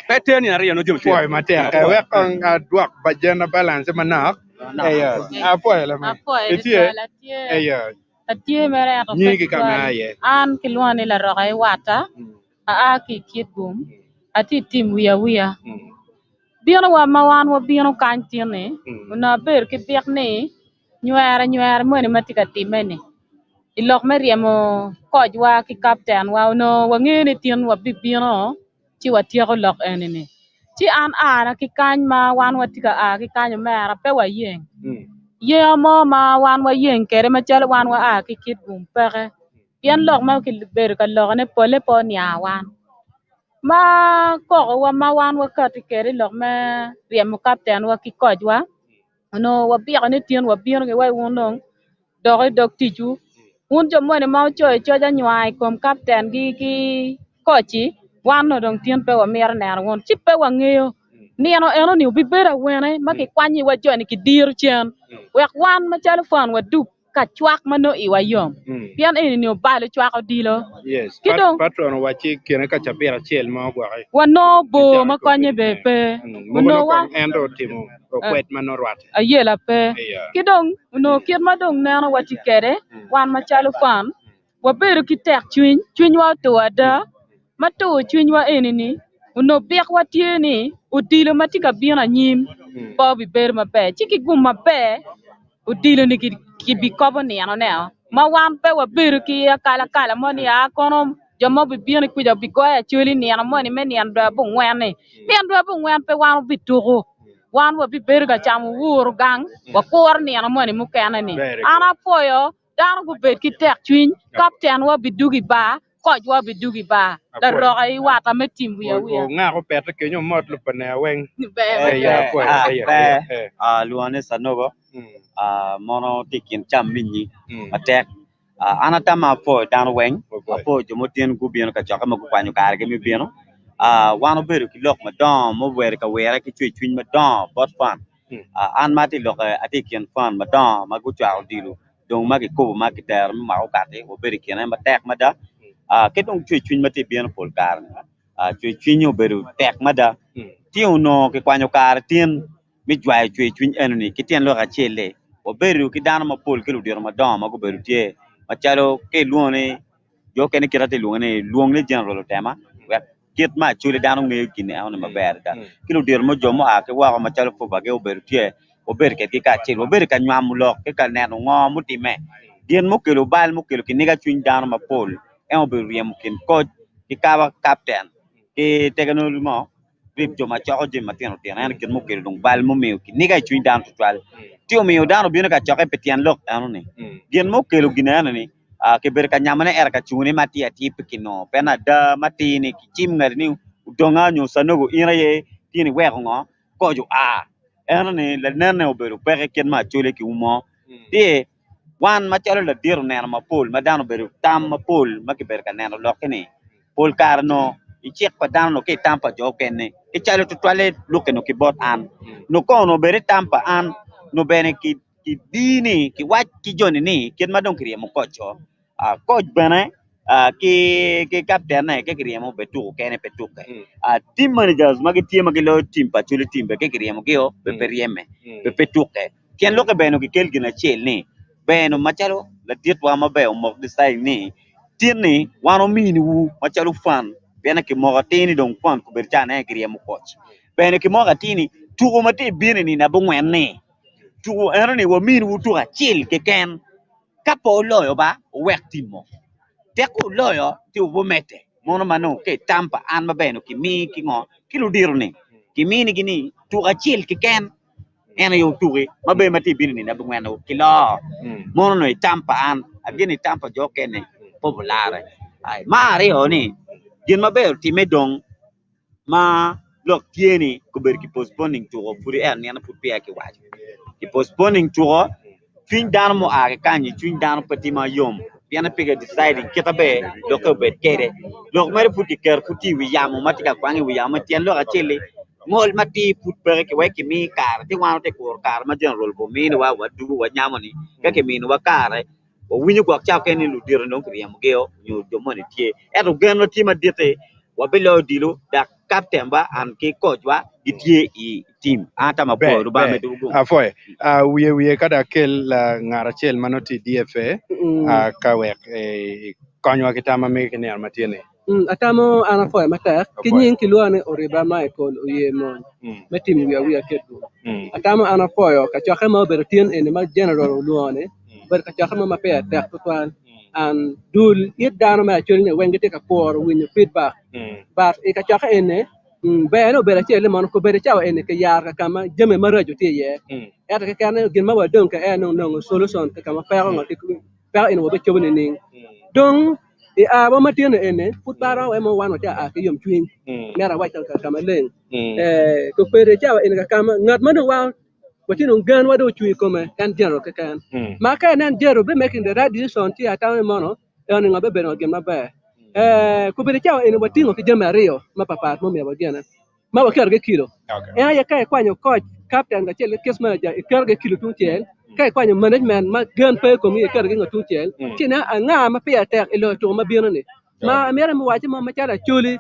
peter ni na rio no jeme foi mater ka we kon duak bajena balance manak apoy la ma etie atie mere ko an kilwani la rogai wata a ki kitgum ati tim wiya bieno wa mawan wa bieno kan tiene na ber ke biekne nywer mone matika timene ilok meriemo koj wa ki captain wa no wangene tien wa bibino ci wa tieko lok enini ci an ara ki kany ma wan wa tika a ki kany mera pe wa yeng ye mo ma wan wa yeng kere ma chal wan wa a ki kit bum pere pien lok ma ki ber ka lok ne pole po nya wan ma ko wa ma wan wa ka ti kere lok ma riem captain wa ki koj wa no wa bi ne tien wa bi ne wa wonong dok tiju un jo mo ne ma cho ja nyai kom captain gi kochi wan no dong tien pe wa mer ne won chi pe wa ngeo ni eno ni bi bera wene ma ki kwanyi wa jo ni ki dir chen wek wan ma telephone wa du ka chwak ma no i wa yom pian eni ni ba le chwak odilo Yes, kidong patron wachi kene ka chapira chiel ma gwa. wa no bo ma konye be pe Mugo no no wa kong endo timo o kwet manorwat. ayela pe kidong no kir ma dong neno wa ti kede wan ma telephone wa beru ki tek chuny wa to ada ma to chuny wa enini no biak wa tieni udilo ma ti ka bina nyim bo bi ber ma be ti ki gum ma be udilo ni ki bi kobo ni ano ne ma wan pe wa beru ki kala mo ni a kono jomo bi bina ku jo bi go ya chuli ni ano mo ni me ni ando bu ngwen ni ando bu ngwen pe wan bi tugo wan wa bi ber ga cham wur gang wa por ni ano mo ni mu kana ni ana foyo dan bu ber ki tek chuny captain wa bi dugi ba koj wa bi dugi ba la roga i wata me tim wiya wiya O nga ko peta ke nyo mot lu pane weng. Luane sanogo mono tikin cham minyi atek anata ma po dan weng apo jomotien gubien ka chaka magu kwanyo kar ke mi bieno wano beru ki lok ma dom mo wer ka wera ki chwin ma dom bot fan an mati lok atikin fan ma dom magu chwa dilu dong magi ko ma ki ter ma o kate o beri ken ma tek ma da ke dong chwin ma ti bieno pol kar chwin yo beru tek ma da ti uno ki kwanyo kar tien mi jwa chwin enni ki tien lo ka chele o beru ki dana ma pol ke lu dir ma dom magu beru tie ma chalo ke luone yo ken kirate luone luongne general tema wek kiet ma chule dano nge kine on ma ber da kilo dir mo jomo a ke wa ma chalo fo ba ke o beru tie o ber ke ka chil o ber ka nyam lo ke ka neno ngo mutime dien mo kelo bal mo kelo ki niga chwin dano ma pol e o beru yem kin coach ki ka captain ki teganol mo rip jo ma choko je ma tieno tieno en kin mo kelo dong bal mo me ki niga chwin dano twal tio mi dano bino ka choke petian lok ano ni dien mo kelo ginana ni ke ber ka nyamane er ka chuni mati ati pikino pena da mati ni kim ngar ni donga nyu sanogo ina ye tini we ngo ko ju eno ni le nene oberu peke ken ma chule ki umo ti wan ma chalo la diru neno ma pol ma dano beru tam ma pol ma ke ber ka neno lokini pol kar no i chek pa dano no ke tampa jo kenne ke chalo to twale luke no ki bot an no ko no bere tampa an no bene ki dini ki wach ki joni ni ken ma don kriye mo kocho coach bene ki captain ne ke kriye mo betu kene betu ke team managers magi tie magi lo team pa chuli team be ke kriye mo gio be perieme be betu ke ken lo ke beno ki kel gina chel ni beno machalo la diet wa ma be mo decide ni tin ni wano mini wu machalo fan bene ki mo tini don fan ko bercha ne kriye mo coach bene ki mo tini tugo mate bini ni na bungwen ni tugo ero ni wa mini wu tuga chil ke ken kapo loyo ba wek timo teko loyo ti wo mete mono mano ke tampa an mabeno ki mi ki ngo ki lu dirni ki mi ni gini tu achil ki ken ena yo tuwe mabe mati binni na bungweno ki lo mono no tampa an agini tampa jo kene popolare ai mari oni gin mabe ti medong ma lok tieni ko ber ki postponing to puri er ni na pupi ki waji ki postponing to twin dan mo age kanyi twin dan pati ma yom piana piga deciding kita be loko be kere lok mari futi ker futi wi yamo mati ka kwangi wi yamo tien lo achele ngol mati fut bere ke weki mi kar ti wano te kur kar ma general bo mi wa wadu wa nyamo ni ka ke mi wa kare o winyo ko cha ke ni lu dir no kriyam geo nyu do moni tie e to geno ti ma dite wa belo dilo da captain ba an ke coach wa gitie i team ata ma po do ba me do go Afoy, wiye kada kel ngara chel manoti DFA kawek konywa kitama mi kini armatiene. Atamo ana foy matak kinyin kilwane oriba Michael oyemon metim wiya kedu atamo ana foyo ka chaka ma bertien en ma general luone ber ka chaka ma pe tak tutwan and dul it down ma chulne when get a poor win feedback but e ka chaka ene be no be la chele mon ko be cha ene ke yar ka kama jeme marajo ti ye ya ta ka ne gin ma wa don ka no solution ka kama pa ngo ti pa ene wo be chobne ning don e a bo matien ene put bara e mo wan ta a ke yom twin mera wa ta ka kama leng ko be cha ene ka kama ngat ma no wa but you know, gun what do you come and general can. Maka and Jero be making the right decision to a town mono, earning a baby or game my bear. Could be the cow in what thing of Jamario, my papa, mommy of Diana. Mama Kerga kilo. And I can't your coach, captain, the chill case manager, a Kerga kilo 2 tail, can't your management, my gun pay for me a Kerga 2 tail. China and now I'm a pay attack a lot to my bione. Ma American watching my child actually.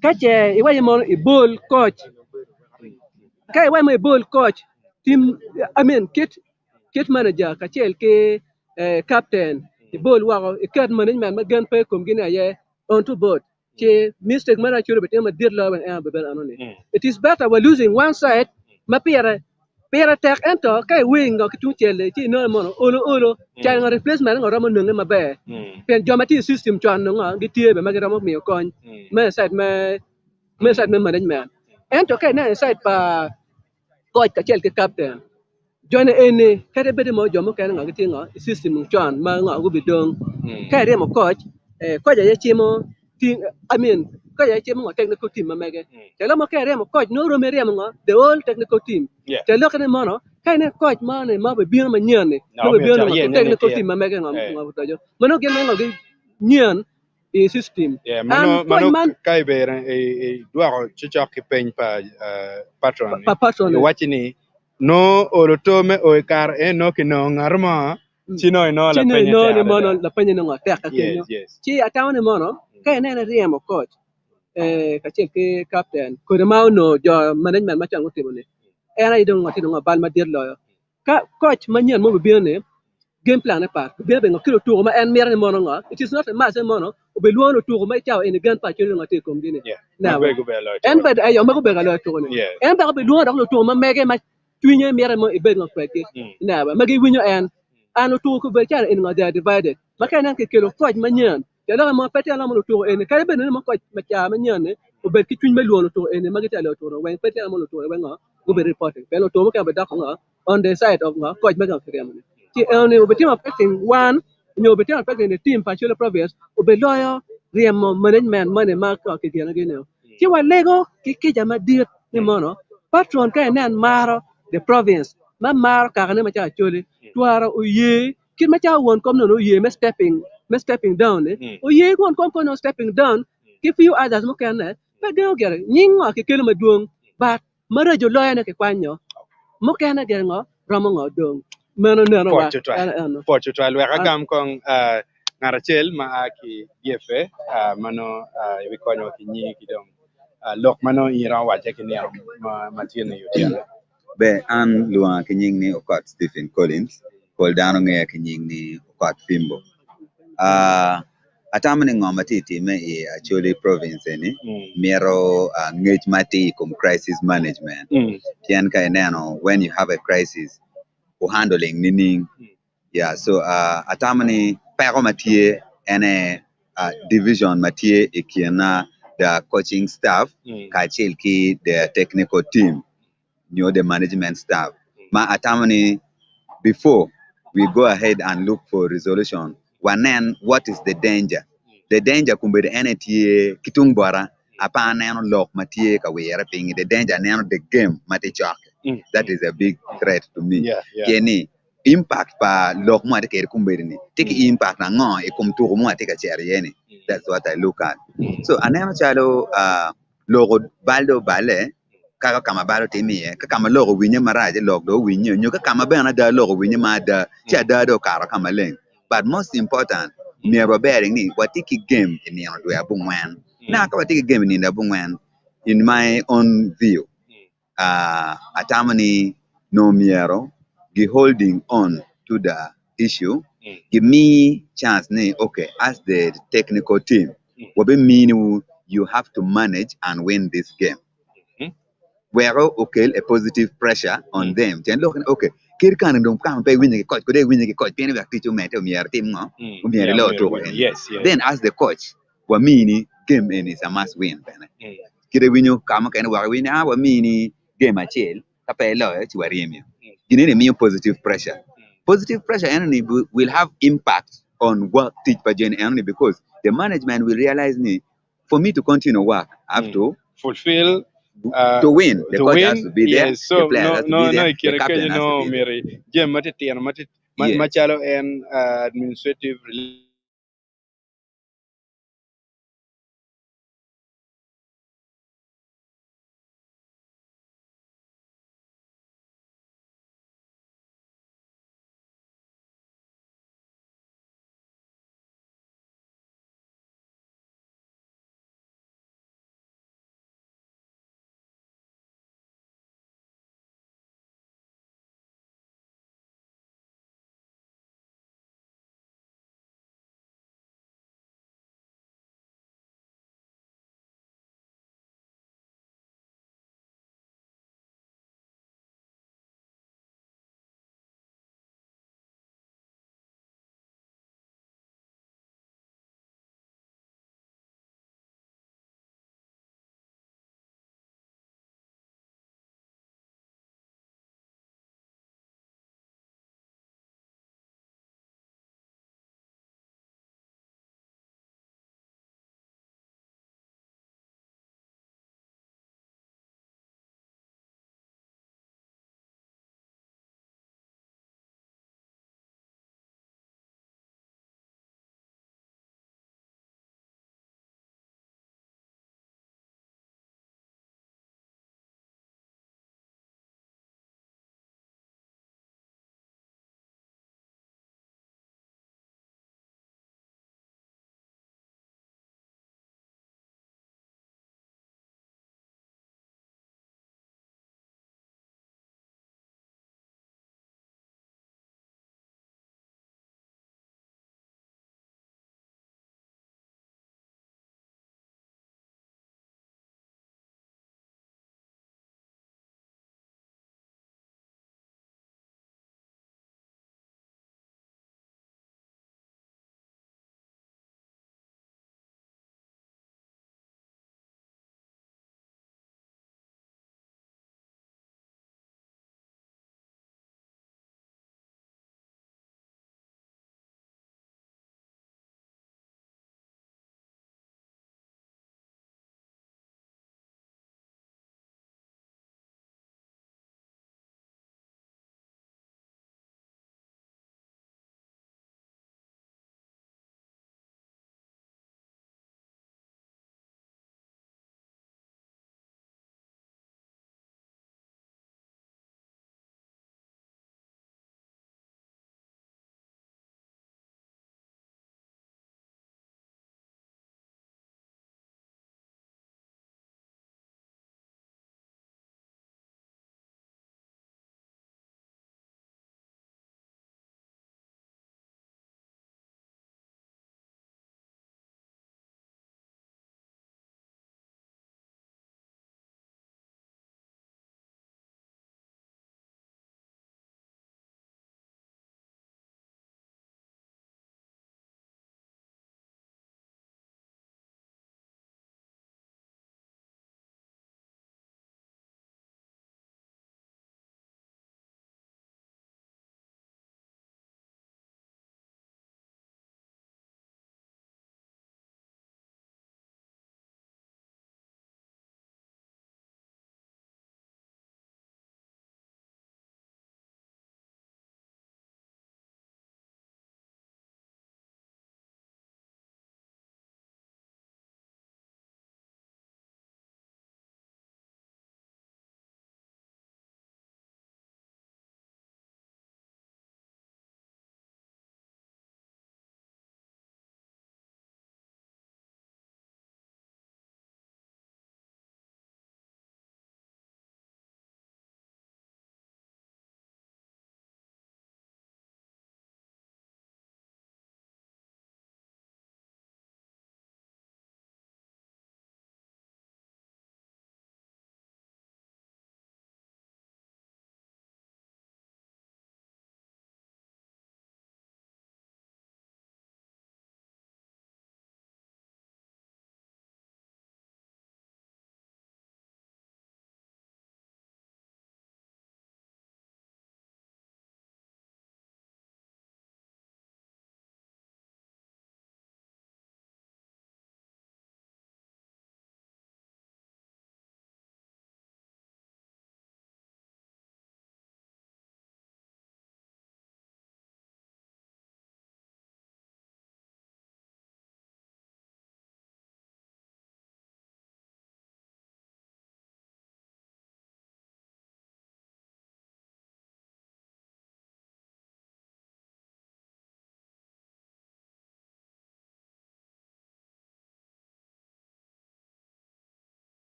Catch a way more a bull coach. Kai why my ball coach team kit manager ka chel ke captain the ball wa kat management ma gan pe kom gina ye on to board che mistake mana churu bete ma dir law and be anone it is better we're losing one side ma pera tek ento kai wing ko tu chele chi no mo olo cha nga replacement ngoro mo nunge ma be pen jomati system chan no nga gitie be ma gara mo mi kon me side me management ento kai na side pa coach ka chel ke captain join ene kare bede mo jomo kan nga tinga system chan ma nga go bidong kare mo coach coach ya chimo ting I mean coach ya chimo technical team ma mege telo mo kare mo coach no ro mere mo the whole technical team telo kane mo no kane coach ma ne ma be bien ma nyane no be bien ma technical team ma mege nga butojo mono gen nga ge nyan e system mano kai bere e duaro chichok ki peny pa patron wachini no orotome o kar no kino ngarma chino no la penye no ni mono la penye no tek ka kenyo chi atawne mono kai ne riemo coach ka chel ke captain ko ma no jo management ma chango timone era idong ngati no bal ma dir loyo ka coach manyen mo be ne game plan ne pa be be ngakiro tour ma en mer ne mono nga it is not a mass mono o be luono tour ma chaw en gan pa chelo ngati kom dine na en be ayo ma ko be galo tour ne en ba be luono tour ma mege ma twinye mer mo e be ngakwe na ba magi winyo en anu tour ko be char en ngada divided ma kan ke kelo coach manyen te la mo pete la mo tour en kay be ne mo coach ma cha manyen ne o be ki twin ma luono tour en ma gita lo tour wen pete la mo tour wen nga go be reporting pe lo tour ka be da nga on the side of nga coach ma ga krem ne only over team affecting one, over team affecting the team, particular province, over lawyer, Riamo management, money mark, or Kikian again. See what Lego, Kiki Jamadir, the mono, patron can and Maro, the province, Mamar, Karanamacha, Acholi, Tuara, Uye, Kimacha won't come no ye, stepping down, Uye won't come no stepping down, give you others, Mokana, but they'll get it. Ning or Kikilma doing, but Marajo lawyer and a Kwanyo, Mokana getting Ramongo doing. Fortune we agam kong ngarachel ma aki yefe mano we konyo ki nyi ki dom lok mano ira wache ki ne ma tiene yotiana be an luwa ki nying ni okot Stephen Collins kol dano nge ki nying ni okot Pimbo atamani ngoma titi me e Acholi province ni miero ngej mati kum crisis management tian ka eneno when you have a crisis handling meaning so atamani pero matie ene division matie ikiana the coaching staff kachil ki the technical team the management staff ma atamani before we go ahead and look for resolution wanen what is the danger kumbe ene tie kitung bora apa neno lok matie ka wera ping the danger neno the game mati chak that is a big threat to me keni impact pa lok mo ate kumbe ni tiki impact na ngo e kum tu mo ate ka chere yeni that's what I look at so anema chalo logo baldo bale kaka kama balo timi kama logo winye maraje logo winye nyo kama bana da logo winye ma da cha da do kara kama leng but most important never bearing ni watiki game ni ndo ya bungwan na ka watiki game ni nda bungwan in my own view atamani no miero gi holding on to the issue give me chance ni okay as the technical team what be mean you have to manage and win this game where okay a positive pressure on them chen lo okay kir kan dong kam pe win ki coach ko de win ki coach pen ba ti chu me te mier tim ngo mier Yeah, lo Mir to win. en Yes, yes. then as the coach wa mini game en is a must win pen kire winyo kam ken wa win wa mini game achel ka pe lo e chi wa rimi gini ne mi positive pressure enemy will have impact on what teach pajen enemy because the management will realize me for me to continue work I have to fulfill to win. The to coach win. has to be there. Yes, The so players no has to be no no there. The kira captain kaje has to no be there. Miri jem mati tiyan mati Yes. machalo and administrative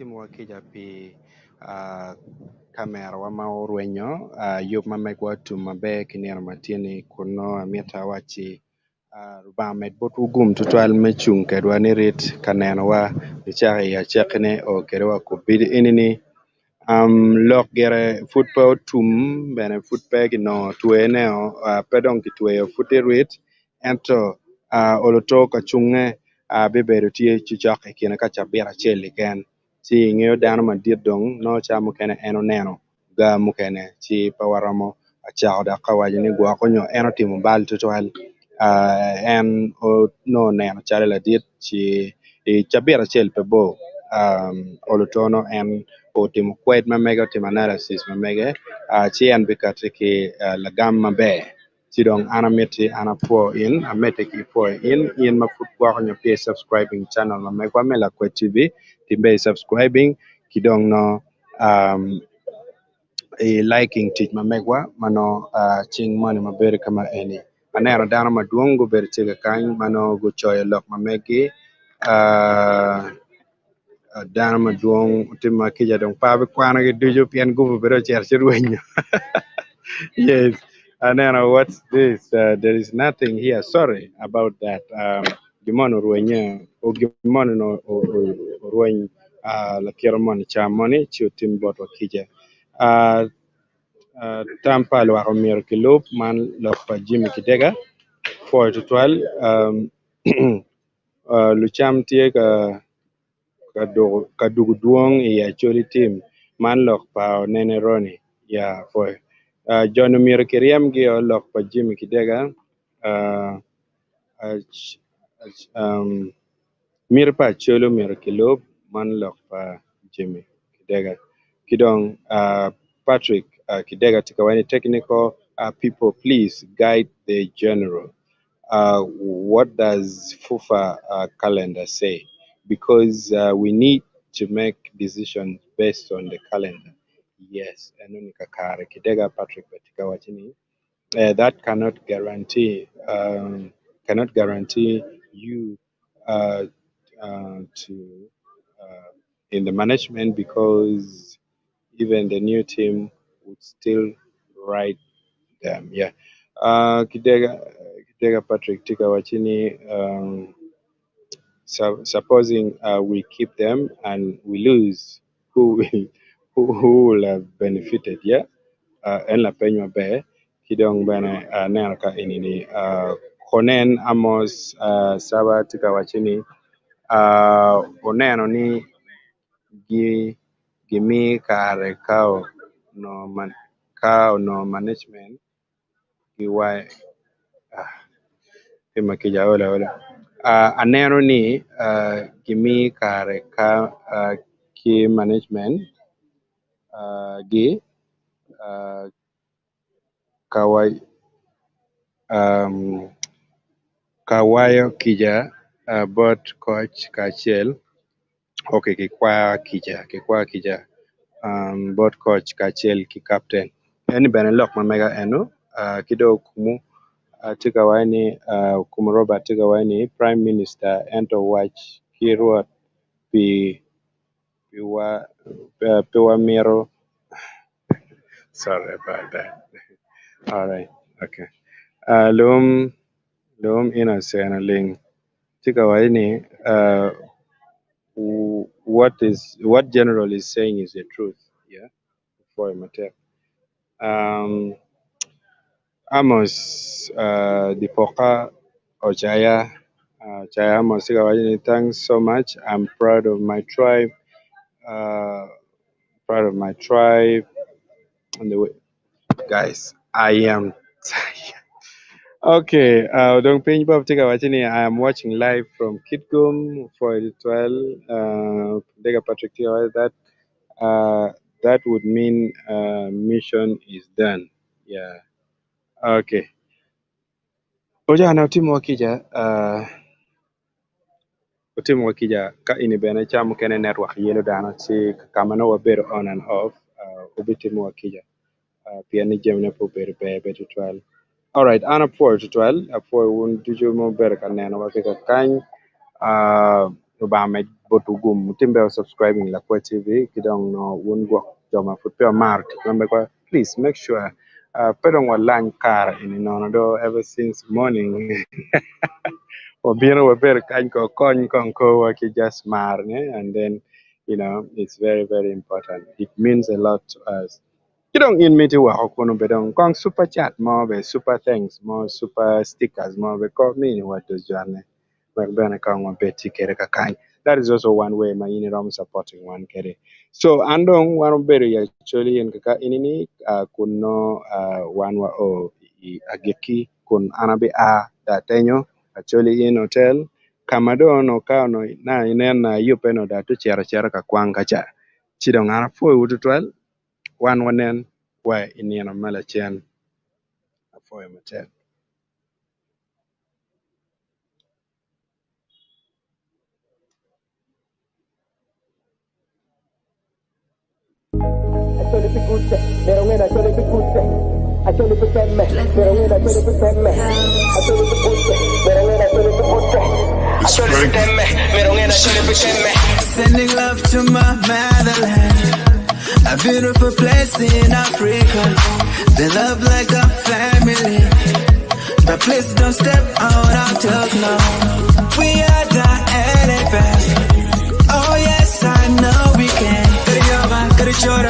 timo wakija pi kamera wa ma orwenyo yop ma megwa tu mabe kinero matini kuno amieta wachi ba med botu gum tutwal mechung kedwa ni rit kaneno wa ichari ya chekne o kedwa kubidi inini lok gere fut pa otum bene fut pa gino tuene o pedong kitweyo fut irit ento oloto kachunge bebedo tie chichok e kine kacha bira cheli ken si ng'eyo dano madit dong no cha mukene eno neno ga mukene chi pawaramo achao da kawaji ni gwako nyo eno timo bal tutwal en no neno chale la dit chi chabira chel pe bo olotono en o timo kwet mamege o timo analysis mamege chi en bikate ki lagam mabe chi dong anamiti anapo in amete ki po in mafut gwako nyo pia subscribing channel mamegwa mela kwe TV timbe subscribing kidong no liking tich mamegwa mano ching mani maber kama eni anero dano maduong' go ber tiga kany mano go choyo lok mamegi dano maduong' tim makija dong pabe kwana gi dujo pien gubu bero cher chirwenyo yes anero what's this there is nothing here sorry about that gimono rwenyo o gimono no rweny la kiero moni chamoni chiu tim bot wakija Tampa lo mier kilup man lokpa Jimmy Kidega 4 to 12 lucham tie ka dugu duong i Acholi team man lokpa Nene Roni ya for John mier kiriam gi lokpa Jimmy Kidega mir pa Acholi mier kilup man lokpa Jimmy Kidega kidong Patrick Kidega Tikawani technical people please guide the general. What does FUFA calendar say? Because we need to make decisions based on the calendar. Yes, Enunika Kare Kidega Patrick Tikawachini. That cannot guarantee you to in the management because even the new team would still ride them. Yeah. Kidega Patrick Tikawachini, supposing we keep them and we lose, who will have benefited? Yeah. En la peña be kidong bene nerka inini konen amos saba Tikawachini oneno ni gimi kare kao no management giwai pima kija ola aneno ni gimi kare ka ki management gi kawai kawayo kija bot coach kachiel okay kikwa kija bot coach kachiel ki captain eni bene lok mamega eno kido kumu Tikawani kumu Robert Tikawani prime minister ento watch kirwa piwa miro sorry about that all right okay lum ina ling Tikawani what general is saying is the truth yeah for matter Amos Dipoka Ochaya Chaya Amos Tikawani, thanks so much. I'm proud of my tribe. Proud of my tribe. And the way, guys, I am okay. Don't pay Bob Tikawachini. I am watching live from Kitgum for the 12. Dega Patrick that would mean mission is done. Yeah. Okay. Oja na timu wakija Utim wakija ka ini bene cham kene network yelo dana si kamano wabero on and off ubitimu wakija pia ni jemne po bere be to 12. All right, ana 4 to 12 for un tuju mo bere kaneno wakika kany ba me botugum timbe subscribing la kwa TV kidong no wongo joma futpe mart remember please make sure pedong wa line car in no do ever since morning Obino were very kind of just marne, and then it's very, very important. It means a lot to us. You don't in me to work on bedong kong super chat more be super thanks more super stickers more be call me what does journey that is also one way my in supporting one kere. So andong one very actually in kaka inini kuno one wa o ageki kun anabi a datenyo actually in hotel kamado no no na inena yupeno da tu chera ka kwanga cha chidong ana fo ututwal one wanen wa inina malachian for hotel. Sending love to my motherland, a beautiful place in Africa. They love like a family, but please don't step out our toes now. We are the elephants. Oh yes, I know we can. Kari chora,